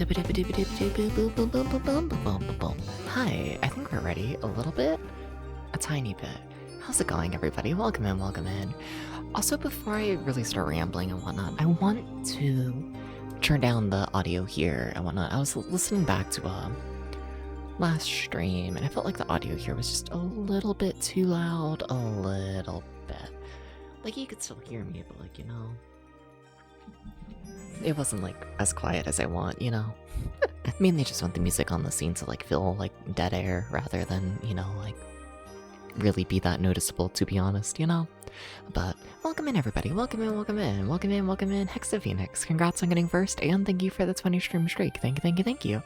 Hi, I think we're ready a little bit, a tiny bit. How's it going, everybody? Welcome in, welcome in. Also, before I really start rambling and whatnot, I want to turn down the audio here and whatnot. I was listening back to last stream, and I felt like the audio here was just a little bit too loud, a little bit. Like, you could still hear me, but like, you know, it wasn't like as quiet as I want, you know? Mainly just want the music on the scene to like feel like dead air rather than, you know, like really be that noticeable, to be honest, you know? But welcome in, everybody. Welcome in, welcome in, welcome in, welcome in. Hexa Phoenix, congrats on getting first, and thank you for the 20 stream streak. Thank you, thank you, thank you.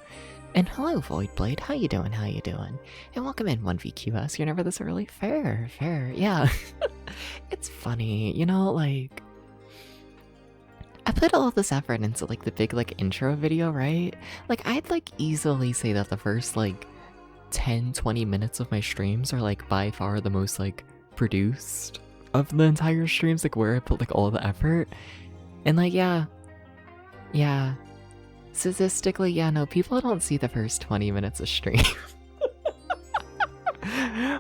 And hello, Voidblade. How you doing? How you doing? And welcome in, 1VQS. You're never this early. Fair, fair. Yeah. It's funny, you know, like, I put all this effort into like the big like intro video, right? Like, I'd like easily say that the first like 10-20 minutes of my streams are like by far the most like produced of the entire streams, like where I put like all the effort. And like, yeah, statistically, yeah, no, people don't see the first 20 minutes of stream.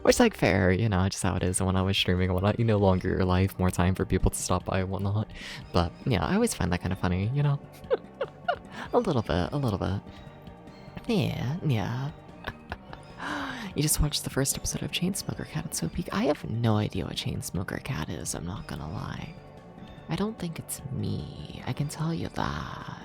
Which, like, fair, you know, just how it is. And when I was streaming and whatnot, you no longer your life, more time for people to stop by and whatnot. But, yeah, I always find that kind of funny, you know? A little bit, a little bit. Yeah. You just watched the first episode of Chainsmoker Cat. It's so peak. I have no idea what Chainsmoker Cat is, I'm not gonna lie. I don't think it's me. I can tell you that.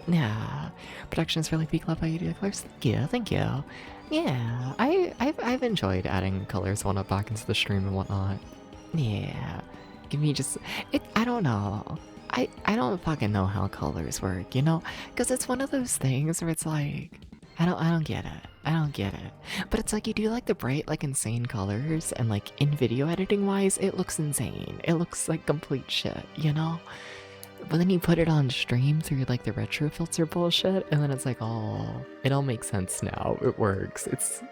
Yeah, production is really peak. Love how you do the colors. Thank you, thank you. Yeah, I've enjoyed adding colors whatnot back into the stream and whatnot. Yeah, give me just it. I don't know. I don't fucking know how colors work, you know, because it's one of those things where it's like I don't get it. I don't get it. But it's like you do like the bright, like insane colors, and like in video editing wise, it looks insane. It looks like complete shit, you know. But then you put it on stream through like the retro filter bullshit, and then it's like, oh, it all makes sense now. It works. It's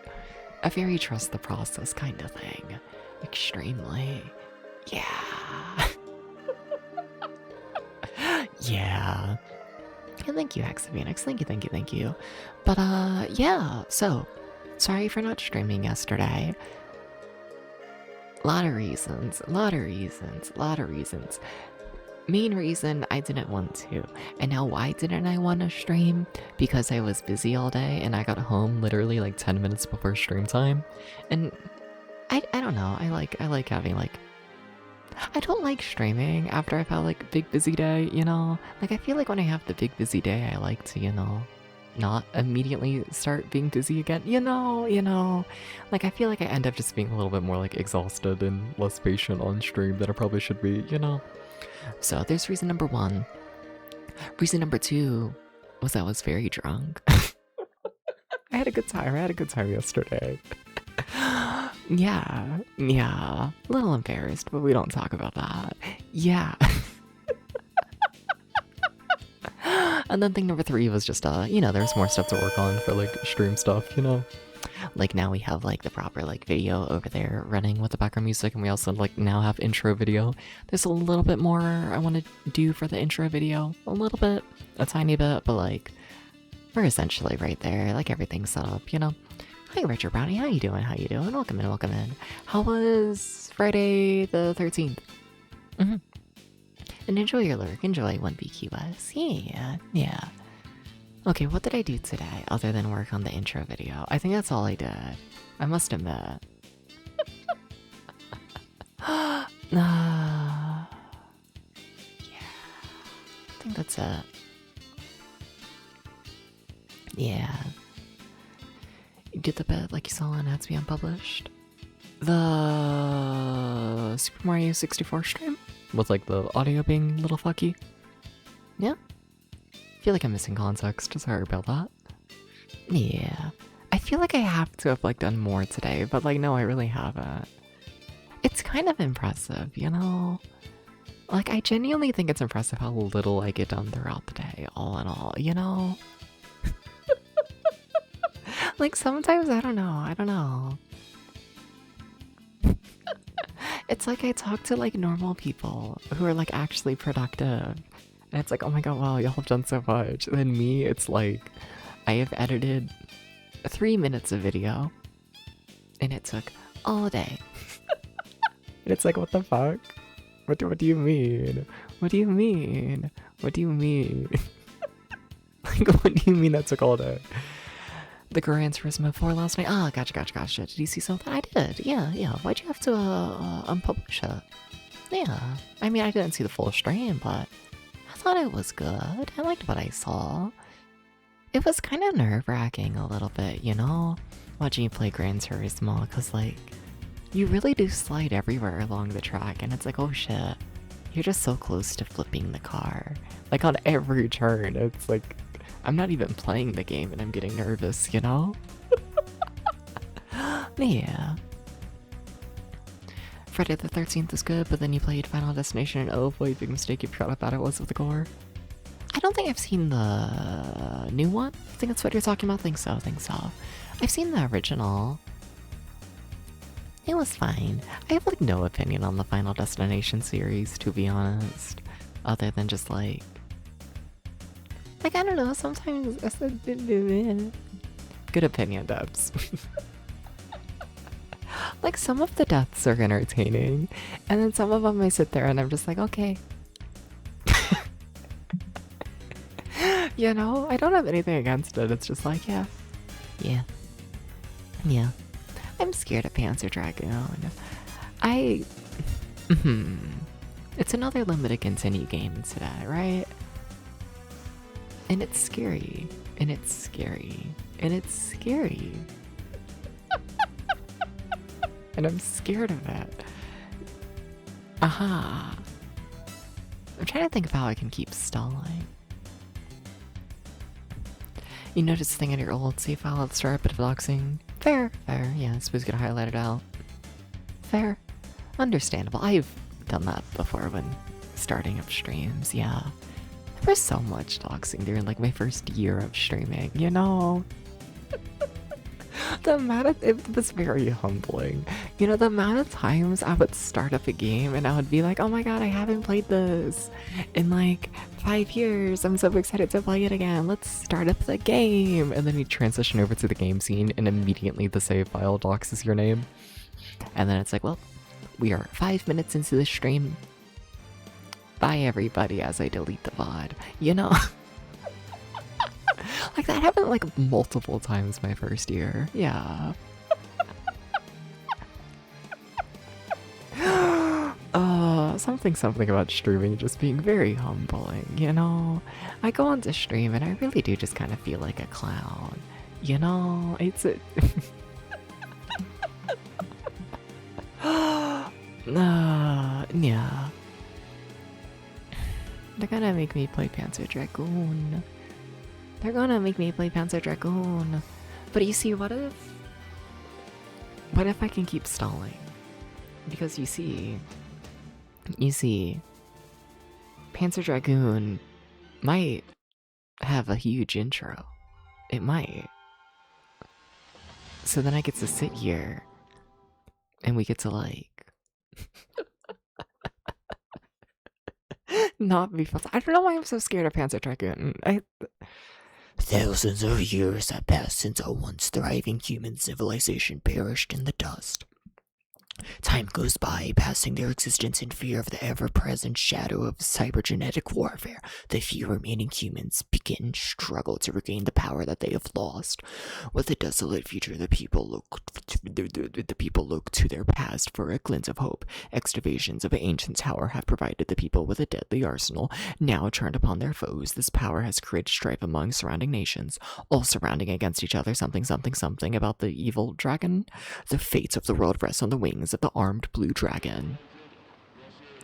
a very trust the process kind of thing. Extremely. Yeah. Yeah. And thank you, Hexa Phoenix. Thank you, thank you, thank you. But yeah, so sorry for not streaming yesterday. Lot of reasons. Main reason, I didn't want to. And now why didn't I want to stream? Because I was busy all day and I got home literally like 10 minutes before stream time. And I don't know, I like having like, I don't like streaming after I've had like a big busy day, you know? Like, I feel like when I have the big busy day, I like to, you know, not immediately start being busy again, you know? Like, I feel like I end up just being a little bit more like exhausted and less patient on stream than I probably should be, you know? So there's reason number one. Reason number two was I was very drunk. I had a good time yesterday. Yeah. A little embarrassed, but we don't talk about that. Yeah. And then thing number three was just, you know, there's more stuff to work on for like stream stuff, you know? Like now we have like the proper like video over there running with the background music, and we also like now have intro video. There's a little bit more I want to do for the intro video. A little bit, a tiny bit, but like we're essentially right there. Like everything's set up, you know? Hi Richard Brownie, how you doing? Welcome in, welcome in. How was Friday the 13th? And enjoy your lurk, enjoy 1BQS. Yeah. Okay, what did I do today other than work on the intro video? I think that's all I did. I must admit. Yeah. I think that's it. Yeah. You did the bit like you saw on Ads Be Unpublished. The Super Mario 64 stream? With like the audio being a little fucky. Yeah. I feel like I'm missing context. Sorry about that. Yeah. I feel like I have to have like done more today, but like no, I really haven't. It's kind of impressive, you know? Like I genuinely think it's impressive how little I get done throughout the day, all in all, you know? Like sometimes I don't know. It's like I talk to like normal people who are like actually productive. And it's like, oh my god, wow, y'all have done so much. And then me, it's like, I have edited 3 minutes of video, and it took all day. And it's like, what the fuck? What do you mean? What do you mean? What do you mean? Like, what do you mean that took all day? The Gran Turismo 4 last night? Ah, gotcha. Did you see something? I did, yeah. Why'd you have to unpublish it? Yeah, I mean, I didn't see the full stream, but I thought it was good. I liked what I saw. It was kind of nerve-wracking a little bit, you know? Watching you play Gran Turismo, because, like, you really do slide everywhere along the track, and it's like, oh shit, you're just so close to flipping the car. Like, on every turn, it's like, I'm not even playing the game and I'm getting nervous, you know? Yeah. Friday the 13th is good, but then you played Final Destination and oh boy, big mistake you forgot about it was with the gore. I don't think I've seen the new one. I think that's what you're talking about. Think so. I've seen the original. It was fine. I have like no opinion on the Final Destination series, to be honest. Other than just like I don't know, sometimes I said good opinion, Debs. Like some of the deaths are entertaining, and then some of them I sit there and I'm just like, okay. You know, I don't have anything against it. It's just like, yeah. I'm scared of Panzer Dragoon. It's another limited continue game today, right? And it's scary. And I'm scared of it. Aha. I'm trying to think of how I can keep stalling. You notice the thing in your old save file at the start, bit of doxing. Fair. Yeah, I suppose you could highlight it out. Fair. Understandable. I've done that before when starting up streams, yeah. There was so much doxing during like my first year of streaming, you know? The amount of, it was very humbling. You know, the amount of times I would start up a game and I would be like, oh my god, I haven't played this in like 5 years. I'm so excited to play it again. Let's start up the game. And then you transition over to the game scene and immediately the save file doxes your name. And then it's like, well, we are 5 minutes into the stream. Bye everybody as I delete the VOD. You know? Like that happened like multiple times my first year. Yeah. Something about streaming just being very humbling, you know? I go on to stream and I really do just kind of feel like a clown. You know? It's a... yeah. They're gonna make me play Panzer Dragoon. But you see, what if I can keep stalling? Because you see, Panzer Dragoon might have a huge intro. It might. So then I get to sit here and we get to like not be fun. I don't know why I'm so scared of Panzer Dragoon. Thousands of years have passed since a once thriving human civilization perished in the dust. Time goes by, passing their existence in fear of the ever-present shadow of cybergenetic warfare. The few remaining humans struggle to regain the power that they have lost. With a desolate future, the people look to their past for a glint of hope. Excavations of an ancient tower have provided the people with a deadly arsenal. Now turned upon their foes, this power has created strife among surrounding nations, all surrounding against each other. Something about the evil dragon. The fates of the world rest on the wings of the armed blue dragon.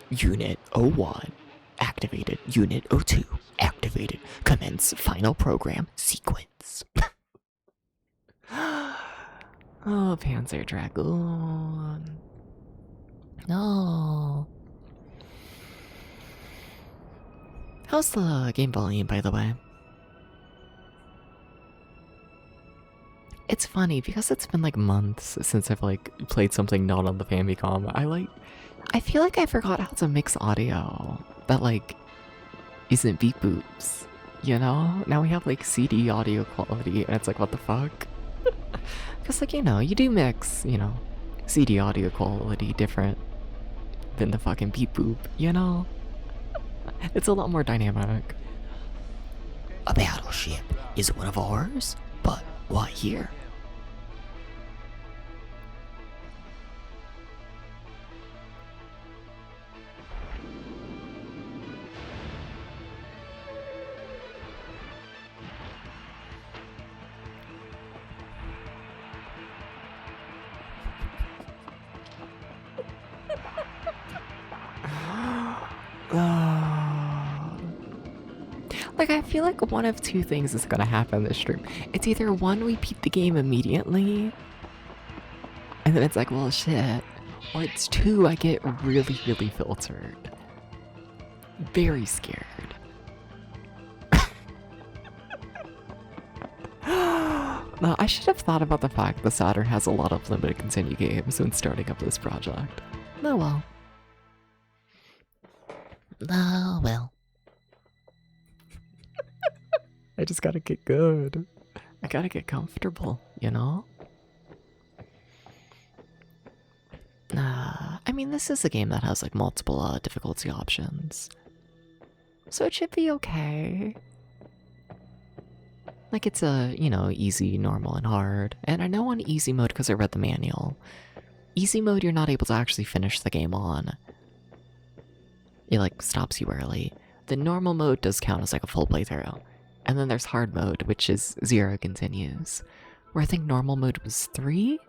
Unit 01 activated. Unit 02 activated. Commence final program sequence. Oh, Panzer Dragoon. No. How's the game volume, by the way? It's funny because it's been like months since I've like played something not on the Famicom. I feel like I forgot how to mix audio. That like isn't beep boops. You know? Now we have like CD audio quality, and it's like, what the fuck? Because, like, you know, you do mix, you know, CD audio quality different than the fucking beep boop, you know? It's a lot more dynamic. A battleship is one of ours, but why here? Like, I feel like one of two things is gonna happen this stream. It's either one, we beat the game immediately, and then it's like, well, shit. Or it's two, I get really, really filtered. Very scared. No, I should have thought about the fact the Saturn has a lot of limited continue games when starting up this project. Oh well. Oh well. I just gotta get good. I gotta get comfortable, you know? I mean, this is a game that has like multiple difficulty options. So it should be okay. Like, it's a, you know, easy, normal, and hard. And I know on easy mode, because I read the manual, easy mode you're not able to actually finish the game on. It like stops you early. The normal mode does count as like a full playthrough. And then there's hard mode, which is 0 continues. Where I think normal mode was 3?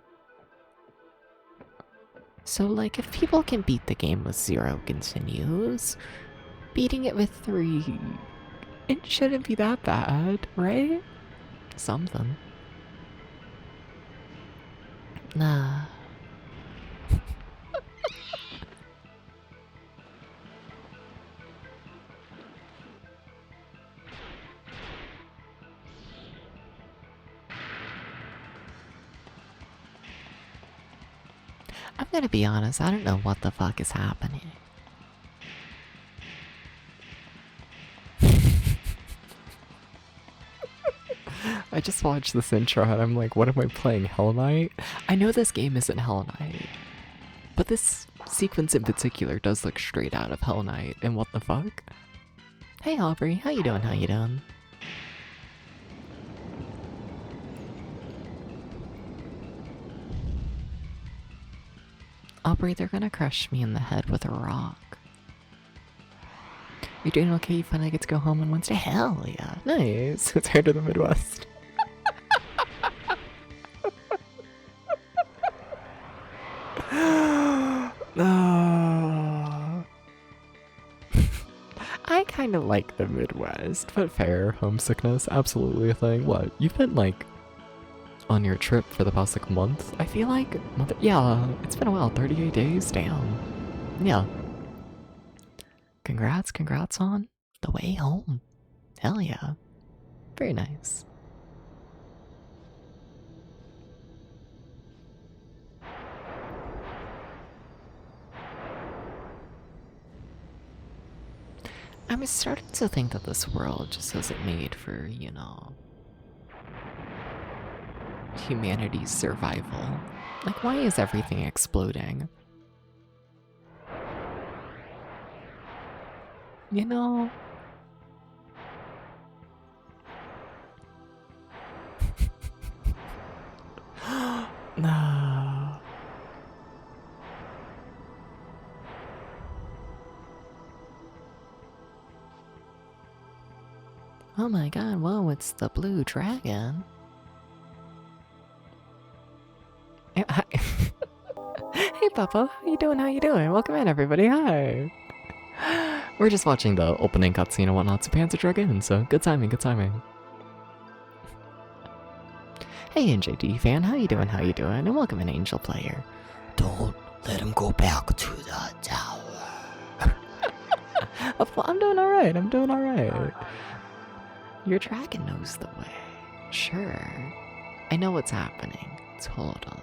So like, if people can beat the game with 0 continues, beating it with 3, it shouldn't be that bad, right? Something. Nah. I'm gonna be honest, I don't know what the fuck is happening. I just watched this intro and I'm like, what am I playing, Hell Knight? I know this game isn't Hell Knight, but this sequence in particular does look straight out of Hell Knight, and what the fuck? Hey Aubrey, how you doing, how you doing? Aubrey, they're gonna crush me in the head with a rock. You doing okay? You finally get to go home on Wednesday? Hell yeah. Nice. It's hard to the Midwest. I kind of like the Midwest, but fair. Homesickness, absolutely a thing. What? You've been like on your trip for the past like month? I feel like, yeah, it's been a while. 38 days, damn. Yeah. Congrats on the way home. Hell yeah. Very nice. I'm starting to think that this world just isn't made for, you know, humanity's survival. Like, why is everything exploding? You know? No. Oh my god, whoa, it's the blue dragon. Hi. Hey Papa, how you doing, how you doing? Welcome in everybody, hi. We're just watching the opening cutscene and whatnot to Panzer Dragoon, so good timing, good timing. Hey NJD fan, how you doing, how you doing? And welcome in Angel Player. Don't let him go back to the tower. I'm doing alright, I'm doing alright. Your dragon knows the way. Sure. I know what's happening. Totally.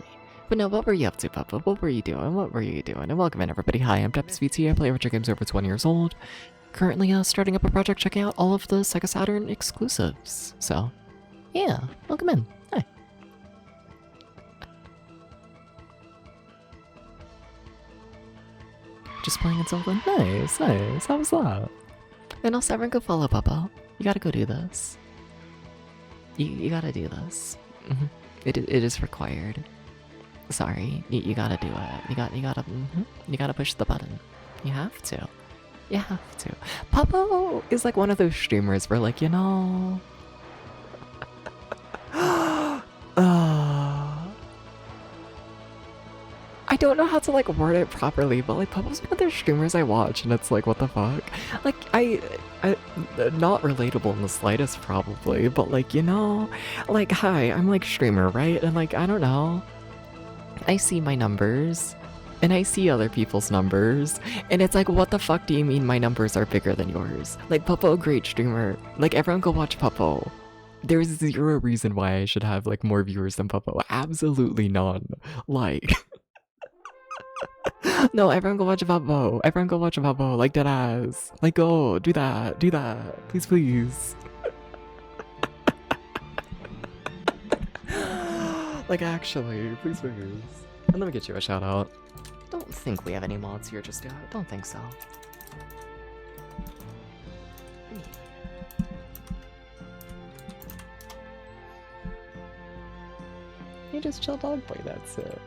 But no, what were you up to, Papa? What were you doing? What were you doing? And welcome in, everybody. Hi, I'm DepsVT. I play retro games over 20 years old. currently starting up a project checking out all of the Sega Saturn exclusives. So, yeah, welcome in. Hi. Just playing in Zelda. Nice, nice. How was that? And also, everyone go follow Papa. You gotta go do this. You gotta do this. It is required. Sorry, you gotta do it. You gotta push the button. You have to. You have to. Papa is like one of those streamers where, like, you know. I don't know how to like word it properly, but like Papa's one of those streamers I watch, and it's like, what the fuck? Like I not relatable in the slightest probably, but like, you know, like, hi, I'm like streamer, right? And like, I don't know, I see my numbers, and I see other people's numbers, and it's like, what the fuck do you mean my numbers are bigger than yours? Like, Popo, great streamer. Like, everyone go watch Popo. There's zero reason why I should have like more viewers than Popo. Absolutely none. Like. No, everyone go watch Popo. Everyone go watch Popo. Like, deadass. Like, go. Do that. Do that. Please, please. Like, actually. Please, please. And let me get you a shout out. Don't think we have any mods here just yet. Don't think so. You just chill dog boy, that's it.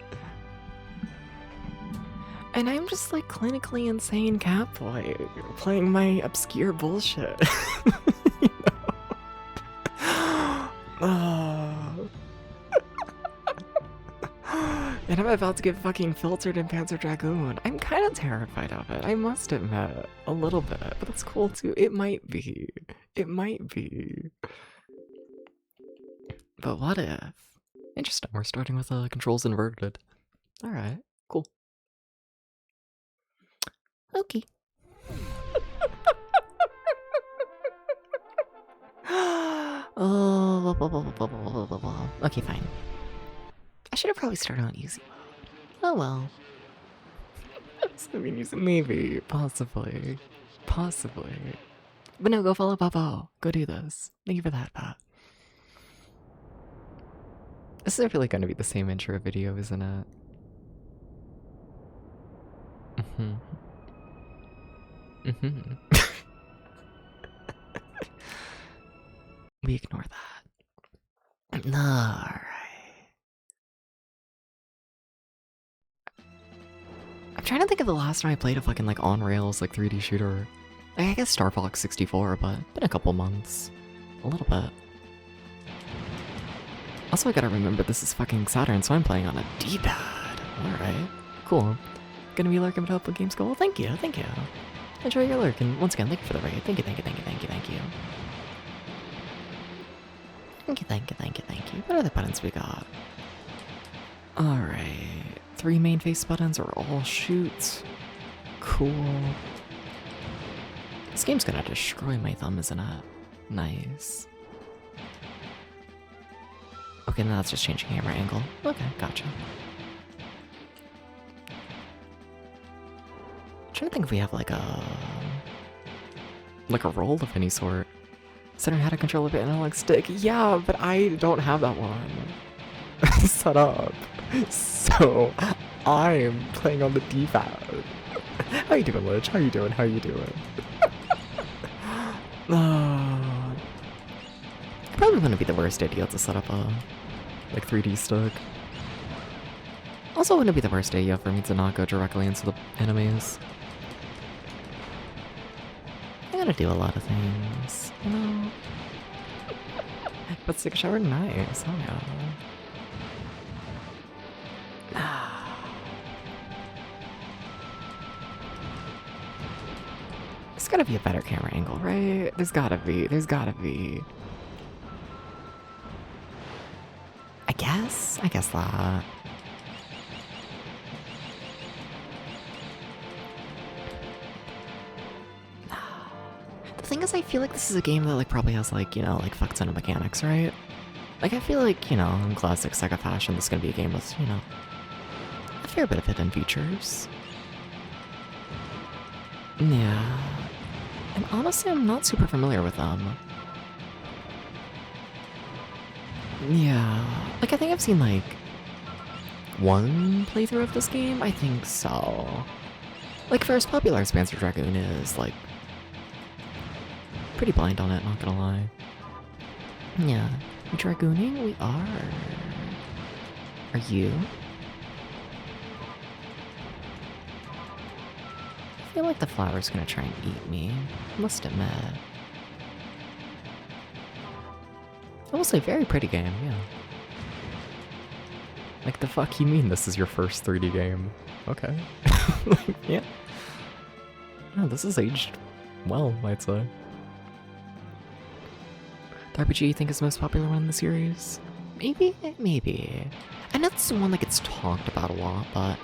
And I'm just like clinically insane catboy, playing my obscure bullshit. You know? And I'm about to get fucking filtered in Panzer Dragoon. I'm kind of terrified of it, I must admit. A little bit, but that's cool too. It might be. It might be. But what if? Interesting, we're starting with controls inverted. Alright, cool. Okay. Oh, okay, fine. I should have probably started on easy mode. Oh well. I mean, maybe, possibly. But no, go follow Papa. Go do this. Thank you for that, Pat. This is really going to be the same intro video, isn't it? We ignore that. Alright. I'm trying to think of the last time I played a fucking like on rails like 3D shooter. I guess Star Fox 64, but been a couple months. A little bit. Also, I gotta remember this is fucking Saturn, so I'm playing on a D-pad. Alright, cool. Gonna be lurking, but hopefully games go well. Thank you. Enjoy your lurk, and once again, thank you for the raid. Thank you. What other buttons we got? Alright. 3 main face buttons are all shoot. Cool. This game's gonna destroy my thumb, isn't it? Nice. Okay, now that's just changing camera angle. Okay, gotcha. I'm trying to think if we have like a roll of any sort. Saturn had a controller with an analog stick. Yeah, but I don't have that one set up. So I'm playing on the D-pad. How you doing, Lich? How you doing? Probably wouldn't be the worst idea to set up a like 3D stick. Also wouldn't be the worst idea for me to not go directly into the enemies. I gotta do a lot of things, you know? But Sega shower, nice, oh yeah. There's gotta be a better camera angle, right? There's gotta be. I guess that. The thing is, I feel like this is a game that like probably has like, you know, like fuck ton of mechanics, right? Like I feel like, you know, in classic Sega fashion, this is gonna be a game with, you know, a fair bit of hidden features. Yeah. And honestly, I'm not super familiar with them. Yeah, like I think I've seen like one playthrough of this game, I think so. Like for as popular as Panzer Dragoon is, like pretty blind on it, not gonna lie. Yeah, Dragooning we are. Are you? I feel like the flower's gonna try and eat me, must admit. I will say, very pretty game, yeah. Like, the fuck you mean this is your first 3D game? Okay. Like, yeah. No, this is aged well, I'd say. The RPG you think is the most popular one in the series? Maybe? Maybe. I know this is one that gets talked about a lot, but...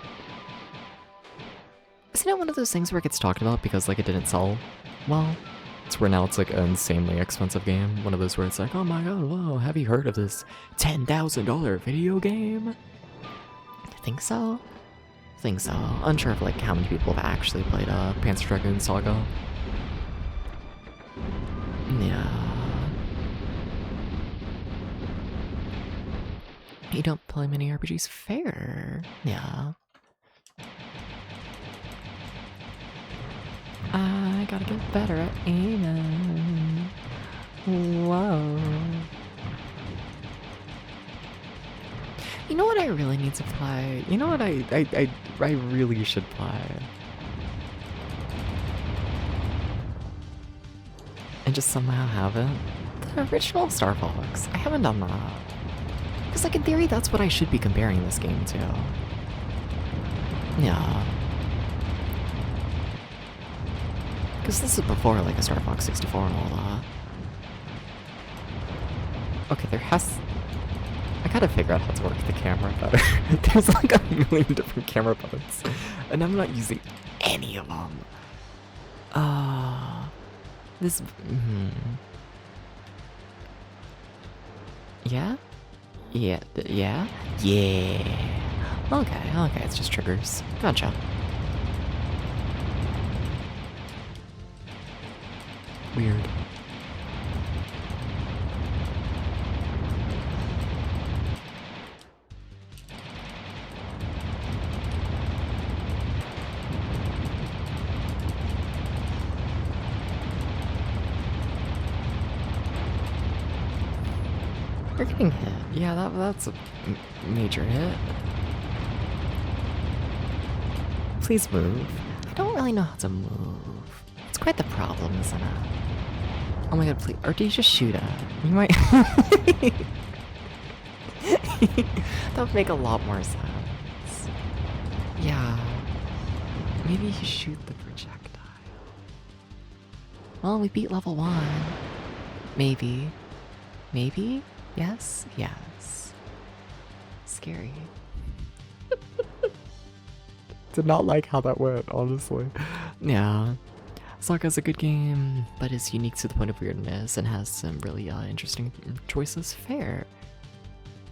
Isn't it one of those things where it gets talked about because, like, it didn't sell well? It's where now it's like an insanely expensive game. One of those where it's like, oh my god, whoa, have you heard of this $10,000 video game? I think so. I think so. Unsure of like how many people have actually played Panzer Dragoon Saga. Yeah. You don't play many RPGs? Fair. Yeah. I gotta get better at aiming. Whoa. You know what I really need to play? You know what I really should play? And just somehow have it? The original Star Fox. I haven't done that. Because like in theory that's what I should be comparing this game to. Yeah. Because this is before, like, a Star Fox 64 and all that. Okay, there has... I gotta figure out how to work the camera better. There's, like, a million different camera buttons. And I'm not using any of them. This... Yeah? Yeah? Yeah? Yeah! Okay, it's just triggers. Gotcha. Weird. You're getting hit. Yeah, that's a major hit. Please move. I don't really know how to move. It's quite the problem, isn't it? Oh my god, please. Or do you just shoot at? You might... That would make a lot more sense. Yeah. Maybe you shoot the projectile. Well, we beat level 1. Maybe. Maybe? Yes? Yes. Scary. Did not like how that went, honestly. Yeah. Saga's a good game, but is unique to the point of weirdness and has some really interesting choices. Fair.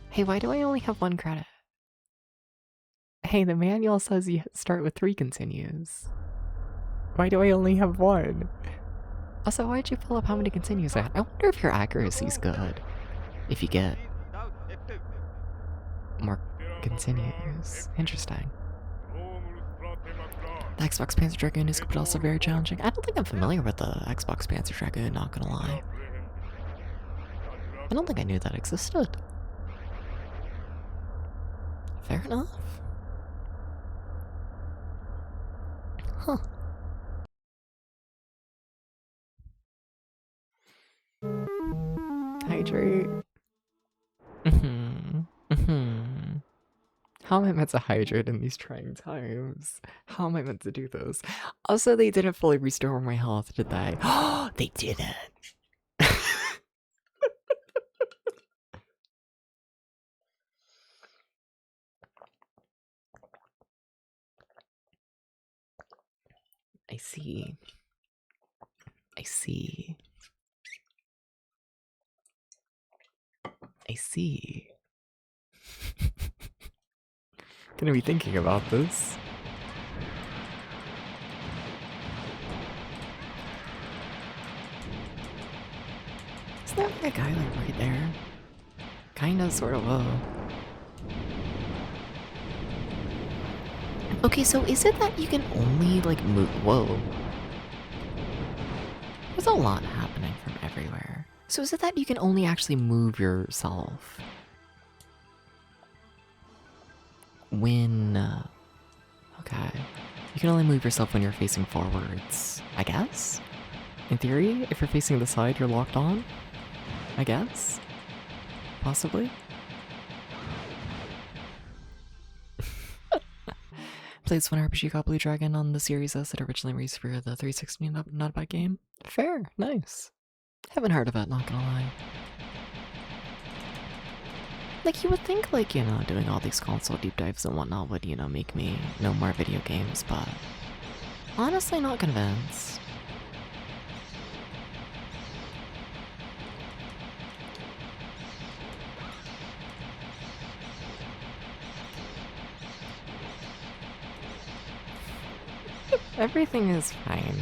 Hey, why do I only have 1 credit? Hey, the manual says you start with 3 continues. Why do I only have 1? Also, why'd you fill up how many continues I had? I wonder if your accuracy's good. If you get more continues. Interesting. The Xbox Panzer Dragoon is but also very challenging. I don't think I'm familiar with the Xbox Panzer Dragoon, not gonna lie. I don't think I knew that existed. Fair enough. Huh. Hydrate. How am I meant to hydrate in these trying times? How am I meant to do this? Also, they didn't fully restore my health, did they? Oh, they didn't! I see. I see. I see. Gonna be thinking about this. Isn't there like a guy like right there? Kinda, sort of, Okay, so is it that you can only like move? Whoa. There's a lot happening from everywhere. So is it that you can only actually move yourself when... okay. You can only move yourself when you're facing forwards, I guess? In theory, if you're facing the side, you're locked on? I guess? Possibly? Played one RPG called Blue Dragon on the Series S that originally released for the 360, not a bad game. Fair, nice. Haven't heard of it, not gonna lie. Like, you would think, like, you know, doing all these console deep dives and whatnot would, you know, make me know more video games, but honestly not convinced. Everything is fine.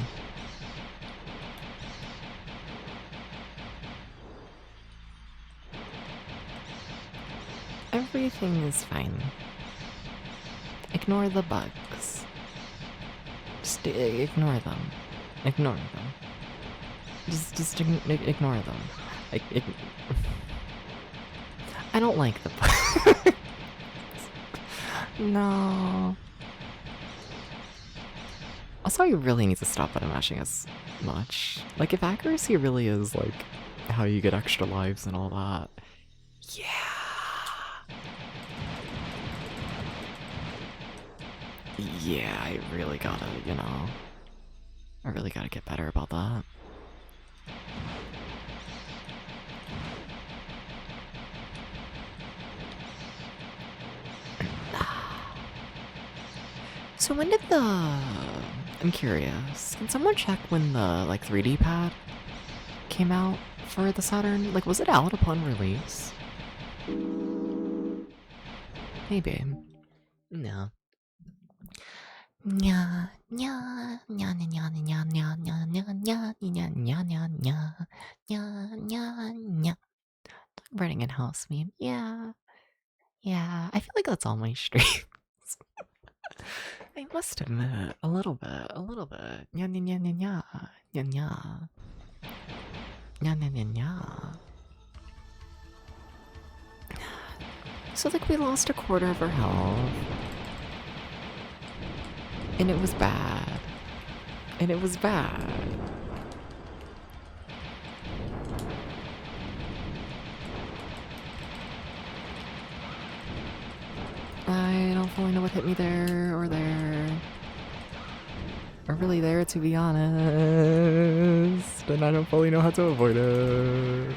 Everything is fine. Ignore the bugs. Just ignore them. Ignore them. Just ignore them. I don't like the bugs. No. Also, you really need to stop button mashing as much. Like, if accuracy really is, like, how you get extra lives and all that. Yeah. Yeah, I really gotta, you know. I really gotta get better about that. So when did the... I'm curious. Can someone check when the, like, 3D pad came out for the Saturn? Like, was it out upon release? Maybe. No. Nya, nya, nya, nya, nya, nya, nya, nya, nya, nya, nya, nya, nya, nya, nya, nya, nya. Running in house meme. Yeah. Yeah. I feel like that's all my streams. I must admit, a little bit. Nya, nya, nya, nya, nya, nya, nya. Nya, nya, nya, nya. So, like, we lost a quarter of our health. And it was bad. And it was bad. I don't fully know what hit me there, or there. Or really there, to be honest. And I don't fully know how to avoid it.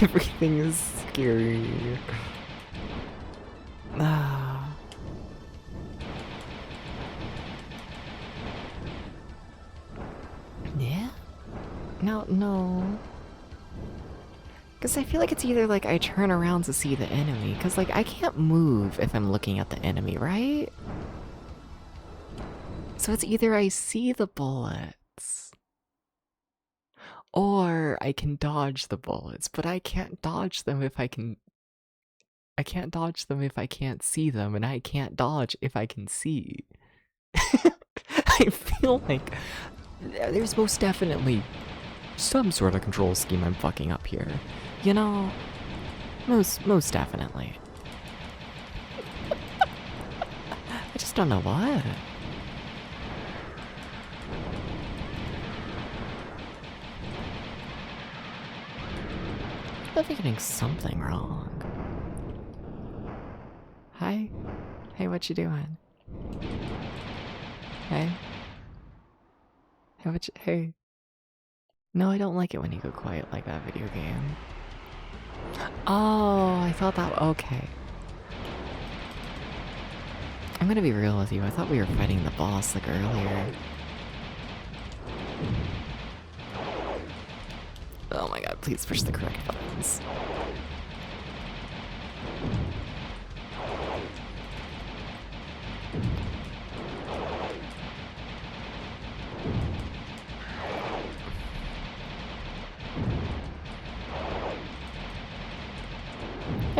Everything is scary. Yeah? No. Because I feel like it's either like I turn around to see the enemy, because like I can't move if I'm looking at the enemy, right? So it's either I see the bullets, or I can dodge the bullets, but I can't dodge them if I can't dodge them if I can't see them, and I can't dodge if I can see. I feel like there's most definitely some sort of control scheme I'm fucking up here. You know? Most definitely. I just don't know what. I'm getting something wrong. Hi? Hey, what you doing? Hey? Hey? No, I don't like it when you go quiet like that, video game. Oh, I thought that... okay. I'm gonna be real with you, I thought we were fighting the boss like earlier. Oh my god, please push the correct buttons.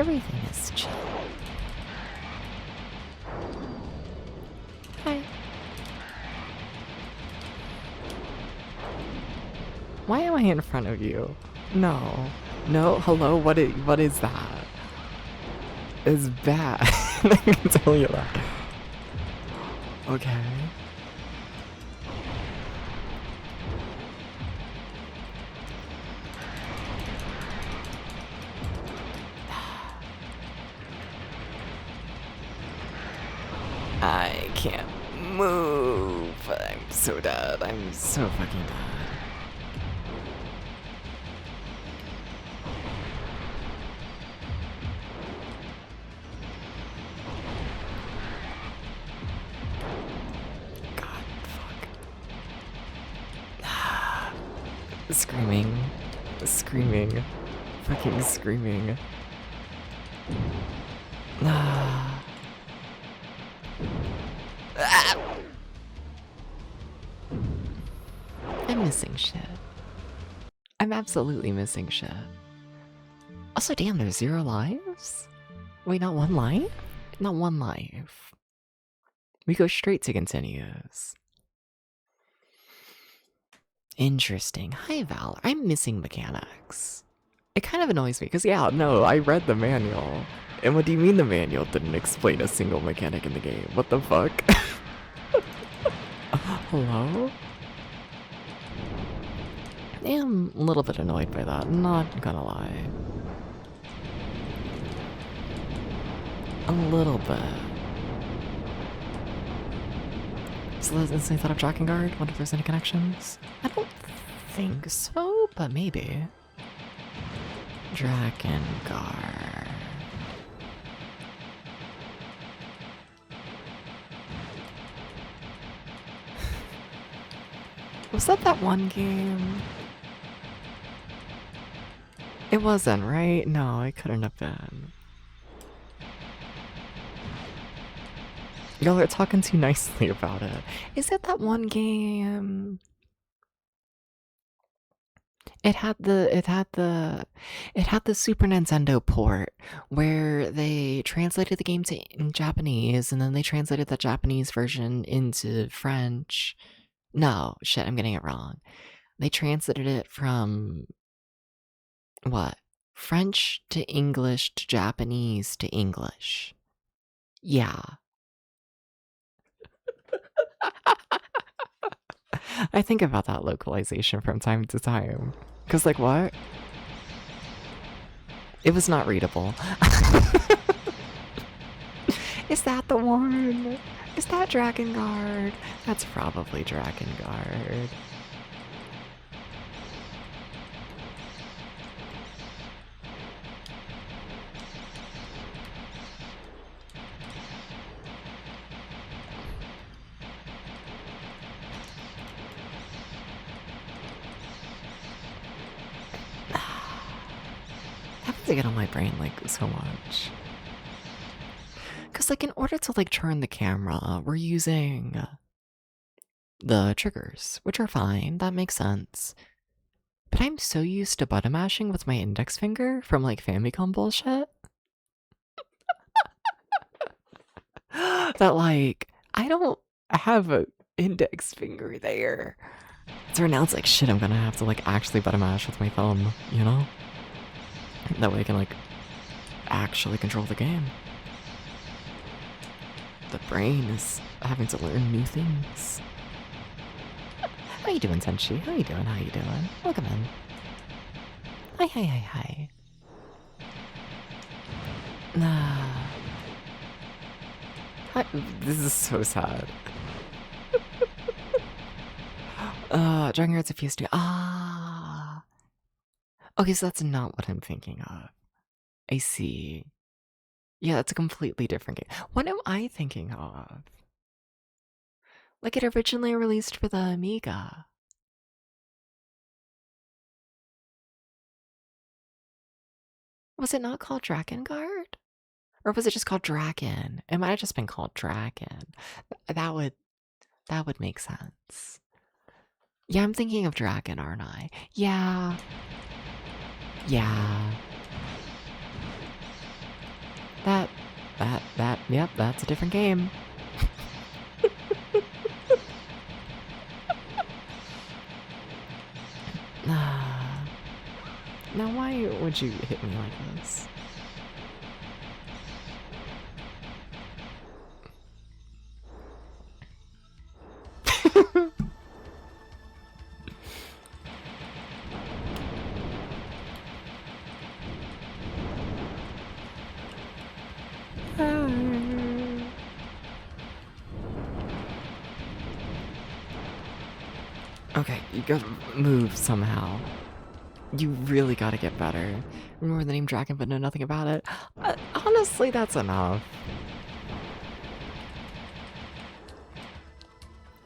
Everything is chill. Hi. Why am I in front of you? No. No, hello, what is that? It's bad. I can tell you that. Okay. I can't move. I'm so dead. I'm so fucking dead. God, fuck. Screaming. Screaming. Fucking screaming. I'm missing shit. I'm absolutely missing shit. Also, damn, there's 0 lives? Wait, not 1 life? Not 1 life. We go straight to continues. Interesting. Hi, Val. I'm missing mechanics. It kind of annoys me, because yeah, no, I read the manual. And what do you mean the manual didn't explain a single mechanic in the game? What the fuck? Hello? I am a little bit annoyed by that, not gonna lie. A little bit. So let's instantly thought of Dragon Guard, wonder if there's any connections? I don't think so, but maybe. Dragon Guard. Was that one game? It wasn't, right? No, it couldn't have been. Y'all are talking too nicely about it. Is it that one game? It had the Super Nintendo port where they translated the game in Japanese and then they translated the Japanese version into French. No, shit, I'm getting it wrong. They translated it from what? French to English to Japanese to English. Yeah. I think about that localization from time to time. Cause like what? It was not readable. Is that the one? Is that Dragon Guard? That's probably Dragon Guard. Happens to get on my brain like so much. Cause like in order to like turn the camera, we're using the triggers, which are fine, that makes sense. But I'm so used to button mashing with my index finger from like Famicom bullshit. That like, I don't have an index finger there. So now it's like, shit, I'm gonna have to like actually button mash with my thumb, you know? That way I can like actually control the game. The brain is having to learn new things. How you doing, Tenchi? How you doing? How you doing? Welcome in. Hi, hi, hi, hi. Hi. This is so sad. Dragon Guard's a fuse to okay, so that's not what I'm thinking of. I see. Yeah, that's a completely different game. What am I thinking of? Like it originally released for the Amiga. Was it not called Dragon Guard? Or was it just called Dragon? It might have just been called Dragon. That would make sense. Yeah, I'm thinking of Dragon, aren't I? Yeah. Yeah. Yep, that's a different game. Now why would you hit me like this? Okay, you gotta move somehow. You really gotta get better. Remember the name Dragon but know nothing about it? Honestly, that's enough.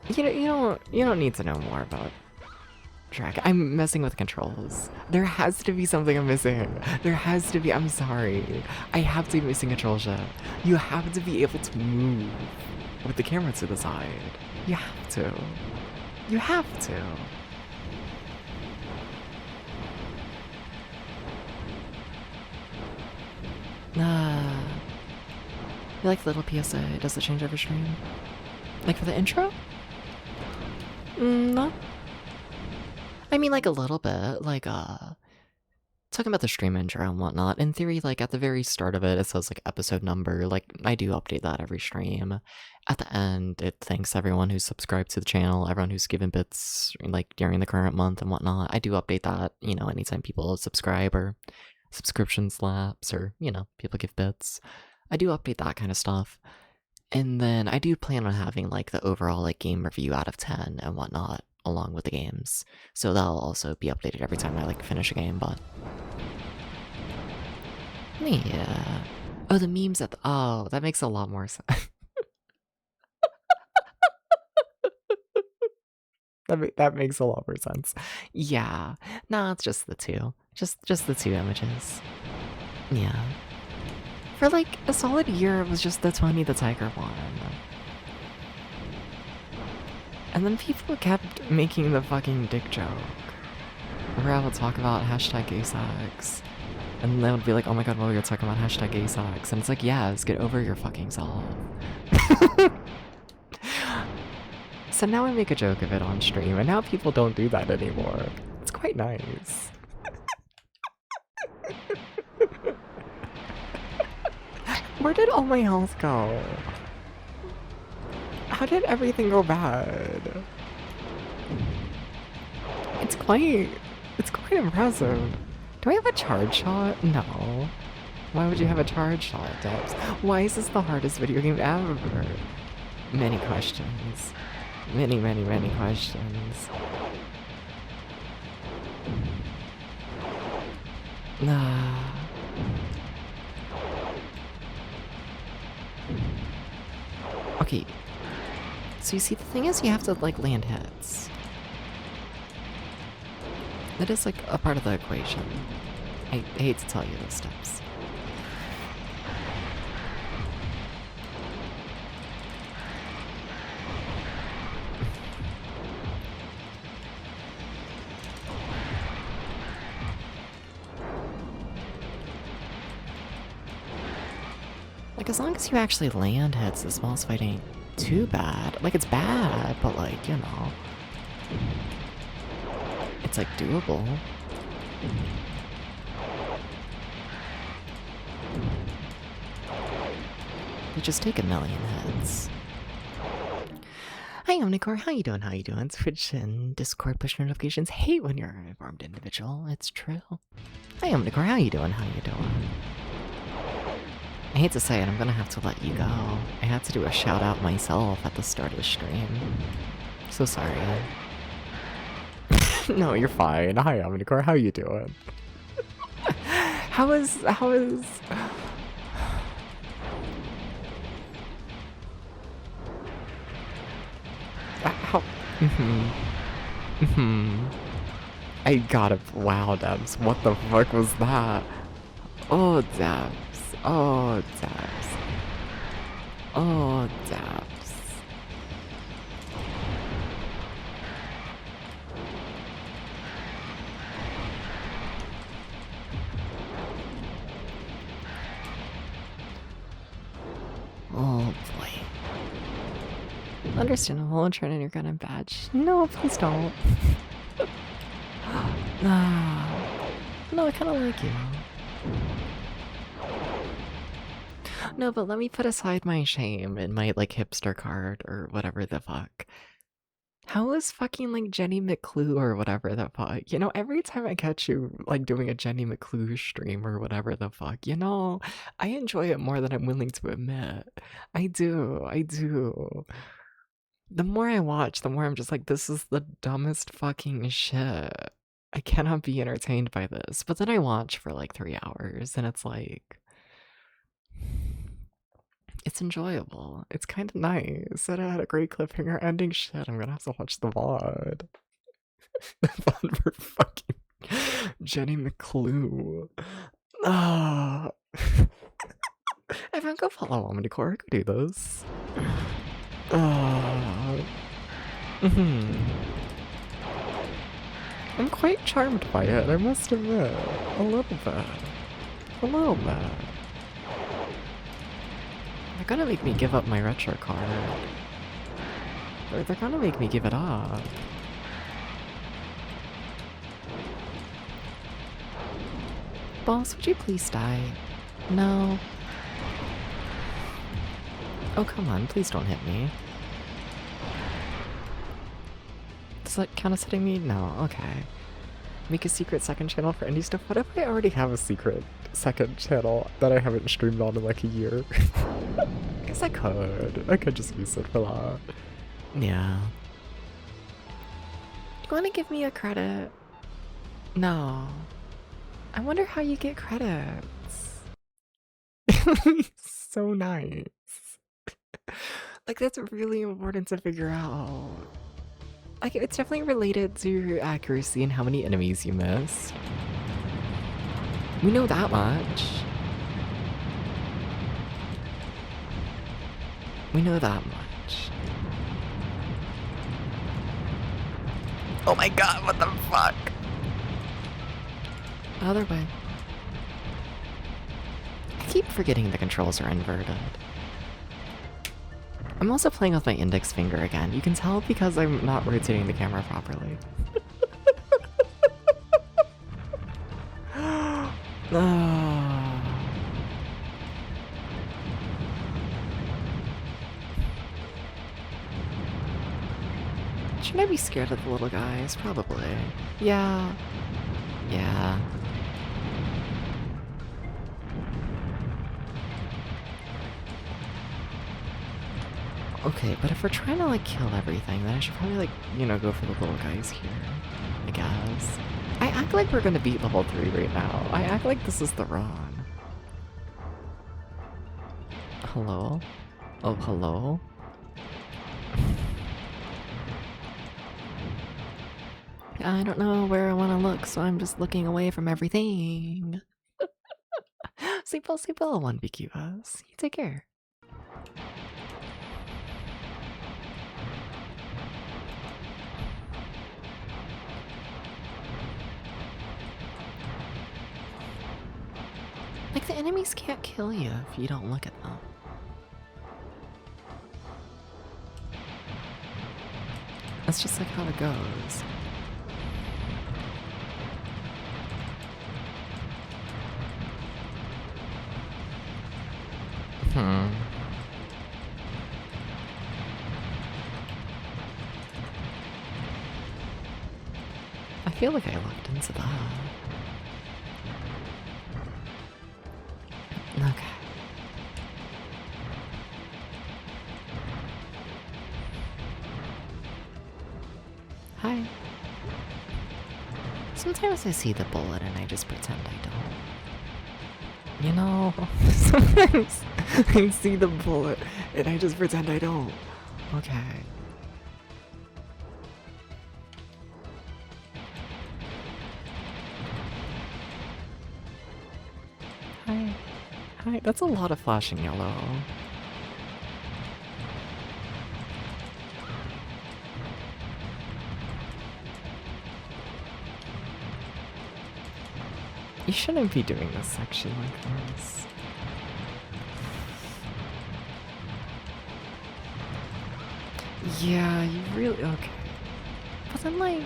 You don't need to know more about Dragon. I'm messing with controls. There has to be something I'm missing. There has to be. I'm sorry. I have to be missing control shit. You have to be able to move with the camera to the side. You have to. You have to. You like little PSA? Does it change every stream? Like for the intro? No. I mean, like a little bit. Like, talking about the stream intro and whatnot. In theory, like at the very start of it, it says like episode number. Like, I do update that every stream. At the end, it thanks everyone who's subscribed to the channel, everyone who's given bits, like during the current month and whatnot. I do update that, anytime people subscribe or subscription slaps or, people give bits. I do update that kind of stuff. And then I do plan on having like the overall like game review out of 10 and whatnot along with the games. So that'll also be updated every time I like finish a game, but yeah. Oh, the memes at the that makes a lot more sense. that makes a lot more sense. Yeah. Nah, it's just the two. Just the two images. Yeah. For like a solid year, it was just the Tony the Tiger one. And then people kept making the fucking dick joke. Where I would talk about hashtag gay sex. And they would be like, oh my god, well, you're talking about hashtag gay sex. And it's like, yes, get over your fucking self. So now I make a joke of it on stream, and now people don't do that anymore. It's quite nice. Where did all my health go? How did everything go bad? It's quite impressive. Do I have a charge shot? No. Why would you have a charge shot, Debs? Why is this the hardest video game ever? Many questions. Many, many, many questions. Okay. So you see, the thing is you have to, like, land hits. That is, like, a part of the equation. I hate to tell you those steps. Like, as long as you actually land hits, this boss fight ain't too bad. Like, it's bad, but, like, it's, like, doable. You just take a million hits. Hi, Omnicore. How you doing? How you doing? Twitch and Discord push notifications hate when you're an informed individual. It's true. Hi, Omnicore. How you doing? How you doing? I hate to say it, I'm gonna have to let you go. I had to do a shout out myself at the start of the stream. So sorry. No, you're fine. Hi, Omnicore. How you doing? How is... How... I got it. Wow, Debs. What the fuck was that? Oh, Debs. Oh, Debs. Oh, Debs. Oh boy. Understandable, turn in your gun and badge. No, please don't. No, I kinda like you. No, but let me put aside my shame and my, like, hipster card or whatever the fuck. How is fucking, like, Jenny McClue or whatever the fuck? You know, every time I catch you, like, doing a Jenny McClue stream or whatever the fuck, you know, I enjoy it more than I'm willing to admit. I do. The more I watch, the more I'm just like, this is the dumbest fucking shit. I cannot be entertained by this. But then I watch for like 3 hours and it's like, it's enjoyable. It's kind of nice. And it had a great cliffhanger ending. Shit, I'm gonna have to watch the VOD. The VOD for fucking Jenny McClue. Ah. Everyone go follow Omnicore. Go do this. I'm quite charmed by it, I must admit. A little bit. They're gonna make me give up my retro card. They're gonna make me give it up. Boss, would you please die? No. Oh, come on, please don't hit me. Does that count as hitting me? No, okay. Make a secret second channel for indie stuff? What if I already have a secret second channel that I haven't streamed on in like a year? Guess I could just use it for that. Yeah. Do you want to give me a credit? No. I wonder how you get credits. So nice. Like, that's really important to figure out. Like, it's definitely related to your accuracy and how many enemies you missed. We know that much. We know that much. Oh my god, what the fuck? Other way. I keep forgetting the controls are inverted. I'm also playing with my index finger again. You can tell because I'm not rotating the camera properly. Should I be scared of the little guys? Probably. Yeah. Yeah. Okay, but if we're trying to, like, kill everything, then I should probably, like, you know, go for the little guys here, I guess. I act like we're gonna beat level 3 right now. I act like this is the run. Hello? Oh, hello? I don't know where I want to look, so I'm just looking away from everything. Sleep well, 1BQ us. You take care. Like, the enemies can't kill you if you don't look at them. That's just like how it goes. I feel like I looked into that. Okay. Hi. Sometimes I see the bullet and I just pretend I don't. You know, sometimes I see the bullet and I just pretend I don't. Okay. Hi. Hi, that's a lot of flashing yellow. You shouldn't be doing this section like this. Yeah, you really... Okay. But then, like...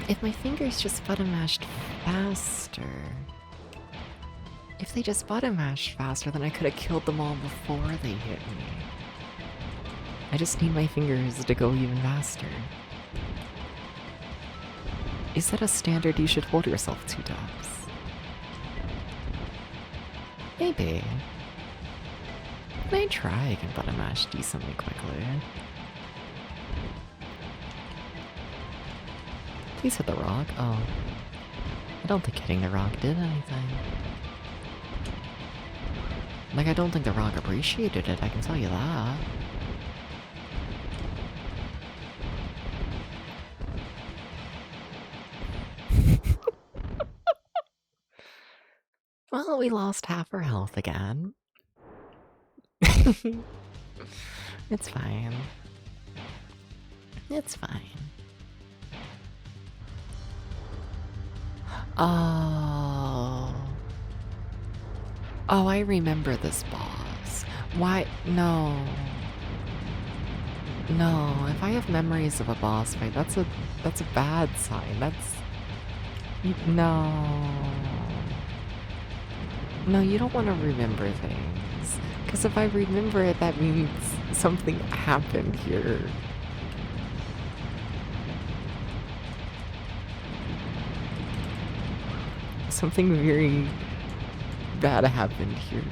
If my fingers just button mashed faster... If they just button mashed faster, then I could have killed them all before they hit me. I just need my fingers to go even faster. Is that a standard you should hold yourself to, Dubs? Maybe. Can I try I can button mash decently quickly? Please hit the rock. Oh. I don't think hitting the rock did anything. Like, I don't think the rock appreciated it, I can tell you that. Well, we lost half our health again. It's fine. It's fine. Oh. Oh, I remember this boss. Why? No. No, if I have memories of a boss fight, that's a bad sign. That's... No. No, you don't want to remember things. Because if I remember it, that means something happened here. Something very bad happened here.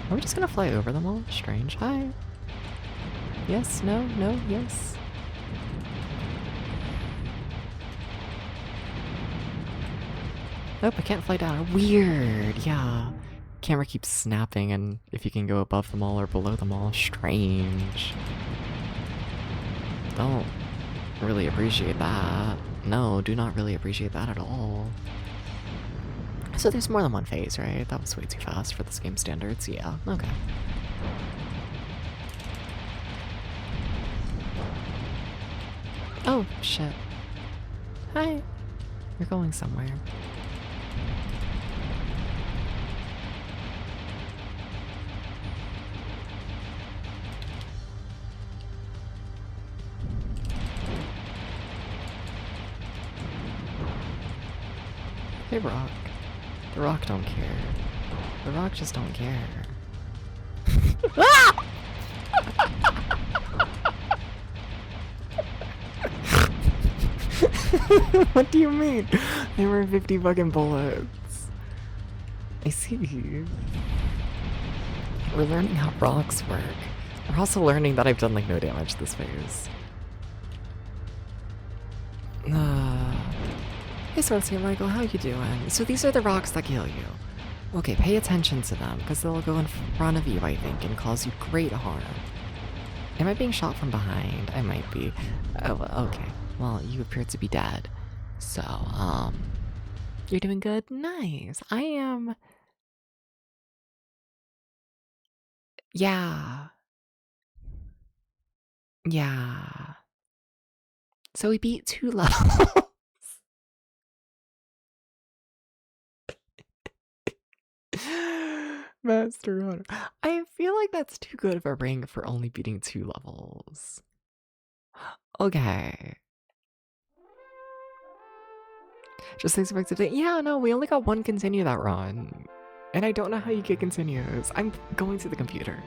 Are we just gonna fly over them all? Strange. Hi. Yes, no, no, yes. Nope, I can't fly down. Weird, yeah. Camera keeps snapping, and if you can go above them all or below them all, strange. Don't really appreciate that. No, do not really appreciate that at all. So there's more than one phase, right? That was way too fast for this game standards. Yeah, okay. Oh, shit. Hi. You're going somewhere. Hey, Rock. The Rock don't care. The Rock just don't care. Ah! What do you mean? There were 50 fucking bullets. I see. We're learning how rocks work. We're also learning that I've done like no damage this phase. Hey Swartzy, Michael, how you doing? So these are the rocks that kill you. Okay, pay attention to them, because they'll go in front of you, I think, and cause you great harm. Am I being shot from behind? I might be. Oh, okay. Well, you appear to be dead. So, you're doing good? Nice. I am... Yeah. Yeah. So we beat 2 levels. Master Hunter. I feel like that's too good of a rank for only beating 2 levels. Okay. Just expected it. Yeah, no, we only got 1 continue that run. And I don't know how you get continues. I'm going to the computer.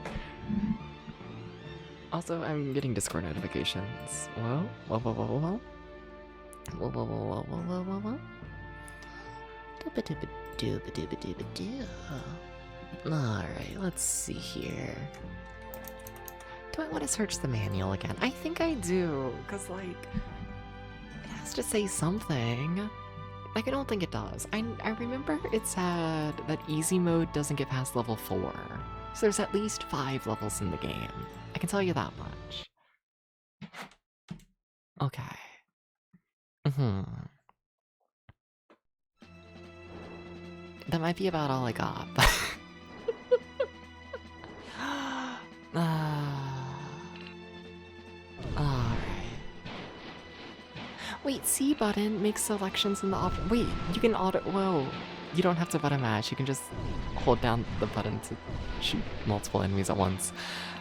Also, I'm getting Discord notifications. Whoa, whoa, whoa, whoa, whoa. Whoa, whoa, whoa, whoa, whoa, whoa, whoa. Alright, let's see here. Do I want to search the manual again? I think I do, because, like, it has to say something. Like, I don't think it does. I remember it said that easy mode doesn't get past level 4. So there's at least 5 levels in the game. I can tell you that much. Okay. That might be about all I got. Alright. Wait, C button makes selections in the wait, you can auto- whoa. You don't have to button mash, you can just hold down the button to shoot multiple enemies at once.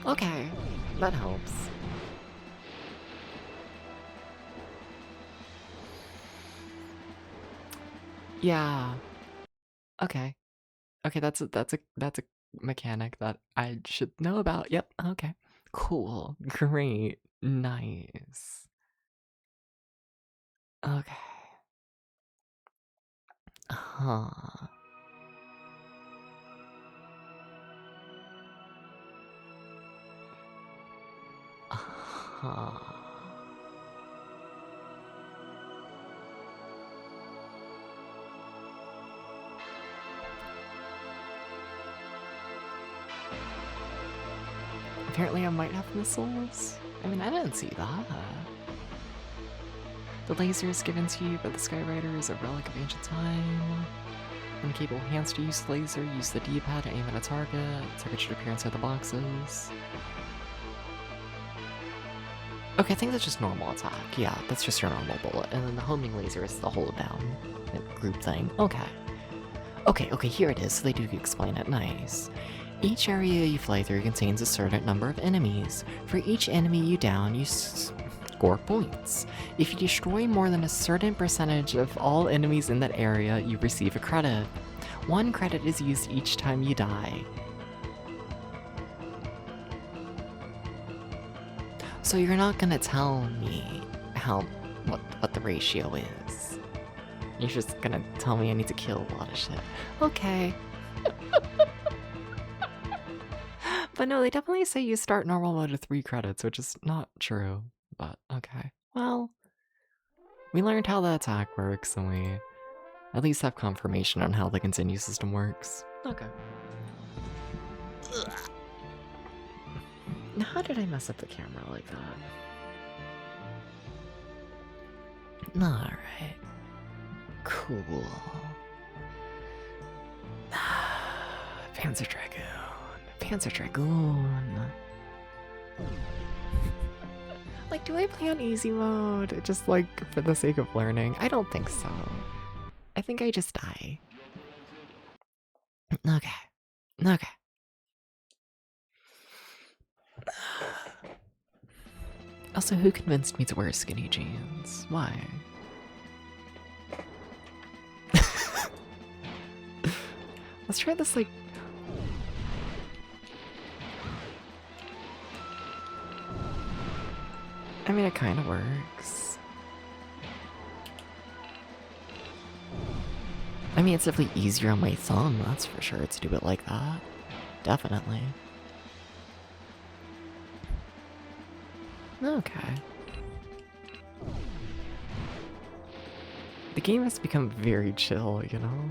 Okay, that helps. Yeah. Okay. Okay, that's a mechanic that I should know about. Yep, okay. Cool. Great. Nice. Okay. Huh. Huh. Apparently I might have missiles. I mean, I didn't see that. The laser is given to you by the Skyrider is a relic of ancient time. Uncapable hands to use the laser, use the D-pad to aim at a target. Target should appear inside the boxes. Okay, I think that's just normal attack. Yeah, that's just your normal bullet. And then the homing laser is the hold down group thing. Okay. Okay, here it is. So they do explain it. Nice. Each area you fly through contains a certain number of enemies. For each enemy you down, you score points. If you destroy more than a certain percentage of all enemies in that area, you receive a credit. 1 credit is used each time you die. So you're not gonna tell me what the ratio is. You're just gonna tell me I need to kill a lot of shit. Okay. But no, they definitely say you start normal mode with 3 credits, which is not true. But okay. Well, we learned how the attack works, and we at least have confirmation on how the continue system works. Okay. Ugh. Now, how did I mess up the camera like that? Alright. Cool. Panzer Dragoon. Panzer Dragoon. Like, do I play on easy mode? Just like for the sake of learning? I don't think so. I think I just die. Okay. Okay. Also, who convinced me to wear skinny jeans? Why? Let's try this, like... I mean, it kind of works. I mean, it's definitely easier on my thumb, that's for sure, to do it like that. Definitely. Okay. The game has become very chill, you know?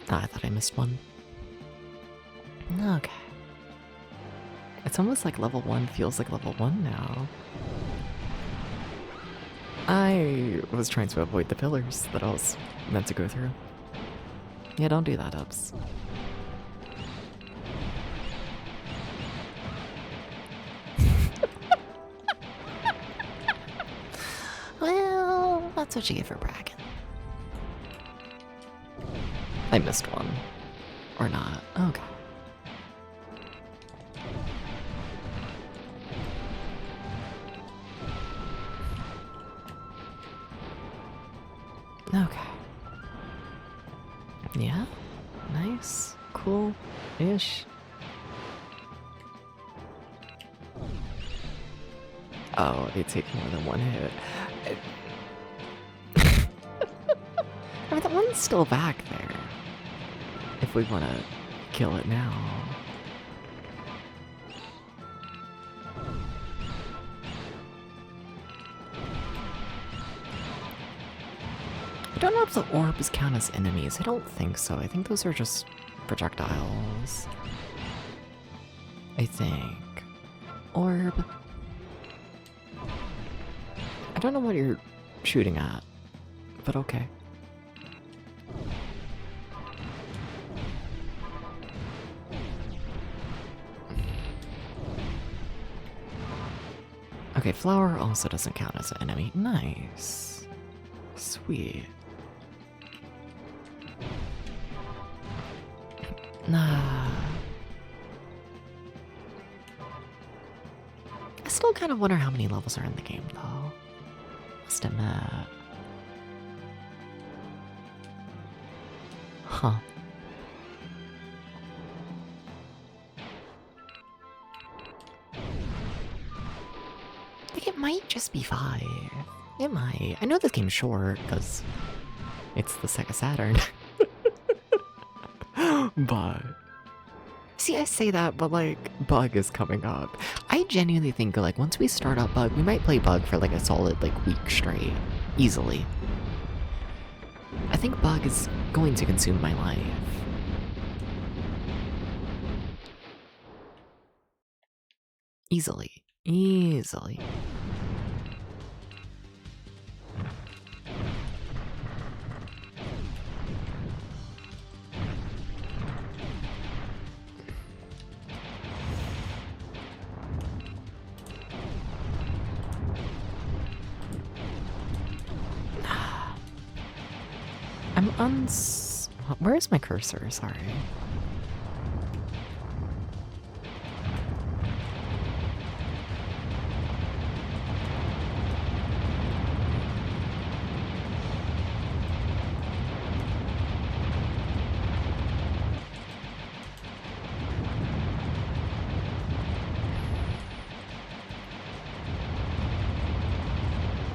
I thought I missed one. Okay. It's almost like level 1 feels like level 1 now. I was trying to avoid the pillars that I was meant to go through. Yeah, don't do that, Ups. Well, that's what you get for bragging. I missed one. Or not. Okay. Okay. Yeah? Nice. Cool-ish. Oh, they take more than one hit. I mean, that one's still back there. If we want to kill it now. I don't know if the orbs count as enemies. I don't think so. I think those are just projectiles. I think. Orb. I don't know what you're shooting at, but okay. Okay, flower also doesn't count as an enemy. Nice. Sweet. Nah. I still kind of wonder how many levels are in the game, though. Must admit. Huh. I think it might just be 5. It might. I know this game's short, because it's the Sega Saturn. But... See, I say that, but like, Bug is coming up. I genuinely think, like, once we start up Bug, we might play Bug for like a solid, like, week straight. Easily. I think Bug is going to consume my life. Easily. Easily. Where's my cursor? Sorry.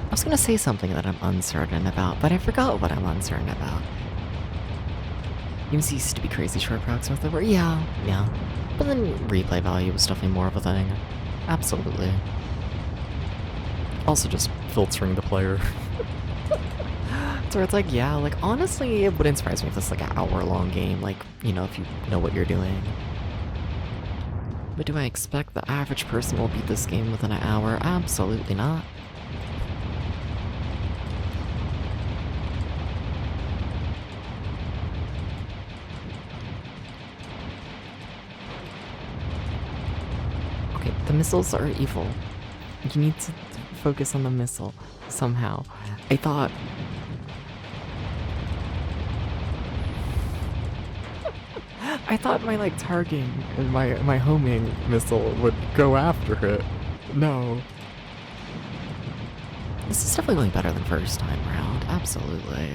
I was gonna say something that I'm uncertain about, but I forgot what I'm uncertain about. Games used to be crazy short procs with it, yeah. But then replay value was definitely more of a thing. Absolutely. Also just filtering the player. So it's like, yeah, like honestly, it wouldn't surprise me if it's like an hour-long game, like, you know, if you know what you're doing. But do I expect the average person will beat this game within an hour? Absolutely not. The missiles are evil. You need to focus on the missile somehow. I thought my like targeting and my homing missile would go after it. No. This is definitely going better than first time around. Absolutely.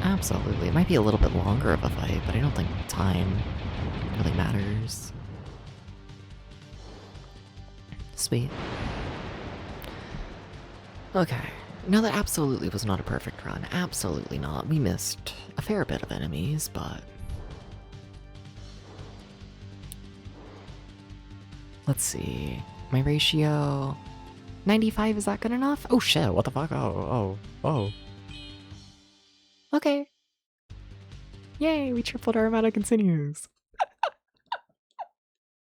Absolutely. It might be a little bit longer of a fight, but I don't think time really matters. Sweet. Okay. No, that absolutely was not a perfect run. Absolutely not. We missed a fair bit of enemies, but... Let's see. My ratio... 95, is that good enough? Oh shit, what the fuck? Oh. Okay. Yay, we tripled our amount of continues.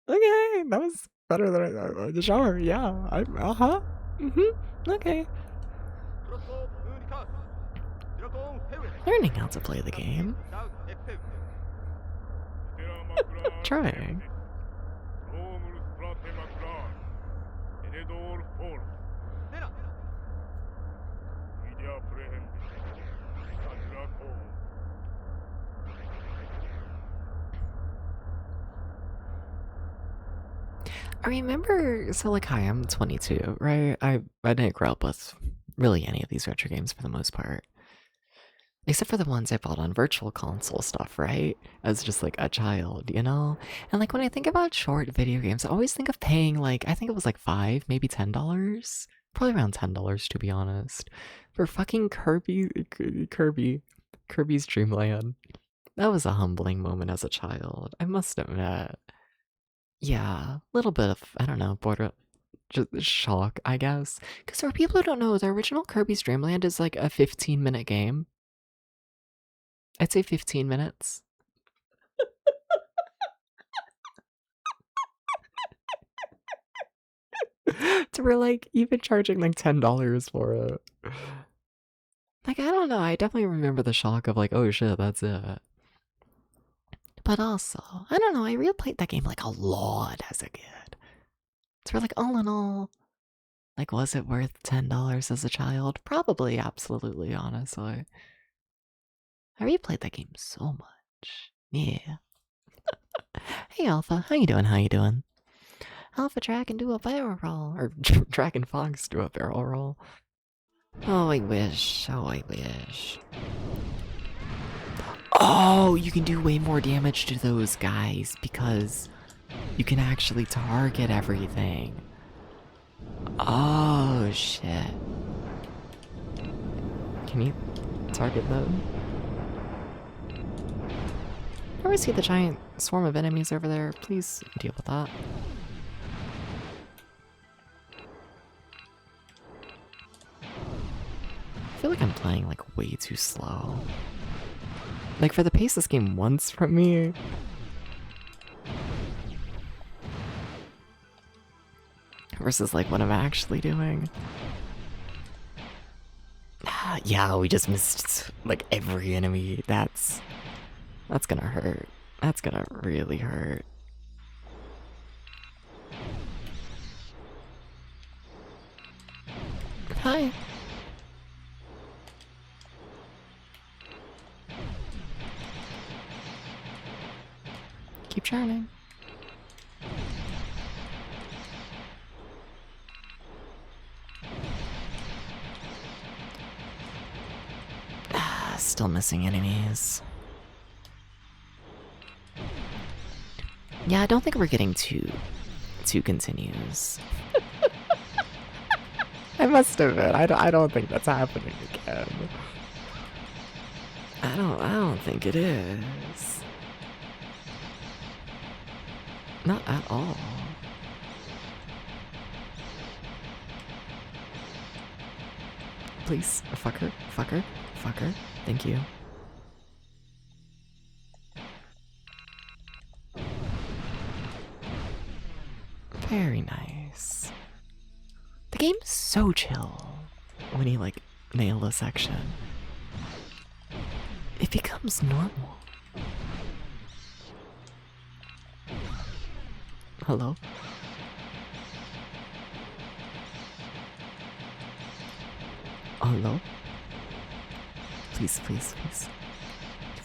Okay, that was better than the shower, yeah. Okay. Learning how to play the game. Trying. I remember, so like, hi, I'm 22, right? I didn't grow up with really any of these retro games for the most part. Except for the ones I bought on virtual console stuff, right? As just like a child, you know? And like when I think about short video games, I always think of paying like, I think it was like $5, maybe $10. Probably around $10 to be honest. For fucking Kirby's Dream Land. That was a humbling moment as a child, I must admit. Yeah, a little bit of, I don't know, just shock, I guess. Because for people who don't know, the original Kirby's Dream Land is like a 15-minute game. I'd say 15 minutes. So we're like even charging like $10 for it. Like, I don't know, I definitely remember the shock of like, oh shit, that's it. But also, I don't know, I replayed that game like a lot as a kid. So we're like, all in all, like, was it worth $10 as a child? Probably, absolutely, honestly. I replayed that game so much. Yeah. Hey, Alpha, how you doing? How you doing? Alpha Dragon do a barrel roll, or Dragon Fox do a barrel roll. Oh, I wish. Oh, I wish. Oh, you can do way more damage to those guys because you can actually target everything. Oh, shit. Can you target them? Where we see the giant swarm of enemies over there, please deal with that. I feel like I'm playing like way too slow. Like for the pace this game wants from me. Versus like what I'm actually doing. Yeah, we just missed like every enemy. That's gonna hurt. That's gonna really hurt. Hi. Keep charming. Still missing enemies. Yeah, I don't think we're getting two continues. I must have been. I don't think that's happening again. I don't think it is. Not at all. Please, fucker, fucker, fucker. Thank you. Very nice. The game's so chill when you like nail a section. It becomes normal. Hello? Hello? Please, please, please.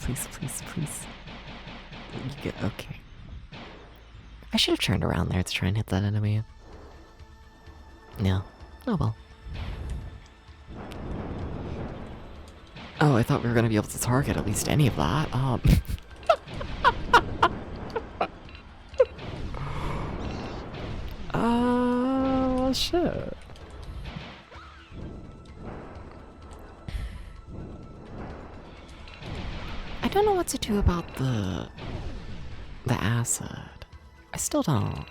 Please, please, please. You get okay. I should have turned around there to try and hit that enemy. No. Oh well. Oh, I thought we were gonna be able to target at least any of that. Shit. I don't know what to do about the acid. I still don't.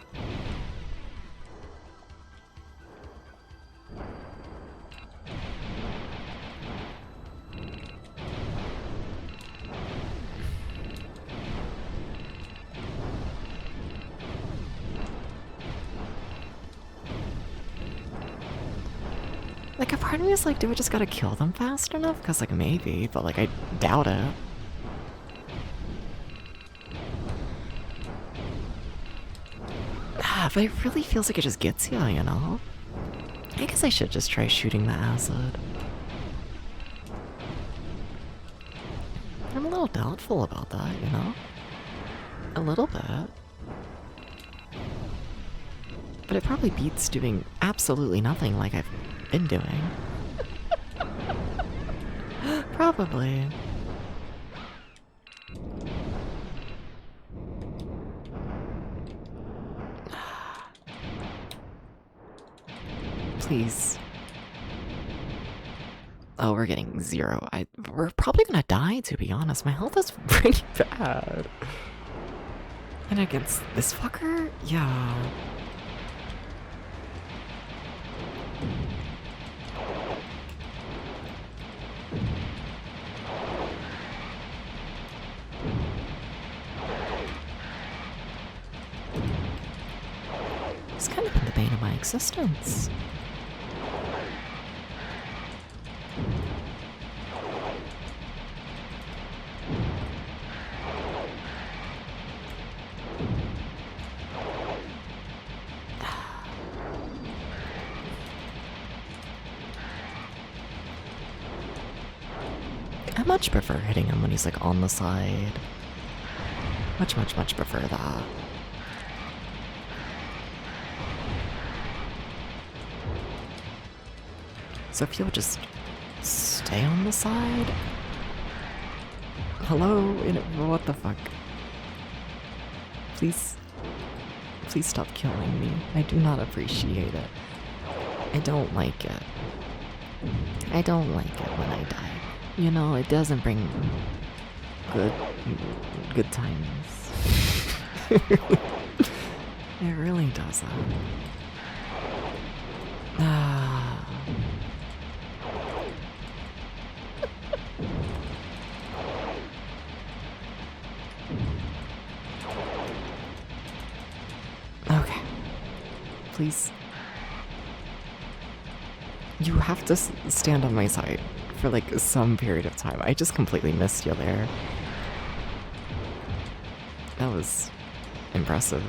Like, a part of me is like, do we just gotta kill them fast enough? Because, like, maybe, but, like, I doubt it. But it really feels like it just gets you, you know? I guess I should just try shooting the acid. I'm a little doubtful about that, you know? A little bit. But it probably beats doing absolutely nothing like I've been doing. Probably. Please. Oh, we're getting 0. We're probably gonna die, to be honest. My health is pretty bad. And against this fucker? Yeah. It's kind of been the bane of my existence. much prefer hitting him when he's like on the side. Much, much, much prefer that. So if you'll just stay on the side. Hello? What the fuck? Please stop killing me. I do not appreciate it. I don't like it. I don't like it when I die. You know, it doesn't bring good times. It really doesn't. Ah. Okay. Please. You have to stand on my side for like some period of time. I just completely missed you there. That was impressive.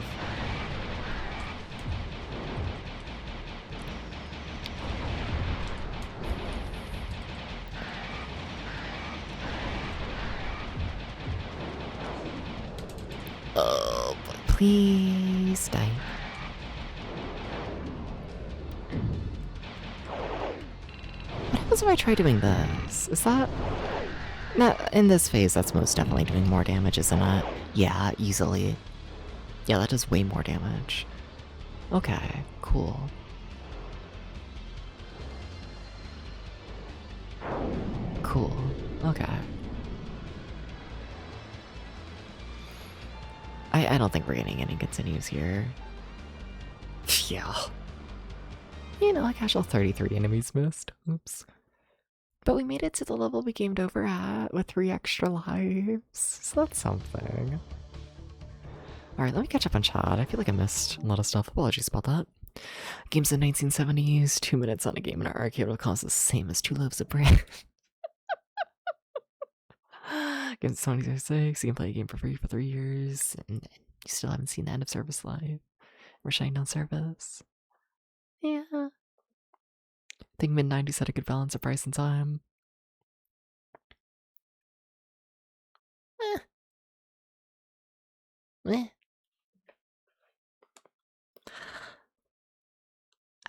Oh, but please die. What happens if I try doing this? Is that... Not in this phase, that's most definitely doing more damage, isn't it? Yeah, easily. Yeah, that does way more damage. Okay, cool. Cool. Okay. I don't think we're getting any continues here. Yeah. You know, a casual 33 enemies missed. Oops. But we made it to the level we gamed over at with 3 extra lives. So that's something. Alright, let me catch up on chat. I feel like I missed a lot of stuff. Apologies about that. Games in 1970s, 2 minutes on a game in an arcade will cost the same as 2 loaves of bread. Games 2066, you can play a game for free for 3 years, and you still haven't seen the end of service live. We're shutting down service. Yeah. I think mid-90s had a good balance of price and time. Eh.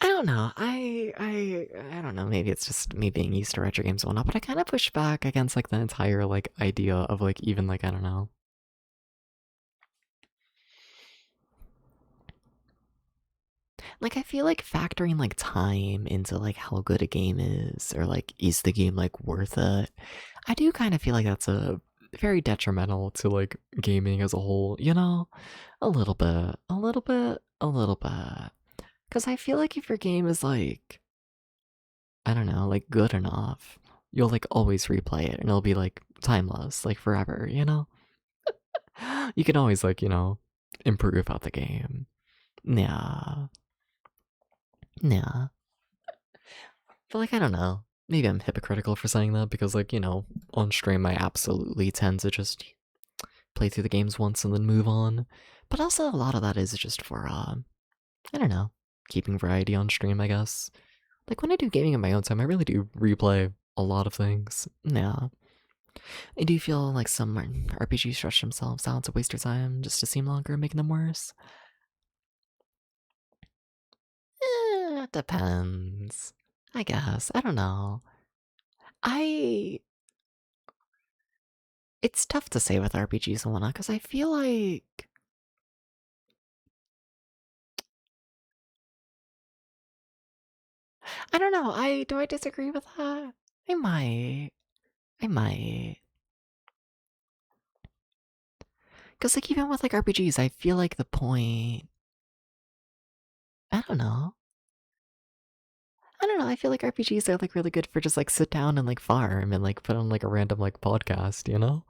I don't know. I don't know. Maybe it's just me being used to retro games and whatnot, but I kind of push back against like the entire like idea of like even like I don't know. Like I feel like factoring like time into like how good a game is or like is the game like worth it. I do kind of feel like that's a very detrimental to like gaming as a whole, you know? A little bit, a little bit, a little bit. Because I feel like if your game is like, I don't know, like good enough, you'll like always replay it and it'll be like timeless, like forever, you know? You can always like, you know, improve out the game. Yeah. Yeah. But like, I don't know. Maybe I'm hypocritical for saying that because like, you know, on stream I absolutely tend to just play through the games once and then move on. But also a lot of that is just for, I don't know, keeping variety on stream, I guess. Like when I do gaming in my own time, I really do replay a lot of things. Yeah. I do feel like some RPGs stretch themselves out to waste your time just to seem longer, making them worse. It depends. I guess. I don't know. It's tough to say with RPGs and whatnot, because I feel like... I don't know, do I disagree with that? I might. I might. Because, like, even with, like, RPGs, I feel like the point... I don't know. I feel like RPGs are, like, really good for just, like, sit down and, like, farm and, like, put on, like, a random, like, podcast, you know?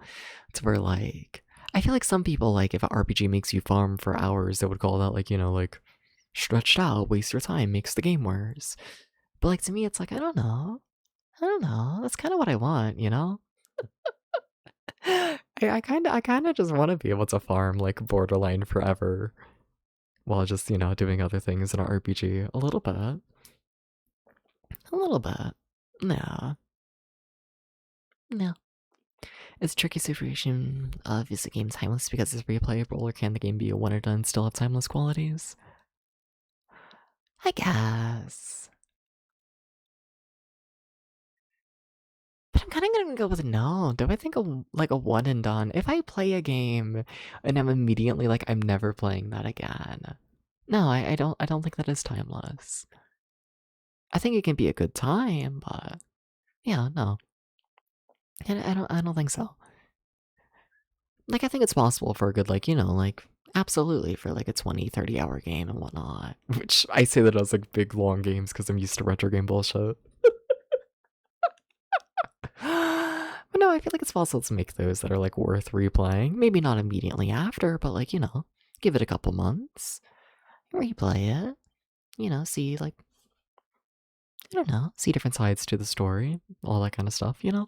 It's where, like... I feel like some people, like, if an RPG makes you farm for hours, they would call that, like, you know, like, stretched out, waste your time, makes the game worse. But, like, to me, it's like, I don't know. That's kind of what I want, you know? I kind of just want to be able to farm, like, Borderline forever. While just, you know, doing other things in an RPG. A little bit. A little bit. Yeah. Yeah. It's a tricky situation of is the game timeless because it's replayable, or can the game be a one and done still have timeless qualities? I guess. But I'm kind of gonna go with no. Do I think like a one and done? If I play a game and I'm immediately like I'm never playing that again. No, I don't. I don't think that is timeless. I think it can be a good time, but yeah, no. I don't think so. Like, I think it's possible for a good, like, like, absolutely for like a 20, 30 hour game and whatnot. Which I say that as like big, long games because I'm used to retro game bullshit. But no, I feel like it's possible to make those that are like worth replaying. Maybe not immediately after, but like, give it a couple months, replay it, see like, I don't know, see different sides to the story, all that kind of stuff. Yeah.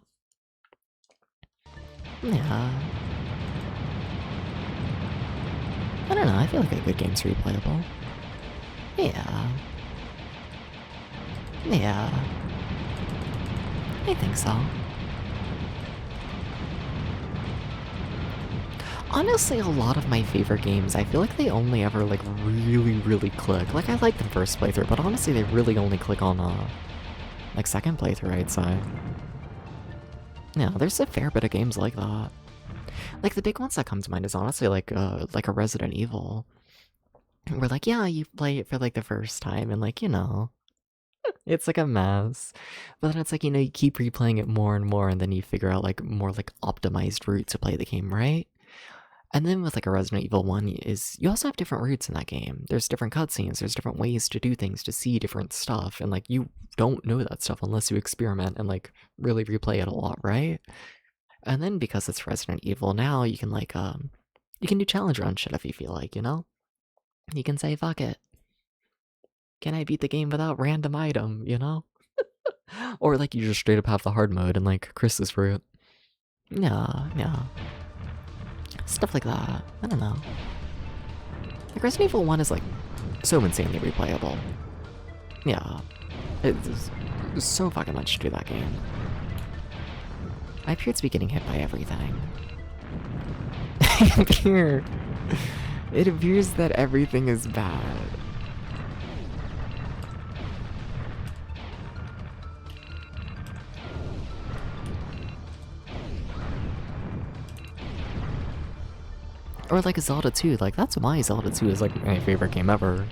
I don't know, I feel like a good game's replayable. Yeah. Yeah. I think so. Honestly, a lot of my favorite games, I feel like they only ever, like, really, really click. Like, I like the first playthrough, but honestly, they really only click on, like, second playthrough, I'd say. Yeah, there's a fair bit of games like that. Like, the big ones that come to mind is honestly, like a Resident Evil. Where, like, yeah, you play it for, like, the first time, and, like, it's like a mess. But then it's like, you keep replaying it more and more, and then you figure out, like, more, like, optimized route to play the game, right? And then with like a Resident Evil 1 is you also have different routes in that game. There's different cutscenes, there's different ways to do things, to see different stuff, and like you don't know that stuff unless you experiment and like really replay it a lot, right? And then because it's Resident Evil now, you can like you can do challenge run shit if you feel like, You can say fuck it. Can I beat the game without random item, Or like you just straight up have the hard mode and like Chris's fruit. Yeah, yeah. Stuff like that. I don't know. Like Resident Evil 1 is like so insanely replayable. Yeah. There's so fucking much to do that game. I appear to be getting hit by everything. It appears that everything is bad. Or like Zelda 2, like that's why Zelda 2 is like my favorite game ever.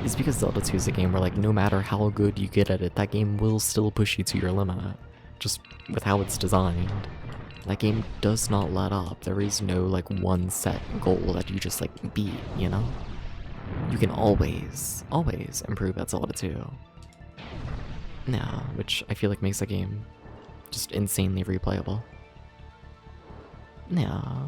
Is because Zelda 2 is a game where like no matter how good you get at it, that game will still push you to your limit. Just with how it's designed. That game does not let up. There is no like one set goal that you just like beat, You can always improve at Zelda 2. Yeah, which I feel like makes the game just insanely replayable. Yeah.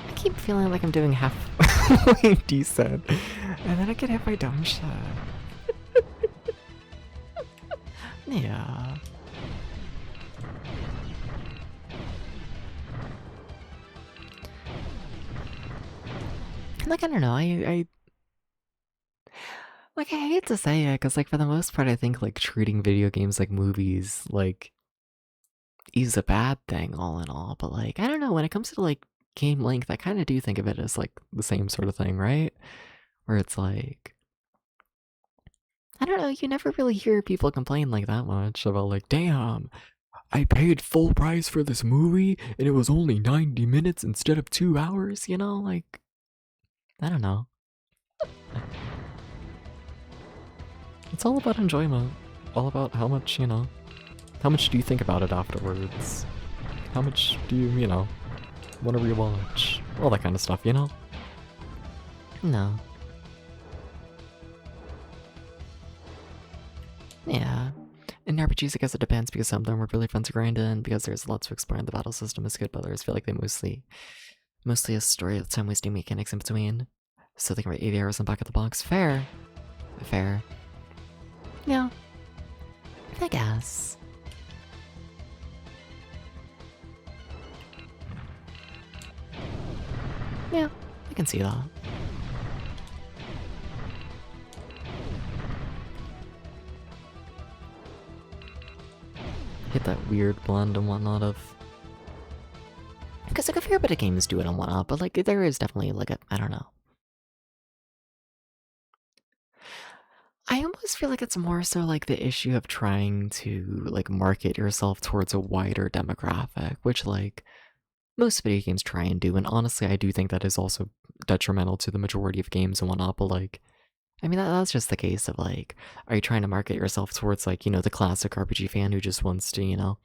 I keep feeling like I'm doing halfway decent, and then I get hit by dumb shit. Yeah. Like, I don't know, I hate to say it, because, like, for the most part, I think, like, treating video games like movies, like, is a bad thing, all in all, but, like, I don't know, when it comes to, like, game length, I kind of do think of it as, like, the same sort of thing, right? Where it's, like, I don't know, you never really hear people complain, like, that much about, like, damn, I paid full price for this movie, and it was only 90 minutes instead of 2 hours, Like, I don't know. It's all about enjoyment. All about how much, how much do you think about it afterwards? How much do you, want to rewatch? All that kind of stuff, No. Yeah. In RPGs, I guess it depends because some of them are really fun to grind in because there's lots to explore and the battle system is good, but others feel like they mostly a story with time wasting mechanics in between. So they can write 80 hours in back of the box. Fair. Yeah. I guess. Yeah, I can see that. get that weird blend and whatnot of... Because like a fair bit of games do it and whatnot, but like there is definitely like a, I don't know. I almost feel like it's more so like the issue of trying to like market yourself towards a wider demographic, which like most video games try and do, and honestly I do think that is also detrimental to the majority of games and whatnot, but like, I mean that's just the case of like, are you trying to market yourself towards like, you know, the classic RPG fan who just wants to, you know,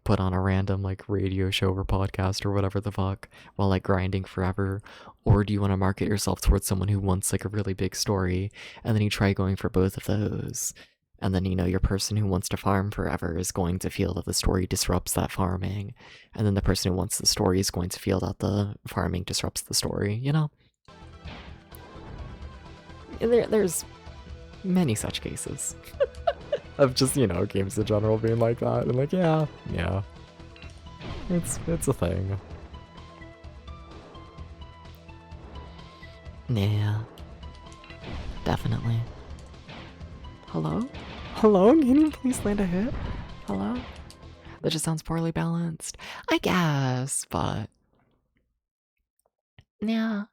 put on a random like radio show or podcast or whatever the fuck while like grinding forever? Or do you want to market yourself towards someone who wants like a really big story, and then you try going for both of those, and then, you know, your person who wants to farm forever is going to feel that the story disrupts that farming, and then the person who wants the story is going to feel that the farming disrupts the story, you know? There's many such cases of just, you know, games in general being like that, and like, yeah, it's a thing. Yeah, definitely. Hello? Hello? Can you please land a hit? Hello? That just sounds poorly balanced. I guess, but... Yeah.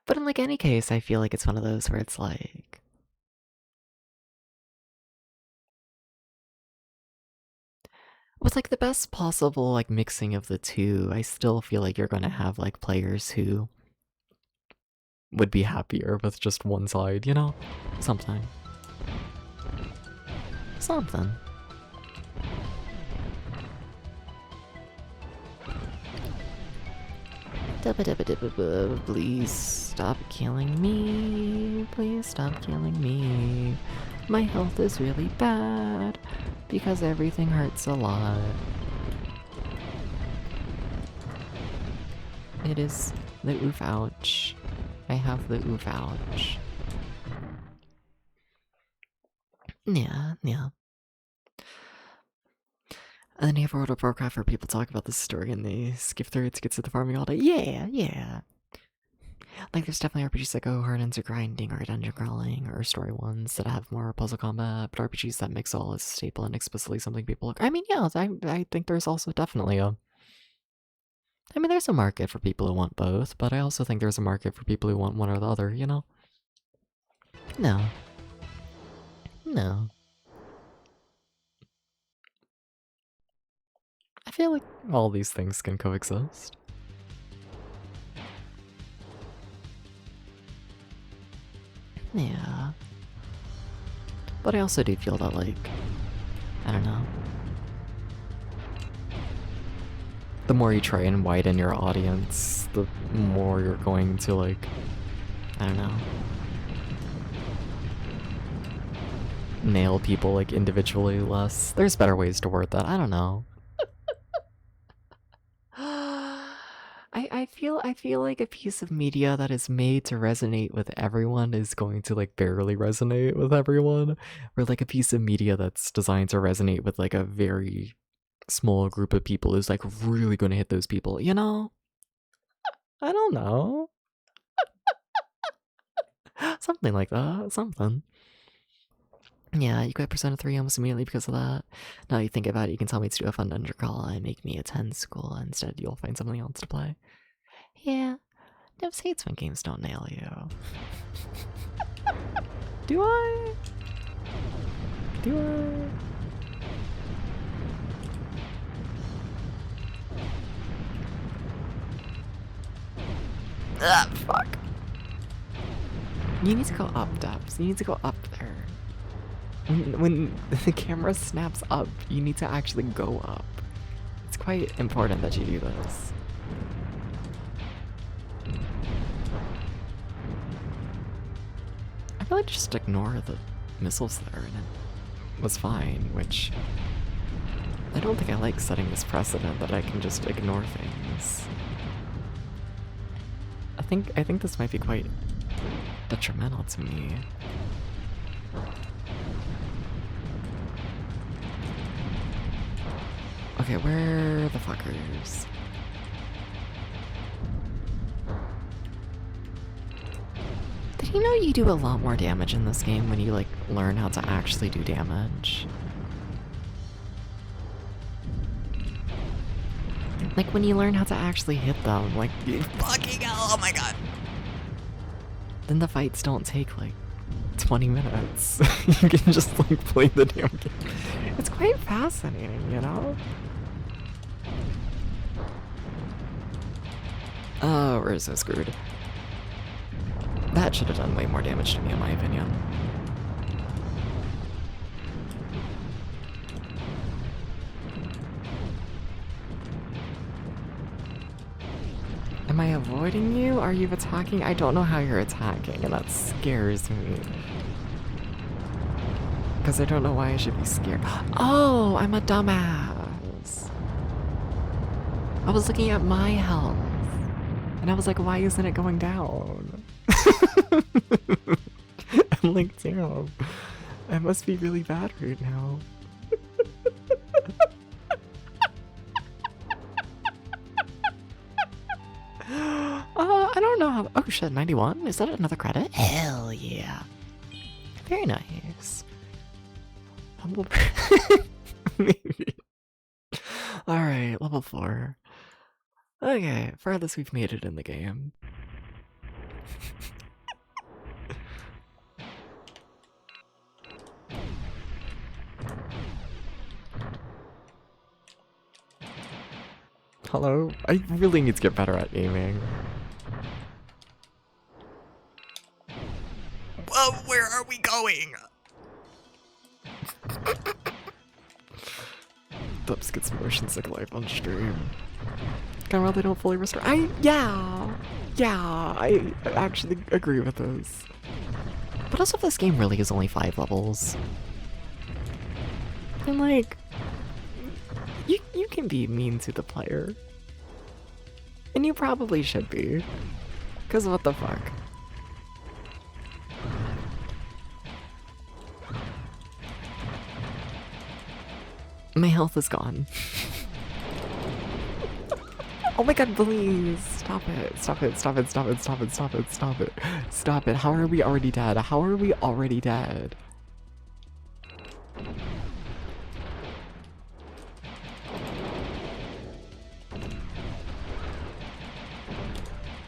But in like any case, I feel like it's one of those where it's like... With like the best possible like mixing of the two, I still feel like you're gonna have like players who would be happier with just one side, you know? Something. Please stop killing me. Please stop killing me. My health is really bad because everything hurts a lot. It is the oof ouch. I have the oof ouch. Yeah. And then you have World of Warcraft where people talk about this story and they skip through it to get to the farming all day. Yeah. Like there's definitely RPGs that go hard into grinding or dungeon crawling, or story ones that have more puzzle combat, but RPGs that mix all as staple and explicitly something people look. I mean, yeah, I think there's also definitely a... I mean, there's a market for people who want both, but I also think there's a market for people who want one or the other, you know? No. I feel like all these things can coexist. Yeah. But I also do feel that, like, I don't know. The more you try and widen your audience, the more you're going to, like, I don't know, nail people, like, individually less. There's better ways to word that. I don't know. I feel like a piece of media that is made to resonate with everyone is going to like barely resonate with everyone, or like a piece of media that's designed to resonate with like a very small group of people is like really going to hit those people, you know? I don't know. Something like that, something. Yeah, you quit Persona 3 almost immediately because of that. Now you think about it, you can tell me to do a fun dungeon crawl and make me a 10 school. Instead, you'll find something else to play. Yeah, Devs hates when games don't nail you. Do I? Ah, fuck. You need to go up, Devs. You need to go up there. When the camera snaps up, you need to actually go up. It's quite important that you do this. I feel like just ignore the missiles there and it was fine, which I don't think I like setting this precedent that I can just ignore things. I think this might be quite detrimental to me. Okay, where the fuckers? Did you know you do a lot more damage in this game when you, like, learn how to actually do damage? Like, when you learn how to actually hit them, like, fucking hell, oh my god! Then the fights don't take, like, 20 minutes. You can just, like, play the damn game. It's quite fascinating, you know? Oh, we're so screwed. That should have done way more damage to me, in my opinion. Am I avoiding you? Are you attacking? I don't know how you're attacking, and that scares me. Because I don't know why I should be scared. Oh, I'm a dumbass. I was looking at my health, and I was like, why isn't it going down? I'm like, damn, I must be really bad right now. I don't know how. Oh shit, 91? Is that another credit? Hell yeah. Very nice. Humble. Maybe. Alright, level 4. Okay, farthest we've made it in the game. Hello? I really need to get better at aiming. Whoa, where are we going? Dubs gets motion sick life on stream. Kinda they don't fully restore. Yeah, I actually agree with this. But also, this game really is only 5 levels. And like, you can be mean to the player. And you probably should be. Cause what the fuck? My health is gone. Oh my god, please! Stop it. Stop it, stop it, stop it, stop it, stop it, stop it. Stop it. How are we already dead? How are we already dead?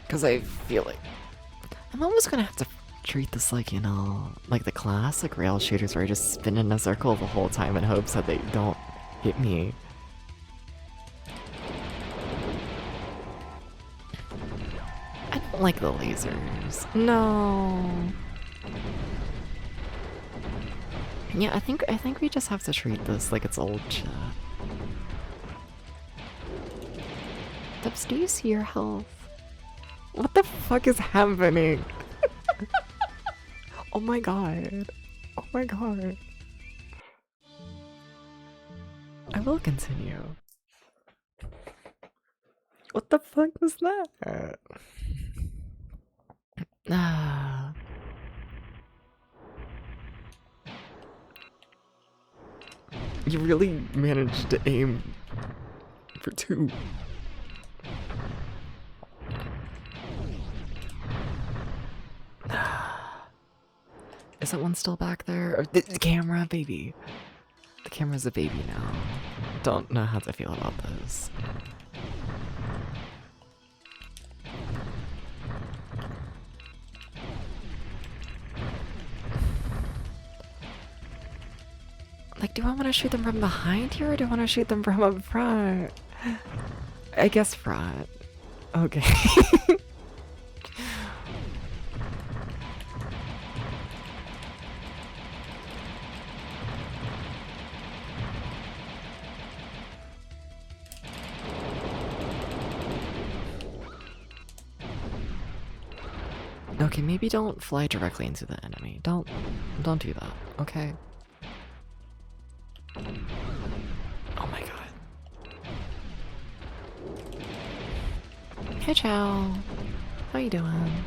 Because I feel like I'm almost gonna have to treat this like, you know, like the classic rail shooters where I just spin in a circle the whole time in hopes that they don't hit me. I don't like the lasers. No. Yeah, I think we just have to treat this like it's old chat. Dubs, do you see your health? What the fuck is happening? Oh my god. Oh my god. I will continue. What the fuck was that? Ah. You really managed to aim for 2. Is that one still back there? Or the camera, baby. The camera's a baby now. Don't know how to feel about this. Like, do I want to shoot them from behind here, or do I want to shoot them from up front? I guess front. Okay. Okay, maybe don't fly directly into the enemy. Don't do that, okay? Oh my god. Hey, Chow. How you doing?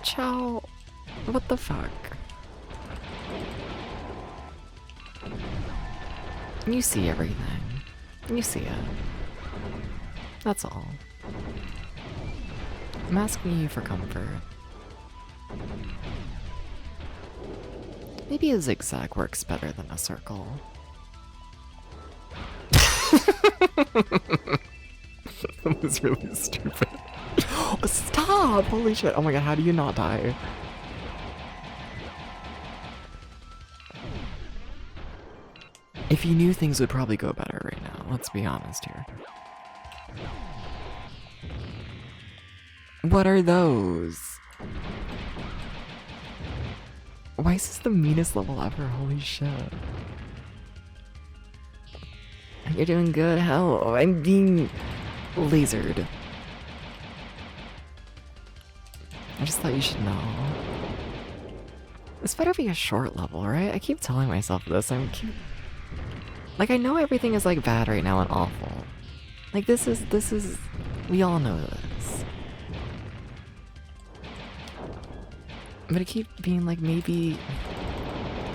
Chow. What the fuck? You see everything. You see it. That's all. I'm asking you for comfort. Maybe a zigzag works better than a circle. That was really stupid. Stop! Holy shit. Oh my god, how do you not die? If you knew, things would probably go better right now. Let's be honest here. What are those? Why is this the meanest level ever? Holy shit. You're doing good. Hell, I'm being lasered. I just thought you should know. This better be a short level, right? I keep telling myself this. Like, I know everything is like bad right now and awful. Like, this is, we all know this. But I keep being like, maybe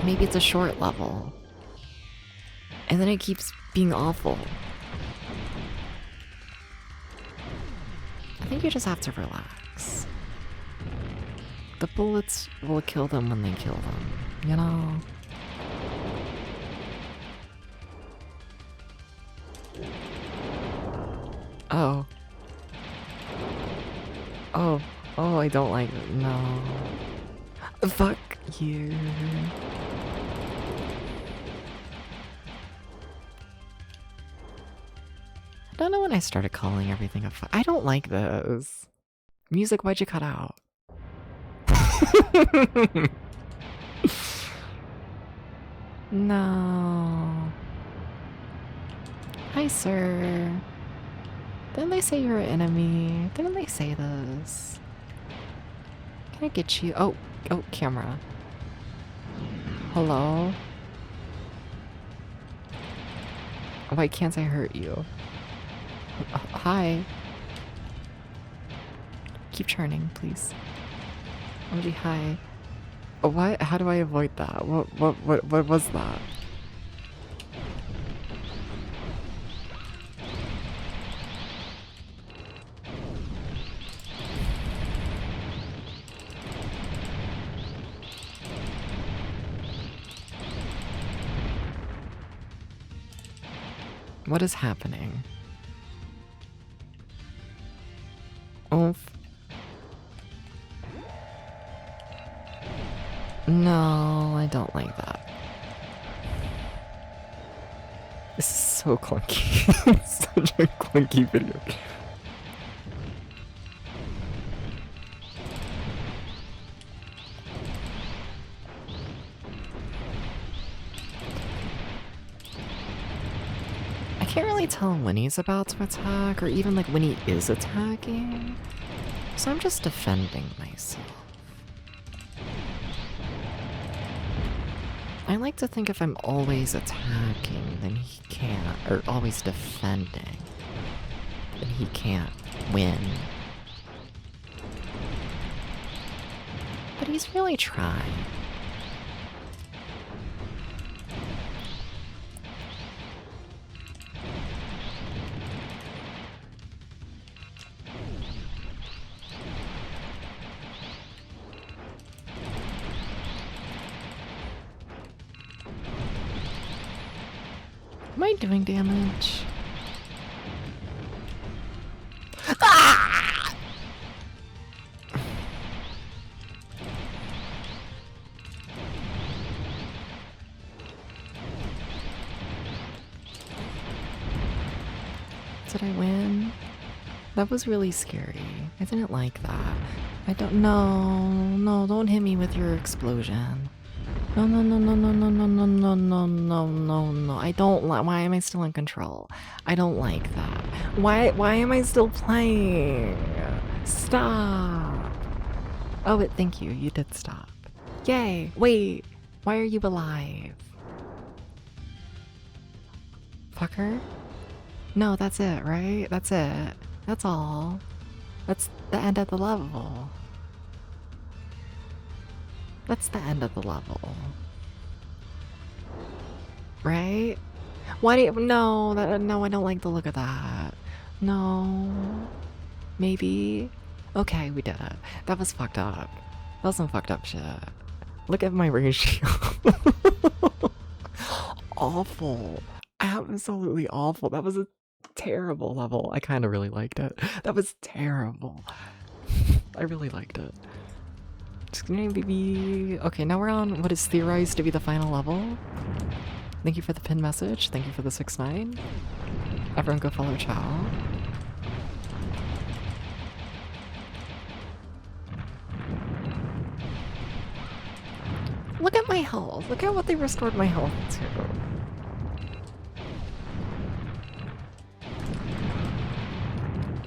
it's a short level. And then it keeps being awful. I think you just have to relax. The bullets will kill them when they kill them, you know? Oh. Oh, I don't like it. No. Fuck you. I don't know when I started calling everything a fuck. I don't like this. Music, why'd you cut out? No. Hi, sir. Didn't they say you're an enemy? Didn't they say this? Can I get you? Oh, camera. Hello? Why can't I hurt you? Hi. Keep churning, please. OG, hi. What? How do I avoid that? What was that? What is happening? Oof. No, I don't like that. This is so clunky. It's such a clunky video. I can't really tell when he's about to attack, or even like when he is attacking. So I'm just defending myself. I like to think if I'm always attacking, then he can't, or always defending, then he can't win. But he's really trying. Am I doing damage? Ah! Did I win? That was really scary. I didn't like that. I don't know. No, don't hit me with your explosion. No, no, no, no, no, no, no, no, no, no, no, no, no. I don't like. Why am I still in control? I don't like that. Why am I still playing? Stop. Oh, but thank you. You did stop. Yay. Wait. Why are you alive? Fucker? No, that's it, right? That's it. That's all. That's the end of the level. That's the end of the level. Right? Why do you, no, no, I don't like the look of that. No. Maybe? Okay, we did it. That was fucked up. That was some fucked up shit. Look at my ratio. Awful. Absolutely awful. That was a terrible level. I kind of really liked it. That was terrible. I really liked it. Okay, now we're on what is theorized to be the final level. Thank you for the pin message. Thank you for the 6-9. Everyone go follow Chow. Look at my health. Look at what they restored my health to.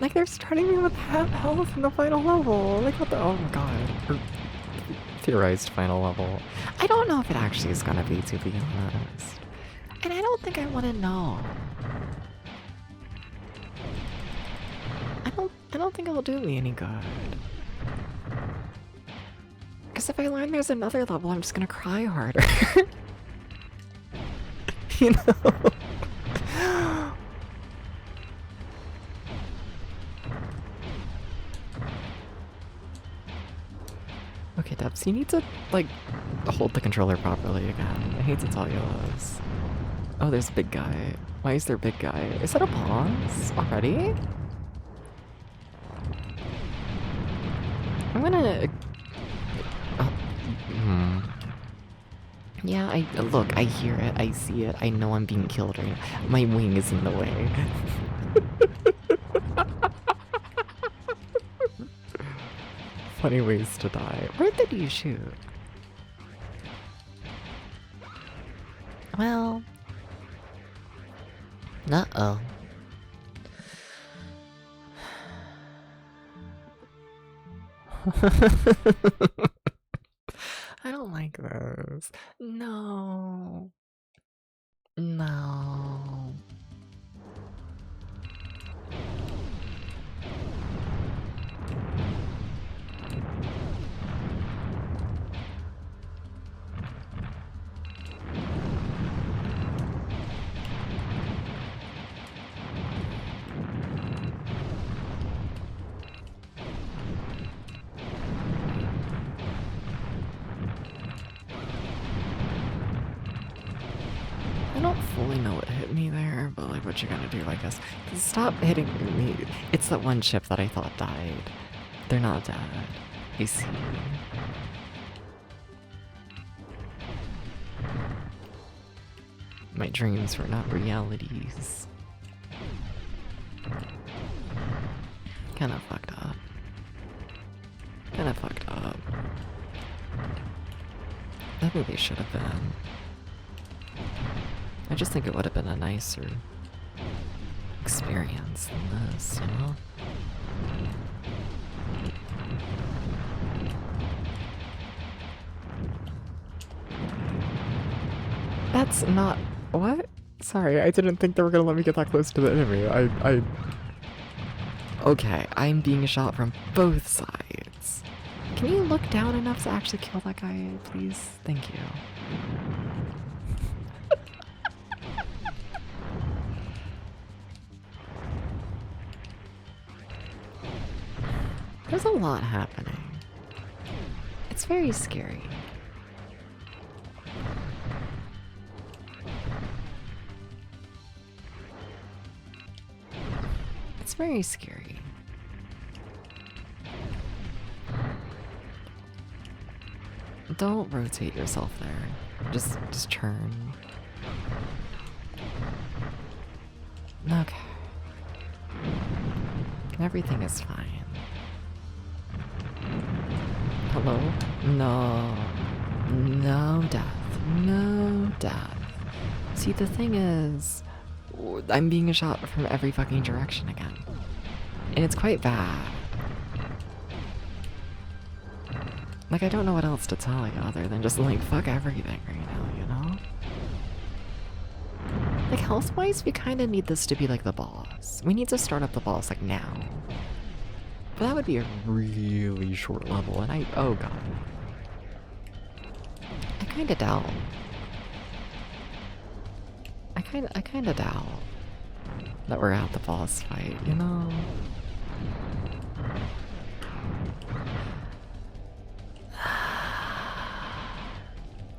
Like, they're starting me with half health in the final level. Like, what the— oh my god. Or theorized final level. I don't know if it actually is gonna be, to be honest. And I don't think I want to know. I don't think it'll do me any good. Because if I learn there's another level, I'm just gonna cry harder. You know? Okay, Debs, you need to, like, hold the controller properly again. I hate to tell you this. Oh, there's a big guy. Why is there a big guy? Is that a pause already? I'm gonna... Yeah, look, I hear it, I see it, I know I'm being killed right now. My wing is in the way. Funny ways to die. Where did you shoot? Well... Uh-oh. I don't like this. No. No. I don't fully know what hit me there, but like, what you gonna do, I guess? Stop hitting me. It's that one ship that I thought died. They're not dead. I see. My dreams were not realities. Kinda fucked up. Kinda fucked up. I think they should have been. I just think it would have been a nicer experience than this, you know? That's not... what? Sorry, I didn't think they were gonna let me get that close to the enemy. Okay, I'm being shot from both sides. Can you look down enough to actually kill that guy, please? Thank you. There's a lot happening. It's very scary. It's very scary. Don't rotate yourself there. Just turn. Okay. Everything is fine. Hello? No. No death. No death. See, the thing is, I'm being shot from every fucking direction again. And it's quite bad. Like, I don't know what else to tell you other than just, like, fuck everything right now, you know? Like, health-wise, we kind of need this to be, like, the boss. We need to start up the boss, like, now. But that would be a really short level, and oh god. I kinda doubt. I I kinda doubt that we're at the boss fight, you know?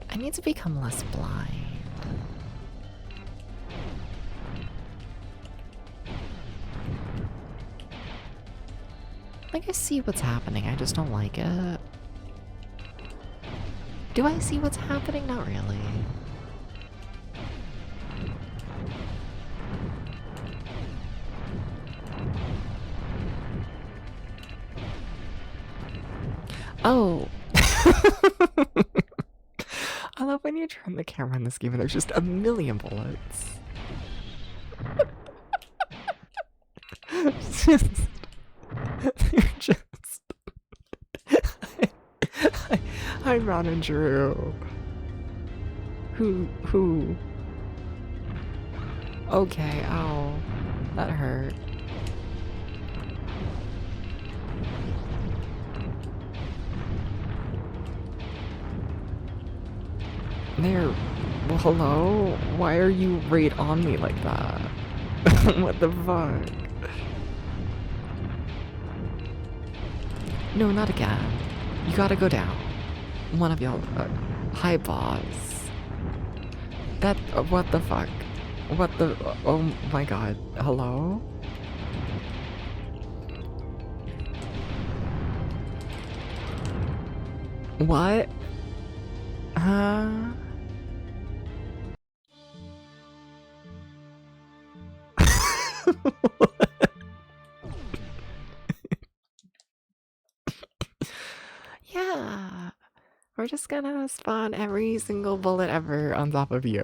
I need to become less blind. Like, I see what's happening, I just don't like it. Do I see what's happening? Not really. Oh! I love when you turn the camera in this game and there's just a million bullets. They're just... I'm Ron and Drew. Who? Okay, ow. That hurt. There. Well, hello? Why are you right on me like that? What the fuck? No, not again. You gotta go down. One of y'all. Hi, boss. That. What the fuck? What the. Oh my god. Hello? What? Huh? Yeah. We're just gonna spawn every single bullet ever on top of you.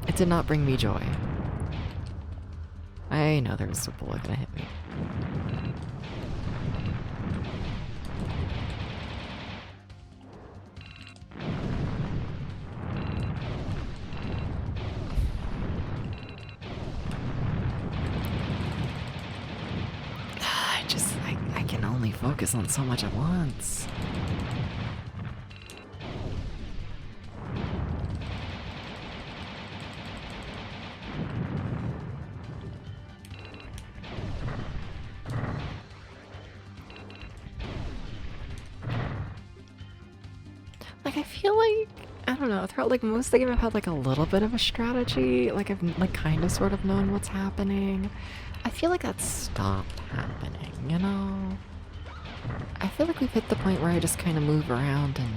It did not bring me joy. I know there was a bullet gonna hit me. I can only focus on so much at once. Like, I feel like, I don't know, throughout like most of the game I've had like a little bit of a strategy, like I've like kind of sort of known what's happening. I feel like that's stopped happening, you know? I feel like we've hit the point where I just kind of move around and...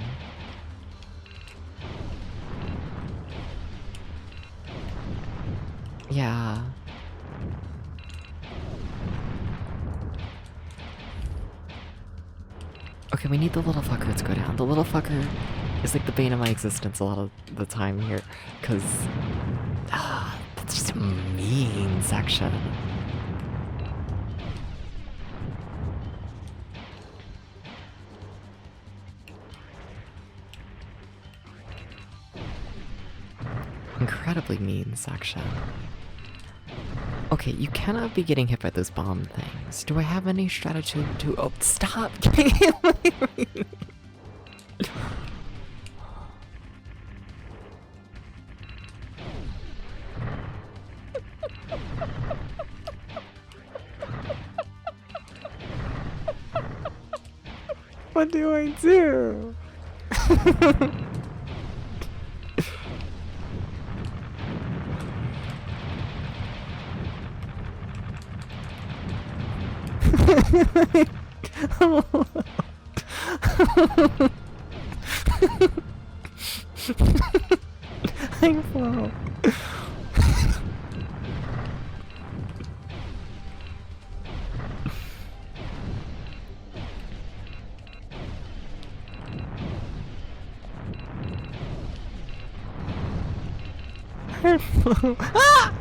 Yeah. Okay, we need the little fucker to go down. The little fucker is like the bane of my existence a lot of the time here, because... that's just a mean section. Incredibly mean section. Okay, you cannot be getting hit by those bomb things. Do I have any strategy to— oh, stop getting hit by me! What do I do? I'm slow. Ah!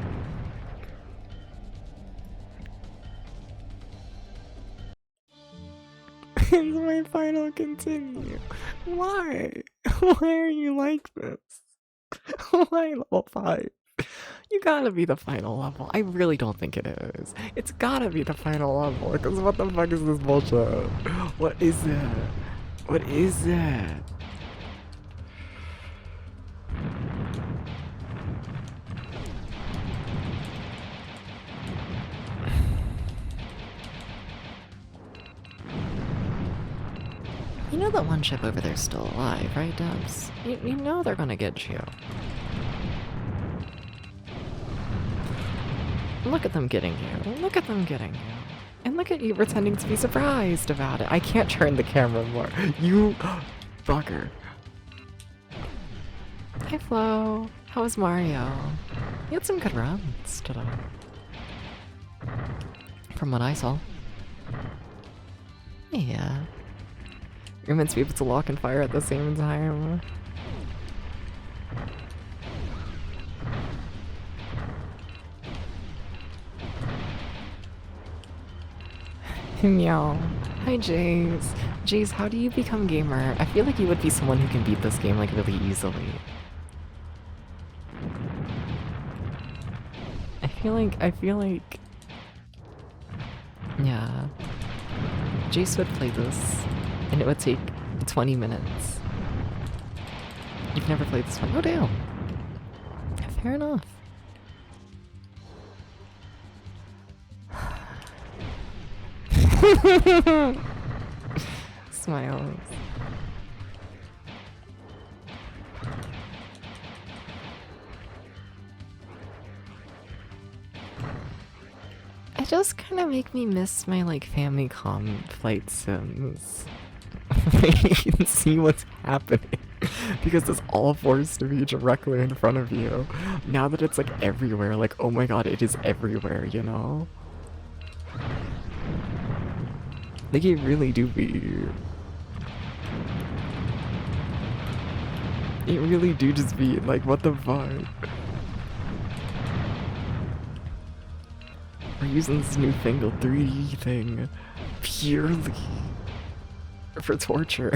It's my final continue. Why? Why are you like this? Why level 5? You gotta be the final level. I really don't think it is. It's gotta be the final level, because what the fuck is this bullshit? What is it? What is it? You know that one ship over there's still alive, right, Dubs? You know they're gonna get you. Look at them getting you. Look at them getting you. And look at you pretending to be surprised about it. I can't turn the camera more. You fucker. Hi, Flo. How was Mario? You had some good runs today. From what I saw. Yeah. You're meant to be able to lock and fire at the same time. Meow. Hi, Jace. Jace, how do you become gamer? I feel like you would be someone who can beat this game like really easily. I feel like... Yeah. Jace would play this, and it would take 20 minutes. You've never played this one? Oh, damn. Fair enough. Smiles. It just kind of make me miss my like Famicom flight sims. You can see what's happening because it's all forced to be directly in front of you. Now that it's like everywhere, like oh my god, it is everywhere, you know? Like it really do be. It really do just be like what the fuck? We're using this newfangled 3D thing purely for torture.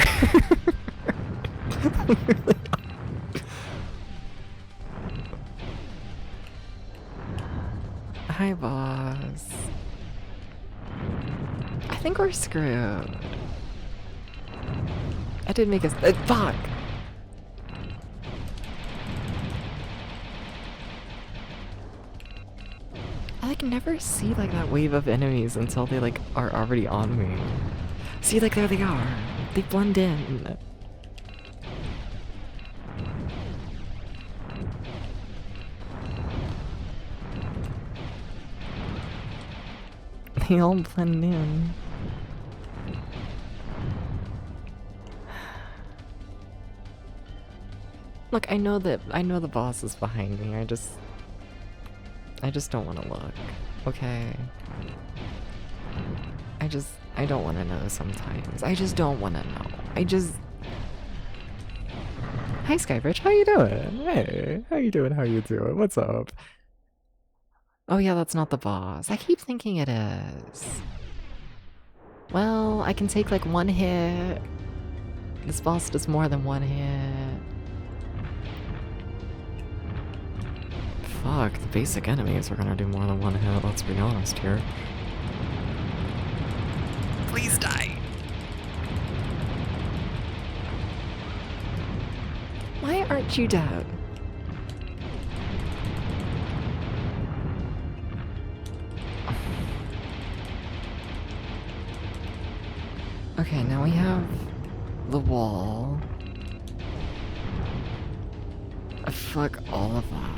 Hi, boss. I think we're screwed. I did make a fuck. I like never see like that wave of enemies until they like are already on me. See, like there they are. They blend in. They all blend in. Look, I know the boss is behind me. I just don't want to look. Okay. I don't want to know sometimes. I just don't want to know. Hi, Skybridge. How you doing? Hey, how you doing? How you doing? What's up? Oh yeah, that's not the boss. I keep thinking it is. Well, I can take like one hit. This boss does more than one hit. Fuck, the basic enemies are gonna do more than one hit, let's be honest here. Please die. Why aren't you dead? Okay, now we have the wall. Fuck all of that.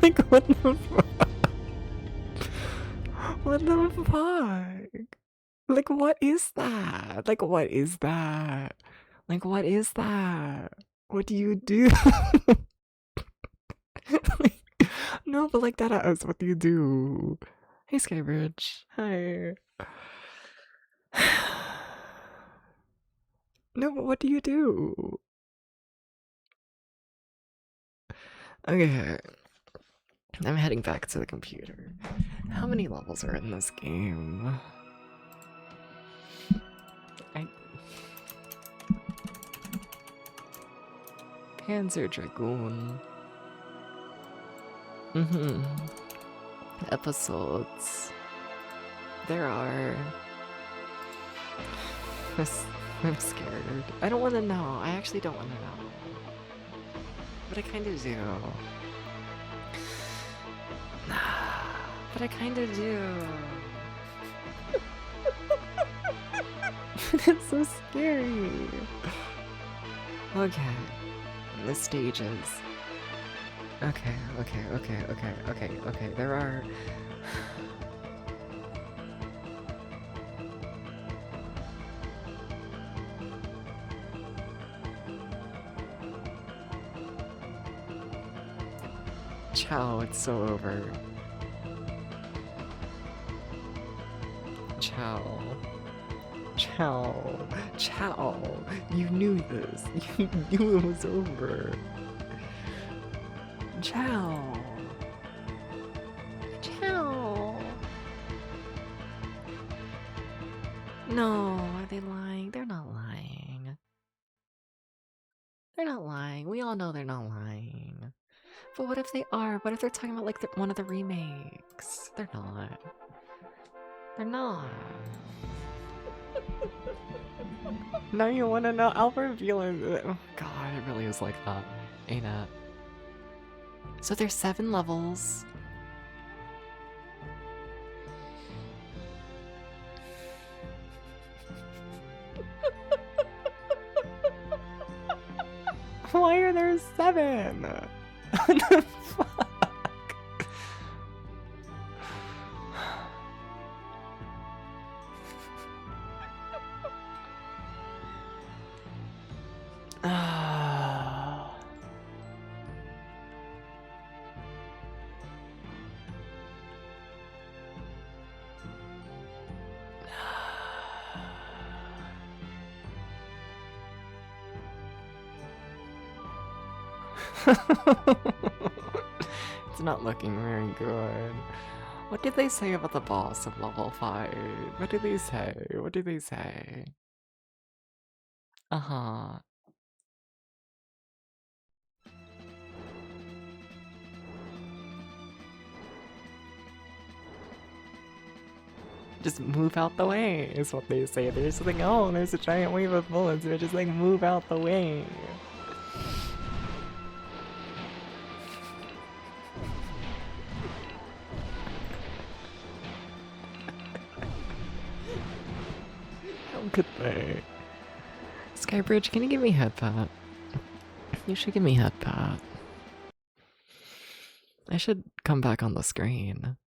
Like, what the fuck? What the fuck? Like, what is that? Like, what is that? Like, what is that? What do you do? Like, no, but like that is what do you do? Hey, Skybridge. Hi. No, but what do you do? Okay. I'm heading back to the computer. How many levels are in this game? Panzer Dragoon. Episodes. There are... I'm scared. I don't want to know. I actually don't want to know. But I kind of do. But I kinda do. It's so scary. Okay. The stages. Okay. There are... Chow, it's so over. Chow. You knew this. You knew it was over. Chow. No, are they lying? They're not lying. They're not lying. We all know they're not lying. But what if they are? What if they're talking about like one of the remakes? They're not. They're not. Now you wanna know? I'll reveal it. Oh god, it really is like that. Ain't it? So there's 7 levels. Why are there 7? What the fuck? It's not looking very good. What did they say about the boss of level 5? What did they say? Uh-huh. Just move out the way, is what they say. They're just like, oh, there's a giant wave of bullets. They're just like, move out the way. How could they? Skybridge, can you give me head pat? You should give me head pat. I should come back on the screen.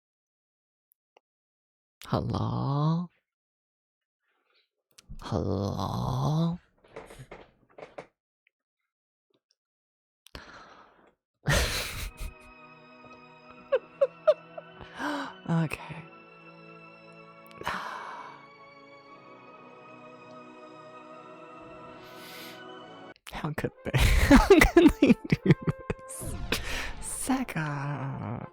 Hello? Hello? Okay. How could they? How could they do this? Sega!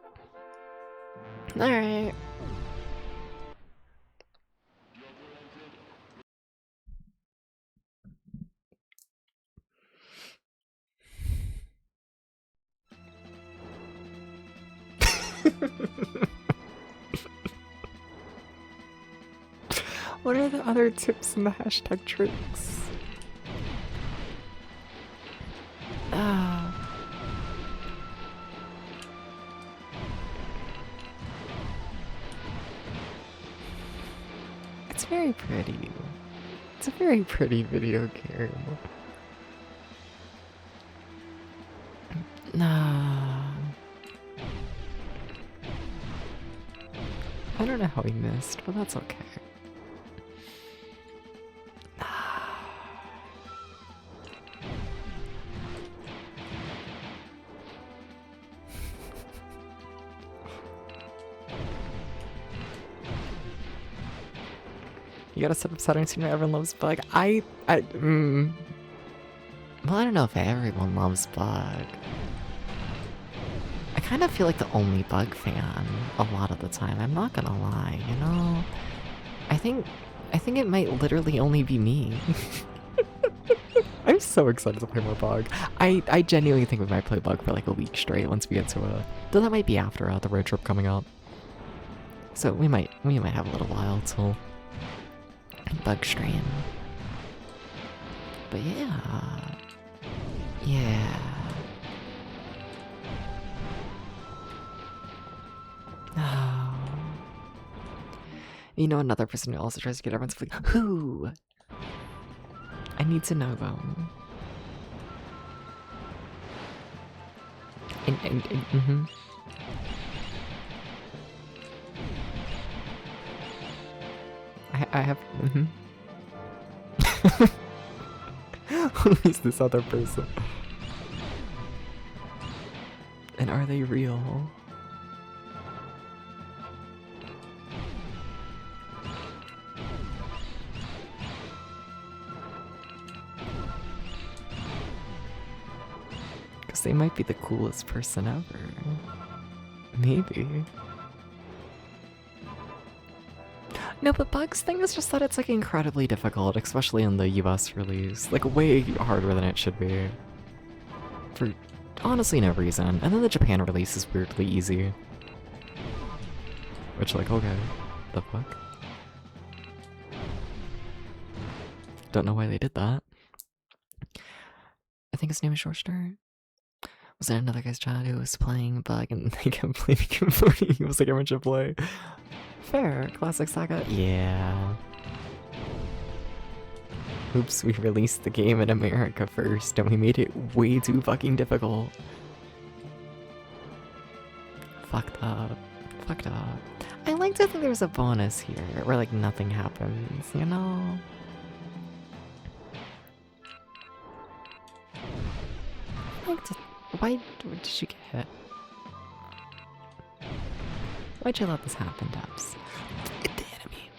Alright. What are the other tips in the hashtag tricks? It's very pretty. It's a very pretty video game. I don't know how he missed, but that's okay. You gotta set up Saturn so everyone loves Bug. Well, I don't know if everyone loves Bug. I kind of feel like the only Bug fan a lot of the time. I'm not gonna lie, you know? I think it might literally only be me. I'm so excited to play more Bug. I genuinely think we might play Bug for like a week straight once we get to though that might be after the road trip coming up. So we might have a little while till Bug stream. But yeah. Oh. You know another person who also tries to get everyone's like, who? I need to know them. Mm-hmm. I have, mm-hmm. Who is this other person? And are they real? Because they might be the coolest person ever. Maybe. No, but Bug's thing is just that it's like incredibly difficult, especially in the US release. Like way harder than it should be. For honestly no reason. And then the Japan release is weirdly easy. Which, like, okay. The fuck? Don't know why they did that. I think his name is Shorster. Was there another guy's chat who was playing Bug and they kept playing him? He was like, everyone should play. Fair. Classic Saga. Yeah. Oops, we released the game in America first and we made it way too fucking difficult. Fucked up. Fucked up. I like to think there's a bonus here where like nothing happens, you know? Why did you get hit? Why'd you let this happen, Dubs? The enemy.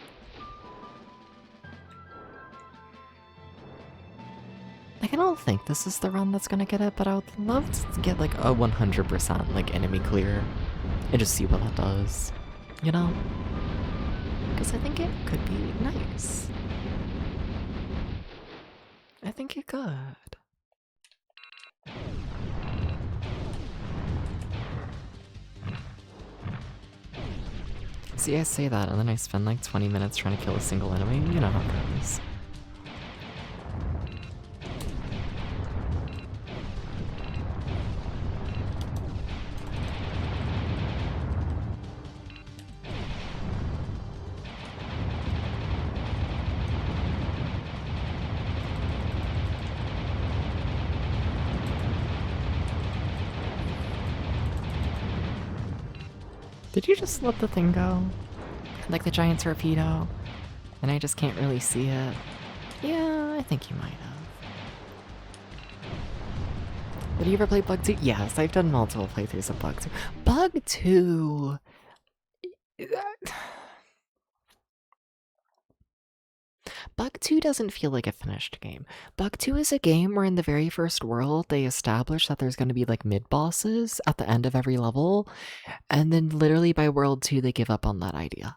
Like, I don't think this is the run that's gonna get it, but I would love to get like a 100% like enemy clear and just see what that does, you know? Because I think it could be nice. I think it could. See, I say that, and then I spend like 20 minutes trying to kill a single enemy. You know how it goes. Did you just let the thing go? Like the giant torpedo? And I just can't really see it? Yeah, I think you might have. Did you ever play Bug 2? Yes, I've done multiple playthroughs of Bug 2. Bug 2... Bug 2 doesn't feel like a finished game. Bug 2 is a game where in the very first world they establish that there's going to be like mid-bosses at the end of every level, and then literally by world 2 they give up on that idea.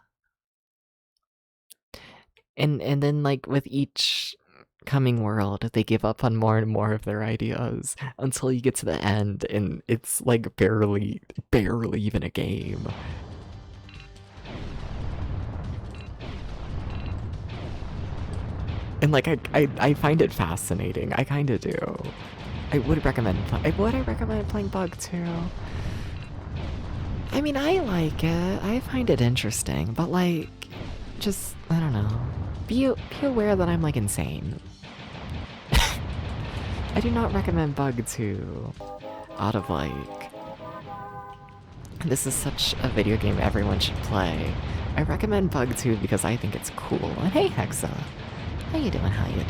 And then like with each coming world they give up on more and more of their ideas until you get to the end and it's like barely even a game. And like I find it fascinating. I kind of do. I would recommend playing Bug 2. I mean, I like it. I find it interesting, but like, just I don't know. Be aware that I'm like insane. I do not recommend Bug 2 out of like, this is such a video game everyone should play. I recommend Bug 2 because I think it's cool. And hey, Hexa. How you doing? How you doing?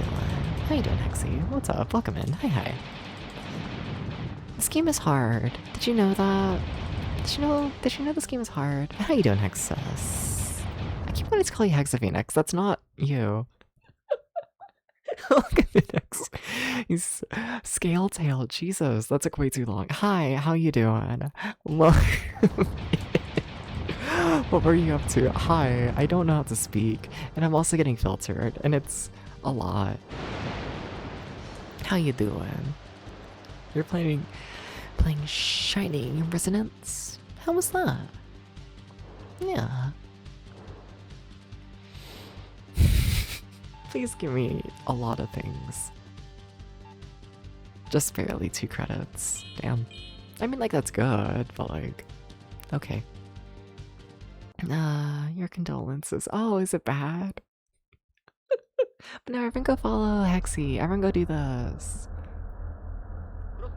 How you doing, Hexy? What's up? Welcome in. Hi. This game is hard. Did you know that? Did you know this game is hard? How you doing, Hexus? I keep wanting to call you Hexaphoenix. That's not you. Look at the next. He's scale-tailed. Jesus, that's like way too long. Hi, how you doing? Well, what were you up to? Hi, I don't know how to speak, and I'm also getting filtered, and it's a lot. How you doing? You're playing Shining Resonance? How was that? Yeah. Please give me a lot of things. Just barely 2 credits. Damn. I mean, like, that's good, but like, okay. Your condolences. Oh, is it bad? But now everyone go follow Hexy. Everyone go do this.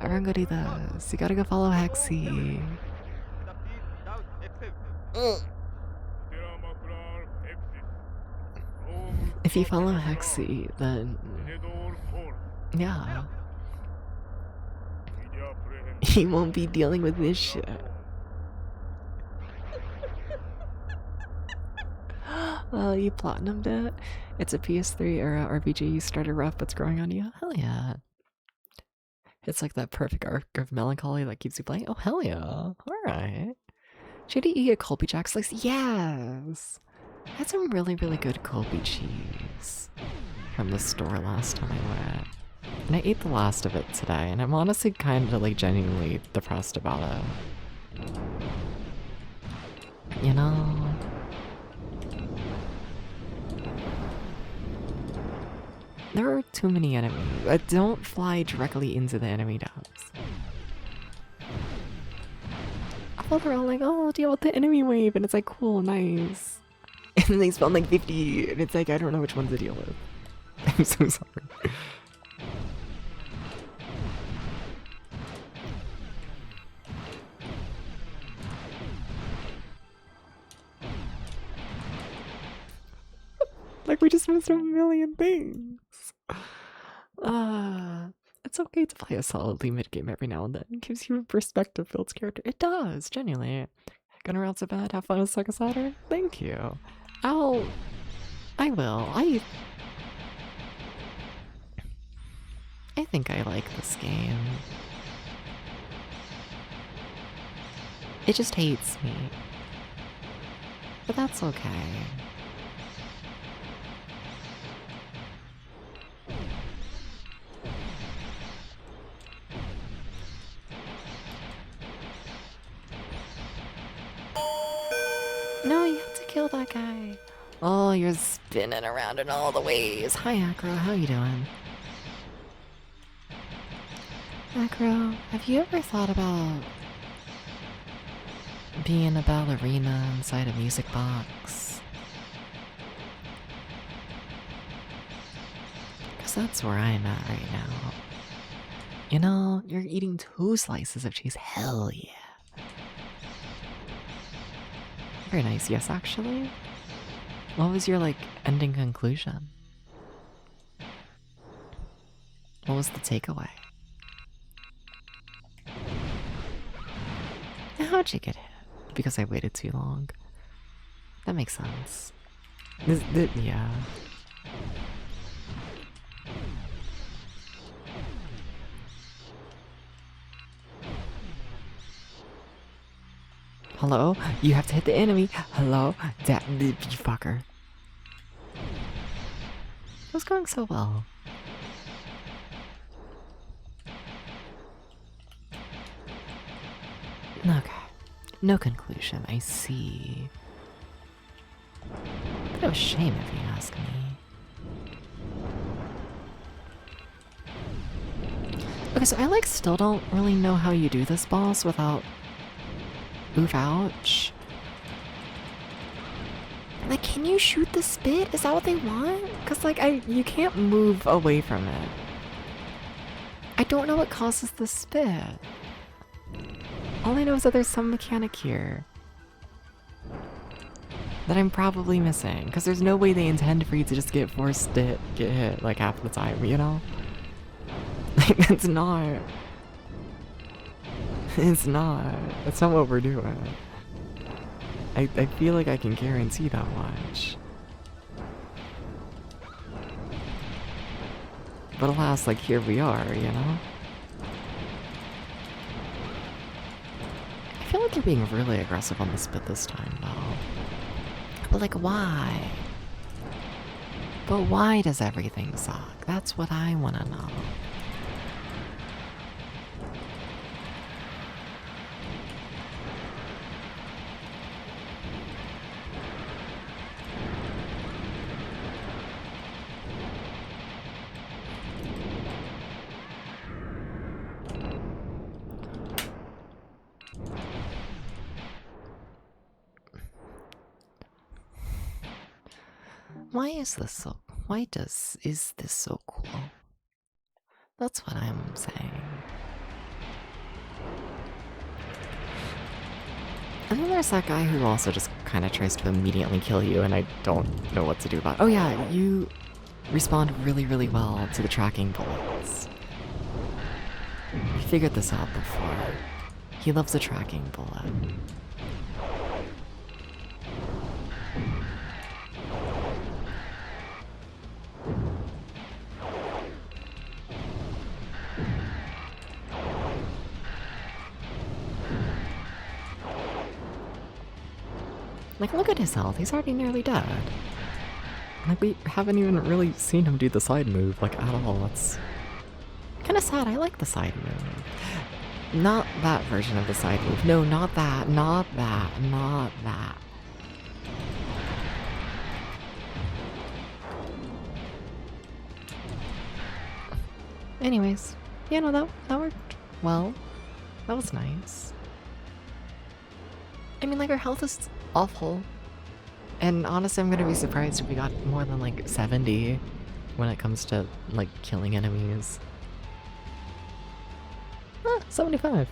Everyone go do this. You gotta go follow Hexy. If you follow Hexy, then yeah, he won't be dealing with this shit. Oh, you platinumed it? It's a PS3 era RPG. You started rough, but it's growing on you. Hell yeah. It's like that perfect arc of melancholy that keeps you playing. Oh, hell yeah. Alright. JDE a Colby Jack slice? Yes! I had some really, really good Colby cheese from the store last time I went. And I ate the last of it today, and I'm honestly kind of like genuinely depressed about it. You know? There are too many enemies. Don't fly directly into the enemy depths. I thought they're all like, oh, deal with the enemy wave, and it's like, cool, nice. And then they spawn like 50, and it's like, I don't know which ones to deal with. I'm so sorry. Like, we just missed a million things. It's okay to play a solidly mid-game every now and then. It gives you a perspective builds character. It does, genuinely. Gonna round to bed, have fun with Sega Saturn? Thank you. I will. I think I like this game. It just hates me. But that's okay. No, you have to kill that guy. Oh, you're spinning around in all the ways. Hi, Acro. How you doing? Acro, have you ever thought about being a ballerina inside a music box? Because that's where I'm at right now. You know, you're eating 2 slices of cheese. Hell yeah. Very nice. Yes, actually. What was your, like, ending conclusion? What was the takeaway? How'd you get hit? Because I waited too long. That makes sense. Yeah. Hello? You have to hit the enemy. Hello? That you fucker. It was going so well. Okay. No conclusion, I see. Bit of a shame if you ask me. Okay, so I like still don't really know how you do this boss without... Oof, ouch. Like, can you shoot the spit? Is that what they want? Cause like, you can't move away from it. I don't know what causes the spit. All I know is that there's some mechanic here that I'm probably missing, because there's no way they intend for you to just get forced to get hit like half the time, you know? Like, it's not. It's not. That's not what we're doing. I feel like I can guarantee that much. But alas, like, here we are, you know? I feel like they're being really aggressive on the spit this time, though. But, like, why? But why does everything suck? That's what I want to know. Why is this so... Is this so cool? That's what I'm saying. And then there's that guy who also just kind of tries to immediately kill you, and I don't know what to do about it. Oh yeah, you respond really, really well to the tracking bullets. We figured this out before. He loves a tracking bullet. Like, look at his health, he's already nearly dead. Like, we haven't even really seen him do the side move, like, at all. It's kinda sad. I like the side move. Not that version of the side move. No, not that, not that, not that. Anyways, yeah, no, that worked well. That was nice. I mean, like, our health is awful. And honestly, I'm gonna be surprised if we got more than, like, 70 when it comes to, like, killing enemies. 75.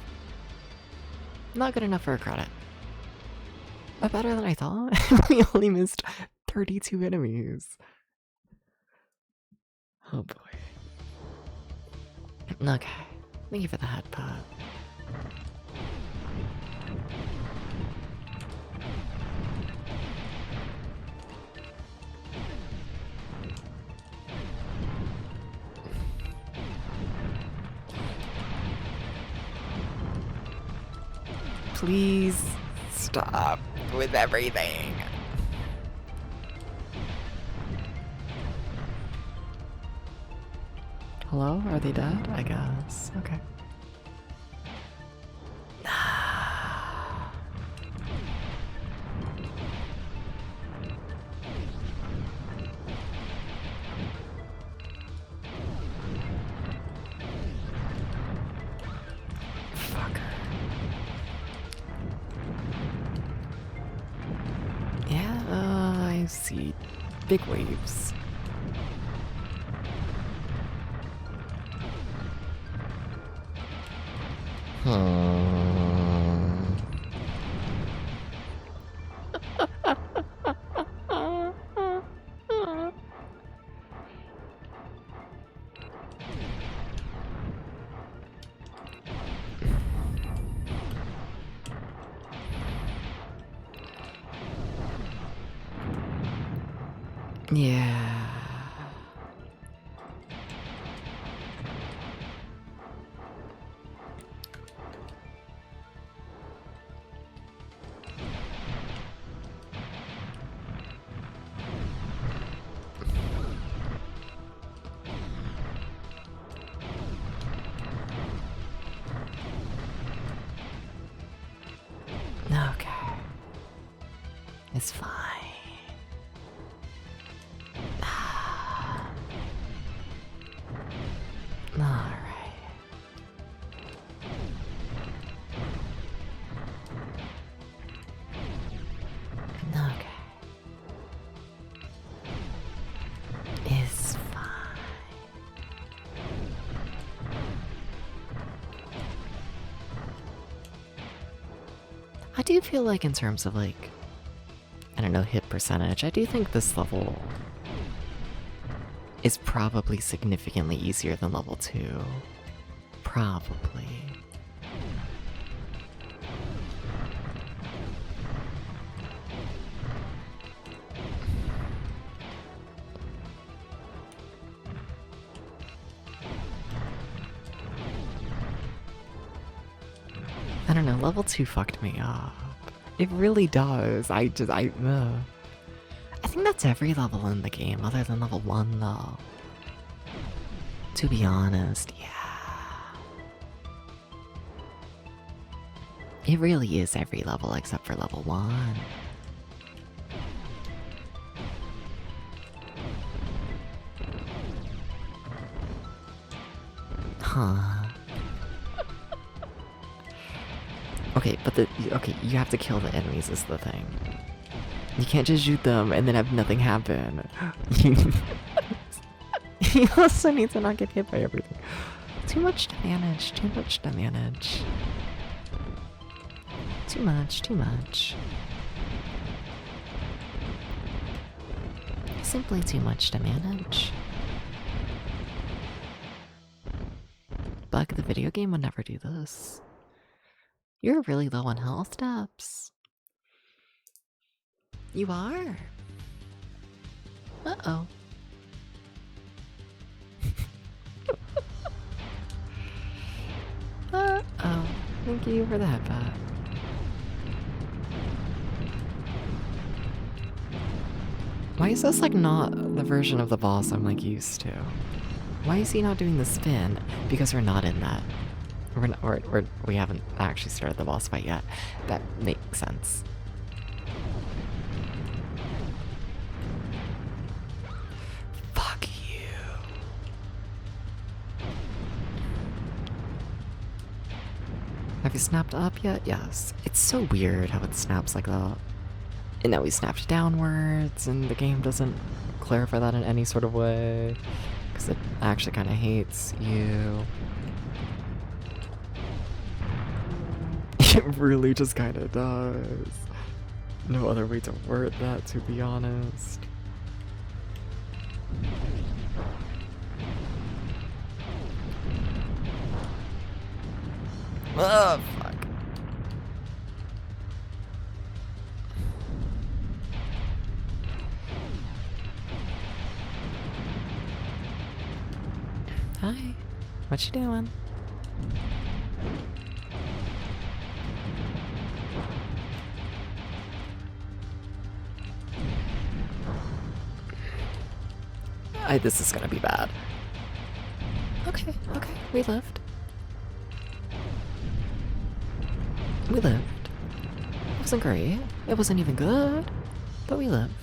Not good enough for a credit. But better than I thought. We only missed 32 enemies. Oh boy. Okay. Thank you for the headbutt. Please stop with everything. Hello? Are they dead? I guess. Okay. I see big waves. Yeah. Okay. It's fine. Alright. Okay. It's fine. I do feel like in terms of like, I don't know, hit percentage, I do think this level is probably significantly easier than level 2. Probably. I don't know, level 2 fucked me up. It really does. I think that's every level in the game, other than level 1, though. To be honest, yeah. It really is every level except for level 1. Huh. Okay, but okay, you have to kill the enemies is the thing. You can't just shoot them and then have nothing happen. You also need to not get hit by everything. Too much to manage, too much to manage. Too much, too much. Simply too much to manage. Bug, the video game would never do this. You're really low on health steps. You are. Uh-oh. Uh-oh. Thank you for the headbutt. Why is this like not the version of the boss I'm like used to? Why is he not doing the spin? Because we're not in that. We haven't actually started the boss fight yet. That makes sense. Fuck you. Have you snapped up yet? Yes. It's so weird how it snaps like that. And now we snapped downwards, and the game doesn't clarify that in any sort of way. Because it actually kind of hates you. It really just kind of does. No other way to word that, to be honest. Oh, fuck. Hi. What you doing? This is gonna be bad. Okay, we lived. We lived. It wasn't great. It wasn't even good. But we lived.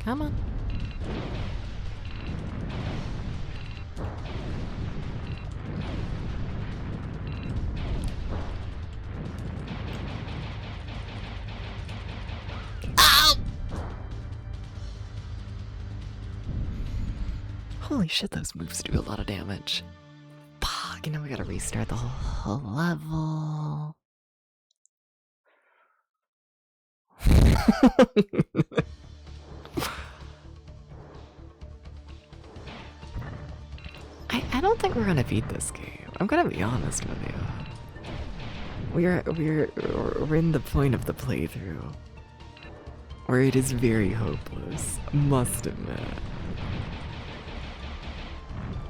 Come on. Holy shit, those moves do a lot of damage. Fuck, you know we gotta restart the whole level. I don't think we're gonna beat this game. I'm gonna be honest with you. We're in the point of the playthrough where it is very hopeless, must admit.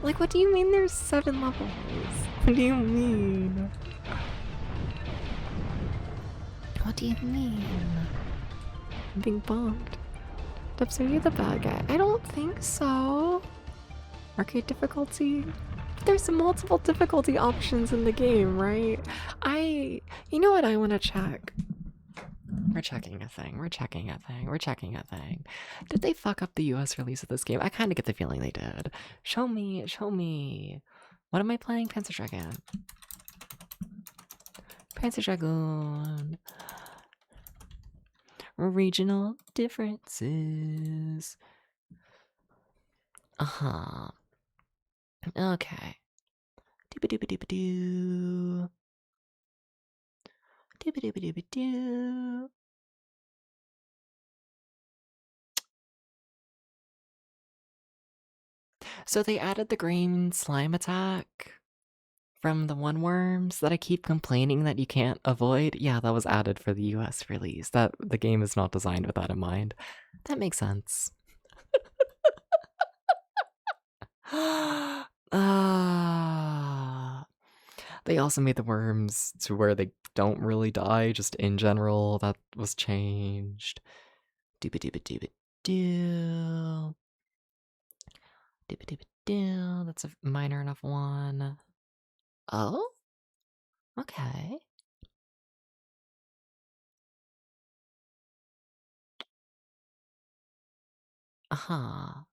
Like, what do you mean there's 7 levels? What do you mean? What do you mean? I'm being bombed. Dubs, are you the bad guy? I don't think so. Arcade difficulty? But there's multiple difficulty options in the game, right? You know what I want to check? We're checking a thing. Did they fuck up the US release of this game? I kind of get the feeling they did. Show me. What am I playing? Panzer Dragoon. Regional differences. Uh-huh. Okay. Dooba-dooba-dooba-doo. Dooba-dooba-dooba-doo. So they added the green slime attack from the one worms that I keep complaining that you can't avoid. Yeah, that was added for the US release. That the game is not designed with that in mind. That makes sense. They also made the worms to where they don't really die, just in general. That was changed. Dooba-dooba-dooba-doo. Dooba-dooba-doo. That's a minor enough one. Oh? Okay. Uh-huh.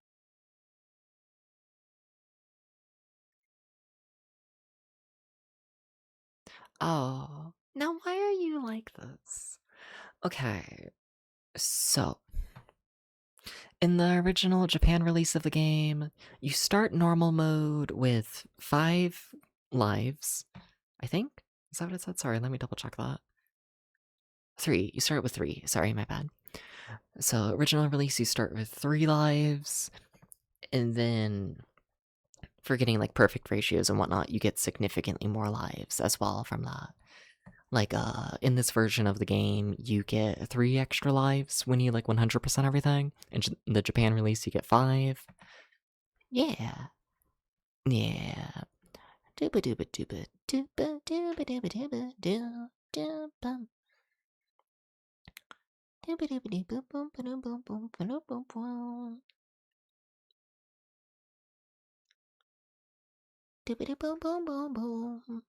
Oh, now why are you like this? Okay, so in the original Japan release of the game, you start normal mode with 5 lives, I think? Is that what it said? Sorry, let me double check that. 3. You start with 3. Sorry, my bad. So, original release, you start with 3 lives, and then for getting like perfect ratios and whatnot, you get significantly more lives as well from that. Like, in this version of the game, you get 3 extra lives when you like 100% everything. In the Japan release, you get 5. Yeah. Yeah. Dooba dooba dooba dooba dooba dooba dooba doo dooba. Dooba dooba dooba boom boom boom boom boom boom boom. Dooba doo boom boom boom boom.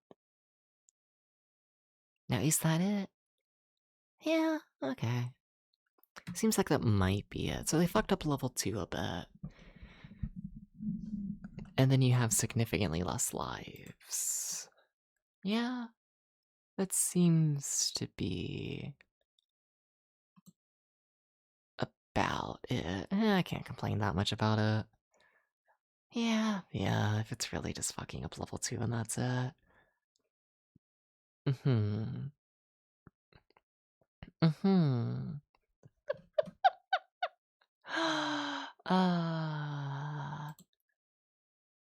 Now, is that it? Yeah, okay. Seems like that might be it. So they fucked up level 2 a bit. And then you have significantly less lives. Yeah, that seems to be about it. I can't complain that much about it. Yeah, if it's really just fucking up level 2 and that's it.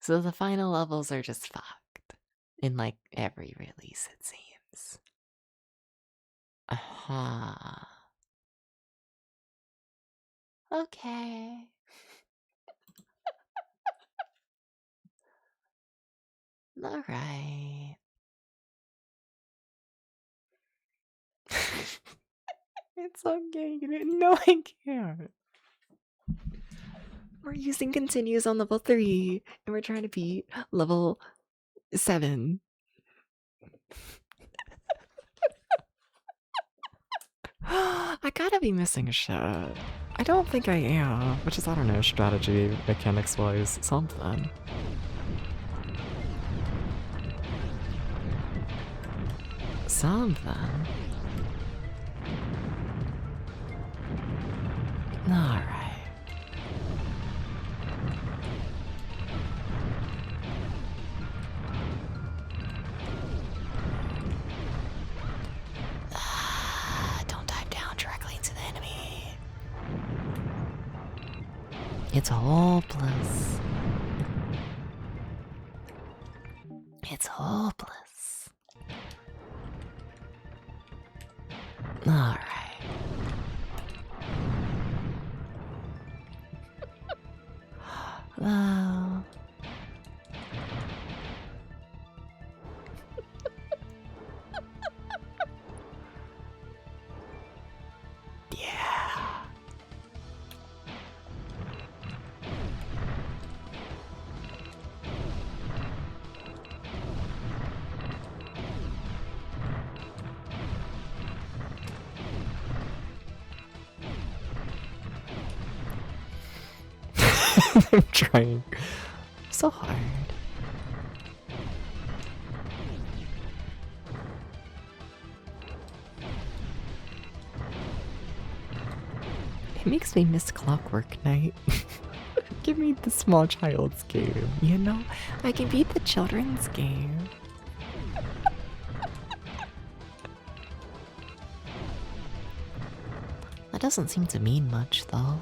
So the final levels are just fucked. In like every release, it seems. Okay. Alright. It's okay. No, I can't. We're using continues on level 3, and we're trying to beat level 7. I gotta be missing shit. I don't think I am, which is, I don't know, strategy, mechanics-wise, something. Something. Alright. Don't dive down directly into the enemy. It's hopeless. It's hopeless. Alright. Hello. Yeah. I'm trying so hard. It makes me miss Clockwork Knight. Give me the small child's game, you know? I can beat the children's game. That doesn't seem to mean much, though.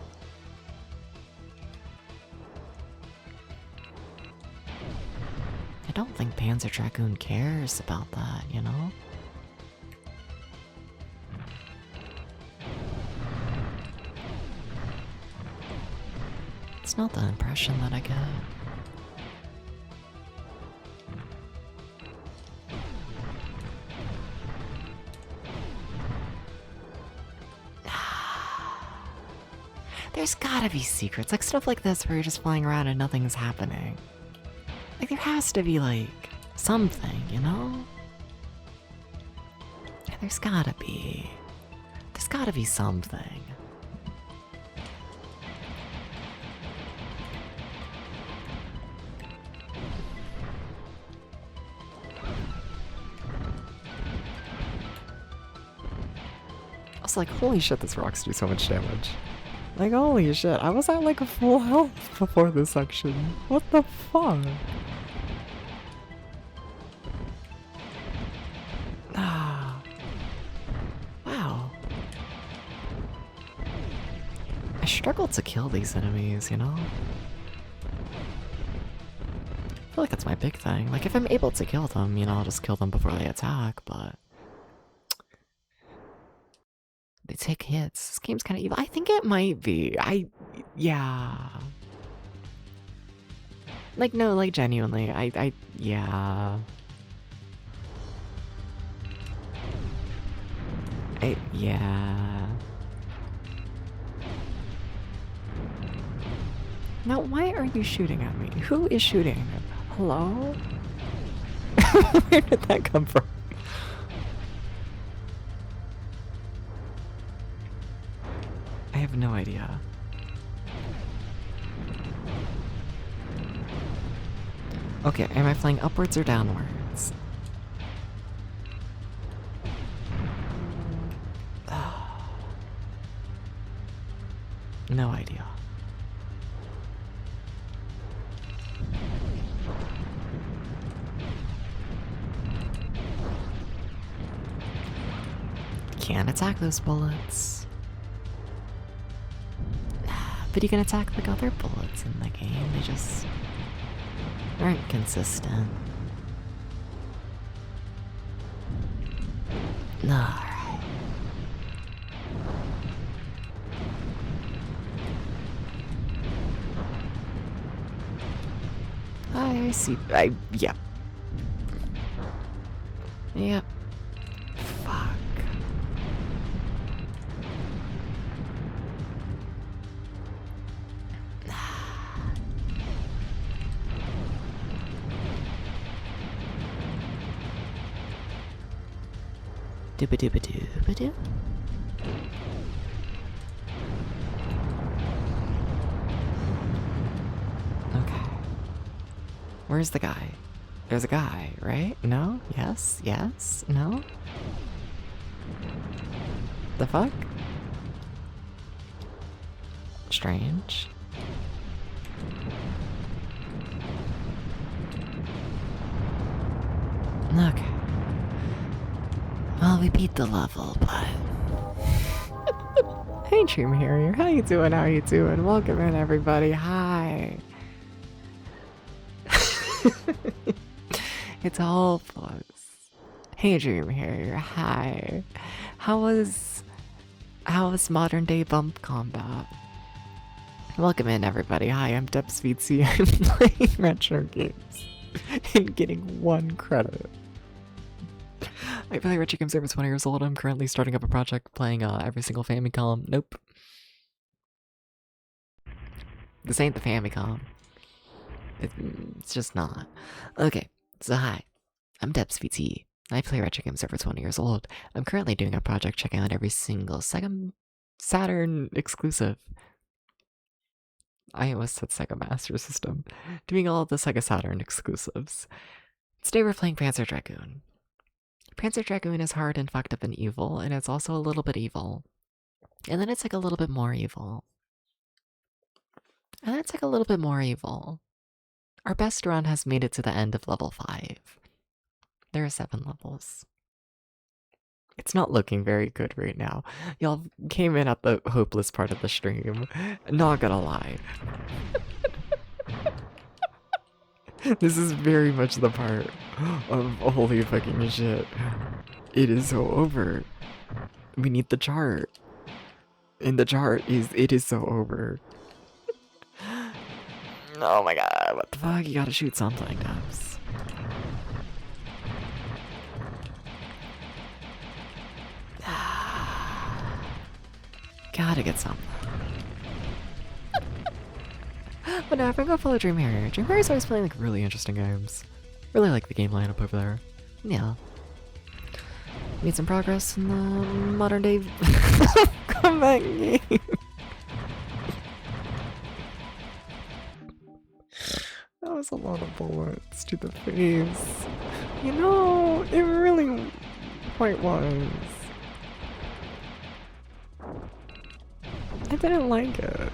I don't think Panzer Dragoon cares about that, you know? It's not the impression that I get. There's gotta be secrets, like stuff like this where you're just flying around and nothing's happening. Like there has to be like something, you know? There's gotta be. There's gotta be something. Also, like, holy shit, this rocks do so much damage. Like, holy shit, I was at like a full health before this section. What the fuck? Ah. Wow. I struggle to kill these enemies, you know? I feel like that's my big thing. Like, if I'm able to kill them, you know, I'll just kill them before they attack, but... They take hits. This game's kind of evil. I think it might be. Yeah. Like, no, like, genuinely. Yeah. Yeah. Now, why are you shooting at me? Who is shooting? Hello? Where did that come from? I have no idea. Okay, am I flying upwards or downwards? No idea. Can't attack those bullets. But you can attack like other bullets in the game, they just aren't consistent. Alright. I see. Yep. Yep. Fuck. Dooba-dooba-dooba-doo. Okay. Where's the guy? There's a guy, right? No? Yes? Yes? No? The fuck? Strange. Okay. Well, we beat the level, but... Hey, Dream Harrier, how you doing? How you doing? Welcome in, everybody. Hi. It's all plus. Hey, Dream Harrier. Hi. How was modern day bump combat? Welcome in, everybody. Hi, I'm DepsVC. I'm playing retro games and getting 1 credit. I play retro games over 20 years old. I'm currently starting up a project playing every single Famicom. Nope. This ain't the Famicom. It's just not. Okay, so hi. I'm DepsVT. I play retro games over 20 years old. I'm currently doing a project checking out every single Sega Saturn exclusive. I almost said Sega Master System. Doing all of the Sega Saturn exclusives. Today we're playing Panzer Dragoon. Panzer Dragoon is hard and fucked up and evil, and it's also a little bit evil. And then it's like a little bit more evil. And then it's like a little bit more evil. Our best run has made it to the end of level 5. There are 7 levels. It's not looking very good right now. Y'all came in at the hopeless part of the stream. Not gonna lie. This is very much the part of holy fucking shit. It is so over. We need the chart. And the chart is, it is so over. Oh my god, what the fuck? You gotta shoot something, Dubs. Gotta get something. But no, I'm gonna go follow Dream Harrier. Dream Harrier's always playing like really interesting games. Really like the game lineup over there. Yeah. Made some progress in the modern day combat game. That was a lot of bullets to the face. You know, it really quite was. I didn't like it.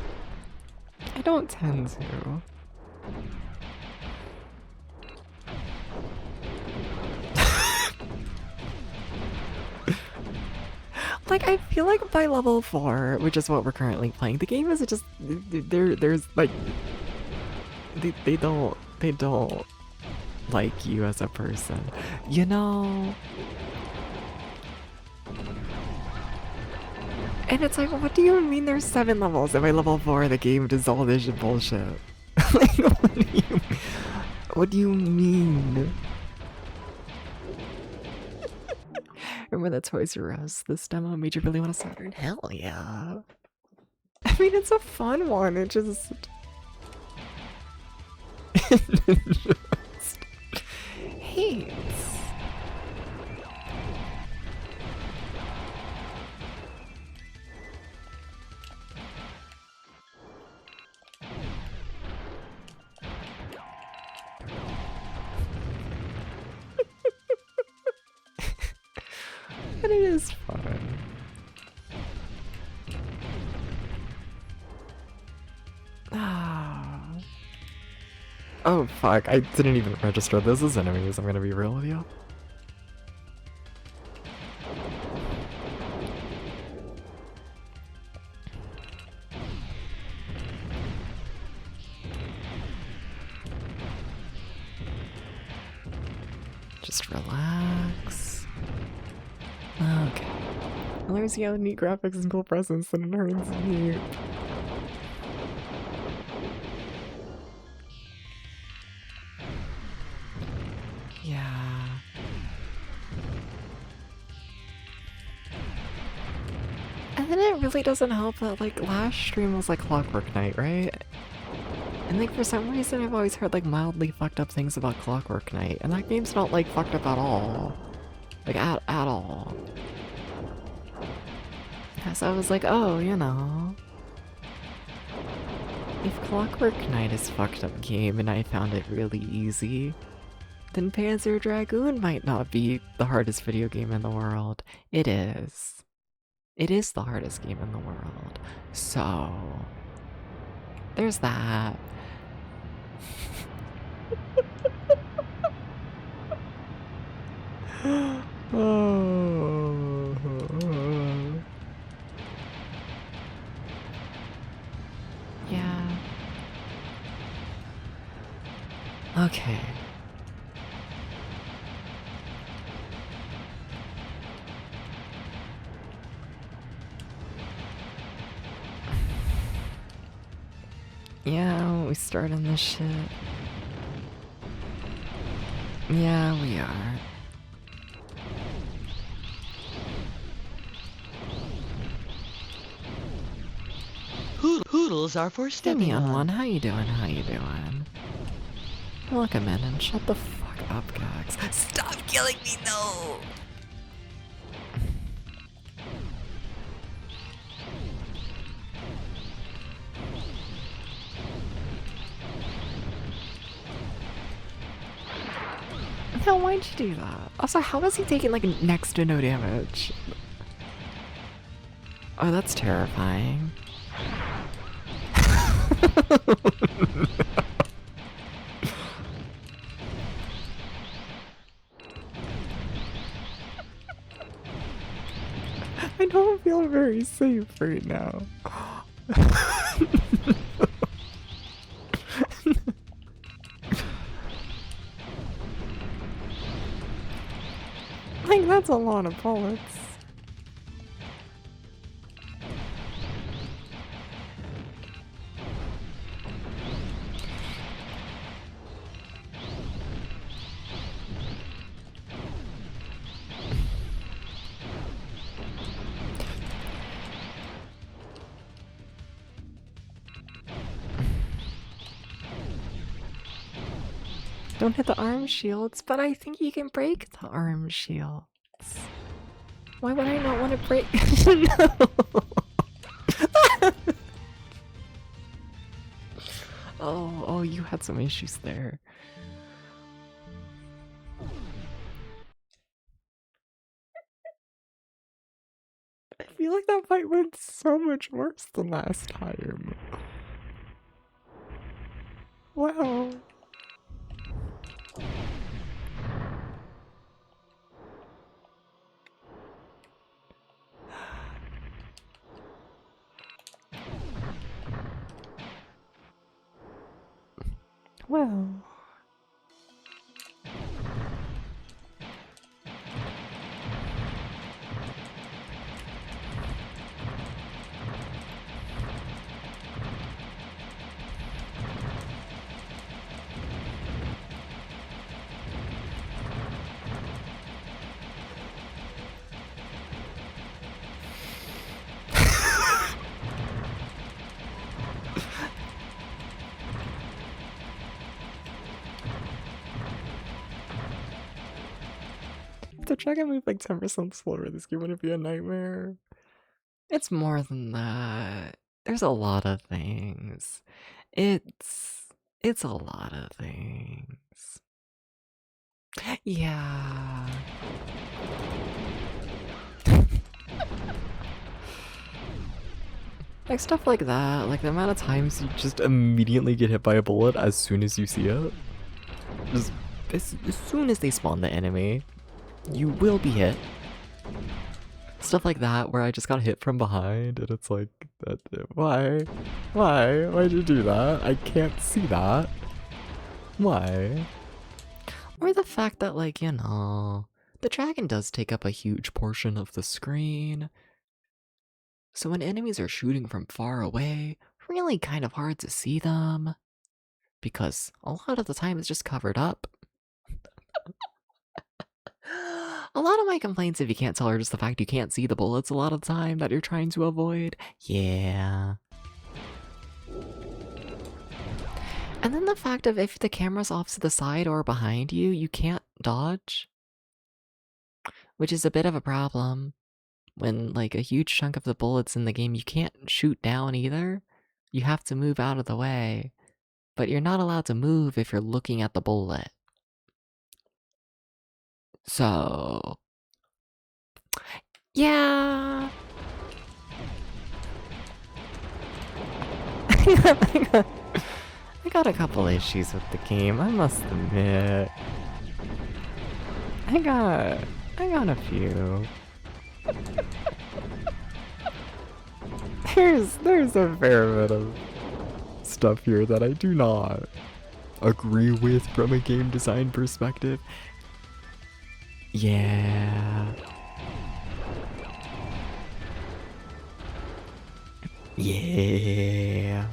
I don't tend to. Like, I feel like by level 4, which is what we're currently playing, the game is just there's like they don't like you as a person, you know? And it's like, what do you mean there's 7 levels and by level 4 the game does all this bullshit? Like, what do you mean? Remember that Toys R Us, this demo made you really want a Saturn? Hell yeah. I mean, it's a fun one, it just... just hates. But it is fun. Ah. Oh fuck, I didn't even register this as enemies, I'm gonna be real with you. Just relax. Okay. Well, there's neat graphics and cool presence and it hurts neat. Yeah. And then it really doesn't help that, like, last stream was like Clockwork Knight, right? And like for some reason I've always heard like mildly fucked up things about Clockwork Knight, and that game's not like fucked up at all. Like at all. So I was like, oh, you know. If Clockwork Knight is a fucked up game and I found it really easy, then Panzer Dragoon might not be the hardest video game in the world. It is. It is the hardest game in the world. So, there's that. Oh. Yeah. Okay. Yeah, we starting this shit. Yeah, we are. Hoodles are for stepping on on. One, how you doing? How you doing? Welcome in and shut the fuck up, Gags. Stop killing me, no! No, why'd you do that? Also, how is he taking like next to no damage? Oh, that's terrifying. I don't feel very safe right now. Like, that's a lot of bullets. Don't hit the arm shields, but I think you can break the arm shields. Why would I not want to break? No! Oh, you had some issues there. feel like that fight went so much worse than last time. Wow. Well. To try and move like 10% slower, this game wouldn't be a nightmare. It's more than that. There's a lot of things. It's a lot of things. Yeah. Like stuff like that, like the amount of times you just immediately get hit by a bullet as soon as you see it. Just as soon as they spawn the enemy, you will be hit. Stuff like that where I just got hit from behind and it's like, why? Why'd you do that? I can't see that. Why? Or the fact that, like, you know, the dragon does take up a huge portion of the screen. So when enemies are shooting from far away, really kind of hard to see them. Because a lot of the time it's just covered up. A lot of my complaints, if you can't tell, are just the fact you can't see the bullets a lot of the time that you're trying to avoid. Yeah. And then the fact of if the camera's off to the side or behind you, you can't dodge. Which is a bit of a problem. When, like, a huge chunk of the bullets in the game you can't shoot down either. You have to move out of the way. But you're not allowed to move if you're looking at the bullet. So... yeah... I got a couple issues with the game, I must admit. I got a few. There's a fair bit of stuff here that I do not agree with from a game design perspective. Yeah. Yeah.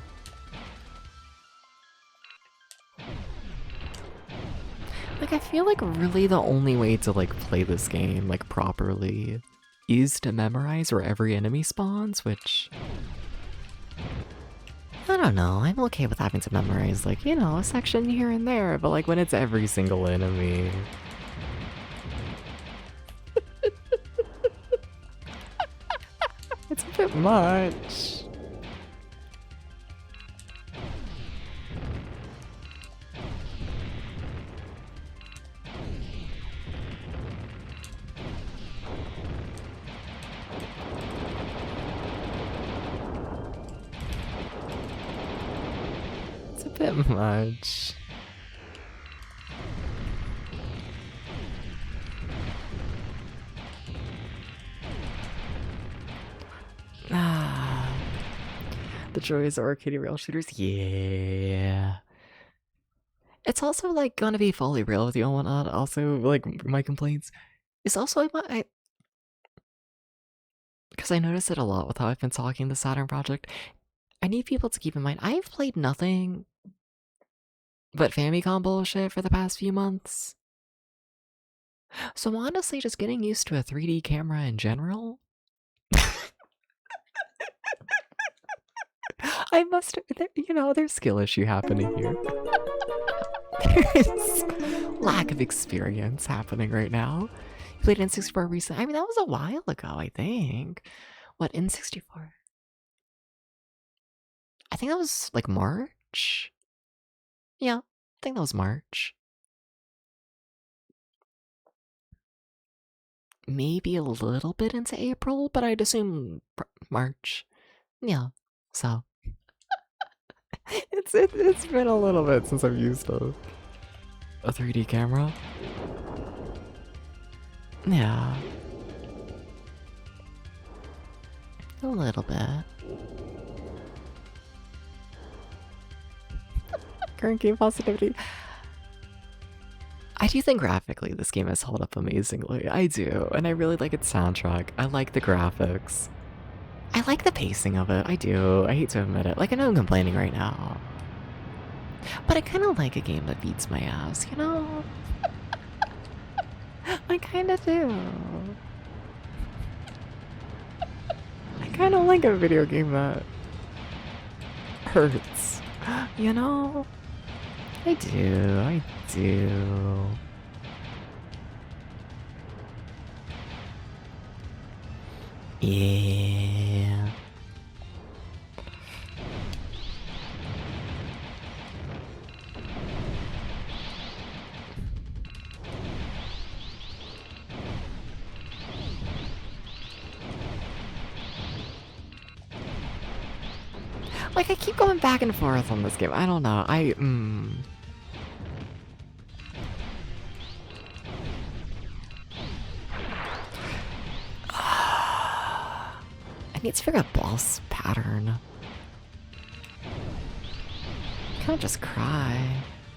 Like, I feel like really the only way to, like, play this game, like, properly is to memorize where every enemy spawns, which... I don't know, I'm okay with having to memorize, like, you know, a section here and there, but, like, when it's every single enemy... it's a bit much. Bit much. The joys of arcade rail shooters, yeah. It's also like gonna be fully real with you and whatnot. Also, like my complaints is also because I notice it a lot with how I've been talking the Saturn project. I need people to keep in mind I've played nothing but Famicom bullshit for the past few months. So honestly, just getting used to a 3D camera in general. I must, you know, there's skill issue happening here. There's lack of experience happening right now. You played N64 recently? I mean, that was a while ago, I think. What, N64? I think that was like March? Yeah, I think that was March. maybe a little bit into April, but I'd assume March. Yeah, so it's been a little bit since I've used a 3D camera. Yeah, a little bit. Current game positivity. I do think graphically this game has held up amazingly. I do, and I really like its soundtrack. I like the graphics. I like the pacing of it. I do. I hate to admit it. Like, I know I'm complaining right now. But I kind of like a game that beats my ass, you know? I kind of do. I kind of like a video game that hurts, you know? I do. I do. Yeah. Like, I keep going back and forth on this game. I don't know. I need to figure out boss pattern. I can't just cry.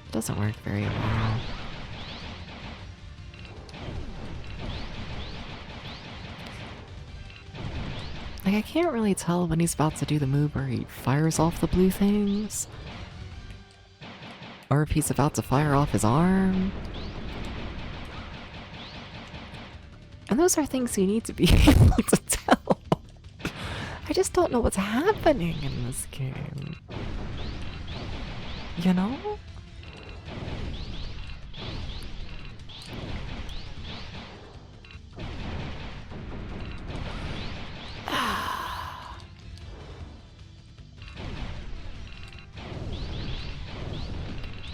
It doesn't work very well. Like, I can't really tell when he's about to do the move where he fires off the blue things. Or if he's about to fire off his arm. And those are things you need to be able to tell. I just don't know what's happening in this game. You know?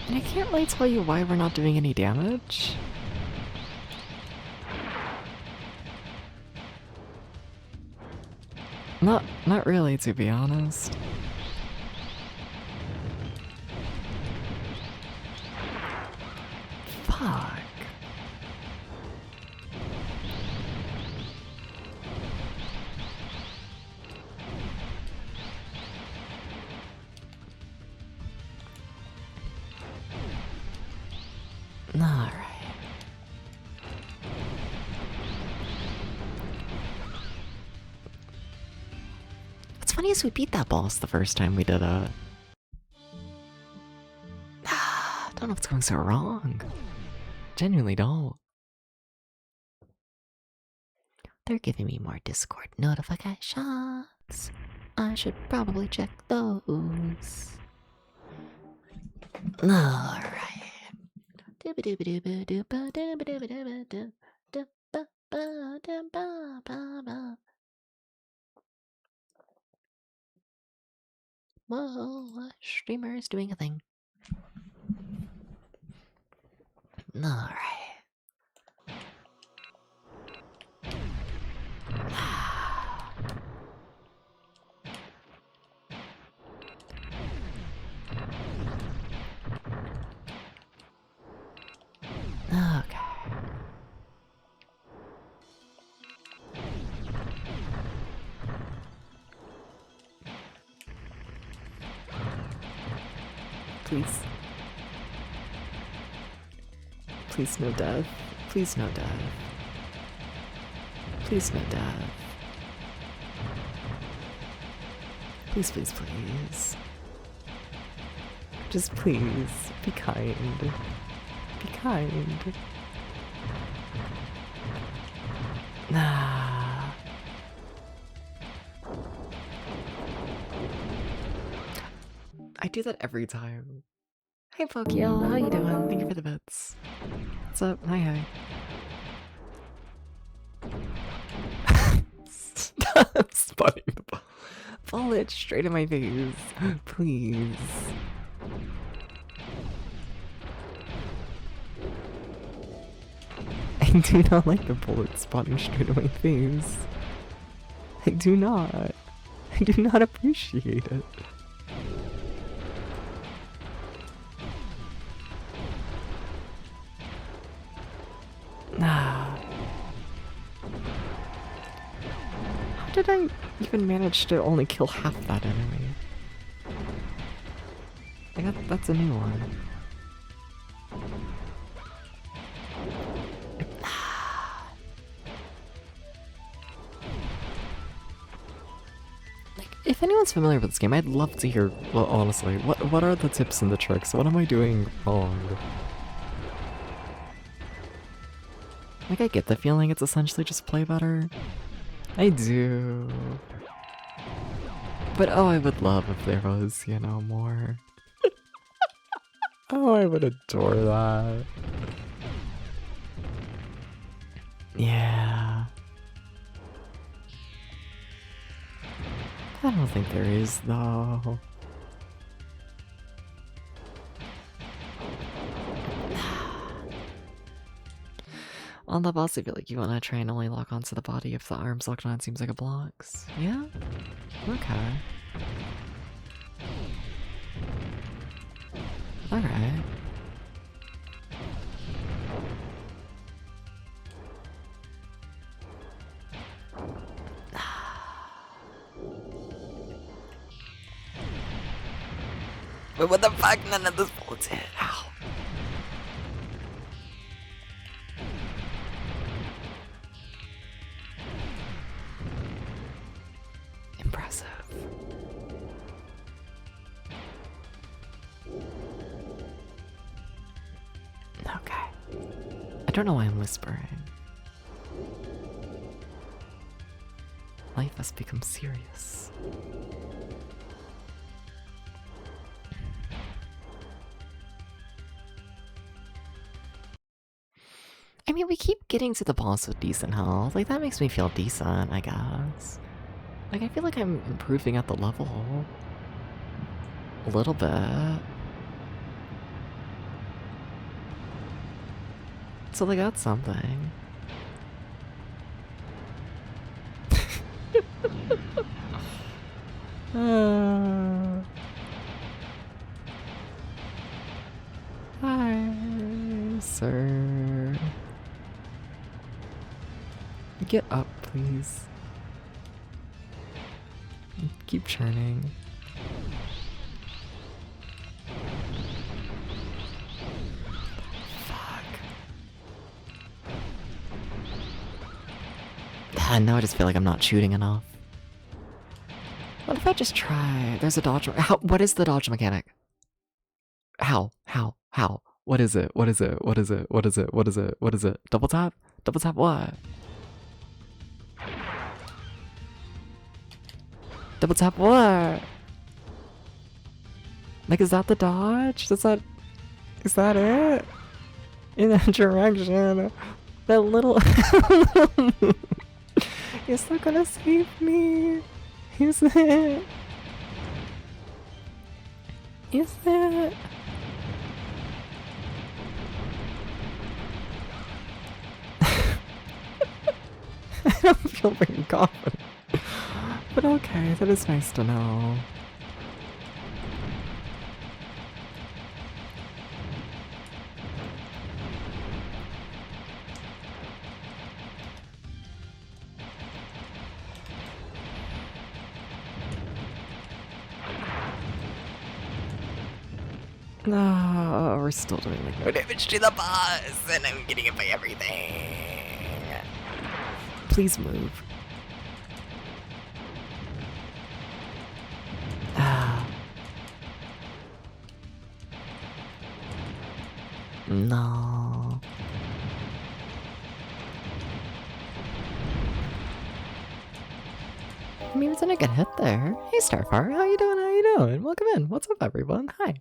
And I can't really tell you why we're not doing any damage. Not really, to be honest. Fuck. Alright. What's funny is we beat that boss the first time we did it. Don't know what's going so wrong. Genuinely don't. They're giving me more Discord notifications. I should probably check those. Alright. Whoa, streamer is doing a thing. Alright. Okay. Please. Please no death. Please no death. Please no death. Please, please, please. Just please, be kind. Be kind. Nah. I do that every time. Hey Pokiel, how you doing? Thank you for the bits. What's up? Hi. Stop spotting the ball. Fall it straight in my face. Please. do not like the bullets spotting straight at my face. I do not. I do not appreciate it. How did I even manage to only kill half that enemy? That's a new one. If anyone's familiar with this game, I'd love to hear, well, honestly, what are the tips and the tricks? What am I doing wrong? Like, I get the feeling it's essentially just play better. I do. But oh, I would love if there was, you know, more. Oh, I would adore that. Yeah. I don't think there is, though. On the boss, I feel like you want to try and only lock onto the body if the arms locked on. Seems like it blocks. Yeah? Okay. Alright. But what the fuck? None of this bullets hit. Ow. Impressive. Okay. I don't know why I'm whispering. Life has become serious. I mean, we keep getting to the boss with decent health. Like, that makes me feel decent, I guess. Like, I feel like I'm improving at the level. A little bit. So, like, that's something. Hi, sir. Get up, please. Keep churning. Fuck. Now I just feel like I'm not shooting enough. What if I just try? There's a dodge. What is the dodge mechanic? How? What is it? What is it? What is it? What is it? What is it? What is it? Double tap? Double tap what? Double tap what? Like, is that the dodge? Is that it? In that direction. That little is that gonna save me? Is it? Is it? I don't feel very confident. But okay, that is nice to know. No, we're still doing like no damage to the boss, and I'm getting hit by everything. Please move. No. I mean, it's a good hit there. Hey, Starfire, how you doing? How you doing? Welcome in. What's up, everyone? Hi.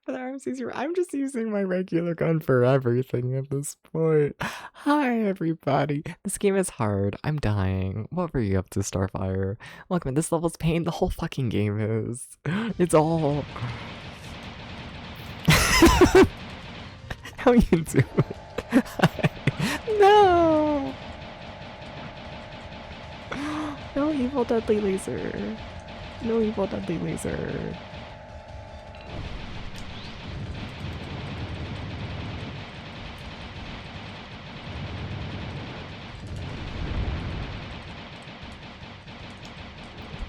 For the arms easier, I'm just using my regular gun for everything at this point. Hi, everybody. This game is hard. I'm dying. What were you up to, Starfire? Welcome in. This level's pain. The whole fucking game is. It's all. How you doing? No! No evil deadly laser. No evil deadly laser.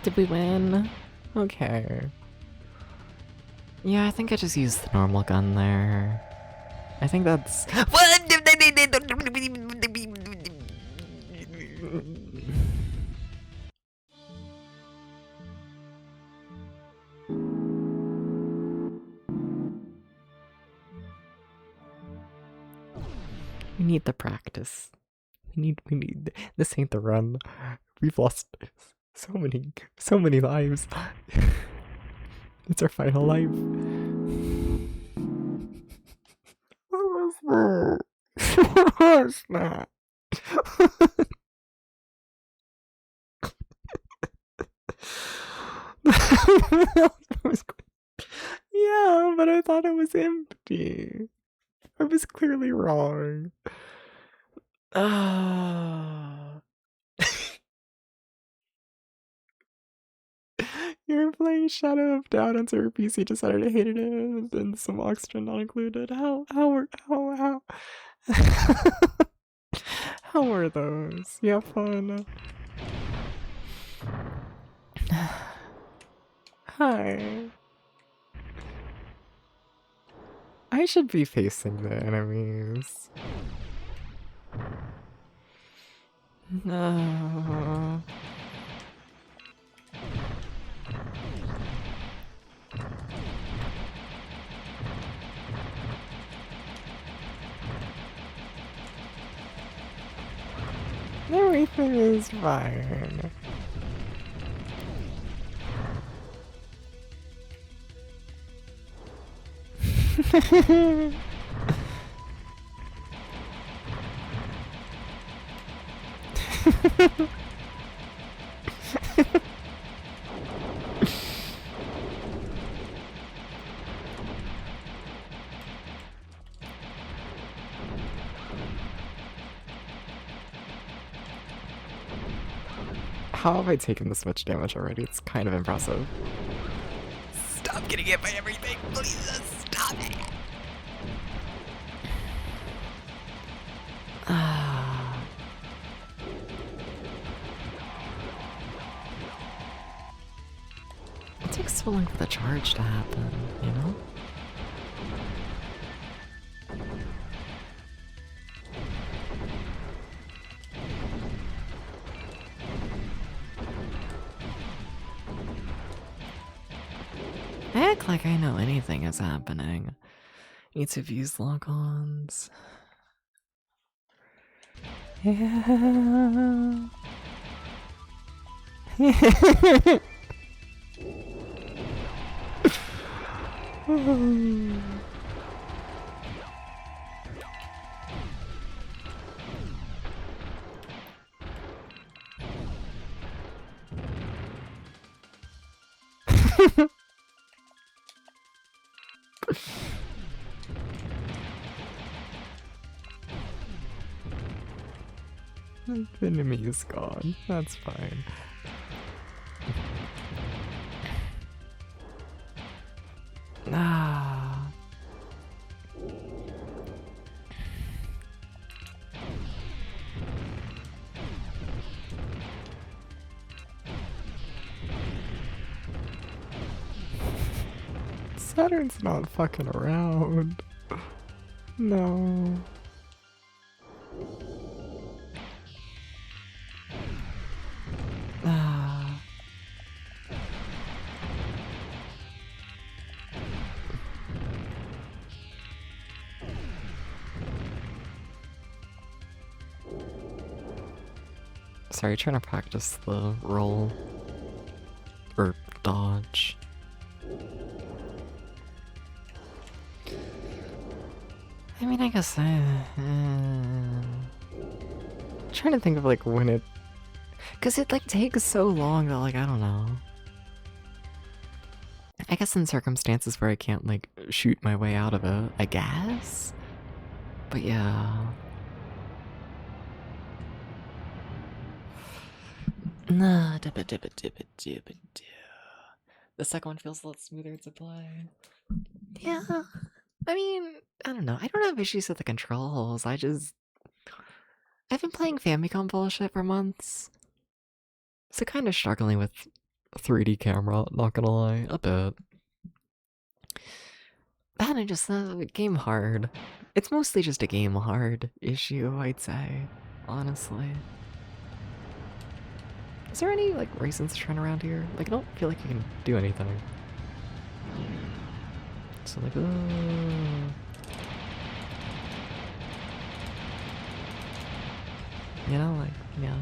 Did we win? Okay. Yeah, I think I just used the normal gun there. I think that's... We need the practice. We need. This ain't the run. We've lost so many lives. It's our final life. What was that? What was that? Yeah, but I thought it was empty. I was clearly wrong. You're playing Shadow of Doubt on Server PC, decided I hated it, and some oxygen not included. How how were those? You have fun? Hi. I should be facing the enemies. No. Everything is fine. How have I taken this much damage already? It's kind of impressive. Stop getting hit by everything, please just stop it! It takes so long for the charge to happen, you know? I act like I know anything is happening. Need to views log-ons. Yeah. The enemy is gone. That's fine. Ah. Saturn's not fucking around. No. Ah. Sorry, trying to practice the roll. Or dodge. I mean, I guess trying to think of like when it, cause it like takes so long that like I don't know. I guess in circumstances where I can't, like, shoot my way out of it, I guess? But yeah. Nah, dibba. The second one feels a lot smoother to play. Yeah. I mean, I don't know. I don't have issues with the controls. I've been playing Famicom bullshit for months. So kind of struggling with 3D camera, not gonna lie, a bit. And I just, game hard. It's mostly just a game hard issue, I'd say, honestly. Is there any, like, reasons to turn around here? Like, I don't feel like you can do anything. So, like, you know, like, yeah.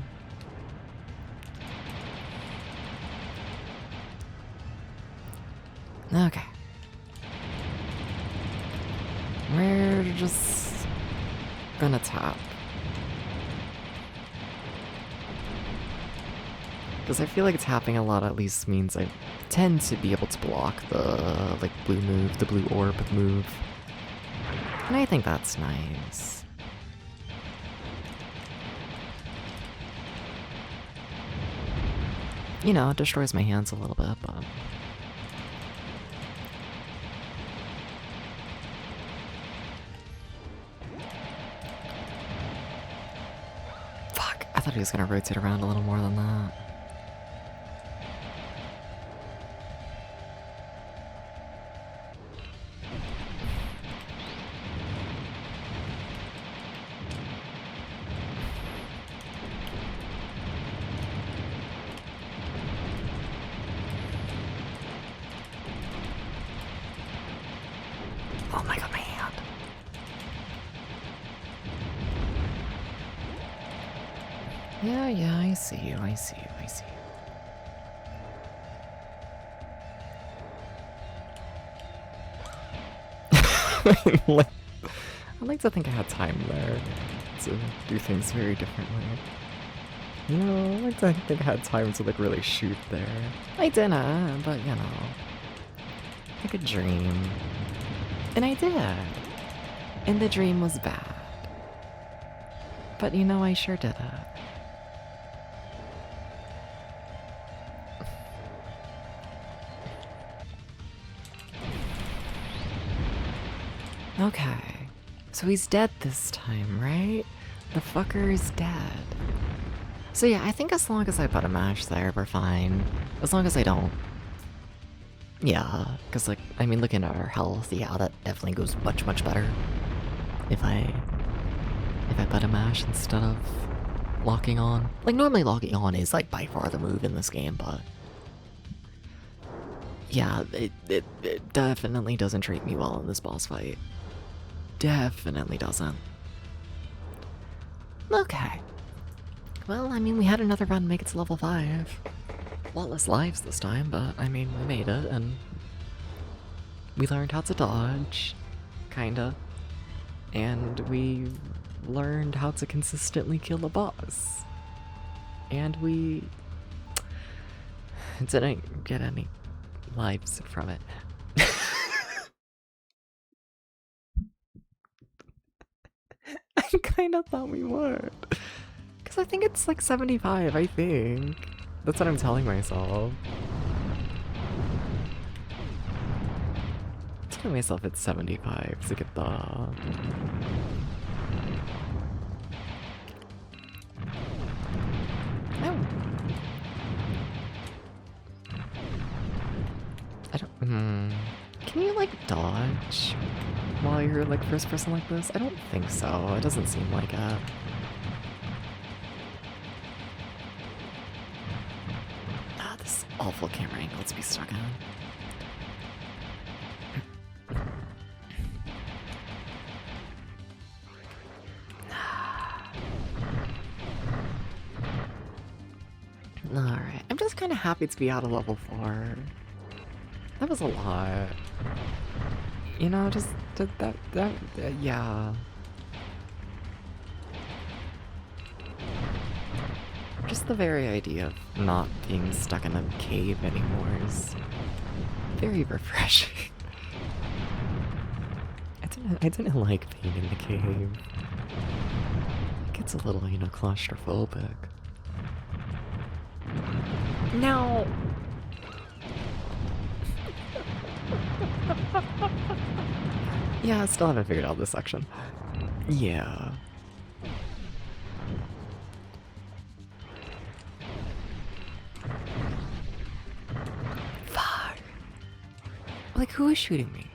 Okay. We're just gonna tap. Because I feel like tapping a lot at least means I tend to be able to block the, like, blue move, the blue orb move. And I think that's nice. You know, it destroys my hands a little bit, but... Fuck, I thought he was gonna rotate around a little more than that. Oh my god, my hand. Yeah, I see you. I like to think I had time there to do things very differently. You know, I like to think I had time to, like, really shoot there. I didn't, but, you know, like a dream. And I did. And the dream was bad. But, you know, I sure did it. Okay, so he's dead this time, right? The fucker is dead. So yeah, I think as long as I put a mash there, we're fine. As long as I don't. Yeah, because, like, I mean, looking at our health, yeah, that definitely goes much, much better. If I put a mash instead of locking on. Like, normally locking on is, like, by far the move in this game, but... yeah, it definitely doesn't treat me well in this boss fight. Definitely doesn't. Okay. Well, I mean, we had another run make it to level 5. A lot less lives this time, but, I mean, we made it, and we learned how to dodge, kinda. And we learned how to consistently kill the boss. And we didn't get any lives from it. I kinda thought we would. Because I think it's like 75, I think. That's what I'm telling myself. I'm telling myself it's 75 to get the... Oh. I don't... Can you, like, dodge while you're, like, first person like this? I don't think so. It doesn't seem like it. Ah, this awful camera angle to be stuck in. Alright, I'm just kind of happy to be out of level 4. That was a lot. You know, just yeah. Just the very idea of not being stuck in a cave anymore is very refreshing. I didn't like being in the cave. It gets a little, you know, claustrophobic. No! Yeah, I still haven't figured out this section. Yeah. Fuck. Like, who is shooting me?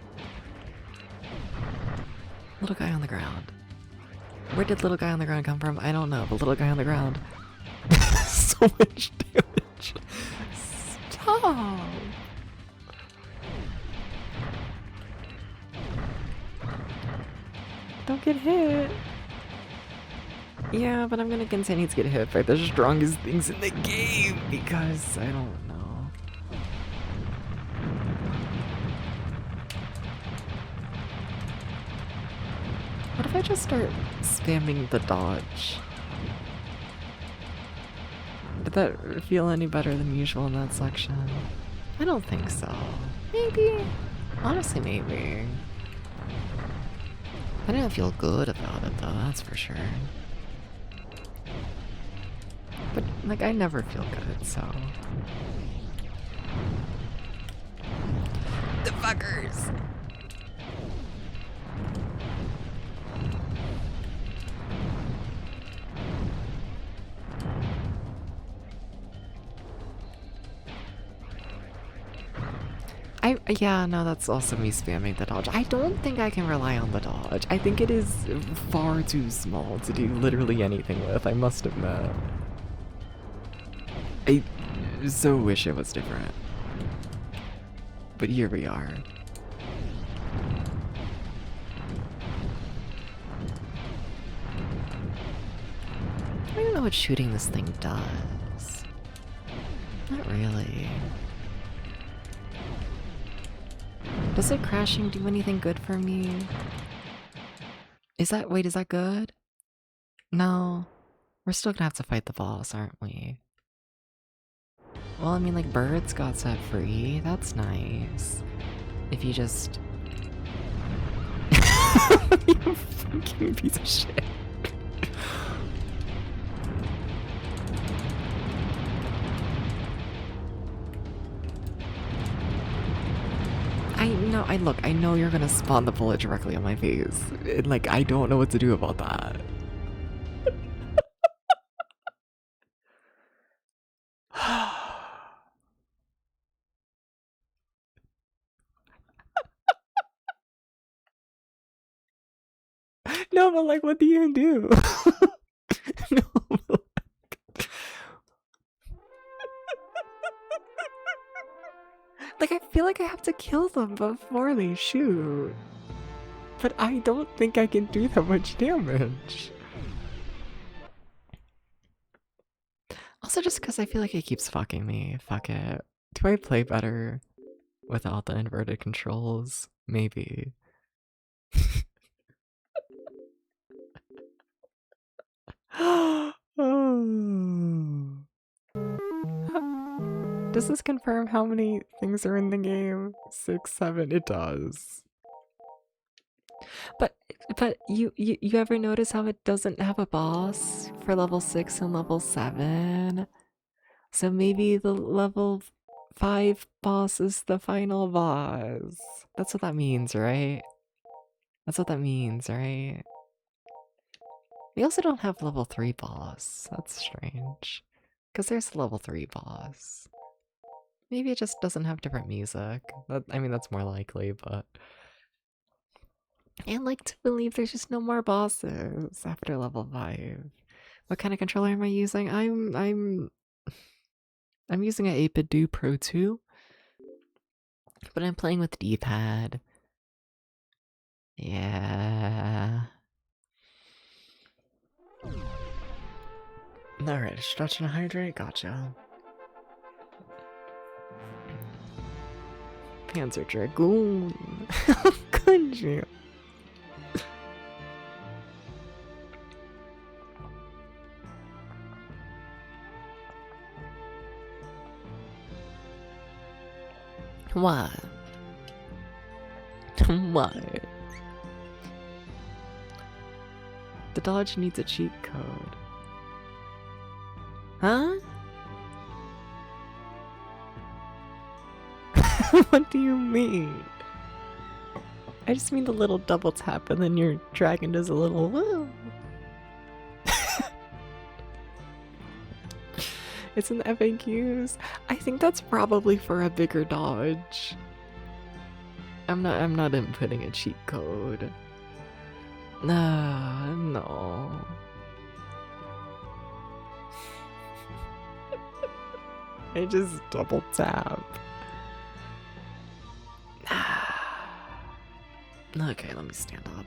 Little guy on the ground. Where did little guy on the ground come from? I don't know, but little guy on the ground. So much damage. Stop. Don't get hit. Yeah, but I'm gonna continue to get hit by the strongest things in the game because I don't know. What if I just start spamming the dodge? Did that feel any better than usual in that section? I don't think so. Maybe. Honestly, maybe. I didn't feel good about it though, that's for sure. But, like, I never feel good, so... The fuckers! Yeah, no, that's also me spamming the dodge. I don't think I can rely on the dodge. I think it is far too small to do literally anything with, I must admit. I so wish it was different. But here we are. I don't know what shooting this thing does. Not really. Does it crashing do anything good for me? Is that, wait, is that good? No. We're still gonna have to fight the boss, aren't we? Well, I mean, like, birds got set free. That's nice. If you just... You fucking piece of shit. I know you're gonna spawn the bullet directly on my face. And, like, I don't know what to do about that. No, but like, what do you do? No, but like, I feel like I have to kill them before they shoot. But I don't think I can do that much damage. Also, just because I feel like it keeps fucking me. Fuck it. Do I play better without the inverted controls? Maybe. Does this confirm how many things are in the game? 6, 7, it does. But you ever notice how it doesn't have a boss for level 6 and level 7? So maybe the level 5 boss is the final boss. That's what that means, right? That's what that means, right? We also don't have level 3 boss. That's strange. Because there's a level 3 boss. Maybe it just doesn't have different music. I mean, that's more likely, but... I'd like to believe there's just no more bosses after level 5. What kind of controller am I using? I'm using an 8BitDo Pro 2. But I'm playing with D-pad. Yeah. Alright, stretch and hydrate, gotcha. Panzer Dragoon. How could you? What? What? The dodge needs a cheat code. Huh? What do you mean? I just mean the little double tap and then your dragon does a little woo. It's in the FAQs. I think that's probably for a bigger dodge. I'm not inputting a cheat code. No. I just double tap. Okay, let me stand up.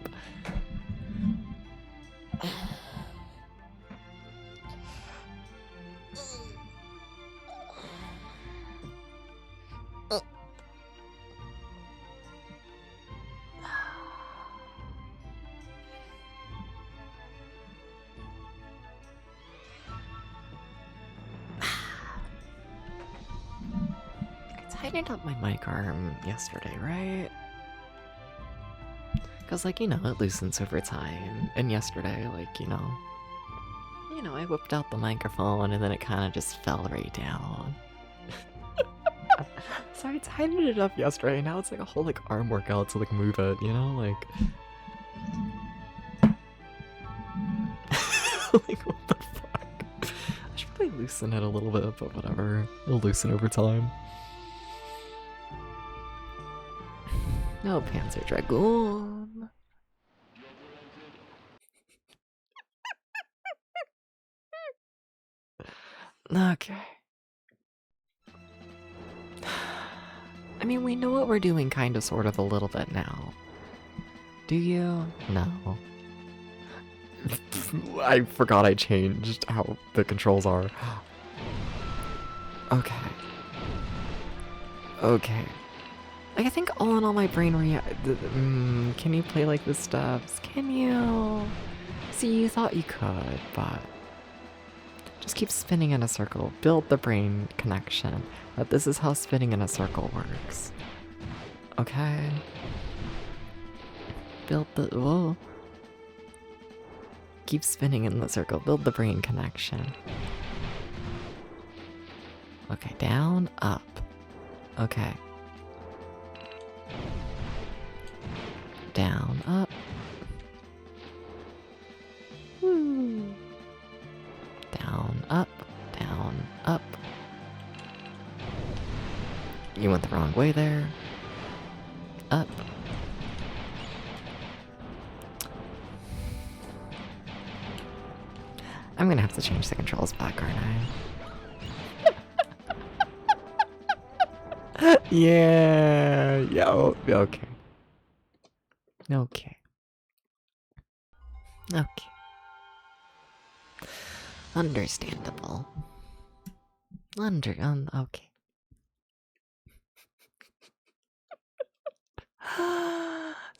I tightened up my mic arm yesterday, right? Because, like, you know, it loosens over time. And yesterday, like, you know, I whipped out the microphone and then it kind of just fell right down. So I tightened it up yesterday. Now it's like a whole, like, arm workout to, like, move it, you know? Like... like, what the fuck? I should probably loosen it a little bit, but whatever. It'll loosen over time. No Panzer Dragoon. Okay. I mean, we know what we're doing kind of, sort of, a little bit now. Do you? No. I forgot I changed how the controls are. Okay. Okay. Like, I think all in all my brain can you play like the steps? Can you? See, you thought you could, but... just keep spinning in a circle. Build the brain connection. That this is how spinning in a circle works. Okay? Build the... whoa. Keep spinning in the circle. Build the brain connection. Okay, down, up. Okay. Down, up. Woo. Down, up, down, up. You went the wrong way there. Up. I'm gonna have to change the controls back, aren't I? Yeah. Yo. Okay. Okay. Okay. Understandable. Okay.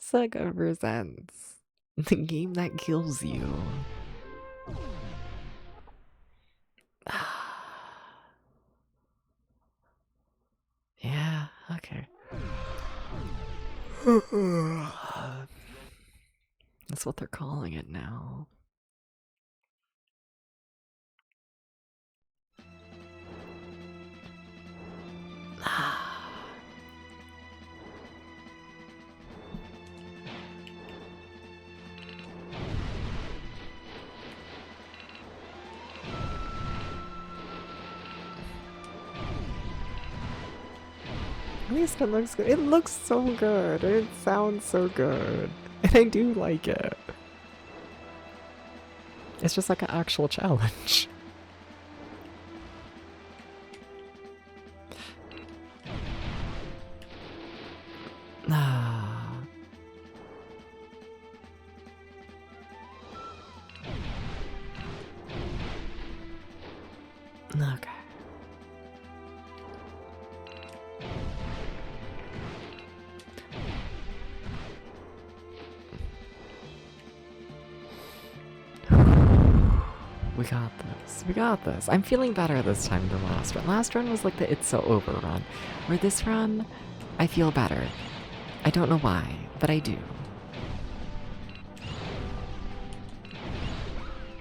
Sega presents the game that kills you. Yeah, okay. That's what they're calling it now. At least it looks good. It looks so good. It sounds so good. And I do like it. It's just like an actual challenge. Okay. We got this. We got this. I'm feeling better this time than last run. Last run was like the it's so over run. Where this run, I feel better. I don't know why, but I do.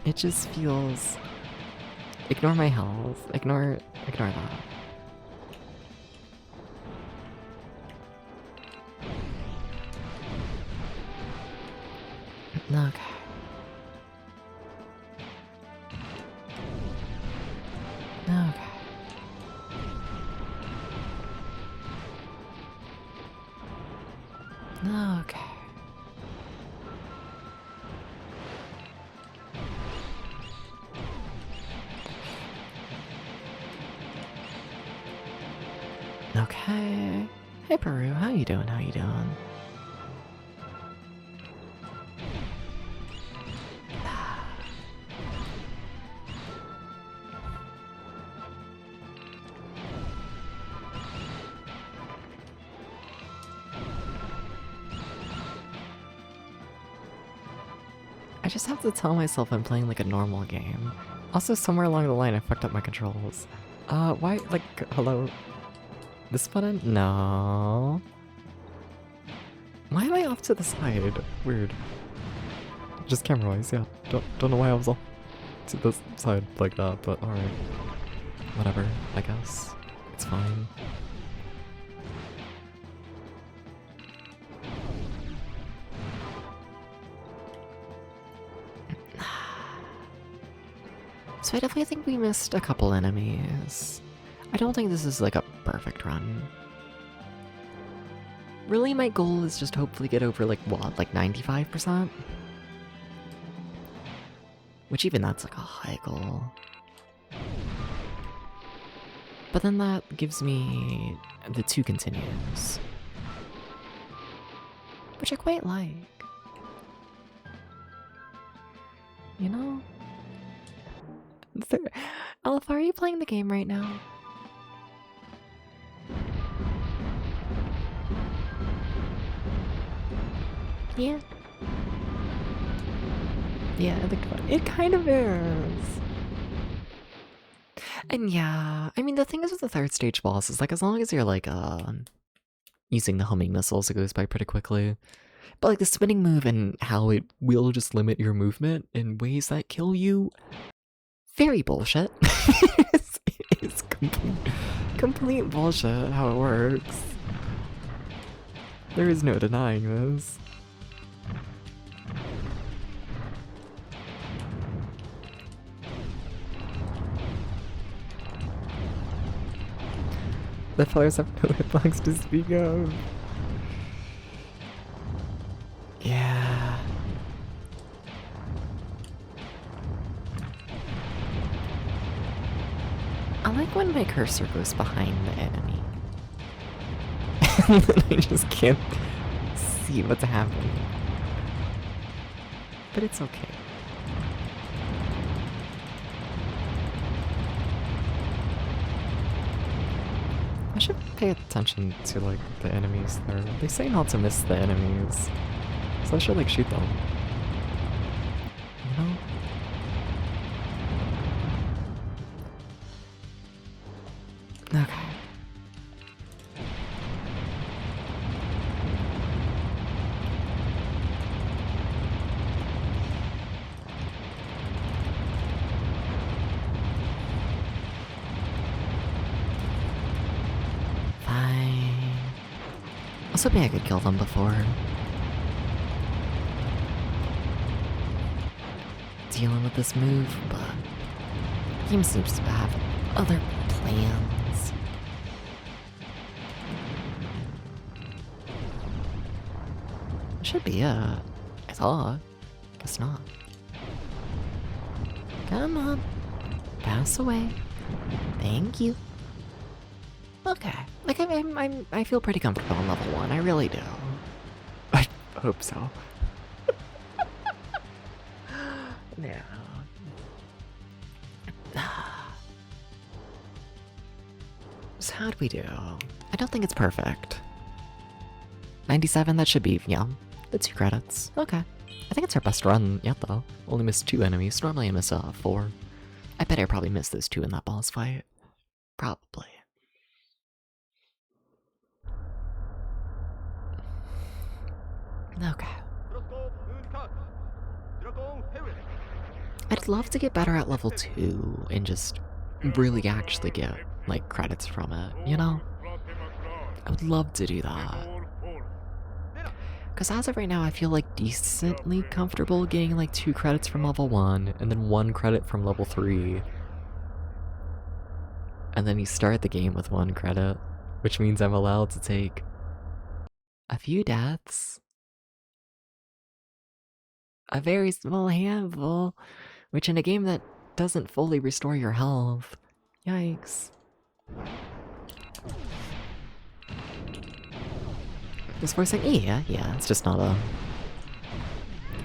It just feels... Ignore my health. Ignore that. Okay. Okay. Okay. Okay. Hey Peru, how you doing? How you doing? I just have to tell myself I'm playing like a normal game. Also, somewhere along the line I fucked up my controls. Why, like, hello? This button? No. Why am I off to the side? Weird. Just camera-wise, yeah. Don't know why I was off to the side like that, but alright. Whatever, I guess. It's fine. So I definitely think we missed a couple enemies. I don't think this is like a perfect run. Really, my goal is just hopefully get over like what, like 95%? Which even that's like a high goal. But then that gives me the 2 continues. Which I quite like. You know? Alpha, are you playing the game right now? Yeah. Yeah, it kind of is. And yeah, I mean, the thing is with the 3rd stage boss is like, as long as you're like, using the homing missiles, it goes by pretty quickly. But like the spinning move and how it will just limit your movement in ways that kill you, very bullshit. it's complete bullshit how it works. There is no denying this. The fellas have no hitbox to speak of. Yeah. I like when my cursor goes behind the enemy. And then I just can't see what's happening. But it's okay. I should pay attention to, like, the enemies there. They say not to miss the enemies. So I should, like, shoot them. You know? Okay. I was hoping I could kill them before. Dealing with this move, but game seems to have other plans. Should be I thought. Guess not. Come on. Pass away. Thank you. Okay. Like, I feel pretty comfortable on level 1. I really do. I hope so. Yeah. So how'd we do? I don't think it's perfect. 97, that should be, yeah, the 2 credits. Okay. I think it's our best run yet, though. Only missed 2 enemies. Normally I miss 4. I bet I probably missed those 2 in that boss fight. Probably. Okay. I'd love to get better at level 2 and just really actually get, like, credits from it, you know? I would love to do that. Because as of right now, I feel like decently comfortable getting like 2 credits from level 1 and then 1 credit from level 3. And then you start the game with 1 credit, which means I'm allowed to take a few deaths. A very small handful, which in a game that doesn't fully restore your health. Yikes. This voice like, yeah, it's just not a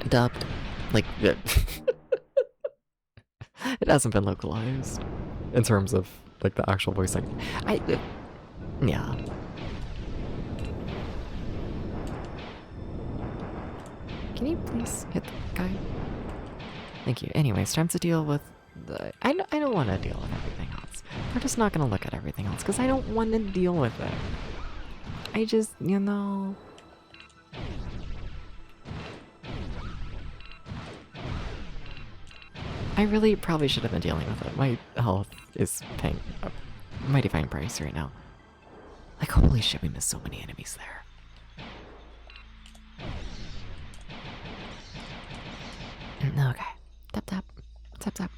dubbed. Like, it hasn't been localized in terms of like the actual voice acting. Yeah. Can you please hit the guy? Thank you. Anyways, time to deal with the... I don't want to deal with everything else. We're just not going to look at everything else, because I don't want to deal with it. I just, you know... I really probably should have been dealing with it. My health is paying a mighty fine price right now. Like, holy shit, we missed so many enemies there. Okay. Tap, tap. Tap, tap.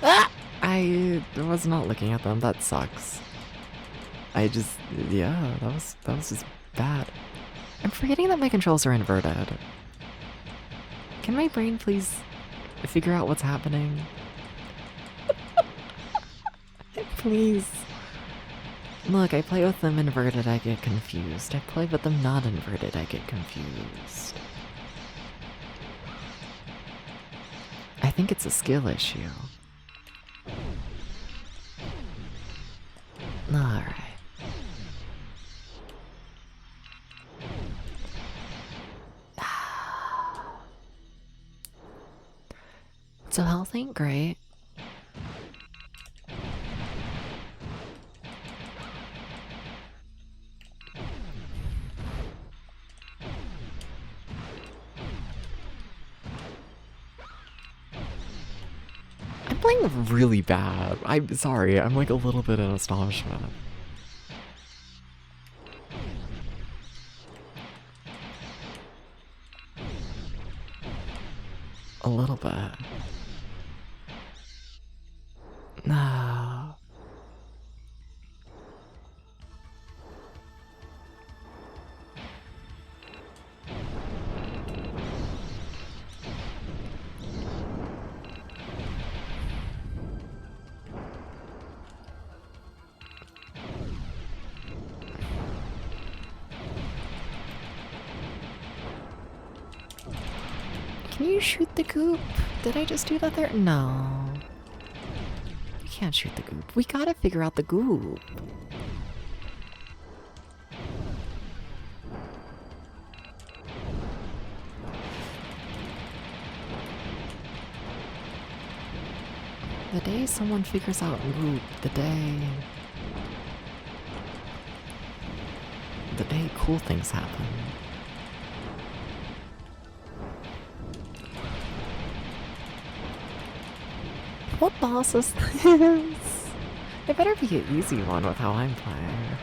Ah! I was not looking at them. That sucks. I just... yeah, that was just bad. I'm forgetting that my controls are inverted. Can my brain please figure out what's happening? Please. Look, I play with them inverted, I get confused. I play with them not inverted, I get confused. I think it's a skill issue. Alright. So health ain't great. I'm playing really bad. I'm sorry, I'm like a little bit in astonishment. A little bit. No. Can you shoot the goop? Did I just do that there? No. You can't shoot the goop. We gotta figure out the goop. The day someone figures out goop, the day cool things happen. What boss is this? It better be an easy one with how I'm playing.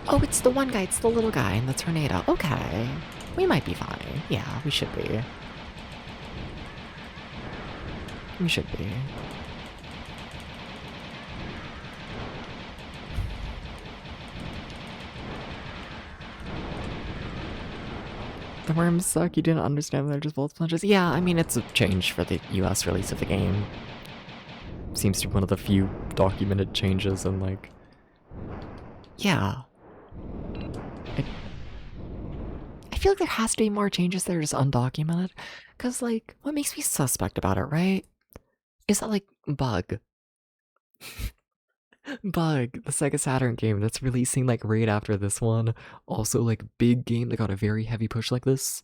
Oh, it's the one guy, it's the little guy in the tornado. Okay. We might be fine. Yeah, we should be. We should be. The worms suck, you didn't understand they're just bullet sponges? Yeah, I mean, it's a change for the US release of the game. Seems to be one of the few documented changes, and like... yeah. I feel like there has to be more changes that are just undocumented. Because, like, what makes me suspect about it, right? Is that, like, Bug. Bug, the Sega Saturn game that's releasing, like, right after this one. Also, like, big game that got a very heavy push like this.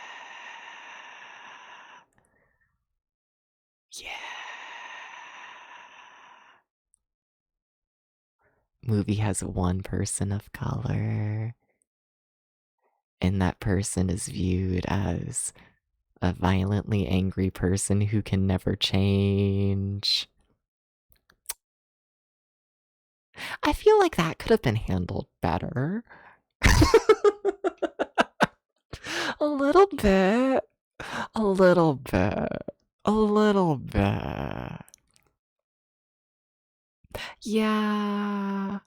movie has one person of color, and that person is viewed as a violently angry person who can never change. I feel like that could have been handled better. A little bit. A little bit. A little bit. Yeah.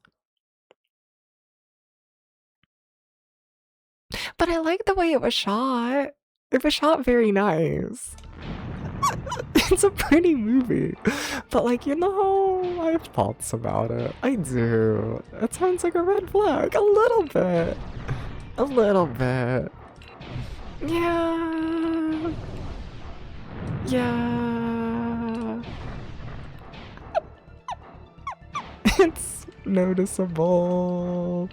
But I like the way it was shot. It was shot very nice. It's a pretty movie. But like, I have thoughts about it. I do. It sounds like a red flag. A little bit. A little bit. Yeah. Yeah. It's noticeable.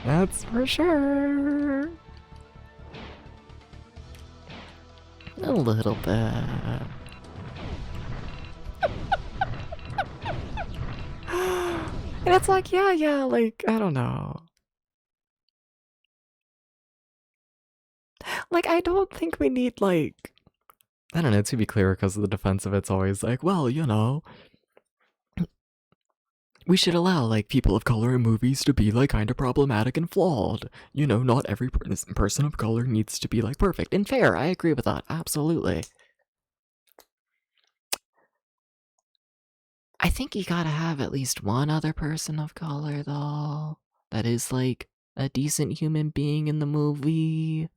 That's for sure. A little bit. And it's like, yeah, like, I don't know. Like, I don't think we need, like, I don't know, to be clear, because of the defense of it's always like, well, we should allow, like, people of color in movies to be, like, kind of problematic and flawed. Not every person of color needs to be, like, perfect and fair. I agree with that. Absolutely. I think you gotta have at least one other person of color, though, that is, like, a decent human being in the movie.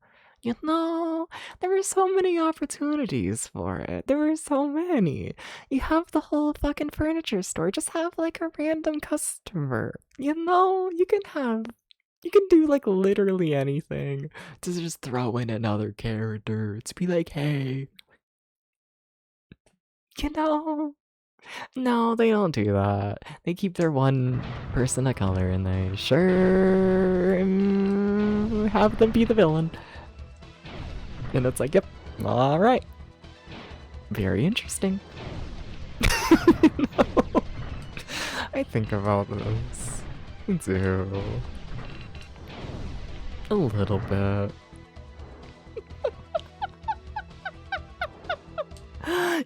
There were so many opportunities for it. There were so many. You have the whole fucking furniture store. Just have, like, a random customer. You can do, like, literally anything to just throw in another character. To be like, hey, you know? No, they don't do that. They keep their one person of color and they have them be the villain. And it's like, yep, alright. Very interesting. No. I think about this. I do. A little bit.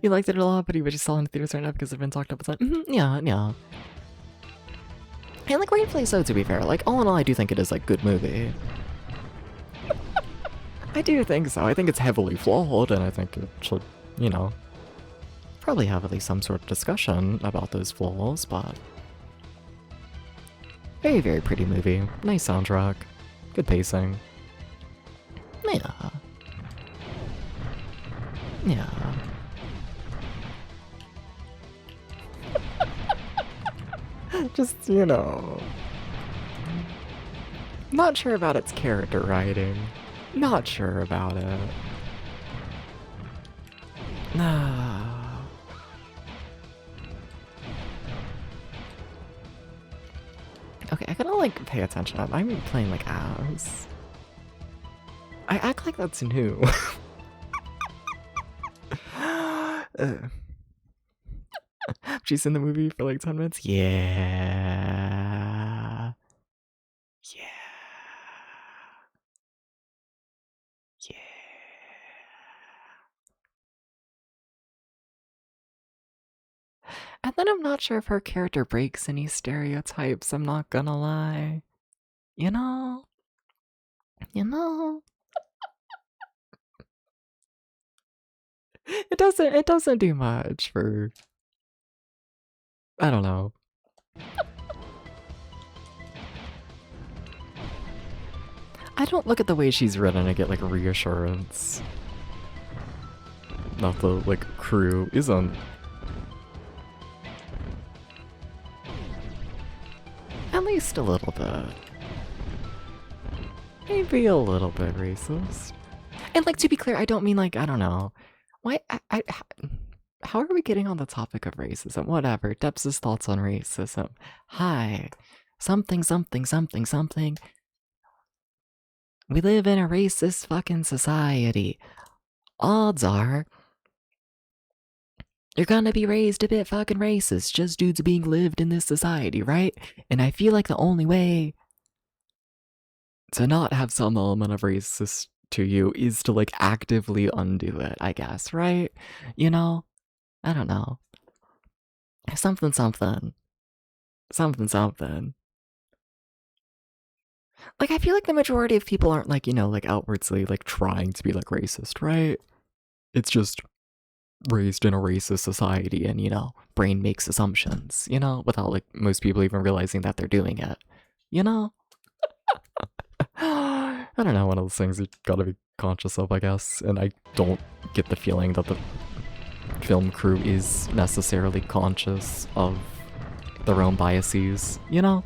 You liked it a lot, but you would just sell in theaters right now because it's been talked up a ton. Yeah. And like rightfully so, to be fair. Like all in all, I do think it is like good movie. I do think so. I think it's heavily flawed, and I think it should, probably have at least some sort of discussion about those flaws, but very, very pretty movie. Nice soundtrack. Good pacing. Yeah. Just, not sure about its character writing. Not sure about it. Nah. Okay, I gotta like pay attention. I'm playing like ass. I act like that's new. She's in the movie for like 10 minutes. Yeah. And then I'm not sure if her character breaks any stereotypes, I'm not gonna lie. You know? It doesn't do much for, I don't know. I don't look at the way she's written and get like reassurance. Not the like crew isn't. At least a little bit. Maybe a little bit racist. And like to be clear, I don't mean like, I don't know. Why how are we getting on the topic of racism? Whatever. Debs' thoughts on racism. Hi. Something. We live in a racist fucking society. Odds are You're gonna be raised a bit fucking racist, just dudes being lived in this society, right? And I feel like the only way to not have some element of racist to you is to like actively undo it, I guess, right? You know? I don't know. Something, something. Something, something. Like, I feel like the majority of people aren't like, you know, like outwardly like trying to be like racist, right? It's just raised in a racist society and, you know, brain makes assumptions, you know, without like most people even realizing that they're doing it, you know? I don't know, one of those things you gotta be conscious of, I guess, and I don't get the feeling that the film crew is necessarily conscious of their own biases, you know?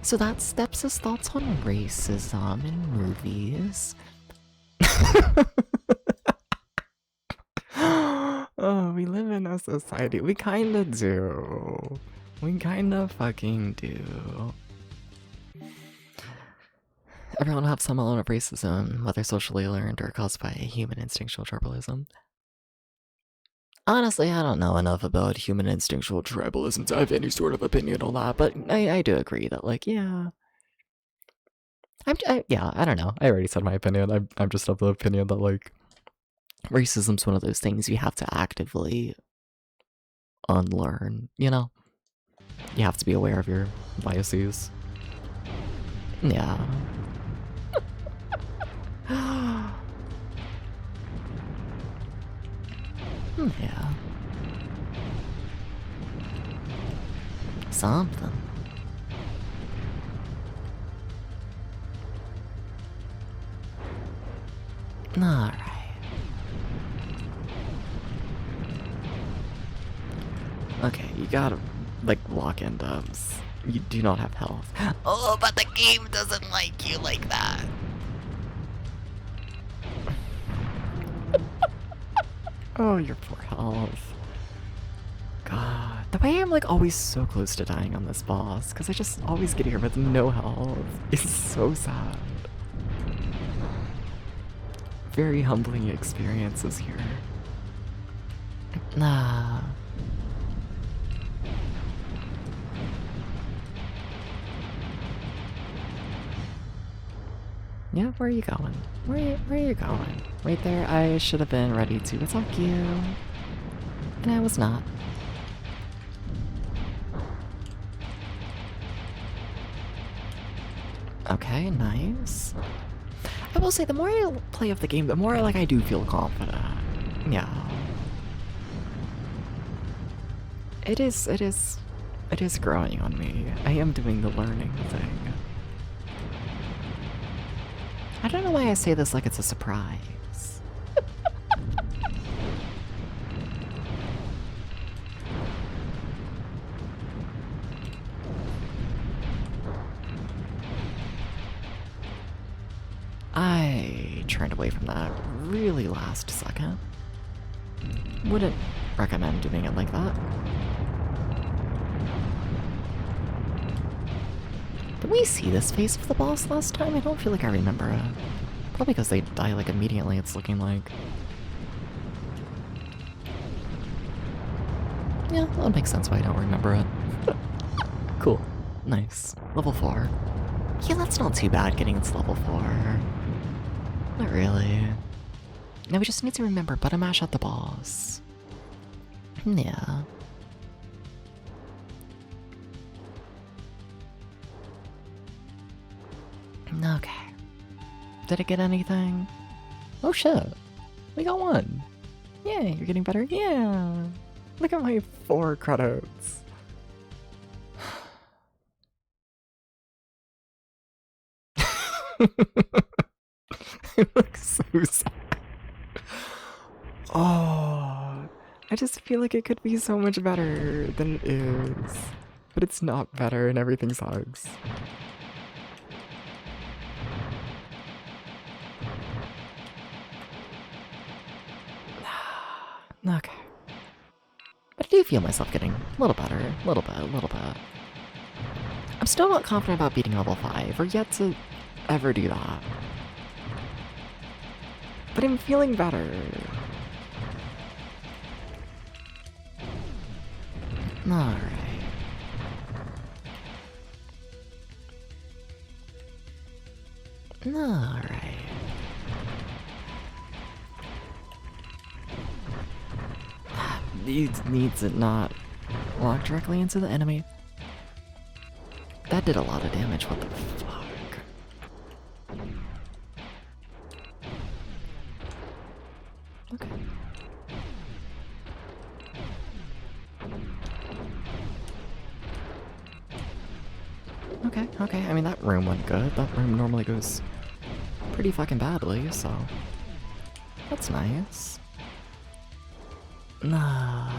So that's Steps' thoughts on racism in movies. Oh, we live in a society. We kinda do. We kinda fucking do. Everyone will have some element of racism, whether socially learned or caused by human instinctual tribalism. Honestly, I don't know enough about human instinctual tribalism to have any sort of opinion on that, but I do agree that, like, yeah. Yeah, I don't know. I already said my opinion. I'm just of the opinion that, like, racism's one of those things you have to actively unlearn, you know? You have to be aware of your biases. Yeah. Yeah. Something. Alright. Okay, you gotta, like, lock in dubs. You do not have health. Oh, but the game doesn't like you like that. Oh, your poor health. God. The way I'm, like, always so close to dying on this boss, because I just always get here with no health. It's so sad. Very humbling experiences here. Nah. Yeah, where are you going? Where are you going? Right there, I should have been ready to attack you. And I was not. Okay, nice. I will say, the more I play of the game, the more like I do feel confident. Yeah. It is growing on me. I am doing the learning thing. I don't know why I say this like it's a surprise. I turned away from that really last second. Wouldn't recommend doing it like that. Did we see this face of the boss last time? I don't feel like I remember it. Probably because they die like immediately, it's looking like. Yeah, that would make sense why I don't remember it. Cool. Nice. Level 4. Yeah, that's not too bad getting into level 4. Not really. Now we just need to remember button mash at the boss. Yeah. Okay. Did I get anything? Oh shit. We got 1. Yeah, you're getting better. Yeah. Look at my 4 credits. It looks so sad. Oh, I just feel like it could be so much better than it is. But it's not better and everything sucks. Okay. But I do feel myself getting a little better. A little bit. I'm still not confident about beating level 5, or yet to ever do that. But I'm feeling better. Alright. Alright. Needs to not walk directly into the enemy. That did a lot of damage, what the fuck? Okay. Okay, I mean that room went good. That room normally goes pretty fucking badly, so that's nice. Nah.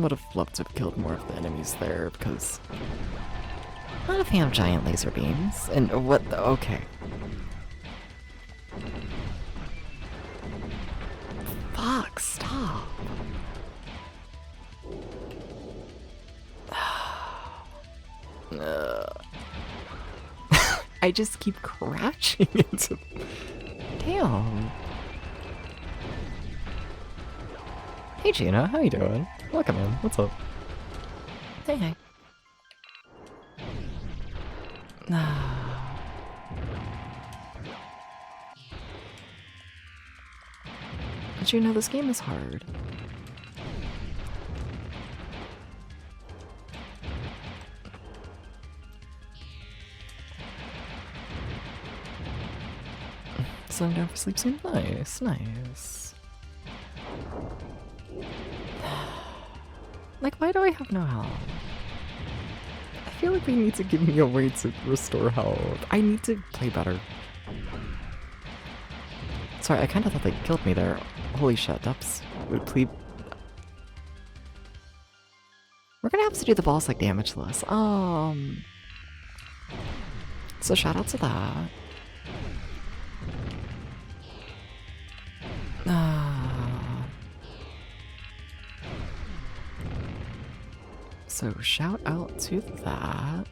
Would have loved to have killed more of the enemies there because not a fan of giant laser beams. And what the okay. Fuck, stop. I just keep crashing into... Damn. Hey Gina, how you doing? Welcome in, what's up? Hey, hey. Did you know this game is hard? Slowing down for sleep soon? Nice, nice. Like, why do I have no health? I feel like they need to give me a way to restore health. I need to play better. Sorry, I kinda thought they killed me there. Holy shit, Dups. Please. We're gonna have to do the boss like damageless. So shout out to that. So shout out to that.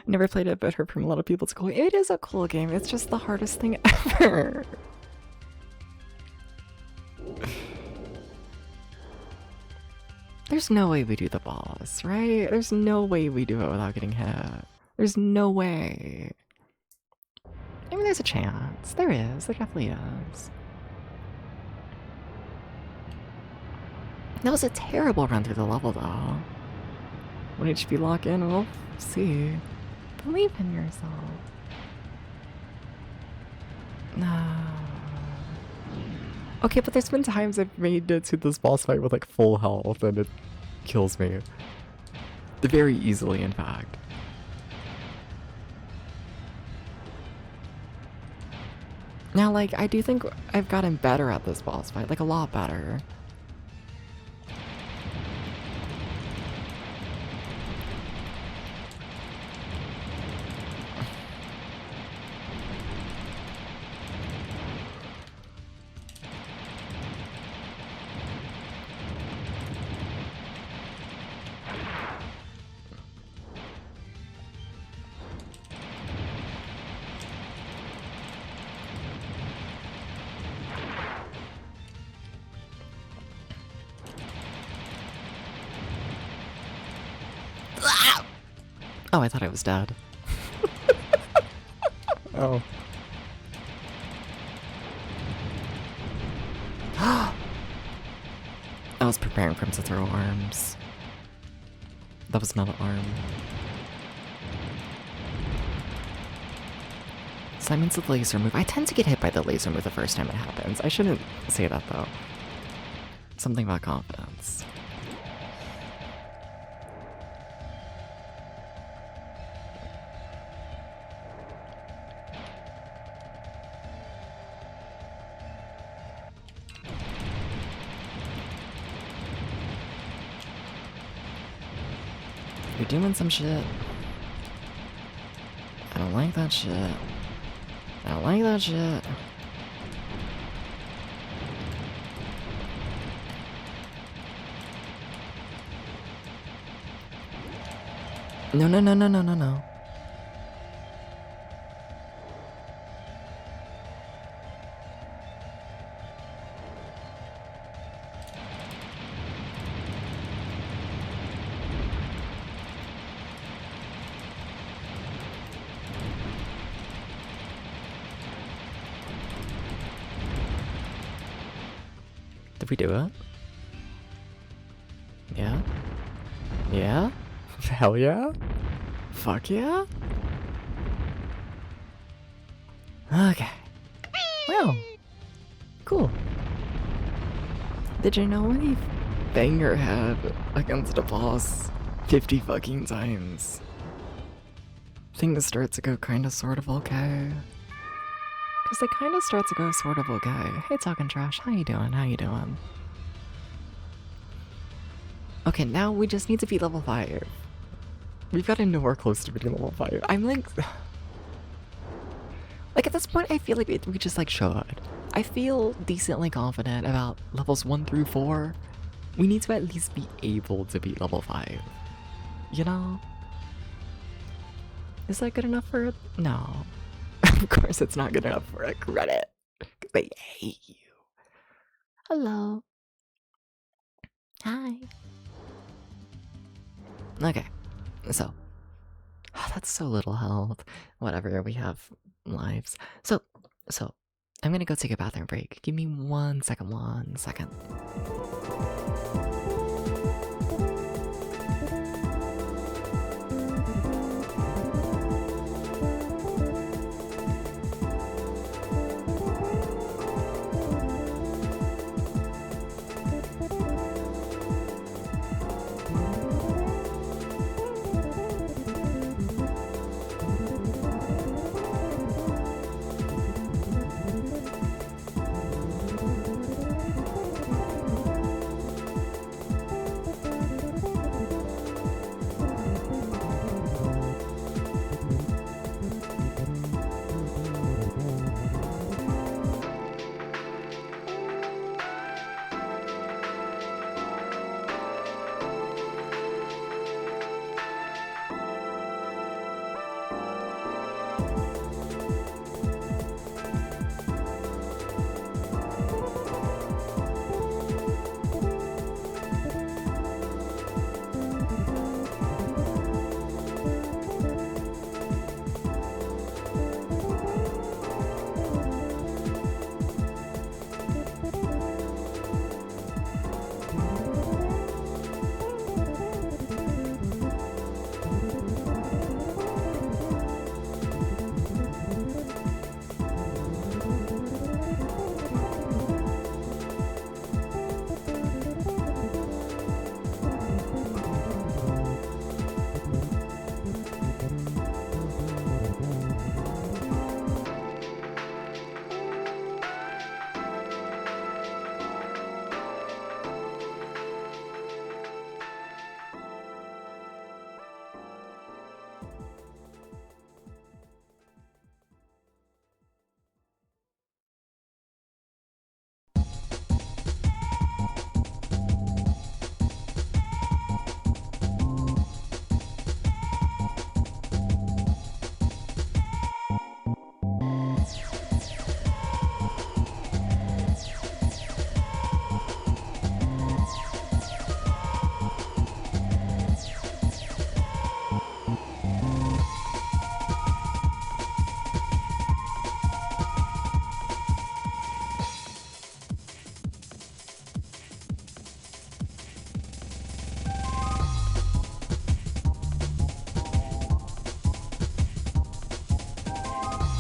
Never played it, but heard from a lot of people it's cool. It is a cool game, it's just the hardest thing ever. There's no way we do the boss, right? There's no way we do it without getting hit. There's no way. I mean, there's a chance. There is. There definitely is. That was a terrible run through the level, though. When HP lock in, we'll see. Believe in yourself. No. Okay, but there's been times I've made it to this boss fight with like full health and it kills me. Very easily, in fact. Now, like, I do think I've gotten better at this boss fight, like a lot better. Oh, I thought I was dead. Oh. I was preparing for him to throw arms. That was not an arm. So that means the laser move. I tend to get hit by the laser move the first time it happens. I shouldn't say that though. Something about confidence. You're doing some shit. I don't like that shit. I don't like that shit. No, no, no, no, no, no, no. Did we do it? Yeah? Yeah? Hell yeah? Fuck yeah? Okay. Well, cool. Did you know when you bang your head against a boss 50 fucking times, things start to go kinda sort of okay? Cause they kinda start to go sort of okay. Hey Talking Trash, how you doing? How you doing? Okay, now we just need to beat level 5. We've gotten nowhere close to beating level 5. I'm like... Like, at this point, I feel like we just, like, should. I feel decently confident about levels 1 through 4. We need to at least be able to beat level 5. You know? Is that good enough for it? No. Of course it's not good enough for a credit. They hate you. Hello. Hi. Okay, so... that's so little health. Whatever, we have lives. So, I'm gonna go take a bathroom break. Give me 1 second, 1 second.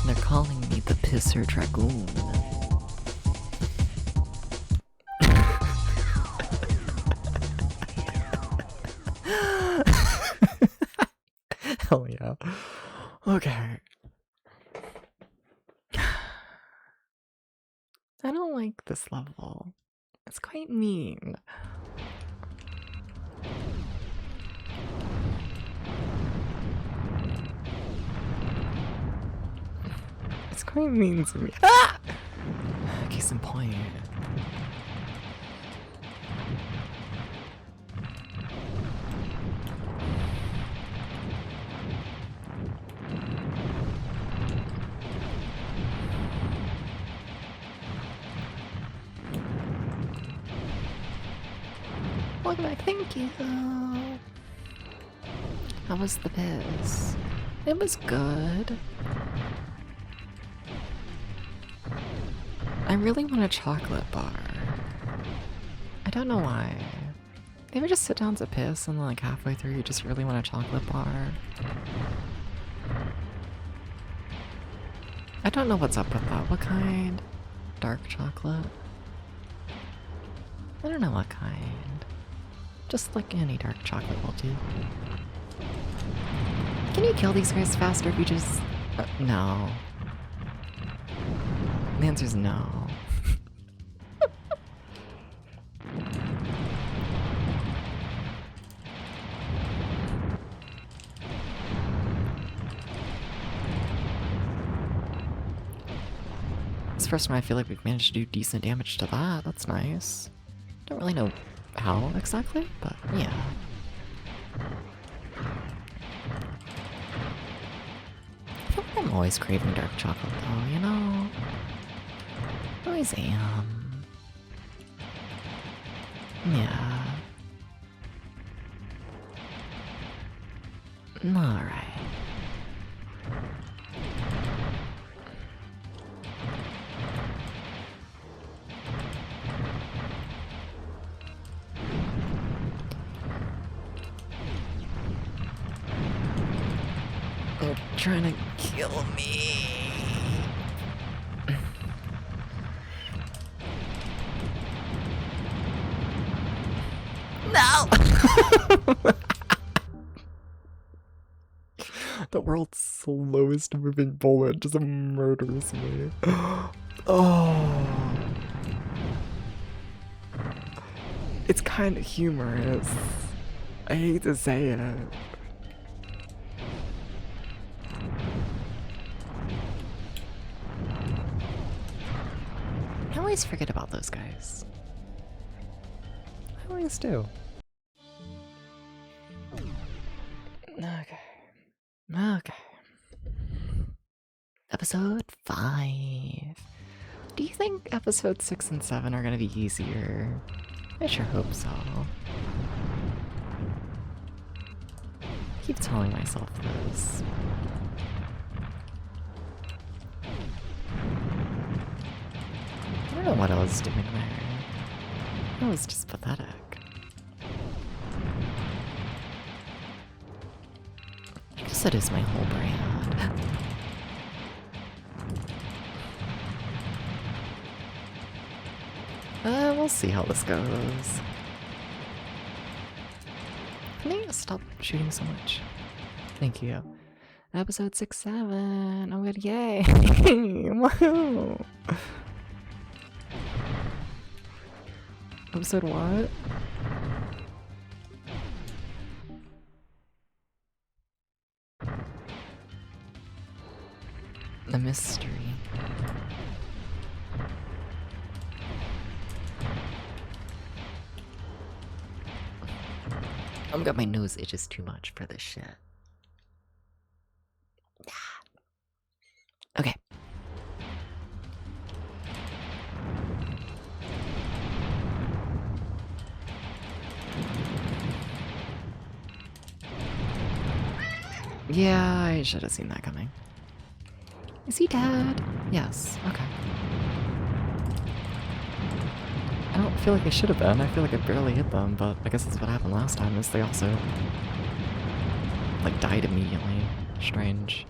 They're calling me the Pisser Dragoon. Hell yeah. Okay. I don't like this level. It's quite mean. It's quite mean to me. Ah! Case in point. Welcome back, thank you. How was the piss? It was good. I really want a chocolate bar. I don't know why. You ever just sit down to piss and like halfway through you just really want a chocolate bar? I don't know what's up with that. What kind? Dark chocolate? I don't know what kind. Just like any dark chocolate will do. Can you kill these guys faster if you just... no. The answer's no. It's the first time I feel like we've managed to do decent damage to that. That's nice. Don't really know how exactly, but yeah. I feel like I'm always craving dark chocolate though, you know? Always am. Yeah. Alright. They're trying to kill me. No! The world's slowest moving bullet just murders me. Oh. It's kind of humorous. I hate to say it. I always forget about those guys. I always do. Okay. Okay. Episode 5. Do you think episode 6 and 7 are gonna be easier? I sure hope so. I keep telling myself this. I don't know what I was doing there. It was just pathetic. I guess that is my whole brand. We'll see how this goes. Can you stop shooting so much? Thank you. Episode 6, 7. Oh good, yay! Woohoo! Episode what? The mystery. I've got my nose itches too much for this shit. Okay. Yeah, I should have seen that coming. Is he dead? Yes, okay. I don't feel like they should have been. I feel like I barely hit them, but I guess that's what happened last time, is they also like died immediately. Strange.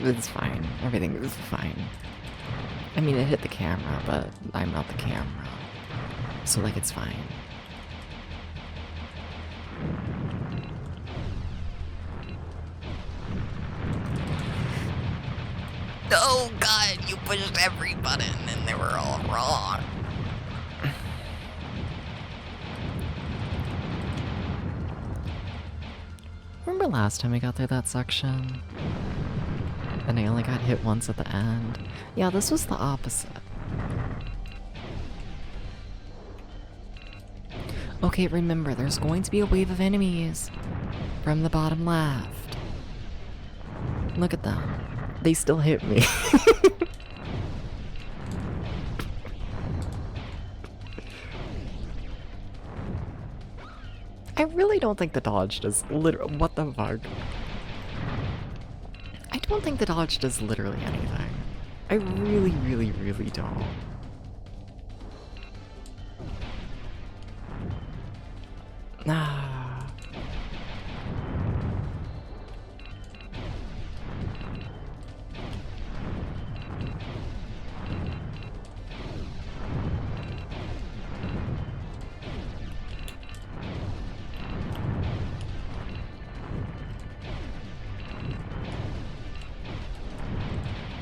It's fine. Everything is fine. I mean, it hit the camera, but I'm not the camera. So, like, it's fine. Oh god, you pushed every button and they were all wrong. Remember last time we got through that section? And I only got hit once at the end. Yeah, this was the opposite. Okay, remember, there's going to be a wave of enemies from the bottom left. Look at them. They still hit me. I really don't think the dodge does what the fuck? I don't think the dodge does literally anything. I really, really, really don't. Ah.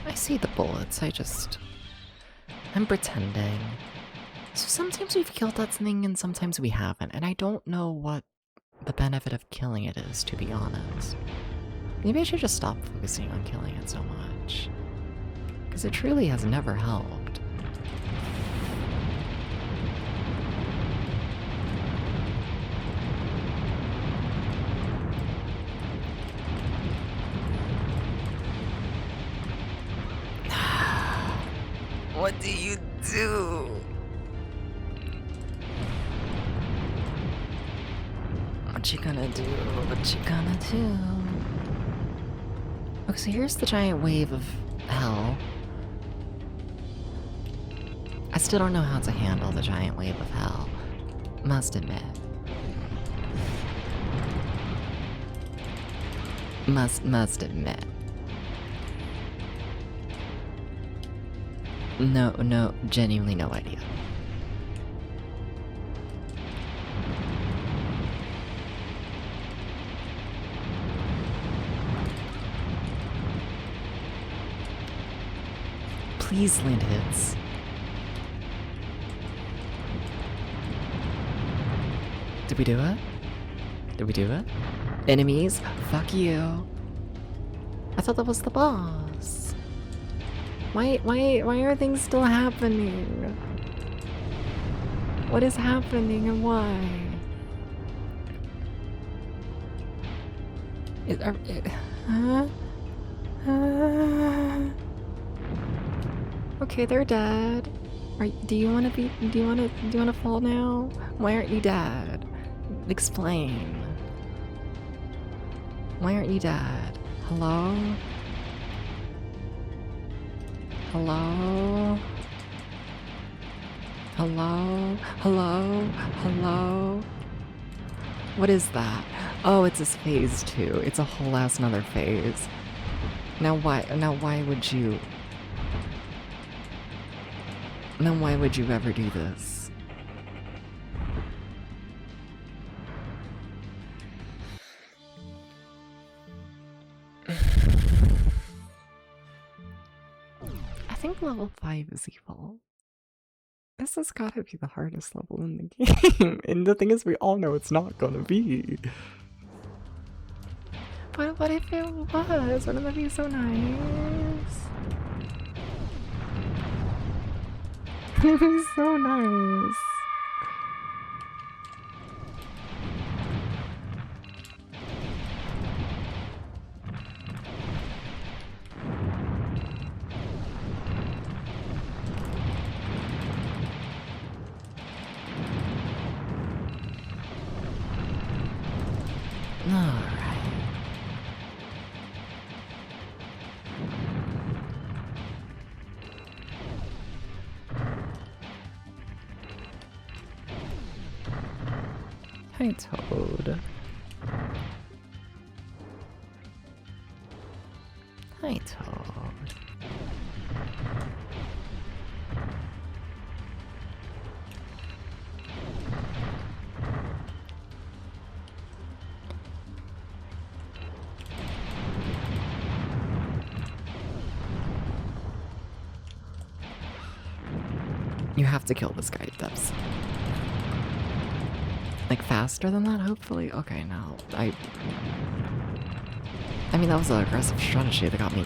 I see the bullets, I'm pretending. So sometimes we've killed that thing and sometimes we haven't, and I don't know what the benefit of killing it is, to be honest. Maybe I should just stop focusing on killing it so much. Because it truly has never helped. What do you do? What you gonna do? What you gonna do? Okay, so here's the giant wave of hell. I still don't know how to handle the giant wave of hell. Must admit. Must admit. No, genuinely no idea. Please land hits. Did we do it? Did we do it? Enemies? Fuck you. I thought that was the boss. Why are things still happening? What is happening and why? Okay, they're dead. Do you wanna fall now? Why aren't you dead? Explain. Why aren't you dead? Hello? Hello? Hello? Hello? Hello? What is that? Oh, it's this phase 2. It's a whole ass another phase. Now why would you? Now why would you ever do this? I think level 5 is evil. This has gotta be the hardest level in the game. And the thing is, we all know it's not gonna be. But what if it was? Wouldn't that be so nice? It'd be so nice. Hi, Toad. Hi, Toad. You have to kill this guy, Debs. Like, faster than that, hopefully? Okay, no. I mean, that was an aggressive strategy that got me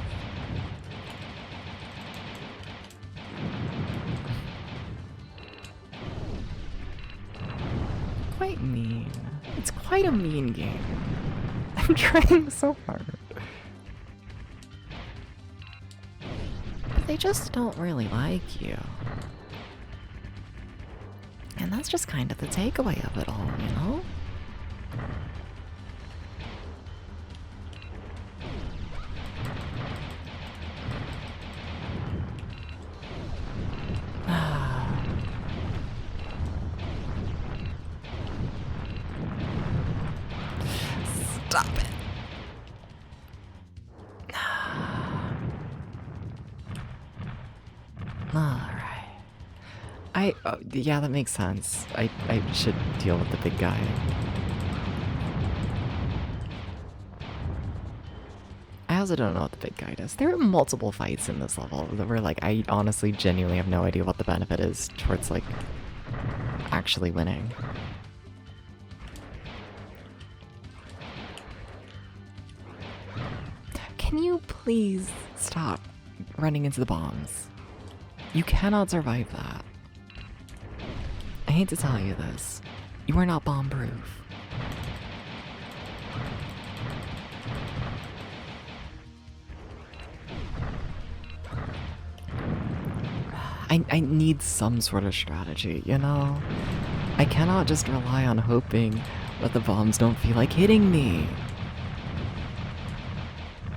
quite mean. It's quite a mean game. I'm trying so hard. But they just don't really like you. And that's just kind of the takeaway of it all, you know? Stop it. Alright. Yeah, that makes sense. I should deal with the big guy. I also don't know what the big guy does. There are multiple fights in this level that were like, I honestly genuinely have no idea what the benefit is towards like actually winning. Can you please stop running into the bombs? You cannot survive that. I hate to tell you this. You are not bomb-proof. I need some sort of strategy, you know? I cannot just rely on hoping that the bombs don't feel like hitting me.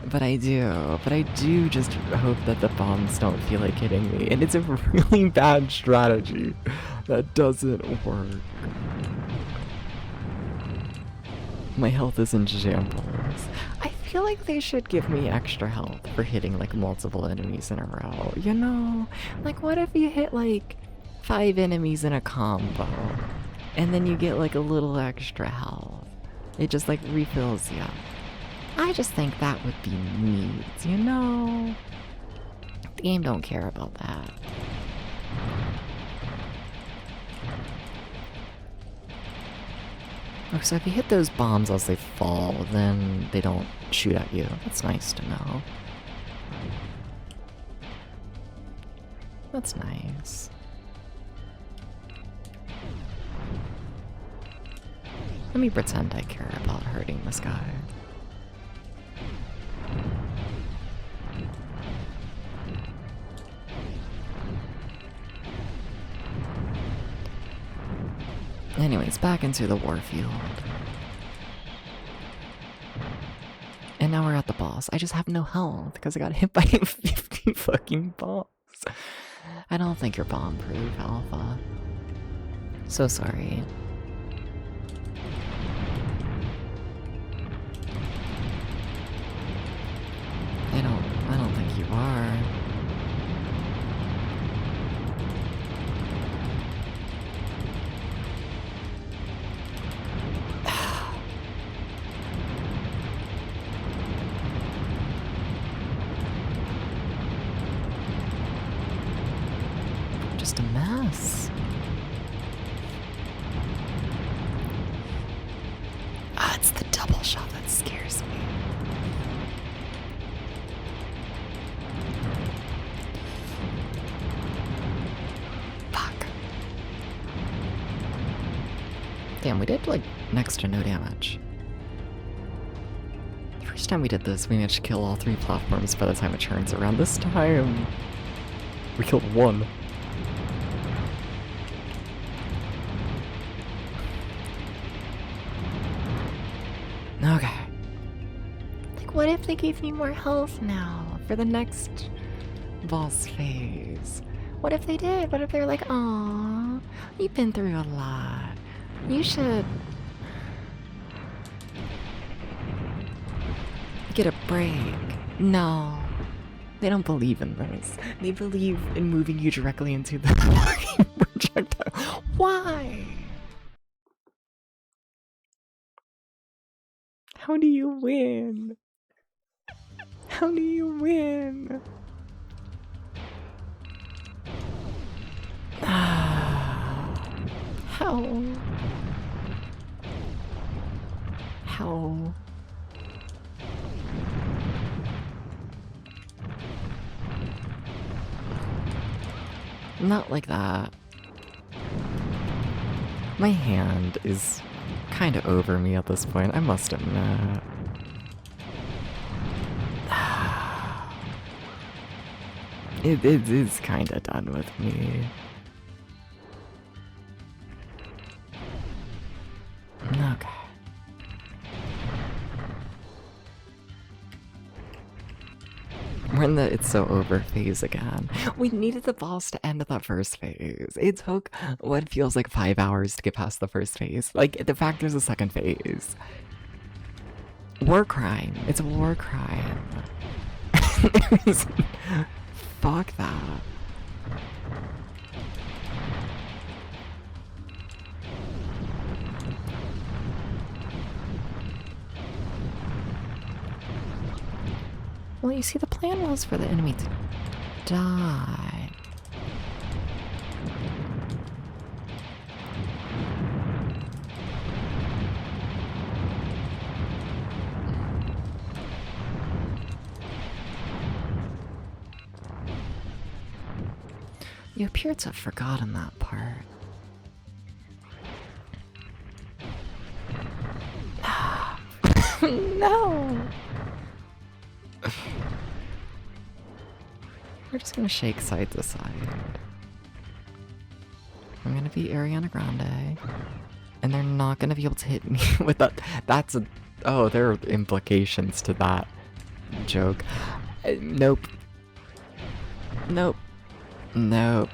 But I do just hope that the bombs don't feel like hitting me. And it's a really bad strategy that doesn't work. My health is in shambles. I feel like they should give me extra health for hitting like multiple enemies in a row, you know? Like what if you hit like 5 enemies in a combo and then you get like a little extra health? It just like refills you. I just think that would be neat, you know? The game don't care about that. Oh, so if you hit those bombs as they fall, then they don't shoot at you. That's nice to know. That's nice. Let me pretend I care about hurting this guy. Anyways, back into the warfield. And now we're at the boss. I just have no health because I got hit by 50 fucking bombs. I don't think you're bomb-proof, Alpha. So sorry. I don't think you are. Just a mess. Ah, it's the double shot that scares me. Fuck. Damn, we did like next to no damage. The first time we did this, we managed to kill all 3 platforms by the time it turns around. This time, we killed 1. Okay. Like, what if they gave me more health now for the next boss phase? What if they did? What if they're like, aw, you've been through a lot. You should get a break. No. They don't believe in this. They believe in moving you directly into the fucking projectile. Why? How do you win? How do you win? How? How? Not like that. My hand is kind of over me at this point, I must admit. It is kind of done with me. Okay. We're in the it's so over phase again. We needed the boss to end that first phase. It took what feels like 5 hours to get past the first phase. Like, the fact there's a second phase. War crime. It's a war crime. Fuck that. Well, you see, the plan was for the enemy to die. You appear to have forgotten that part. No! We're just gonna shake side to side. I'm gonna be Ariana Grande. And they're not gonna be able to hit me with that. That's a... Oh, there are implications to that joke. Nope. Nope. Nope.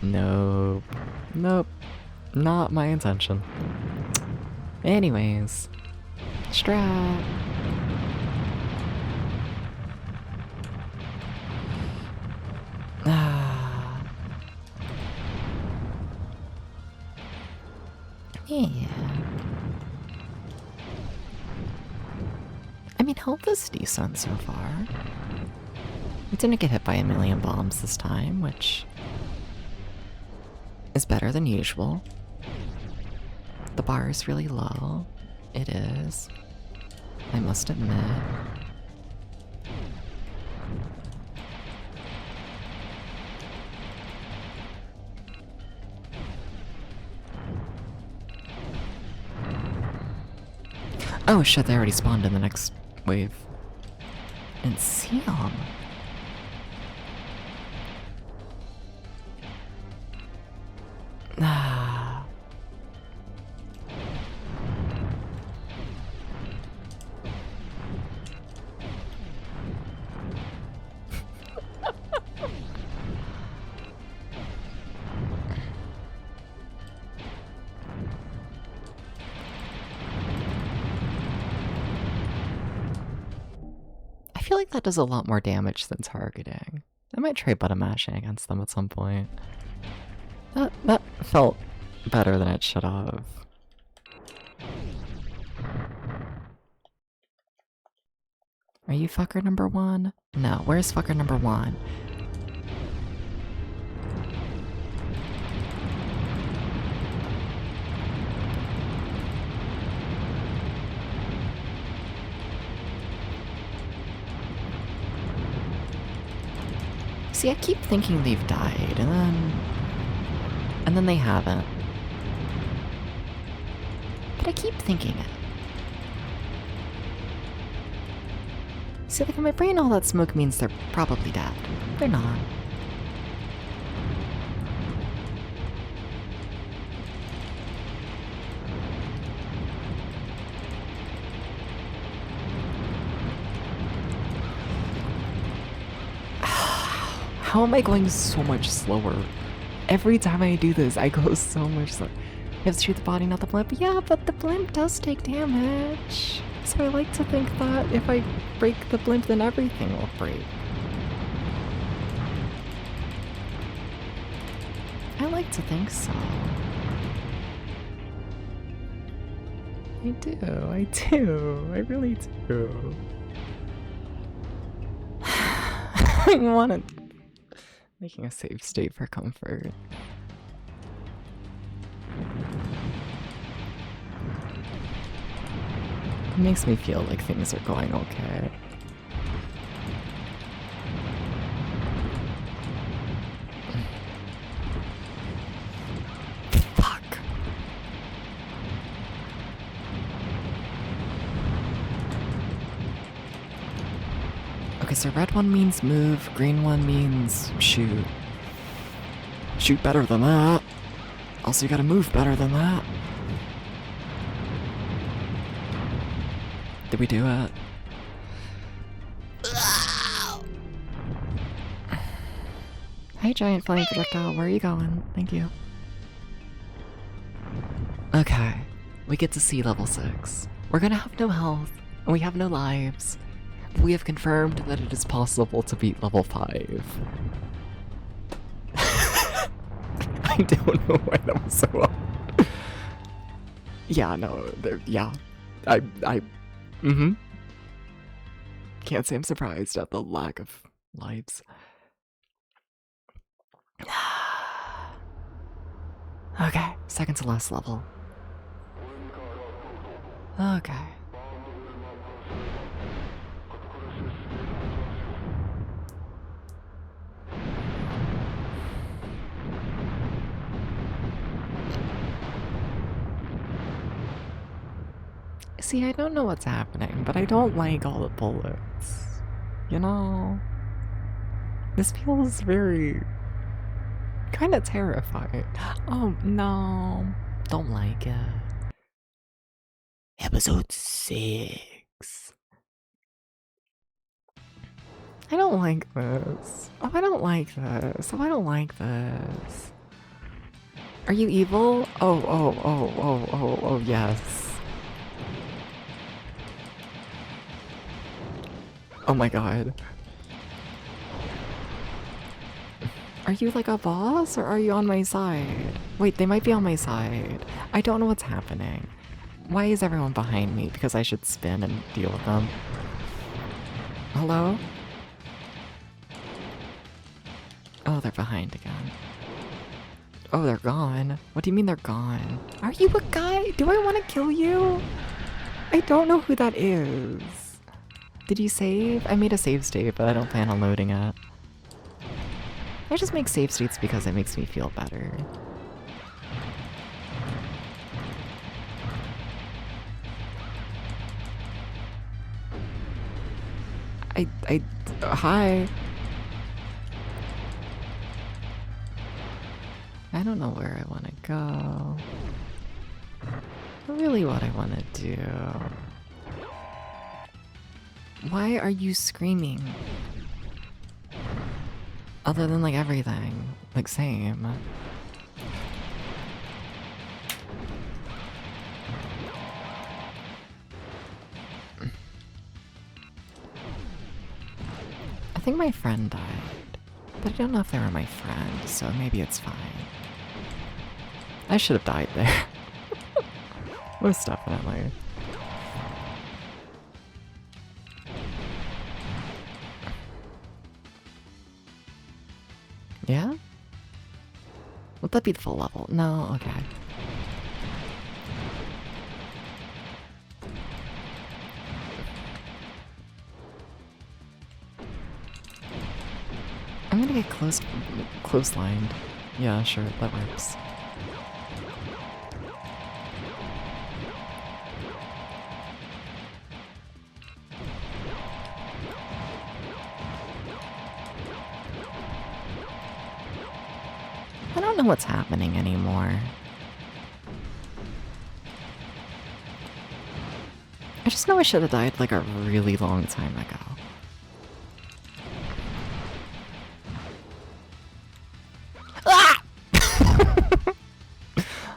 Nope. Nope. Not my intention. Anyways. Strat. Yeah. I mean, health is decent so far. We didn't get hit by a million bombs this time, which is better than usual. The bar is really low. It is. I must admit. Oh shit, they already spawned in the next wave. And see them. Ah. I feel like that does a lot more damage than targeting. I might try button mashing against them at some point. That felt better than it should have. Are you fucker number one? No, where's fucker number one? See, I keep thinking they've died, and then they haven't. But I keep thinking it. See, like in my brain, all that smoke means they're probably dead. They're not. How am I going so much slower? Every time I do this, I go so much slower. You have to shoot the body, not the blimp. Yeah, but the blimp does take damage. So I like to think that if I break the blimp, then everything will break. I like to think so. I do. I really do. I want to... Making a safe state for comfort. It makes me feel like things are going okay. Fuck. Okay, so red one means move, green one means shoot. Shoot better than that. Also, you gotta move better than that. Did we do it? Hey, giant flying projectile, where are you going? Thank you. Okay, we get to see level 6. We're gonna have no health, and we have no lives. But we have confirmed that it is possible to beat level 5. I don't know why that was so up. Yeah, no, yeah. Can't say I'm surprised at the lack of lives. Okay, second to last level. Okay. See, I don't know what's happening, but I don't like all the bullets. You know? This feels very... kind of terrifying. Oh, no. Don't like it. Episode 6. I don't like this. Oh, I don't like this. Oh, I don't like this. Are you evil? Oh, yes. Oh my god. Are you like a boss, or are you on my side? Wait, they might be on my side. I don't know what's happening. Why is everyone behind me? Because I should spin and deal with them. Hello? Oh, they're behind again. Oh, they're gone. What do you mean they're gone? Are you a guy? Do I want to kill you? I don't know who that is. Did you save? I made a save state, but I don't plan on loading it. I just make save states because it makes me feel better. Hi. I don't know where I want to go. Really what I want to do. Why are you screaming? Other than like everything. Like same. I think my friend died. But I don't know if they were my friend, so maybe it's fine. I should have died there. Most definitely. Yeah? Would that be the full level? No? Okay. I'm gonna get close-lined. Yeah, sure, that works. I don't know what's happening anymore. I just know I should have died like a really long time ago. Ah!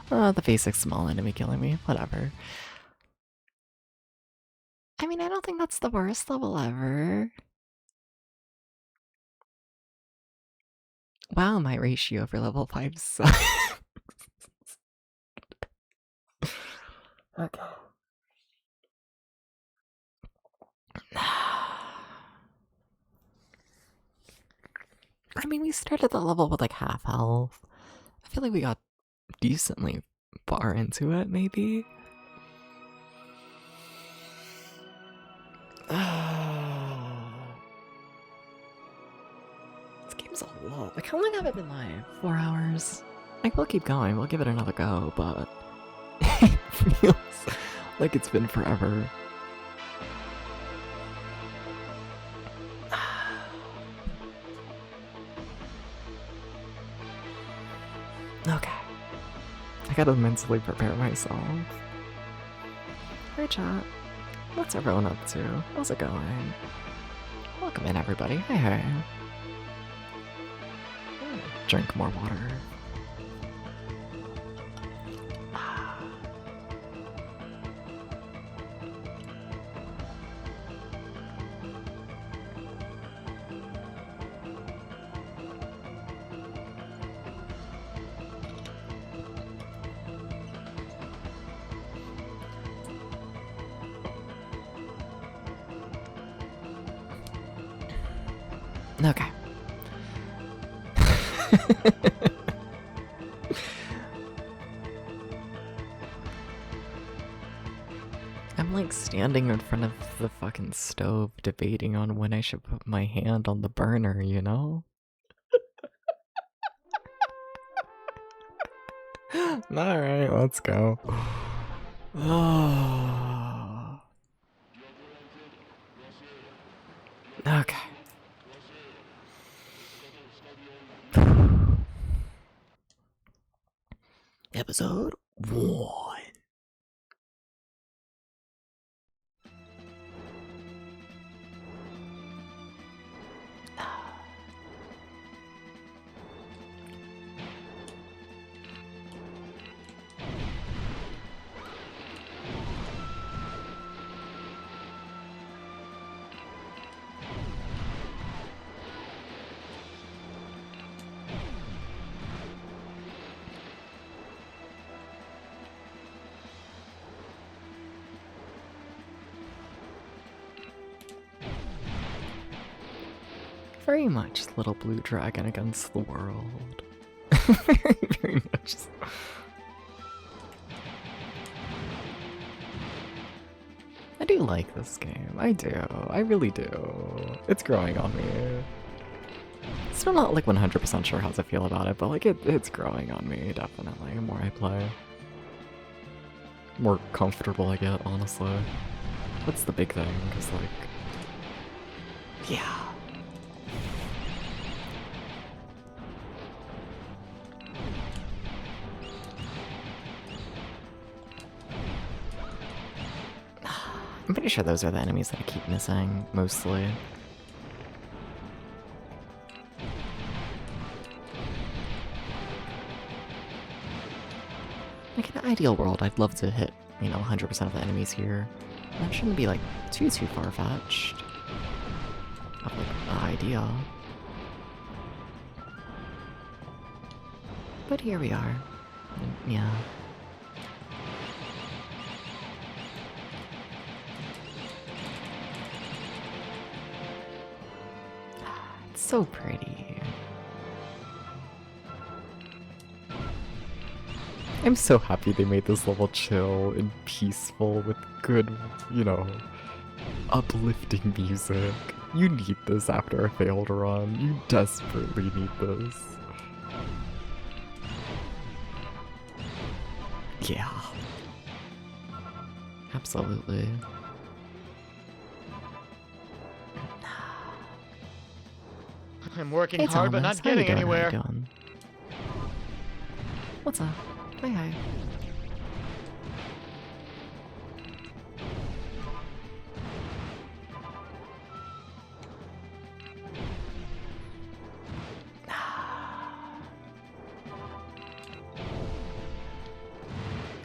The basic small enemy killing me, whatever. I mean, I don't think that's the worst level ever. Wow, my ratio for level 5 sucks. Okay. I mean, we started the level with like half health. I feel like we got decently far into it, maybe. This game's a lot. Like, how long have I been live? 4 hours? Like, we'll keep going. We'll give it another go, but it feels like it's been forever. gotta mentally prepare myself. Hey chat, what's everyone up to? How's it going? Welcome in everybody, hey. Drink more water. Okay. I'm like standing in front of the fucking stove debating on when I should put my hand on the burner, you know? Alright, let's go. Okay. Episode 1. Very much Little Blue Dragon against the world. very much so. I do like this game. I do. I really do. It's growing on me. Still not like 100% sure how to feel about it, but like it's growing on me, definitely. The more I play, more comfortable I get, honestly. That's the big thing, because like, yeah. I'm pretty sure those are the enemies that I keep missing, mostly. Like in an ideal world, I'd love to hit, 100% of the enemies here. That shouldn't be like too far-fetched of like the idea. But here we are. And, yeah. It's so pretty. I'm so happy they made this level chill and peaceful with good, uplifting music. You need this after a failed run. You desperately need this. Yeah. Absolutely. I'm working hard, but not getting anywhere. What's up? Hi.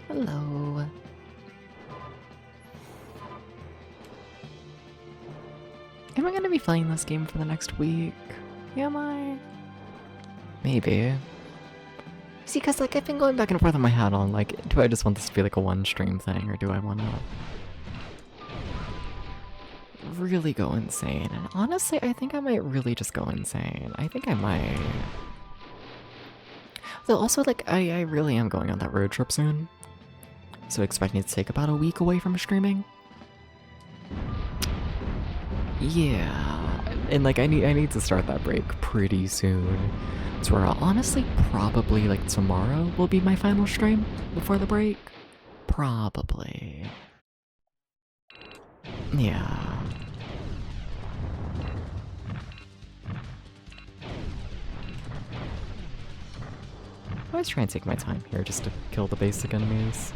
Hello. Am I gonna be playing this game for the next week? Am I? Maybe. See, because like I've been going back and forth in my head on like, do I just want this to be like a one stream thing, or do I want to really go insane? And honestly, I think I might really just go insane. I think I might. Though also like I really am going on that road trip soon, so expect me to take about a week away from streaming. Yeah, and like I need to start that break pretty soon. So where I'll honestly probably like tomorrow will be my final stream before the break. Probably. Yeah. I always try and take my time here just to kill the basic enemies.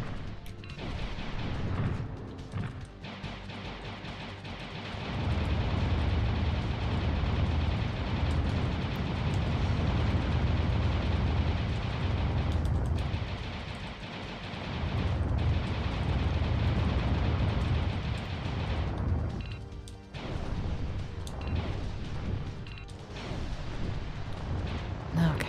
Okay.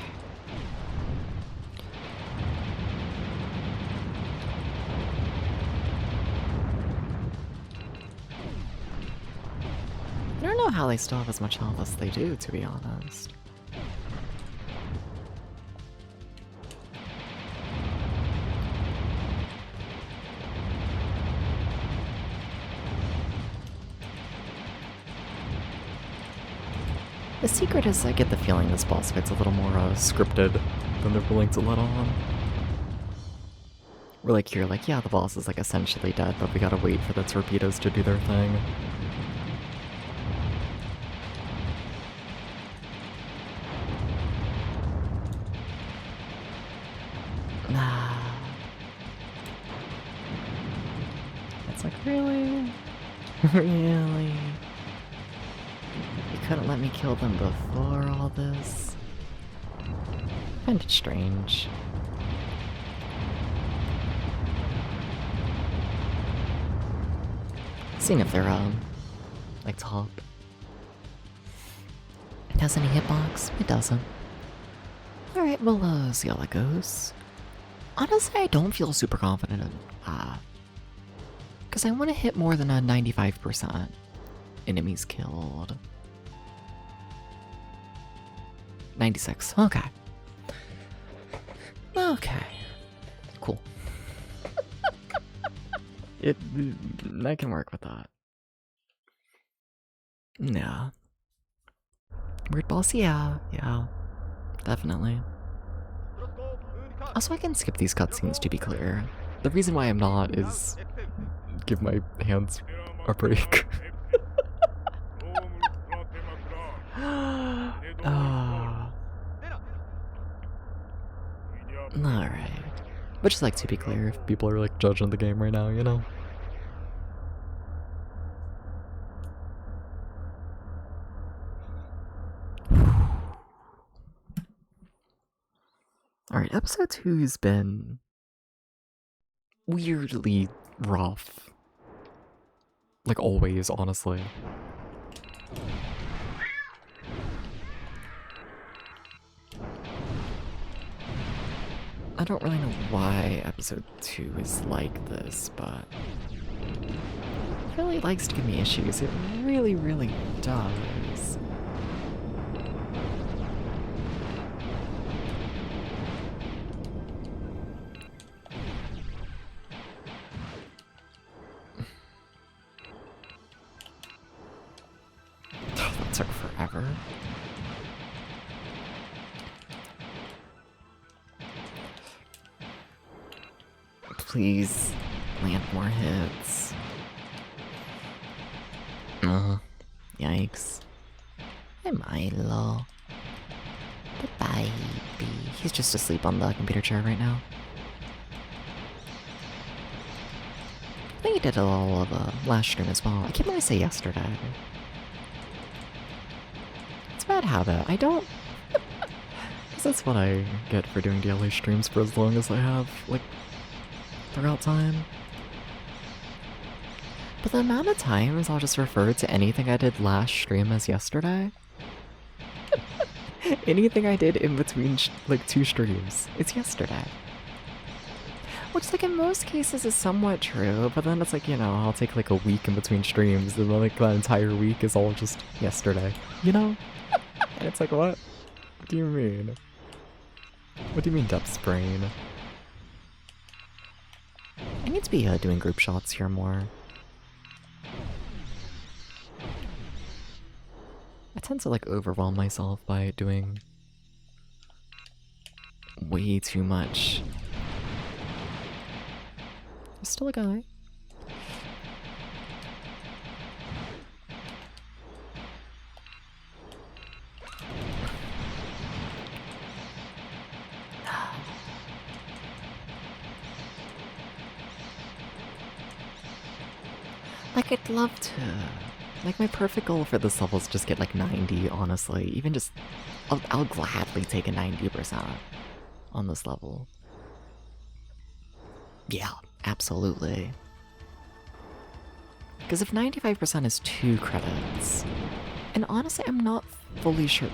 I don't know how they still have as much health as they do, to be honest. The secret is I get the feeling this boss fight's a little more scripted than they're willing to let on. We're like here, like, yeah, the boss is like essentially dead, but we gotta wait for the torpedoes to do their thing. It's like, really? Really? You couldn't let me kill them before all this? I find it strange. Seeing if they're, like top. It has any hitbox? It doesn't. Alright, we'll, see how that goes. Honestly, I don't feel super confident in, because I want to hit more than a 95% enemies killed. 96, okay. Okay. Cool. I can work with that. Yeah. Weird boss, yeah, definitely. Also, I can skip these cutscenes, to be clear. The reason why I'm not is give my hands a break. Alright. But just like to be clear, if people are like judging the game right now, you know? Alright, episode 2 has been weirdly rough. Like always, honestly. I don't really know why episode 2 is like this, but it really likes to give me issues. It really, really does. That took forever. Please land more hits. Yikes. Hi, Milo. The baby. He's just asleep on the computer chair right now. I think he did a little of last stream as well. I can't really say yesterday. It's a bad habit. I don't... Because that's what I get for doing daily streams for as long as I have, like, throughout time. But the amount of times I'll just refer to anything I did last stream as yesterday. Anything I did in between, like, 2 streams. It's yesterday. Which, like, in most cases is somewhat true, but then it's like, you know, I'll take, like, a week in between streams, and then, like, that entire week is all just yesterday. You know? And it's like, what? What do you mean? What do you mean, depth brain? I need to be doing group shots here more. I tend to like overwhelm myself by doing way too much. There's still a guy. Like, I'd love to. Like, my perfect goal for this level is just get like 90, honestly. Even just, I'll gladly take a 90% on this level. Yeah, absolutely. Because if 95% is 2 credits, and honestly, I'm not fully sure.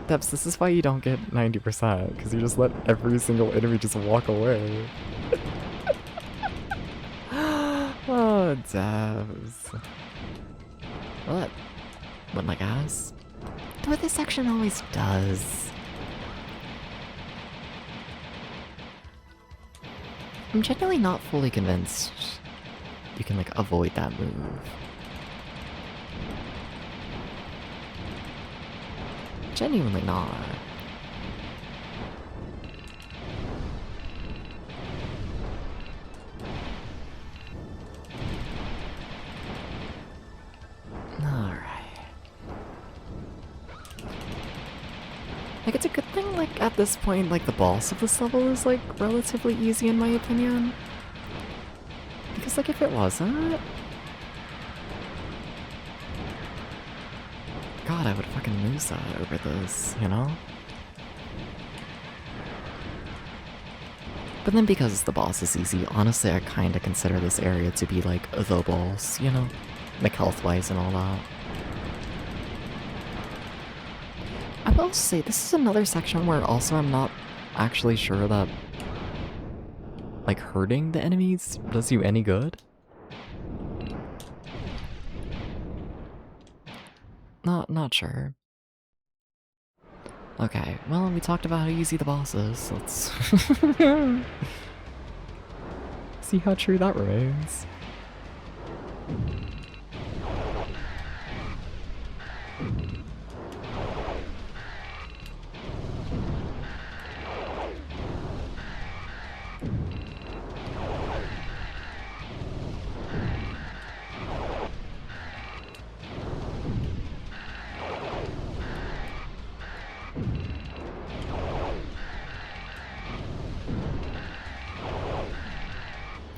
Debs, this is why you don't get 90%, because you just let every single enemy just walk away. Oh, Debs. Well, that went like ass. Do what this section always does. I'm genuinely not fully convinced you can, like, avoid that move. Genuinely not. Alright. Like, it's a good thing, like, at this point, like, the boss of this level is, like, relatively easy in my opinion. Because, like, if it wasn't... God, I would fucking lose that over this, you know? But then because the boss is easy, honestly, I kinda consider this area to be, like, the boss, you know? Like, health-wise and all that. I will say, this is another section where also I'm not actually sure that, like, hurting the enemies does you any good. Not sure. Okay, well, we talked about how easy the boss is. Let's see how true that remains.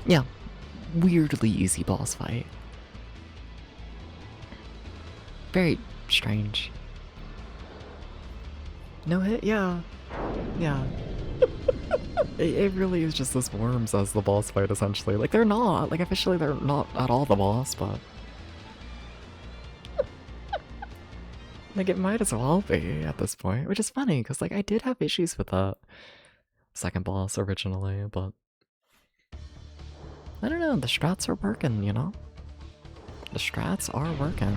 Yeah, weirdly easy boss fight. Very strange. No hit? Yeah. Yeah. It really is just this worms as the boss fight, essentially. Like, they're not. Like, officially, they're not at all the boss, but... like, it might as well be at this point, which is funny, because, like, I did have issues with that second boss originally, but... I don't know, the strats are working, you know? The strats are working.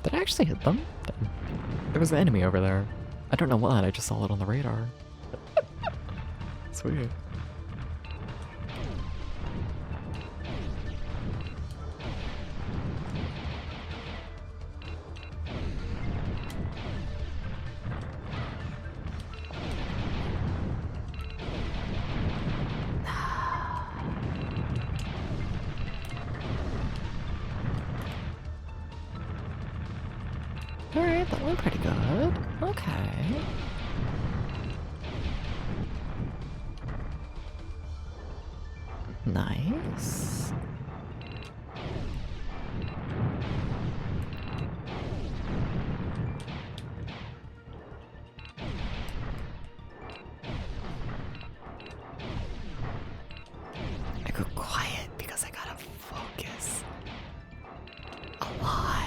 Did I actually hit them? There was an enemy over there. I don't know what, I just saw it on the radar. Sweet. Alright, that went pretty good. Okay. Nice. I go quiet because I gotta focus a lot.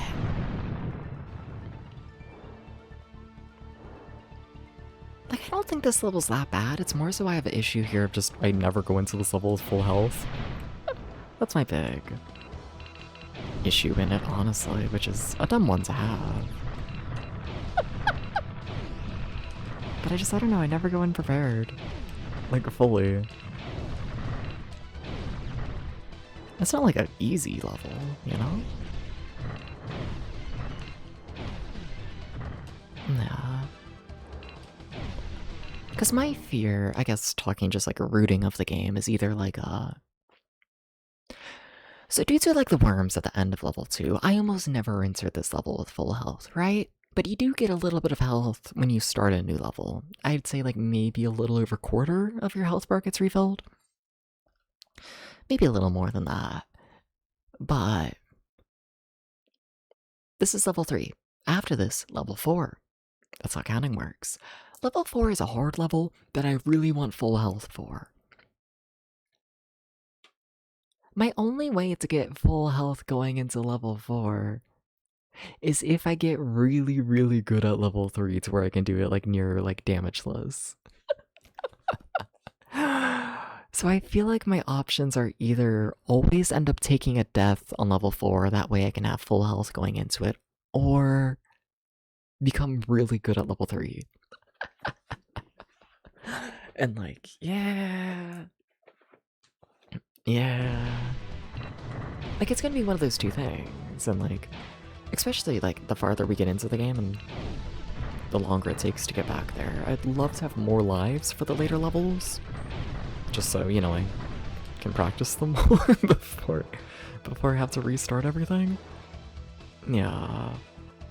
Like, I don't think this level's that bad. It's more so I have an issue here of just I never go into this level with full health. That's my big issue in it, honestly, which is a dumb one to have. But I don't know, I never go in prepared. Like, fully. It's not like an easy level, you know? Yeah. Because my fear, I guess talking just like a rooting of the game, is either like So due to like the worms at the end of level 2, I almost never enter this level with full health, right? But you do get a little bit of health when you start a new level. I'd say like maybe a little over quarter of your health bar gets refilled. Maybe a little more than that. But this is level 3. After this, level 4. That's how counting works. Level 4 is a hard level that I really want full health for. My only way to get full health going into level 4 is if I get really, really good at level 3 to where I can do it like near like damageless. So I feel like my options are either always end up taking a death on level 4, that way I can have full health going into it, or become really good at level 3. And like, yeah. Like, it's gonna be one of those two things, and like, especially like the farther we get into the game and the longer it takes to get back there, I'd love to have more lives for the later levels, just so, you know, I can practice them more before I have to restart everything. Yeah.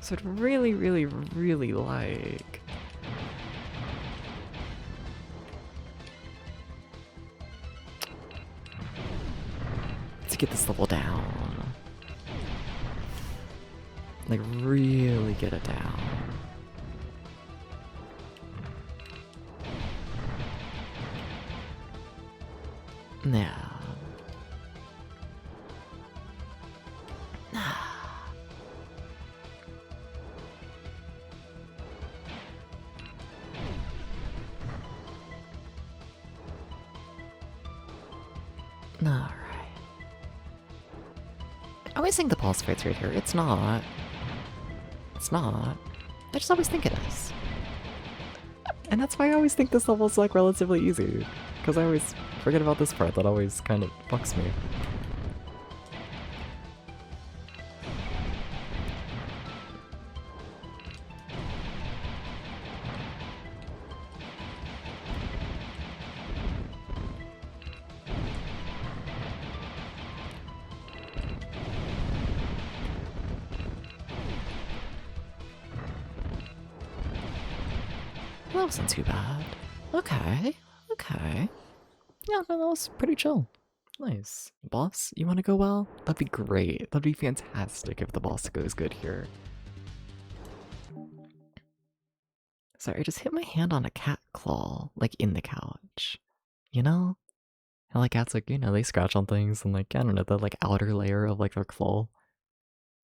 So I'd really, really, really like to get this level down. Like, really get it down. Yeah. Alright. I always think the boss fight's right here. It's not. It's not. I just always think it is. And that's why I always think this level's like relatively easy. Because I always forget about this part that always kind of fucks me. That wasn't too bad. Okay. Yeah, that was pretty chill. Nice. Boss, you want to go well? That'd be great. That'd be fantastic if the boss goes good here. Sorry, I just hit my hand on a cat claw, like in the couch. You know? And like cats, like, you know, they scratch on things and like, I don't know, the like outer layer of like their claw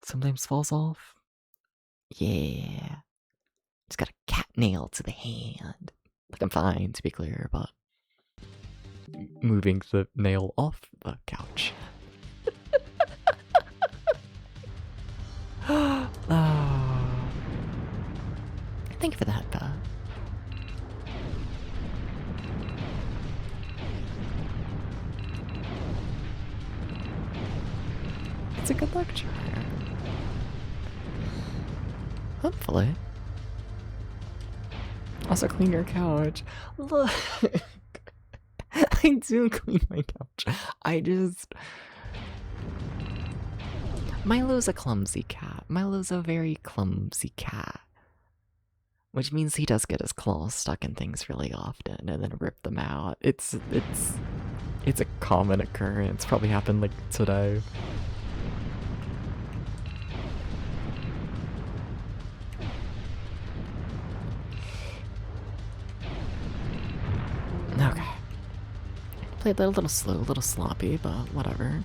sometimes falls off. Yeah. Just got a cat nail to the hand. Like, I'm fine, to be clear, but moving the nail off the couch. Oh. Thank you for the head pat. It's a good lecture. Hopefully. Also clean your couch. Look. I do clean my couch. Milo's a clumsy cat. Milo's a very clumsy cat. Which means he does get his claws stuck in things really often and then rip them out. It's a common occurrence. Probably happened like today. Okay. Played that a little slow, a little sloppy, but whatever.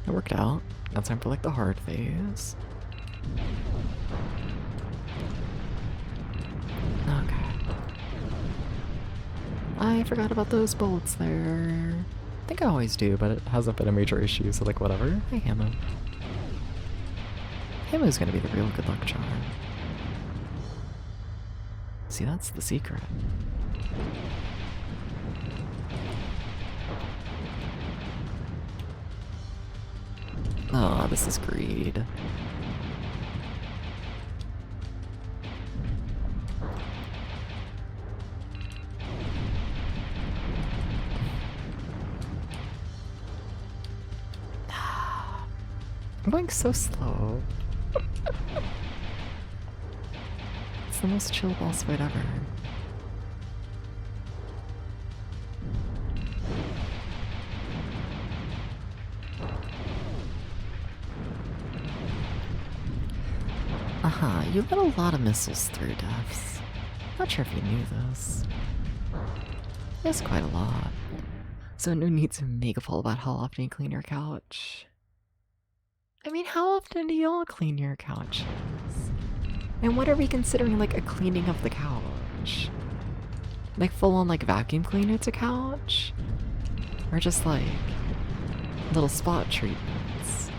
It worked out. Now time for like the hard phase. Okay. I forgot about those bullets there. I think I always do, but it hasn't been a major issue, so like whatever. Hey, Hammo. Hammo's gonna be the real good luck charm. See, that's the secret. Oh, this is greed. I'm going so slow. It's the most chill boss fight ever. You let a lot of missiles through, Devs. Not sure if you knew this. That's quite a lot. So no need to make a poll about how often you clean your couch. I mean, how often do y'all clean your couches? And what are we considering like a cleaning of the couch? Like full on like vacuum cleaner to couch? Or just like little spot treatments?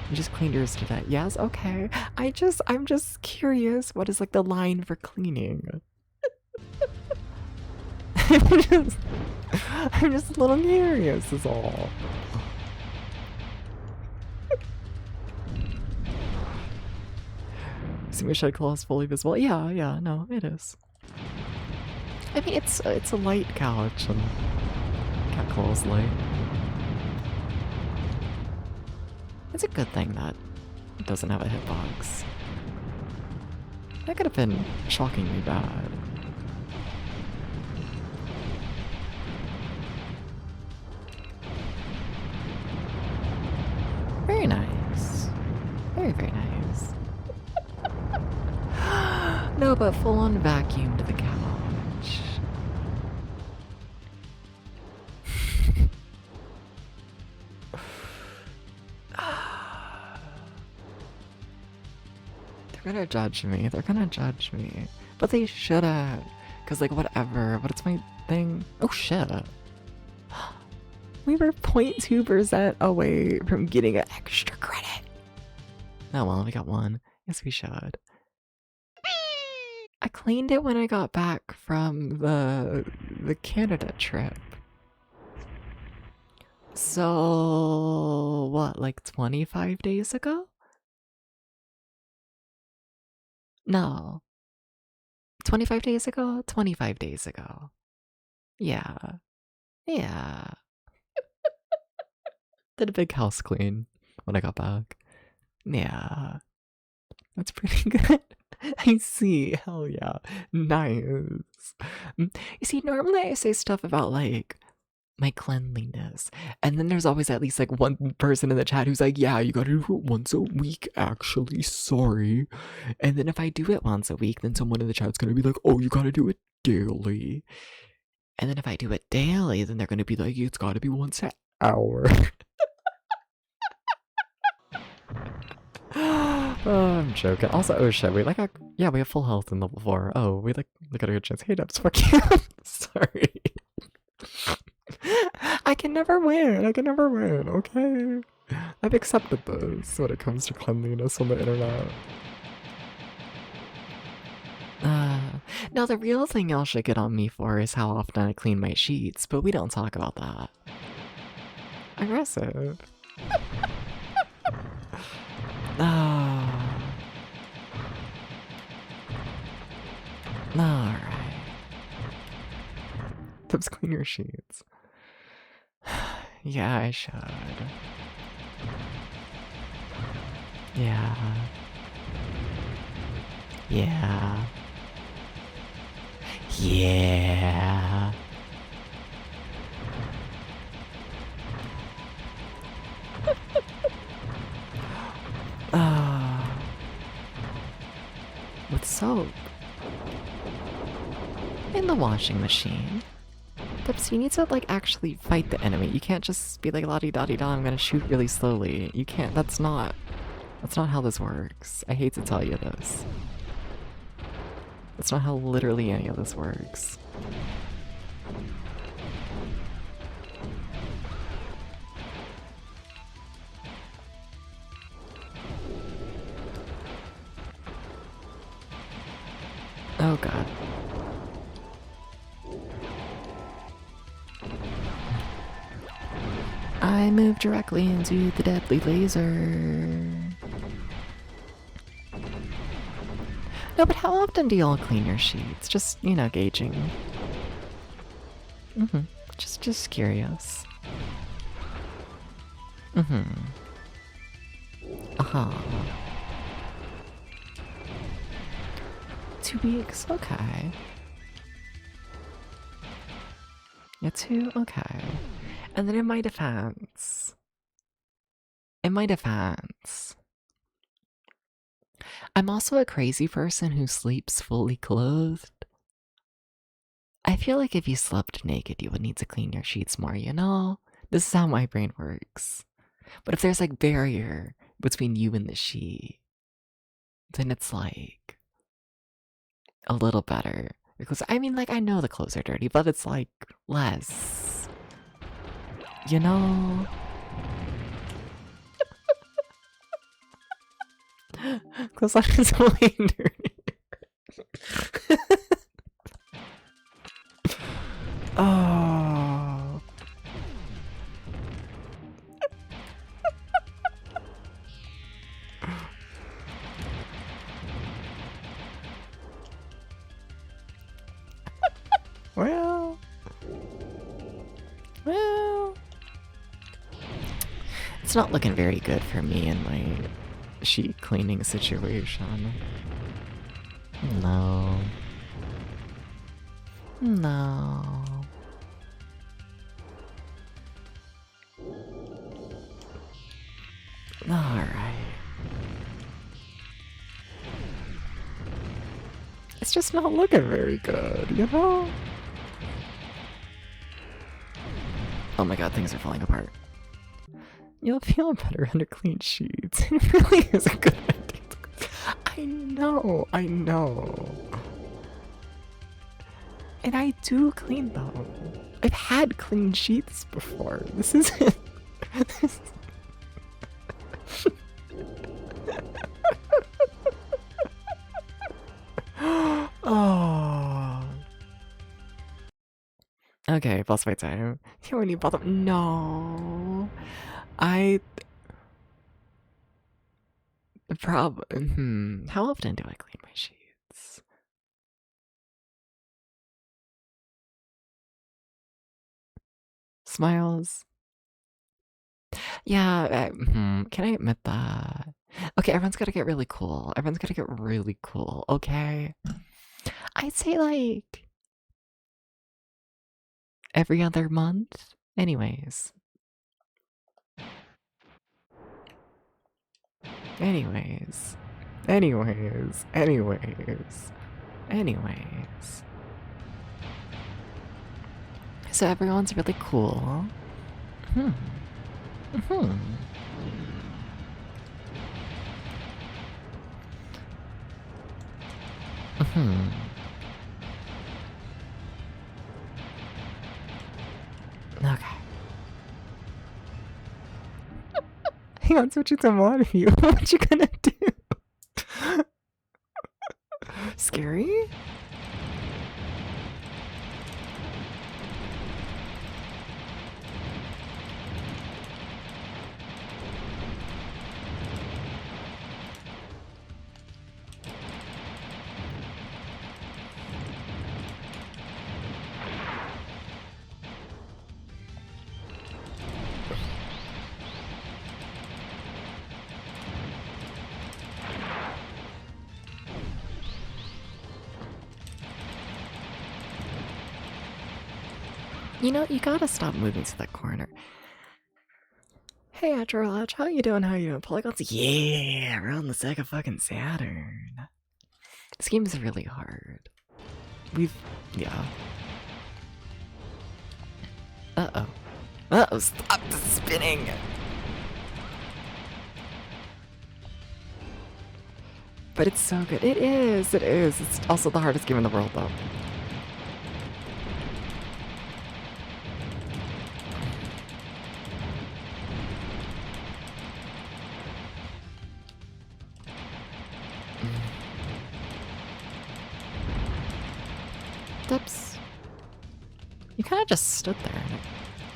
You just cleaned yours today. Yes, okay. I'm just curious, what is like the line for cleaning? I'm just a little curious is all. See my shed claw is fully visible. Yeah, no, it is. I mean it's a light couch and cat claw is light. It's a good thing that it doesn't have a hitbox. That could have been shockingly bad. Very nice. Very, very nice. No, but full-on vacuum to the couch. They're gonna judge me. They're gonna judge me. But they shouldn't. Cause like whatever. But it's my thing. Oh shit. We were 0.2% away from getting an extra credit. Oh well, we got one. Yes, we should. I cleaned it when I got back from the Canada trip. So what, like 25 days ago? No. 25 days ago? 25 days ago. Yeah. Yeah. Did a big house clean when I got back. Yeah. That's pretty good. I see. Hell yeah. Nice. You see, normally I say stuff about like my cleanliness. And then there's always at least like one person in the chat who's like, yeah, you gotta do it once a week, actually. Sorry. And then if I do it once a week, then someone in the chat's gonna be like, oh, you gotta do it daily. And then if I do it daily, then they're gonna be like, it's gotta be once an hour. Oh, I'm joking. Also, oh shit, we like, yeah, we have full health in level 4. Oh, we like got a good chance. Hey, Dubs, fuck you. Sorry. I can never win. Okay? I've accepted this when it comes to cleanliness on the internet. Now the real thing y'all should get on me for is how often I clean my sheets, but we don't talk about that. Aggressive. Alright. Tips clean your sheets. Yeah, I should. Yeah. Yeah. Yeah. With soap. In the washing machine. Tips, you need to like actually fight the enemy. You can't just be like la-di-da-di-da, I'm gonna shoot really slowly. You can't, that's not how this works. I hate to tell you this. That's not how literally any of this works. Oh god. I move directly into the deadly laser. No, but how often do y'all clean your sheets? Just, you know, gauging. Just curious. Uh-huh. 2 weeks? Okay. Yeah, 2? Okay. And then in my defense... I'm also a crazy person who sleeps fully clothed. I feel like if you slept naked, you would need to clean your sheets more, you know? This is how my brain works. But if there's like barrier between you and the sheet, then it's like a little better. Because I mean, like, I know the clothes are dirty, but it's like less. You know? Clothes are way dirty. Oh. Well. It's not looking very good for me in my sheet cleaning situation. No. Alright. It's just not looking very good, you know? Oh my god, things are falling apart. You'll feel better under clean sheets. It really is a good idea. I know. And I do clean them. I've had clean sheets before. This isn't... Oh. Okay, boss fight time. You already bought them. No. How often do I clean my sheets? Smiles. Yeah, can I admit that? Okay, everyone's gotta get really cool. Okay? I'd say like every other month. Anyways. So everyone's really cool. Okay. Hang on, switching to one of you. What you gonna do? Scary? You know, you gotta stop moving to that corner. Hey, Astrolodge, how you doing? Polygons? Yeah, we're on the Sega fucking Saturn. This game is really hard. Yeah. Uh-oh, stop the spinning! But it's so good. It is. It's also the hardest game in the world, though. Oops. You kind of just stood there, and it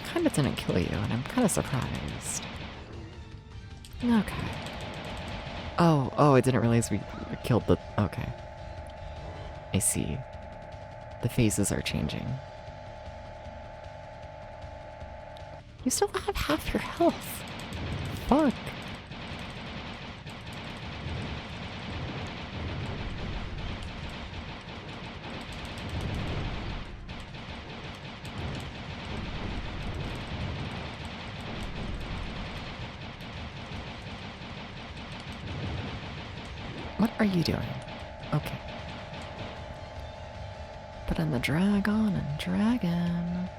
kind of didn't kill you, and I'm kind of surprised. Okay. Oh, I didn't realize we killed the... Okay. I see. The phases are changing. You still have half your health. Fuck. What are you doing? Okay. Put in the Dragon and Dragon.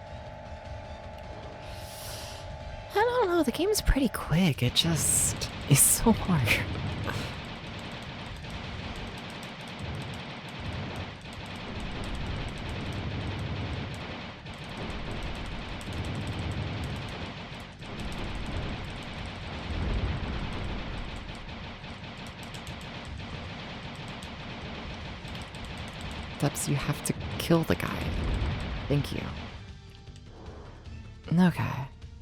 I don't know, the game's pretty quick. It just is so hard. Steps, you have to kill the guy. Thank you. Okay.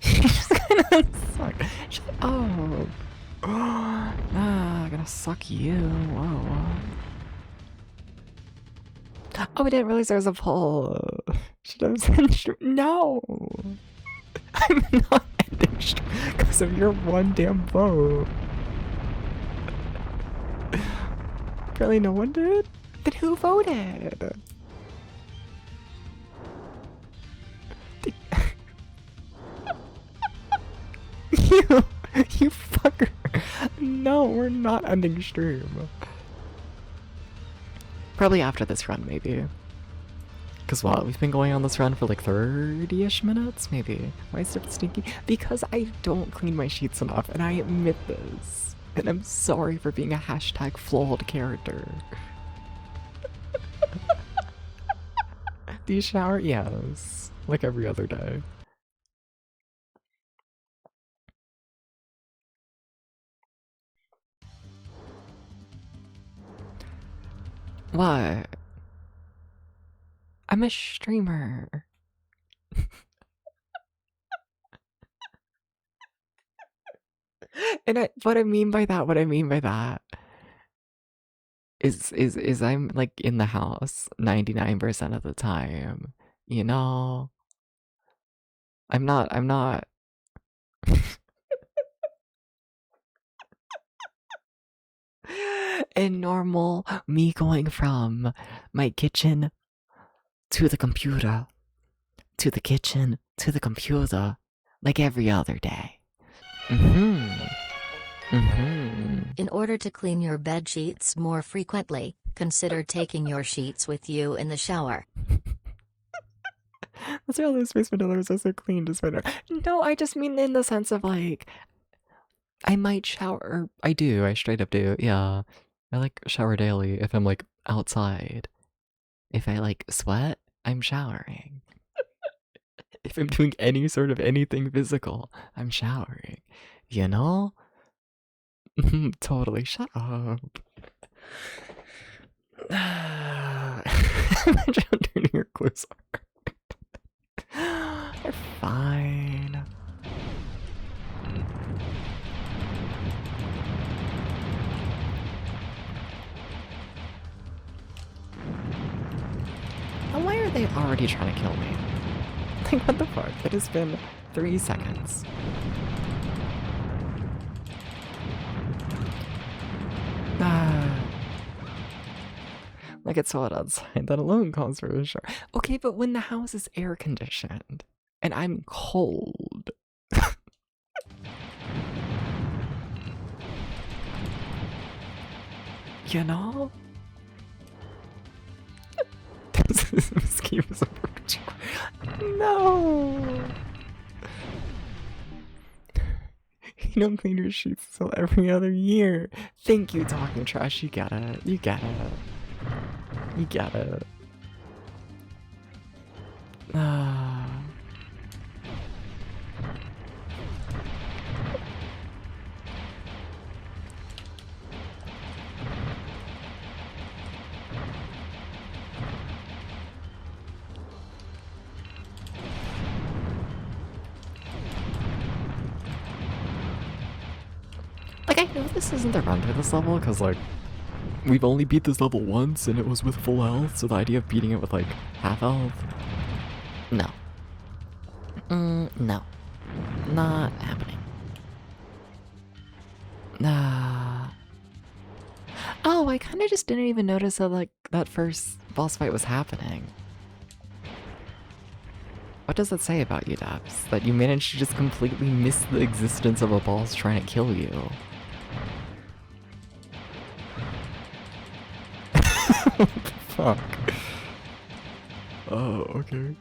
She's gonna suck. Shut up. I'm gonna suck you. Whoa. Oh, I didn't realize there was a pole. Should have said no. I'm not ending because of your one damn vote. Apparently no one did. Then who voted? You fucker. No, we're not ending stream. Probably after this run, maybe. Because what, we've been going on this run for like 30-ish minutes, maybe. Why is it stinky? Because I don't clean my sheets enough, and I admit this. And I'm sorry for being a hashtag flawed character. Do you shower? Yes. Like every other day. What? I'm a streamer. And what I mean by that is I'm like in the house 99% of the time. You know? I'm not and normal me going from my kitchen to the computer, to the kitchen, to the computer, like every other day. In order to clean your bed sheets more frequently, consider taking your sheets with you in the shower. That's why all those Space Vanillas are so clean to spend. No, I just mean in the sense of like, I might shower. I do. I straight up do. Yeah. I like shower daily if I'm like outside. If I like sweat, I'm showering. If I'm doing any sort of anything physical, I'm showering. You know? Totally. Shut up. Imagine how dirty your clothes are. They're fine. And why are they already trying to kill me? Like, what the fuck? It has been 3 seconds. Like it's hot outside, that alone calls for a shower. Okay, but when the house is air conditioned and I'm cold. You know? This game is a virtue. No! You don't clean your sheets until every other year. Thank you, talking trash. You get it. You get it. You get it. Like, I know this isn't the run to this level, because, like, we've only beat this level once, and it was with full health, so the idea of beating it with, like, half health... No. No. Not happening. Oh, I kind of just didn't even notice that, like, that first boss fight was happening. What does that say about you, Dabs? That you managed to just completely miss the existence of a boss trying to kill you? What the fuck? Oh, okay.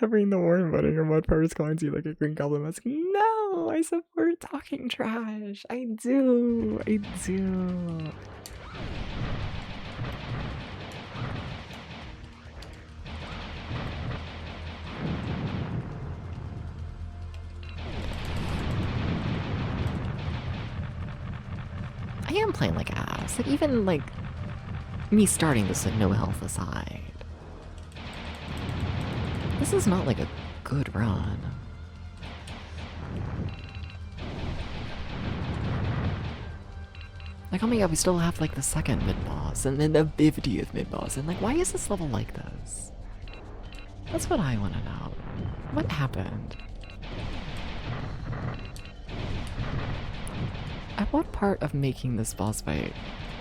Having the warm button or what first calling you like a green goblin mask. No, I support talking trash. I do. I do. I am playing like ass. Like even like me starting this at no health aside. This is not like a good run. Like, oh my god, we still have like the second mid-boss and then the 50th mid-boss. And like, why is this level like this? That's what I want to know. What happened? At what part of making this boss fight,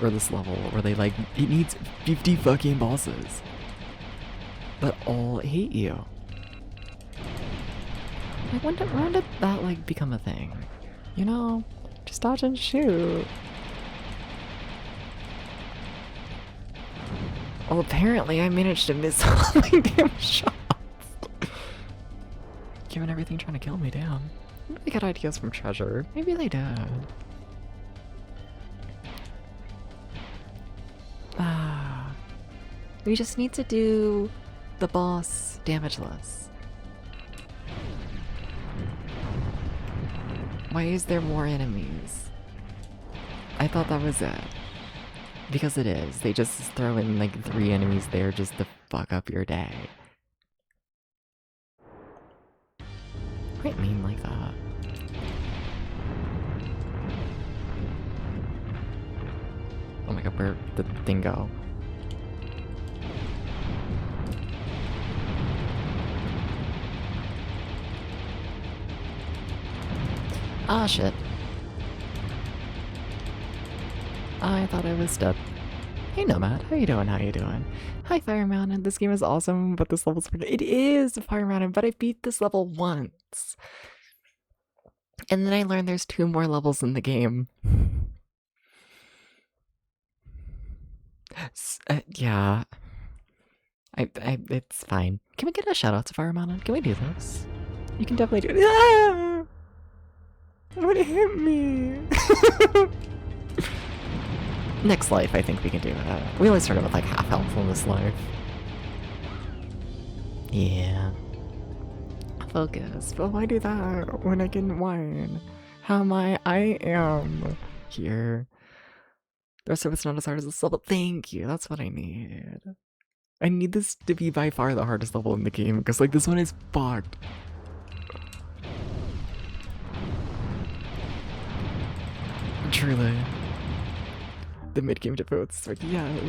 or this level, were they like, it needs 50 fucking bosses that all hate you? Like, when did that, like, become a thing? You know? Just dodge and shoot. Well, apparently I managed to miss all my damn shots. Given everything trying to kill me, damn. Maybe they got ideas from Treasure. Maybe they did. We just need to do the boss damageless. Why is there more enemies? I thought that was it. Because it is. They just throw in like 3 enemies there just to fuck up your day. Quite mean like that. Oh my god, where'd the thing go? Ah, shit. I thought I was dead. Hey Nomad, how you doing? How you doing? Hi Fire Mountain, this game is awesome, but this level's it is Fire Mountain, but I beat this level once. And then I learned there's 2 more levels in the game. Yeah. It's fine. Can we get a shout out to Fire Mountain? Can we do this? You can definitely do it. Ah! What hit me? Next life, I think we can do that. We only started with like half health on this life. Yeah. Focus. But why do that when I can whine? How am I am here. The rest of it's not as hard as this level. Thank you. That's what I need. I need this to be by far the hardest level in the game because like this one is fucked. Truly. The mid-game devotes like, yes.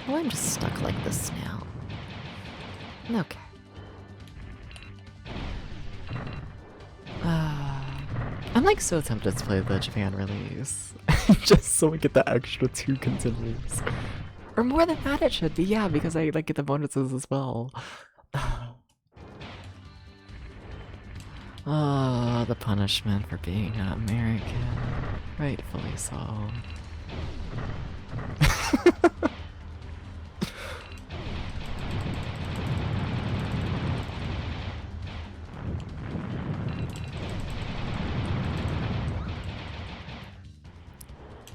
Well, I'm just stuck like this now. Okay. I'm like so tempted to play the Japan release. Just so we get the extra 2 continues. Or more than that it should be, yeah, because I like get the bonuses as well. Oh, the punishment for being American. Rightfully so.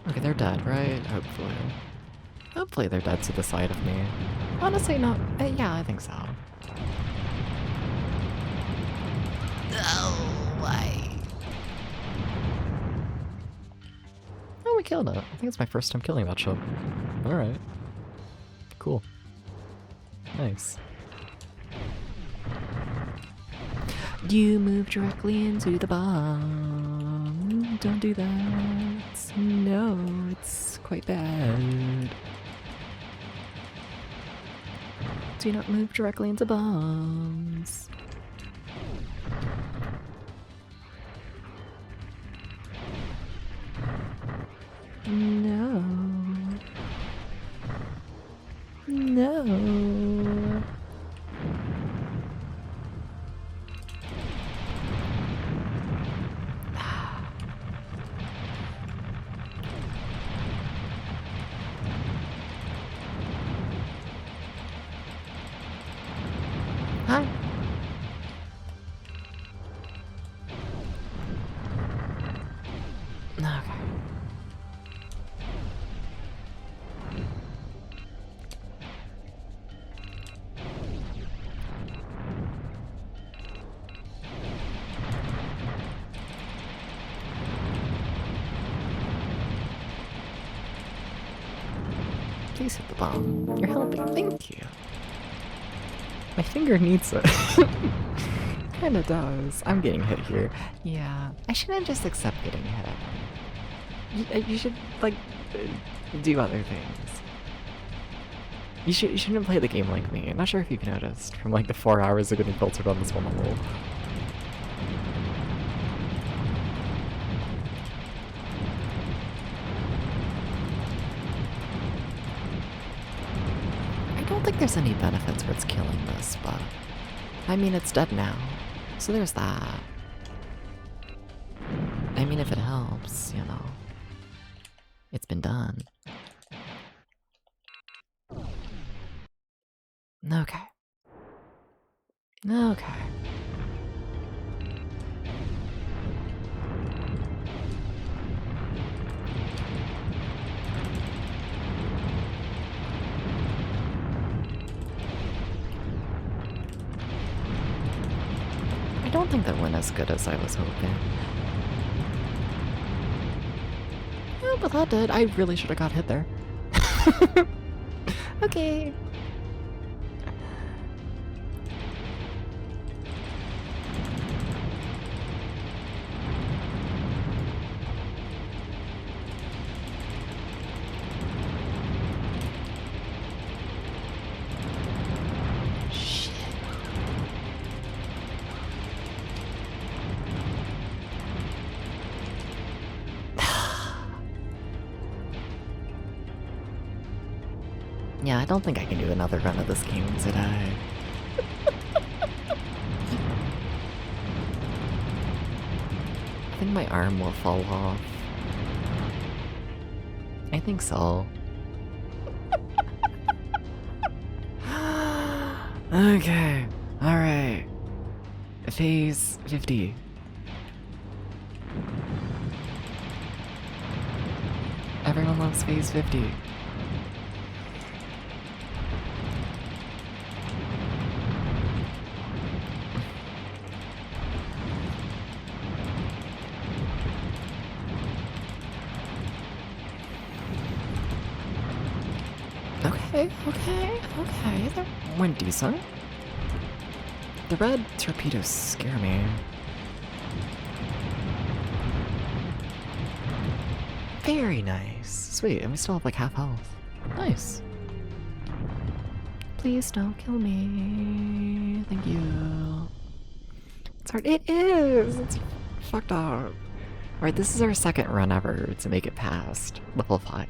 Okay, they're dead, right? Hopefully. Hopefully they're dead to the side of me. Honestly, not. Yeah, I think so. Oh, why? Oh, we killed it. I think it's my first time killing that ship. Alright. Cool. Nice. You move directly into the bomb. Don't do that. joints. No, it's quite bad. Do not move directly into bombs. No. No. Hi. Okay. Please hit the bomb. You're helping. Thank you. My finger needs it. Kinda does. I'm getting hit here. Yeah. I shouldn't just accept getting hit. You should, like, do other things. You shouldn't play the game like me. I'm not sure if you've noticed from, like, the 4 hours of getting filtered on this one level. I don't think there's any benefit towards killing this, but I mean, it's dead now, so there's that. I mean, if it helps, you know, it's been done. Okay. Okay. I don't think that went as good as I was hoping. Yeah, but that did. I really should have got hit there. Okay. Yeah, I don't think I can do another run of this game today. I think my arm will fall off. I think so. Okay, alright. Phase 50. Everyone loves Phase 50. Okay, that went decent. The red torpedoes scare me. Very nice. Sweet, and we still have like half health. Nice. Please don't kill me. Thank you. It's hard. It is! It's fucked up. Alright, this is our second run ever to make it past level 5.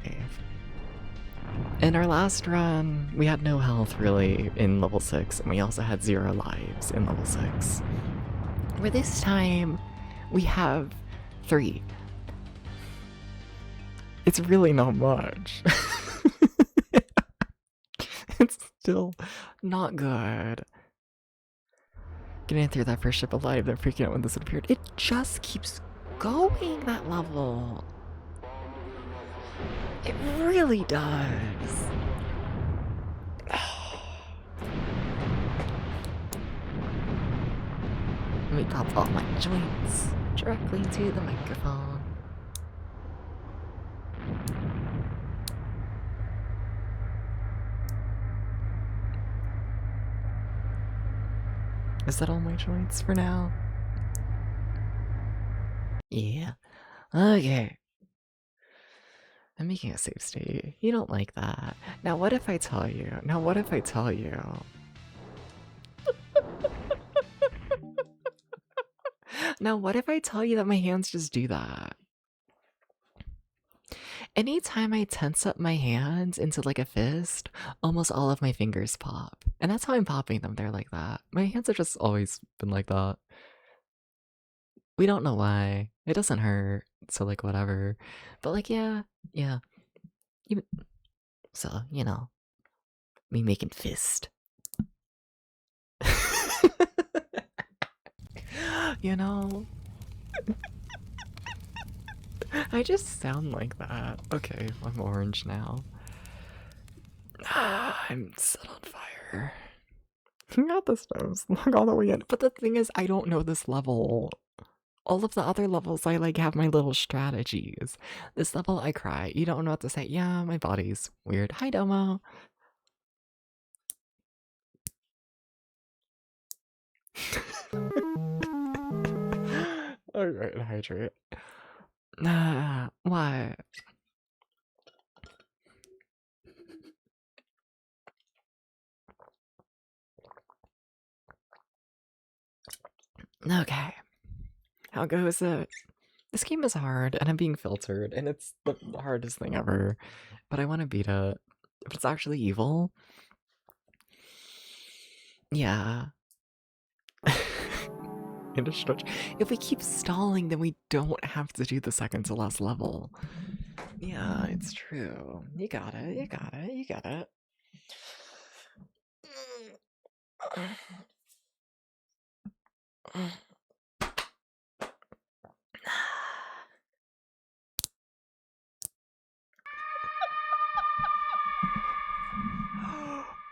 In our last run, we had no health really in level 6, and we also had 0 lives in level 6. Where this time, we have 3. It's really not much. It's still not good. Getting through that first ship alive, then freaking out when this appeared. It just keeps going, that level. It really does. Let me pop all my joints directly to the microphone. Is that all my joints for now? Yeah. Okay. I'm making a save state. You don't like that. Now what if I tell you? Now what if I tell you? Now what if I tell you that my hands just do that? Anytime I tense up my hands into like a fist, almost all of my fingers pop. And that's how I'm popping them. They're like that. My hands have just always been like that. We don't know why. It doesn't hurt. So like whatever. But like yeah. Even, so, you know. Me making fist. You know. I just sound like that. Okay, I'm orange now. I'm set on fire. You got this, Nose. Look all the way in. But the thing is, I don't know this level. All of the other levels, I like have my little strategies. This level, I cry. You don't know what to say. Yeah, my body's weird. Hi, Domo. Alright, hydrate. What? Okay. How goes it? This game is hard, and I'm being filtered, and it's the hardest thing ever. But I want to beat it. If it's actually evil... Yeah. In a stretch. If we keep stalling, then we don't have to do the second to last level. Yeah, it's true. You got it, you got it, you got it. Okay.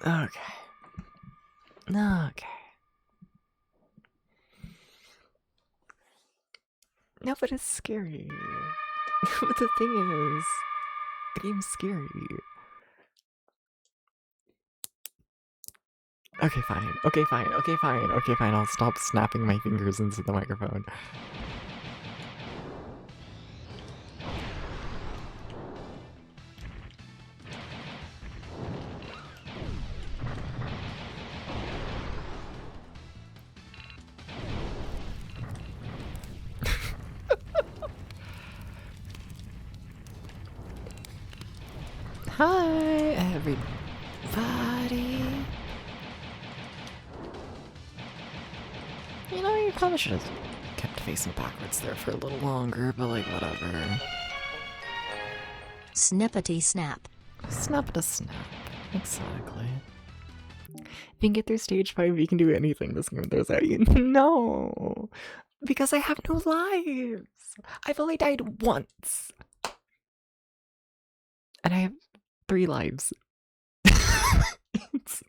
Okay. No, but it's scary. But the thing is, the game's scary. Okay, fine. Okay, fine. Okay, fine. Okay, fine. I'll stop snapping my fingers into the microphone. Hi, everybody. You know, you probably should have kept facing backwards there for a little longer, but like, whatever. Snippety snap. Snap to snap. Exactly. If you can get through stage 5, you can do anything this game throws at you. No! Because I have no lives! I've only died once! And I have 3 lives. It's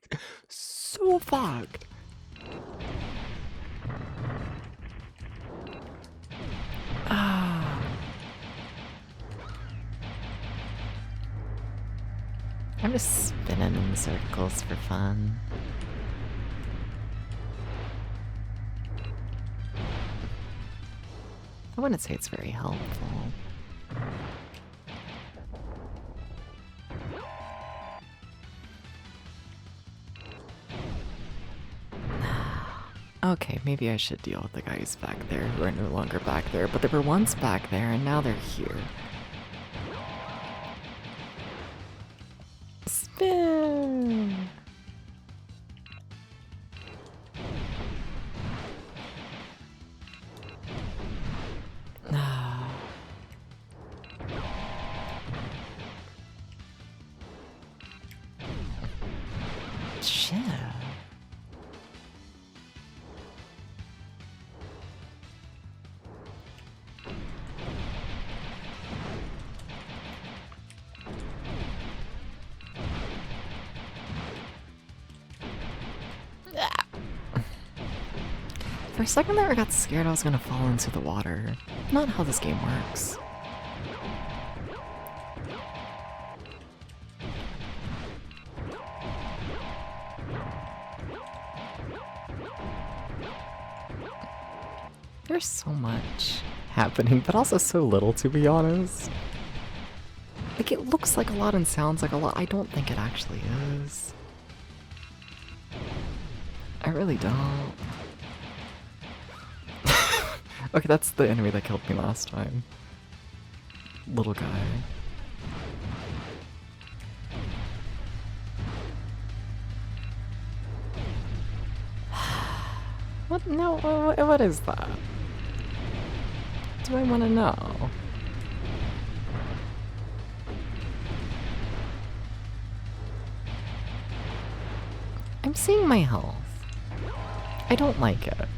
so fucked. Ah. I'm just spinning in circles for fun. I wouldn't say it's very helpful. Okay, maybe I should deal with the guys back there who are no longer back there, but they were once back there and now they're here. Spin! Shit. For a second there I got scared I was gonna fall into the water. Not how this game works. There's so much happening, but also so little, to be honest. Like, it looks like a lot and sounds like a lot. I don't think it actually is. I really don't. Okay, that's the enemy that killed me last time. Little guy. What? No, what is that? Do I want to know? I'm seeing my health. I don't like it.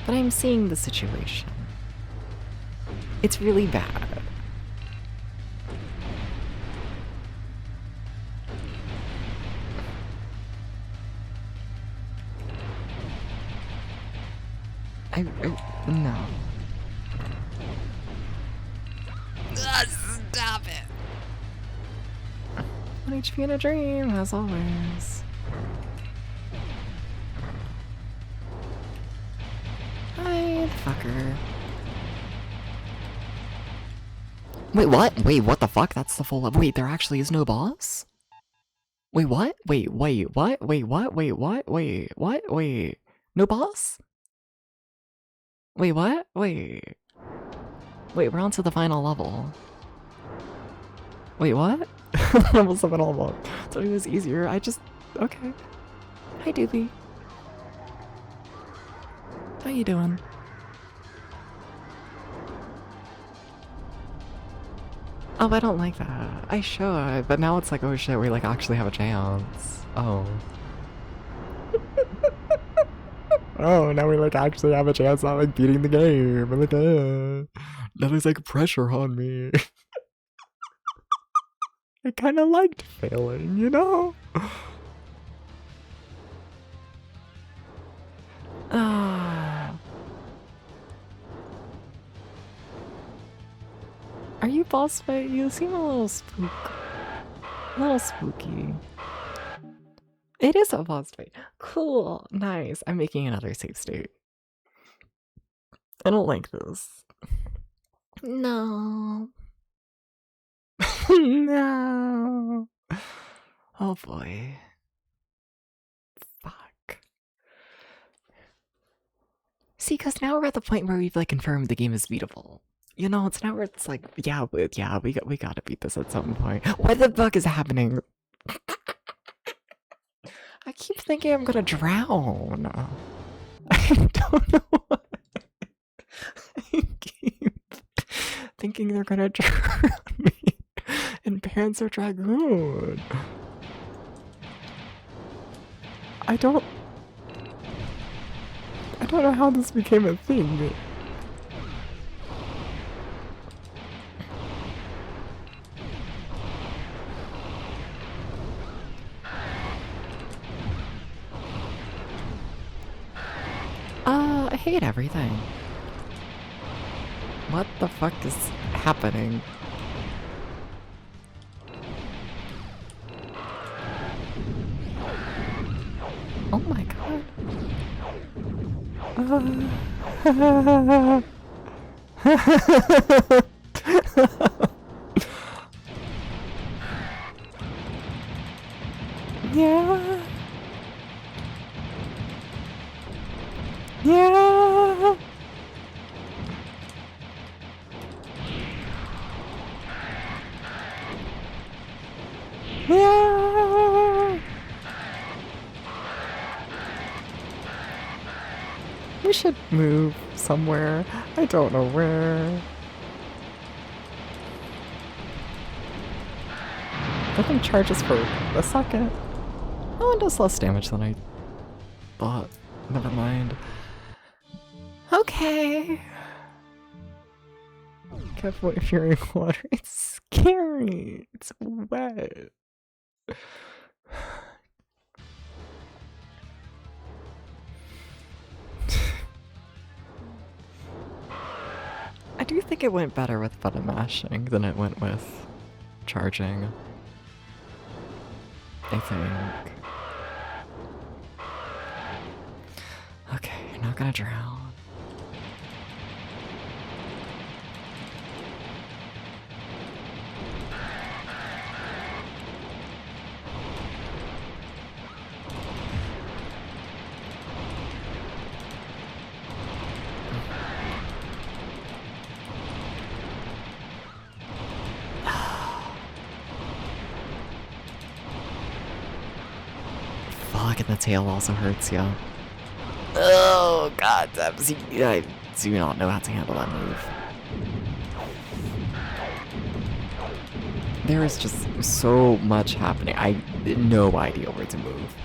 But I'm seeing the situation. It's really bad. No. Stop it. 1 HP in a dream, as always. Hi, fucker. Wait, what? Wait, what the fuck? That's the full level. Wait, there actually is no boss? Wait, what? Wait, what? Wait, what? Wait, what? Wait, what? Wait. No boss? Wait, what? Wait. Wait, we're on to the final level. Wait, what? Level 7 level. So it was easier. Okay. Hi, Doobie. How you doing? Oh, I don't like that. I should, but now it's like, oh shit, we like actually have a chance. Oh. Oh, now we like actually have a chance at like beating the game. Like, now there's like pressure on me. I kind of liked failing, you know? Ah. Are you boss fight? You seem a little spooky. It is a boss fight. Cool. Nice. I'm making another save state. I don't like this. No. No. Oh boy. Fuck. See, because now we're at the point where we've like confirmed the game is beatable. You know, it's now where it's like, yeah, we gotta beat this at some point. What the fuck is happening? I keep thinking I'm gonna drown. I don't know what. I keep thinking they're gonna drown me in Panzer Dragoon. I don't know how this became a thing. I hate everything. What the fuck is happening? Oh my god. Yeah. Yeah. Yeah. We should move somewhere. I don't know where. That thing charges for a second. Oh, it does less damage than I thought. Never mind. Okay. Careful if you're in water. It's scary. It's wet. I do think it went better with button mashing than it went with charging. I think. Okay, you're not gonna drown. fuck, and the tail also hurts, yo. Oh, god, I do not know how to handle that move. There is just so much happening. I had no idea where to move.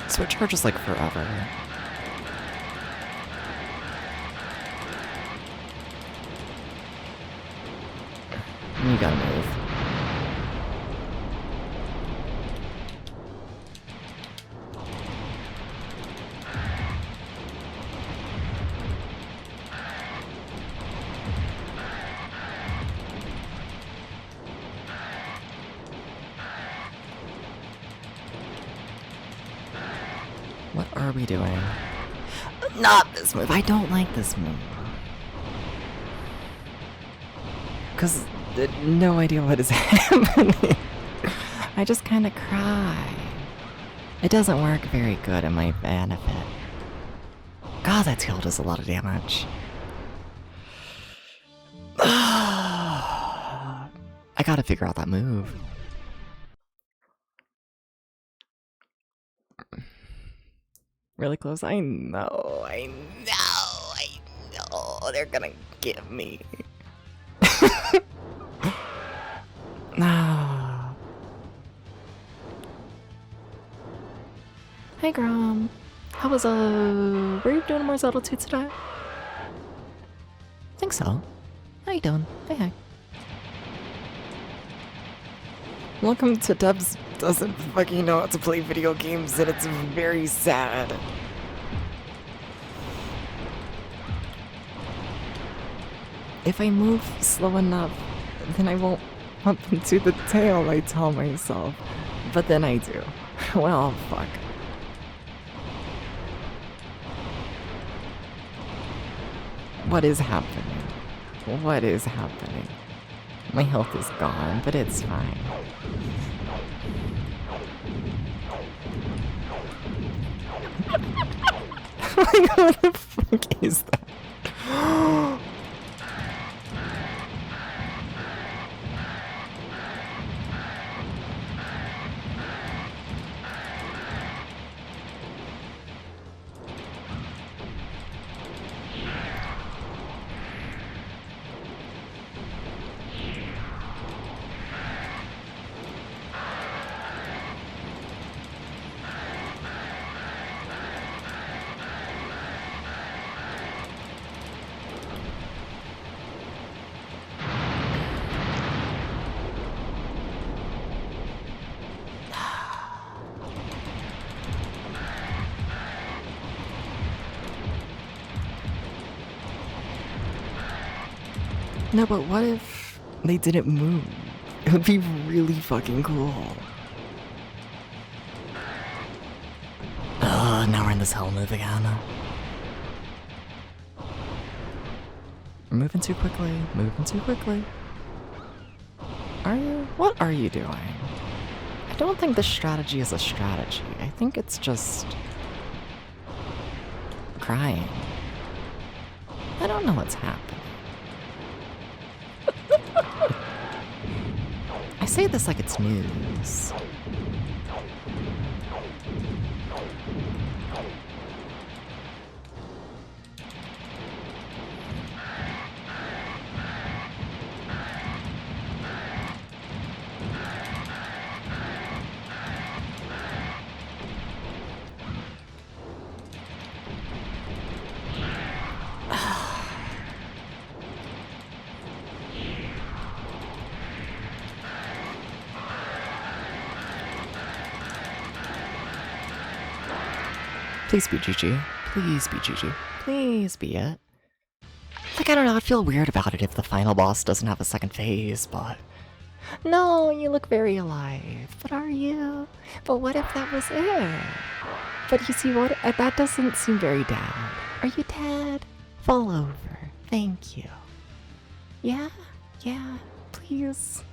So it charges like forever. You gotta move. What are we doing? Not this move. I don't like this move. Cause no idea what is happening. I just kind of cry. It doesn't work very good in my benefit. God, that tail does a lot of damage. I gotta figure out that move. Really close? I know. They're gonna get me. No. Hey, Grom. How was, were you doing more Zelda 2 today? Think so. How you doing? Hey. Welcome to Dubs doesn't fucking know how to play video games, and it's very sad. If I move slow enough, then I won't bump into the tail, I tell myself. But then I do. Well, fuck. What is happening? What is happening? My health is gone, but it's fine. Like, what the fuck is that? No, but what if they didn't move? It would be really fucking cool. Now we're in this hell move again. We're moving too quickly, moving too quickly. Are you? What are you doing? I don't think this strategy is a strategy. I think it's just crying. I don't know what's happening. I say this like it's news. Please be GG. Please be GG. Please be it. Like, I don't know, I'd feel weird about it if the final boss doesn't have a second phase, but... No, you look very alive. But are you? But what if that was it? But you see what? That doesn't seem very dad. Are you dad? Fall over. Thank you. Yeah? Yeah, please.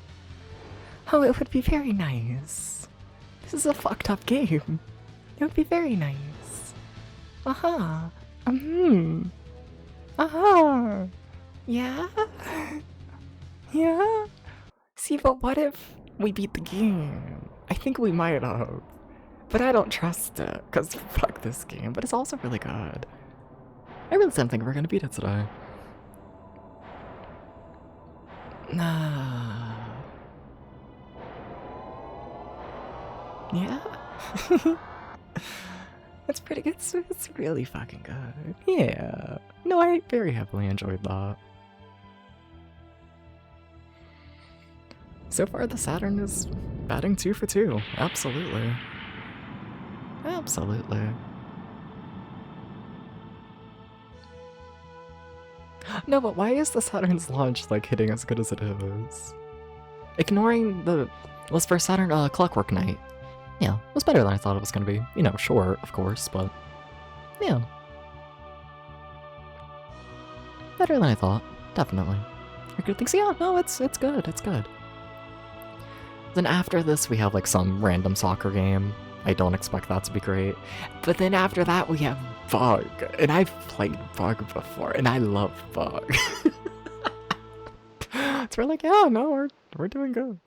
Oh, it would be very nice. This is a fucked up game. It would be very nice. Aha. Aha. Yeah? Yeah? See, but what if we beat the game? I think we might have. But I don't trust it, because fuck this game, but it's also really good. I really didn't think we were gonna beat it today. Nah. Yeah? That's pretty good. It's really fucking good. Yeah. No, I very heavily enjoyed that. So far, the Saturn is batting 2 for 2. Absolutely. Absolutely. No, but why is the Saturn's launch, like, hitting as good as it is? Ignoring the... was for Saturn, Clockwork Knight. Yeah, it was better than I thought it was gonna be. You know, short, of course, but... yeah. Better than I thought. Definitely. I good things. Yeah, no, it's good, it's good. Then after this, we have, like, some random soccer game. I don't expect that to be great. But then after that, we have Bug. And I've played Bug before, and I love Bug. So we're like, yeah, no, we're doing good.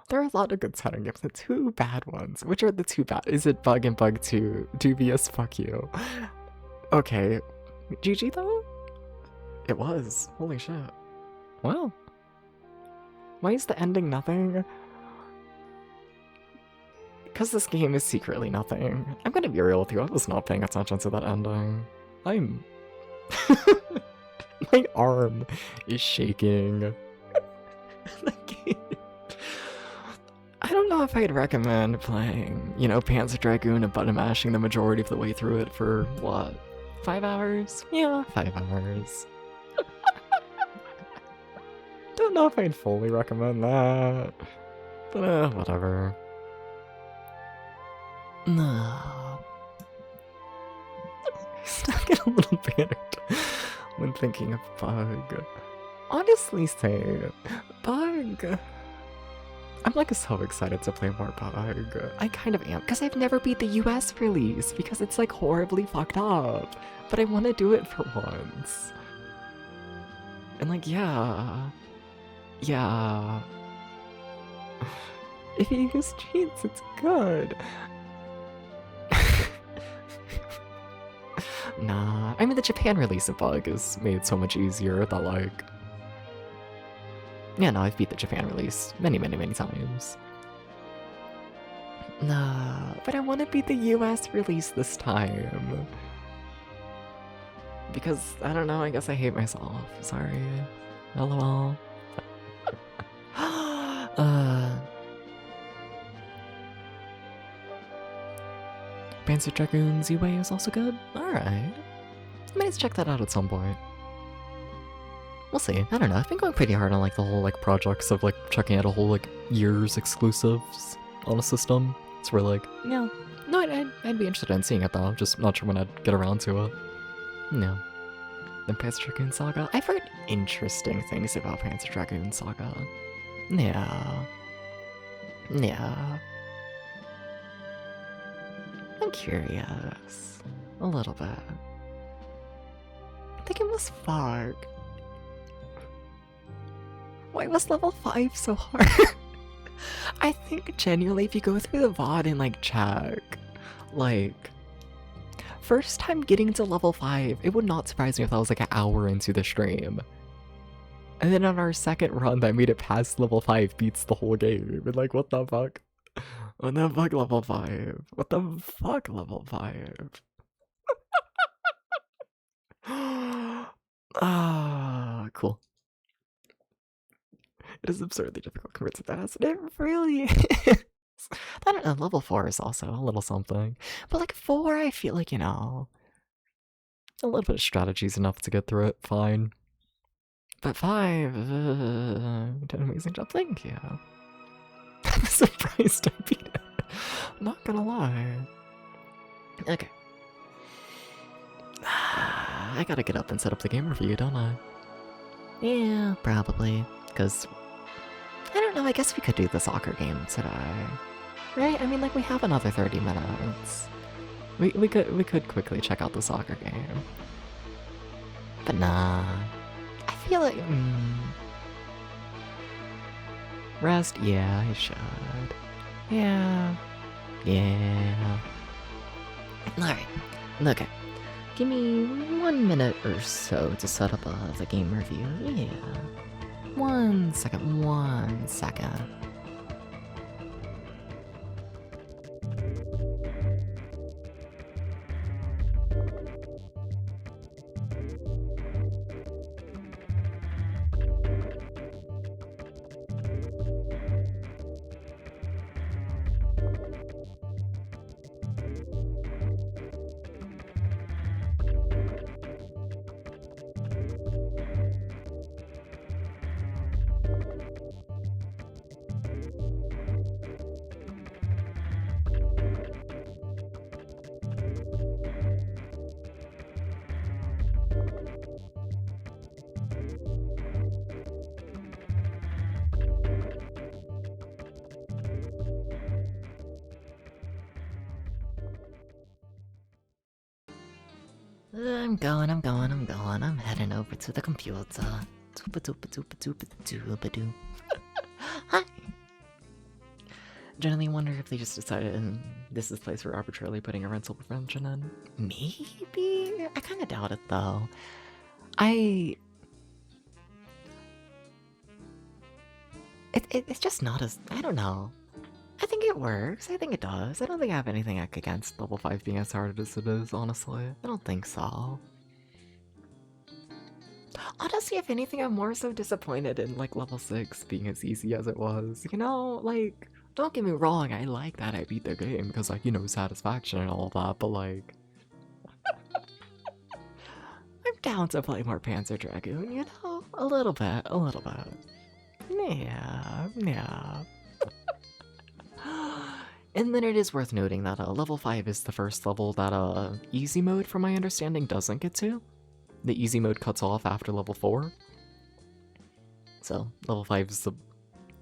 There are a lot of good Saturn games, the 2 bad ones. Which are the 2 bad? Is it Bug and Bug 2? Dubious, fuck you. Okay. GG though? It was. Holy shit. Wow. Why is the ending nothing? Because this game is secretly nothing. I'm gonna be real with you, I was not paying attention to that ending. I'm... my arm is shaking. I don't know if I'd recommend playing, you know, Panzer Dragoon and button mashing the majority of the way through it for, what, 5 hours? Yeah, 5 hours. Don't know if I'd fully recommend that. But, whatever. No. I get a little panicked when thinking of Bug. Honestly say, Bug. I'm like so excited to play more Bug. I kind of am, because I've never beat the US release, because it's like horribly fucked up. But I want to do it for once. And like, yeah. Yeah. If you use cheats, it's good. Nah, I mean the Japan release of Bug is made so much easier that like... yeah, no, I've beat the Japan release many times. Nah, but I want to beat the US release this time. Because, I don't know, I guess I hate myself. Sorry. LOL. Panzer Dragoon Z-Way is also good? Alright. I might have to check that out at some point. We'll see. I don't know. I've been going pretty hard on like the whole like projects of like checking out a whole like year's exclusives on a system. So we're like, yeah. No, I'd be interested in seeing it though. Just not sure when I'd get around to it. No. Then Panzer Dragoon Saga. I've heard interesting things about Panzer Dragoon Saga. Yeah. Yeah. I'm curious. A little bit. I think it was fog. Why was level 5 so hard? I think genuinely if you go through the VOD and like check, like, first time getting to level 5, it would not surprise me if I was like an hour into the stream. And then on our second run that made it past level 5 beats the whole game. And like, what the fuck? What the fuck level 5? What the fuck level 5? Ah, cool. It is absurdly difficult compared to that. It really is. I don't know, level 4 is also a little something. But like 4, I feel like, you know, a little bit of strategy is enough to get through it, fine. But 5, you did an amazing job, thank you. I'm surprised I beat it. Not gonna lie. Okay. I gotta get up and set up the game review, don't I? Yeah, probably. Because, I don't know, I guess we could do the soccer game today. Right? I mean, like, we have another 30 minutes. We could quickly check out the soccer game. But nah. I feel like... Rest? Yeah, I should. Yeah. Yeah. Alright. Okay. Give me 1 minute or so to set up the game review. Yeah. 1 second, 1 second. I'm heading over to the computer. Doopa doopa doopa doopa doopa doo. Hi! Generally wonder if they just decided this is the place for arbitrarily putting a rental prevention in. Maybe? I kinda doubt it though. It's just not as... I don't know. I think it works. I think it does. I don't think I have anything against Level 5 being as hard as it is, honestly. I don't think so. Honestly, if anything, I'm more so disappointed in, like, level 6 being as easy as it was. You know, like, don't get me wrong, I like that I beat the game, because, like, you know, satisfaction and all that, but, like... I'm down to play more Panzer Dragoon, you know? A little bit. Yeah. And then it is worth noting that level 5 is the first level that easy mode, from my understanding, doesn't get to. The easy mode cuts off after level 4. So, level 5 is the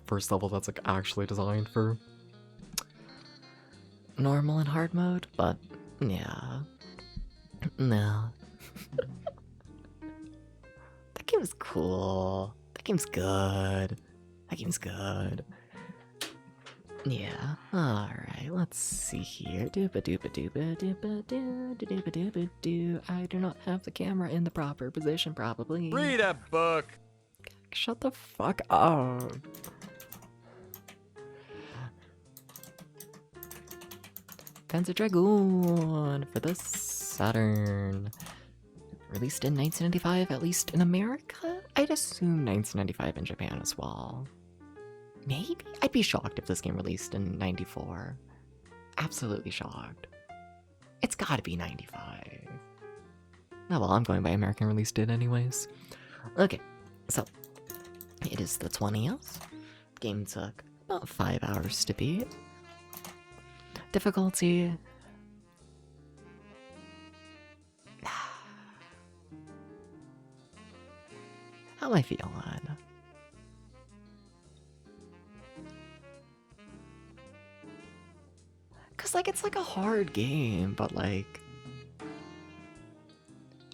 first level that's like actually designed for normal and hard mode, but yeah. No. That game's cool. That game's good. Yeah. Alright, let's see here. Doopa doopa doopa doopa doo doopa doopa doo. I do not have the camera in the proper position, probably. Read a book. Shut the fuck up. Panzer Dragoon for the Saturn. Released in 1995, at least in America? I'd assume 1995 in Japan as well. Maybe? I'd be shocked if this game released in 94. Absolutely shocked. It's gotta be 95. Oh well, I'm going by American release date anyways. Okay, so it is the 20th. Game took about 5 hours to beat. Difficulty... How am I feeling? Cause like it's like a hard game, but like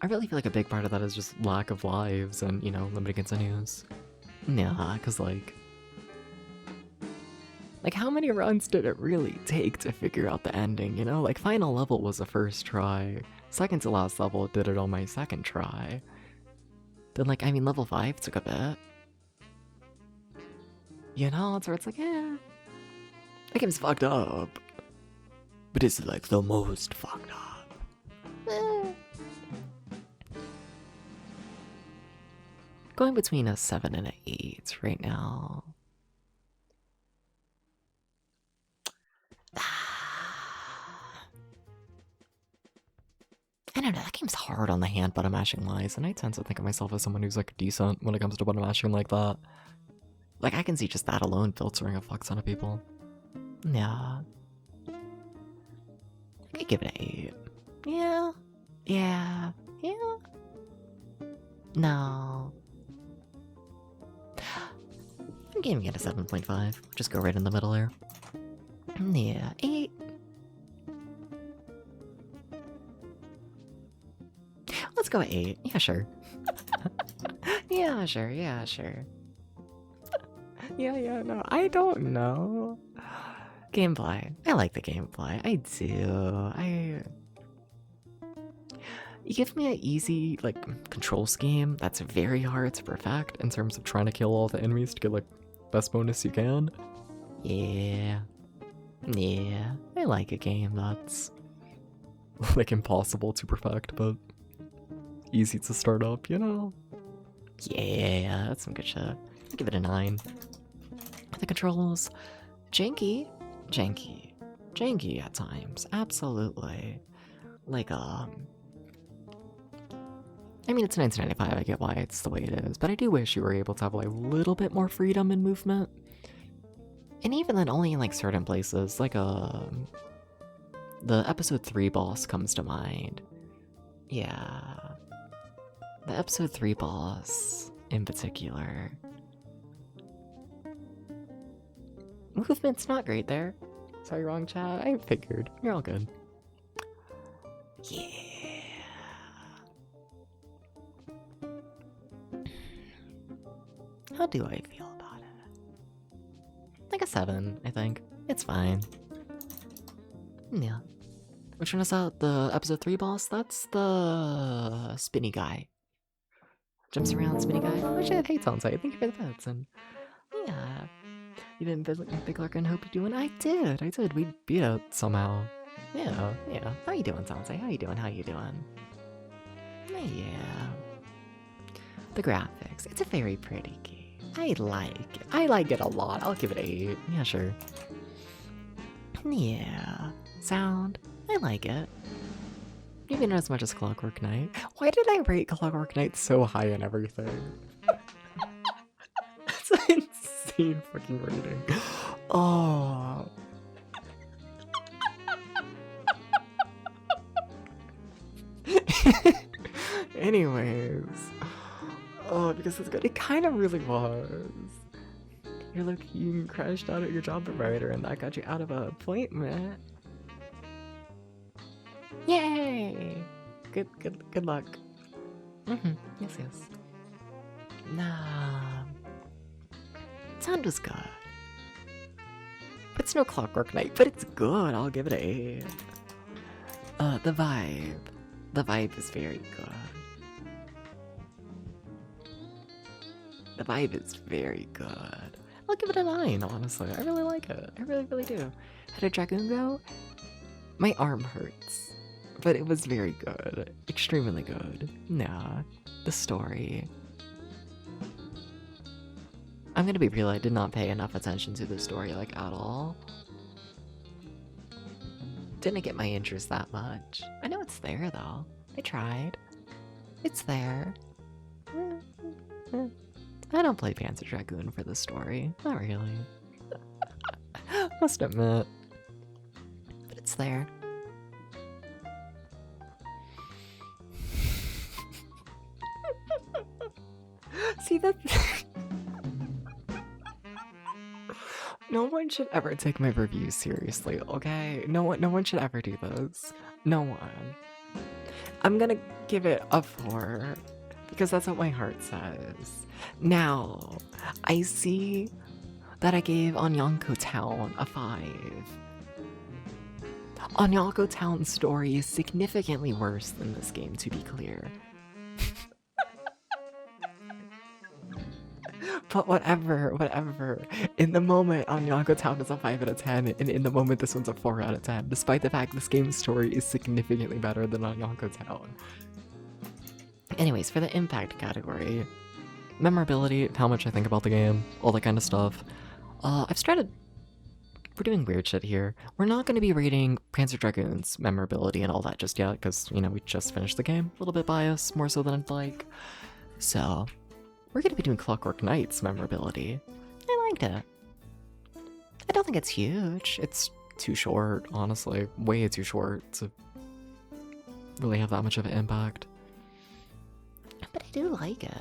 I really feel like a big part of that is just lack of lives and, you know, limited continues. Yeah, cause like how many runs did it really take to figure out the ending, you know? Like final level was the first try. Second to last level did it on my second try. Then like, I mean, level 5 took a bit. You know, it's where it's like, that game's fucked up. But it's like the most fucked up. Going between a 7 and an 8 right now. I don't know, that game's hard on the hand button mashing wise, and I tend to think of myself as someone who's like decent when it comes to button mashing like that. Like I can see just that alone filtering a fuck ton of people. Yeah. I could give it an 8. Yeah. No. I'm giving it a 7.5. Just go right in the middle there. Yeah, 8. Let's go 8. Yeah, sure. Yeah, sure. Yeah, sure. Yeah, no, I don't know. Gameplay. I like the gameplay. I do. You give me an easy, like, control scheme that's very hard to perfect in terms of trying to kill all the enemies to get, like, best bonus you can. Yeah. Yeah. I like a game that's, like, impossible to perfect, but easy to start up, you know? Yeah, that's some good shit. I'll give it a 9. The controls, janky at times, absolutely. Like, I mean, it's 1995, I get why it's the way it is, but I do wish you were able to have, like, a little bit more freedom in movement. And even then, only in, like, certain places, like, the episode 3 boss comes to mind. Yeah. The episode 3 boss, in particular. Movement's not great there. Sorry, wrong chat. I figured. You're all good. Yeah. How do I feel about it? Like a 7, I think. It's fine. Yeah. Which one is that? The episode 3 boss? That's the spinny guy. Jumps around, spinny guy. Oh shit, hey Tonsei, thank you for the bits. And yeah. You didn't Big Lark and hope you're doing? I did. We beat it somehow. Yeah. How you doing, Tonsei? How you doing? Yeah. The graphics. It's a very pretty game. I like it a lot. I'll give it 8. Yeah, sure. Yeah. Sound. I like it. Maybe not as much as Clockwork Knight. Why did I rate Clockwork Knight so high in everything? That's an insane fucking rating. Oh. Anyways. Oh, because it's good. It kind of really was. You're looking crashed out at your job provider and that got you out of an appointment. Yay! Good luck. Yes. Nah. Sound was good. It's no Clockwork Knight, but it's good. I'll give it an 8. The vibe. The vibe is very good. The vibe is very good. I'll give it a 9, honestly. I really like it. I really do. How did Dragoon go? My arm hurts. But it was very good. Extremely good. Nah. The story. I'm gonna be real, I did not pay enough attention to the story, like, at all. Didn't get my interest that much. I know it's there, though. I tried. It's there. I don't play Panzer Dragoon for the story. Not really. Must admit. But it's there. See, that. No one should ever take my reviews seriously, okay? No one should ever do this. No one. I'm gonna give it a 4 because that's what my heart says. Now, I see that I gave Onyanko Town a 5. Onyanko Town's story is significantly worse than this game, to be clear. But whatever. In the moment, Onyanko Town is a 5 out of 10, and in the moment, this one's a 4 out of 10, despite the fact this game's story is significantly better than Onyanko Town. Anyways, for the impact category, memorability, how much I think about the game, all that kind of stuff. We're doing weird shit here. We're not going to be rating Panzer Dragoon's memorability and all that just yet, because, you know, we just finished the game. A little bit biased, more so than I'd like. So, we're going to be doing Clockwork Knight's memorability. I liked it. I don't think it's huge. It's too short, honestly. Way too short to really have that much of an impact. But I do like it.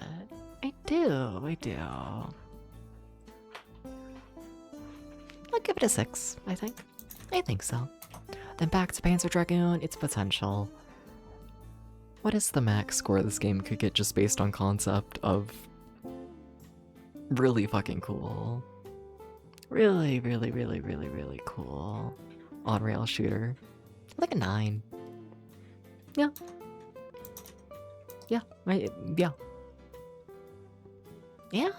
I do. I'll give it a 6, I think. I think so. Then back to Panzer Dragoon, its potential. What is the max score this game could get just based on concept of really fucking cool? Really cool. On-rail shooter. Like a 9. Yeah. Yeah. Yeah.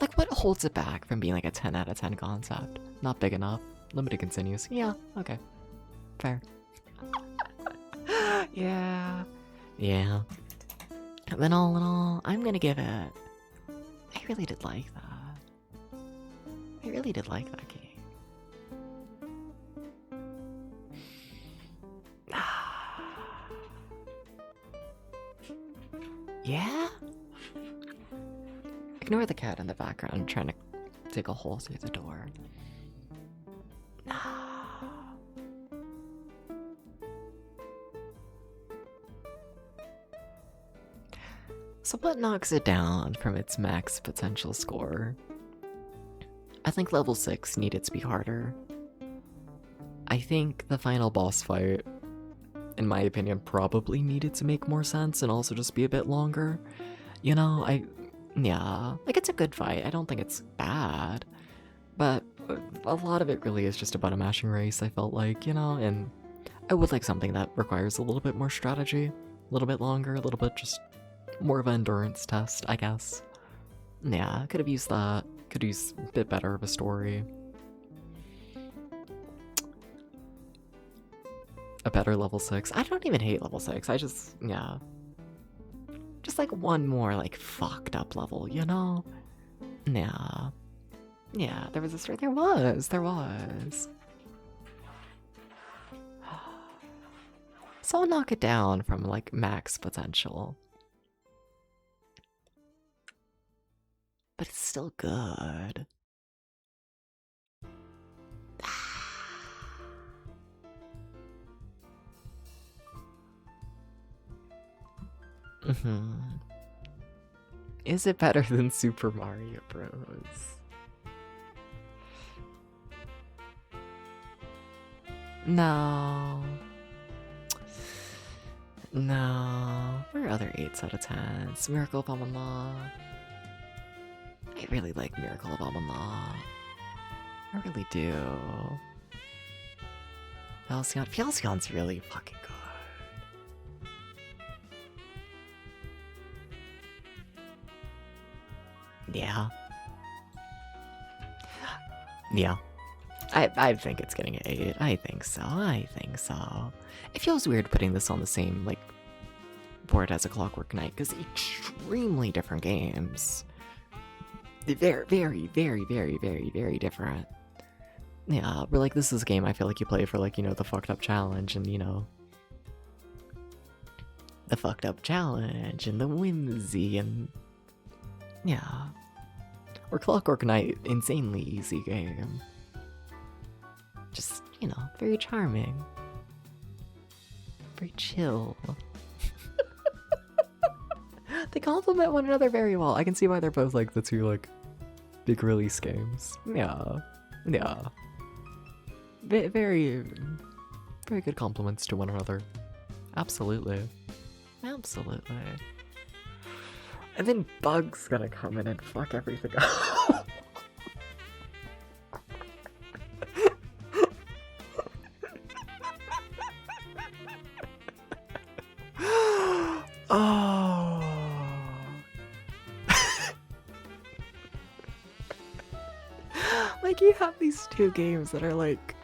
Like, what holds it back from being like a 10 out of 10 concept? Not big enough. Limited continues. Yeah, okay. Fair. Yeah. And then all in all, I'm gonna give it... I really did like that. I really did like that game. Yeah? Ignore the cat in the background trying to dig a hole through the door. So what knocks it down from its max potential score? I think level 6 needed to be harder. I think the final boss fight, in my opinion, probably needed to make more sense and also just be a bit longer. You know, yeah, like it's a good fight. I don't think it's bad. But a lot of it really is just about a mashing race, I felt like, you know, and I would like something that requires a little bit more strategy, a little bit longer, a little bit just more of an endurance test, I guess. Yeah, could have used that. Could use a bit better of a story. A better level 6. I don't even hate level 6. I just, yeah. Just like one more, like, fucked up level, you know? Yeah. Yeah, there was a story. There was. So I'll knock it down from, like, max potential. But it's still good. Is it better than Super Mario Bros? No. Where are other 8s out of 10s? Miracle of Amala. I really like Miracle of Amala. I really do. Falcon's really fucking good. Yeah. I think it's getting an 8. I think so. It feels weird putting this on the same, like, board as a Clockwork Knight, because extremely different games. Very different. Yeah, but, like, this is a game I feel like you play for, like, you know, the fucked up challenge, and, you know, the fucked up challenge, and the whimsy, and, yeah. Or Clockwork Knight, insanely easy game. Just, you know, very charming. Very chill. They complement one another very well. I can see why they're both, like, the two, like, big release games. Yeah. Very good compliments to one another. Absolutely. And then Bug's gonna come in and fuck everything up. Oh. Like, you have these two games that are, like,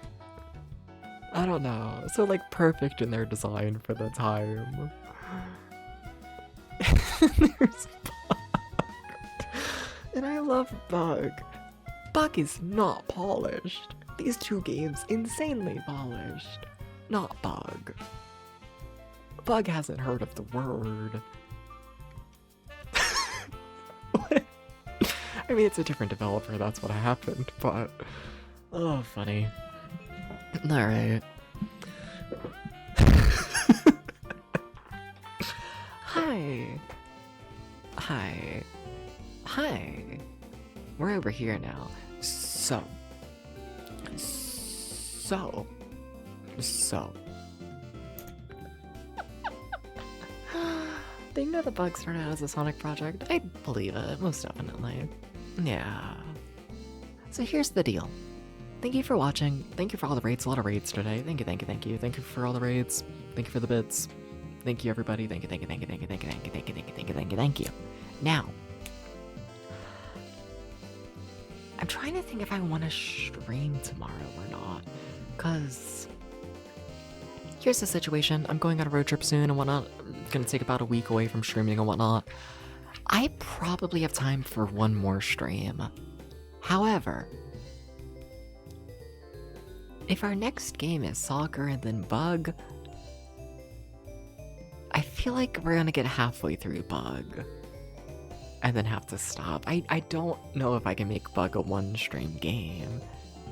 I don't know, so, like, perfect in their design for the time. There's Bug. And I love Bug. Bug is not polished. These two games, insanely polished. Not Bug. Bug hasn't heard of the word. I mean, it's a different developer, that's what happened, but... Oh, funny. Alright. Hi. Hi. Hi. We're over here now. So. They know the bug started out as a Sonic project. I believe it, most definitely. Yeah. So here's the deal. Thank you for watching. Thank you for all the raids. A lot of raids today. Thank you, thank you, thank you. Thank you for all the raids. Thank you for the bits. Thank you, everybody. Thank you, thank you, thank you, thank you, thank you, thank you, thank you, thank you, thank you, thank you, thank you. Now, I'm trying to think if I want to stream tomorrow or not. Because here's the situation. I'm going on a road trip soon and whatnot. I'm going to take about a week away from streaming and whatnot. I probably have time for one more stream. However, if our next game is soccer and then bug, I feel like we're gonna get halfway through bug and then have to stop. I don't know if I can make bug a one-stream game.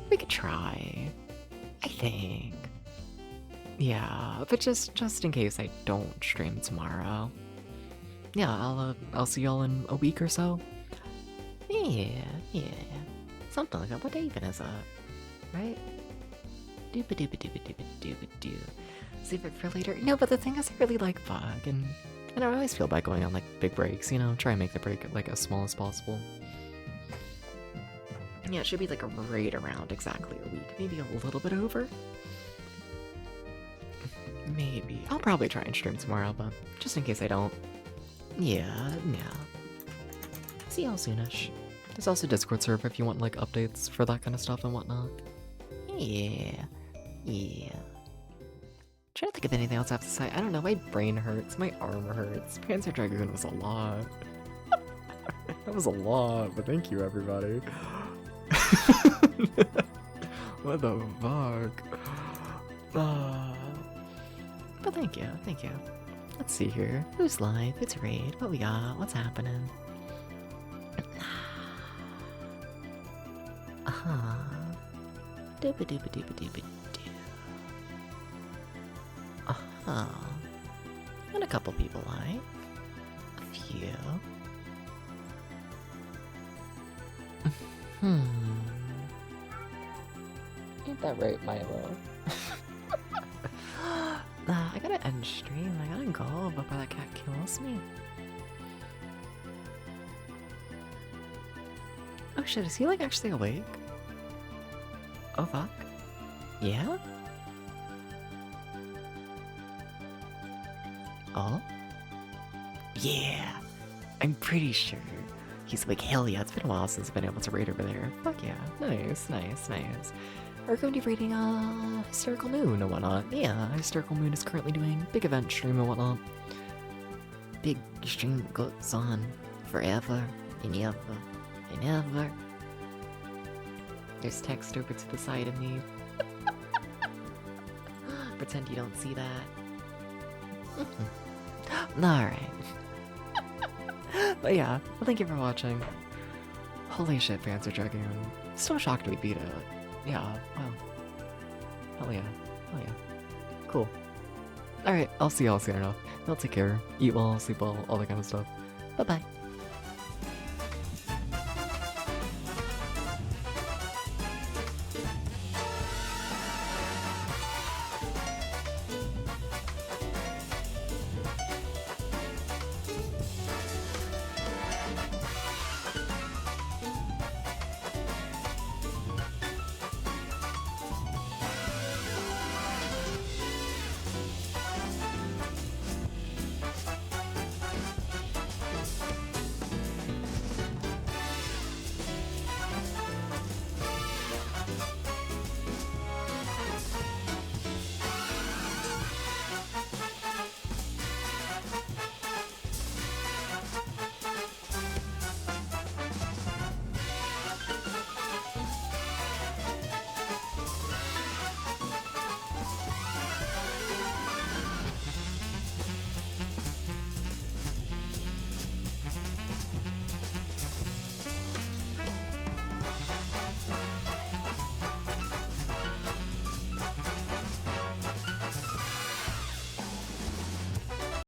We could try, I think. Yeah, but just in case I don't stream tomorrow. Yeah, I'll see y'all in a week or so. Yeah. Something like that. What day even is that? Right? Dooba-dooba-dooba-dooba-dooba-doo. Save it for later. No, but the thing is, I really like bug, and I always feel bad going on like big breaks, you know? Try and make the break like as small as possible. Yeah, it should be like right around exactly a week. Maybe a little bit over. Maybe. I'll probably try and stream tomorrow, but just in case I don't. Yeah. See y'all soonish. There's also Discord server if you want like updates for that kind of stuff and whatnot. Yeah. Trying to think of anything else I have to say. I don't know, my brain hurts, my arm hurts. Panzer Dragoon was a lot. That was a lot, but thank you everybody. What the fuck? But thank you. Let's see here. Who's live? It's raid. What we got? What's happening? Dooba-dooba-dooba-dooba-doo. And a couple people live. A few. Ain't that right, Milo? I gotta end stream. I gotta go before that cat kills me. Oh shit, is he like actually awake? Oh fuck. Yeah? Oh? Yeah! I'm pretty sure. He's like, hell yeah, it's been a while since I've been able to raid over there. Fuck yeah. Nice. We're going to be raiding Hysterical Moon and whatnot. Yeah, Hysterical Moon is currently doing big event stream and whatnot. Big stream goes on forever and ever and ever. There's text over to the side of me. Pretend you don't see that. Alright. But yeah, well, thank you for watching. Holy shit, Panzer Dragoon. So shocked we beat it. Yeah, wow. Hell yeah. Cool. Alright, I'll see y'all soon enough. Y'all take care. Eat well, sleep well, all that kind of stuff. Bye-bye.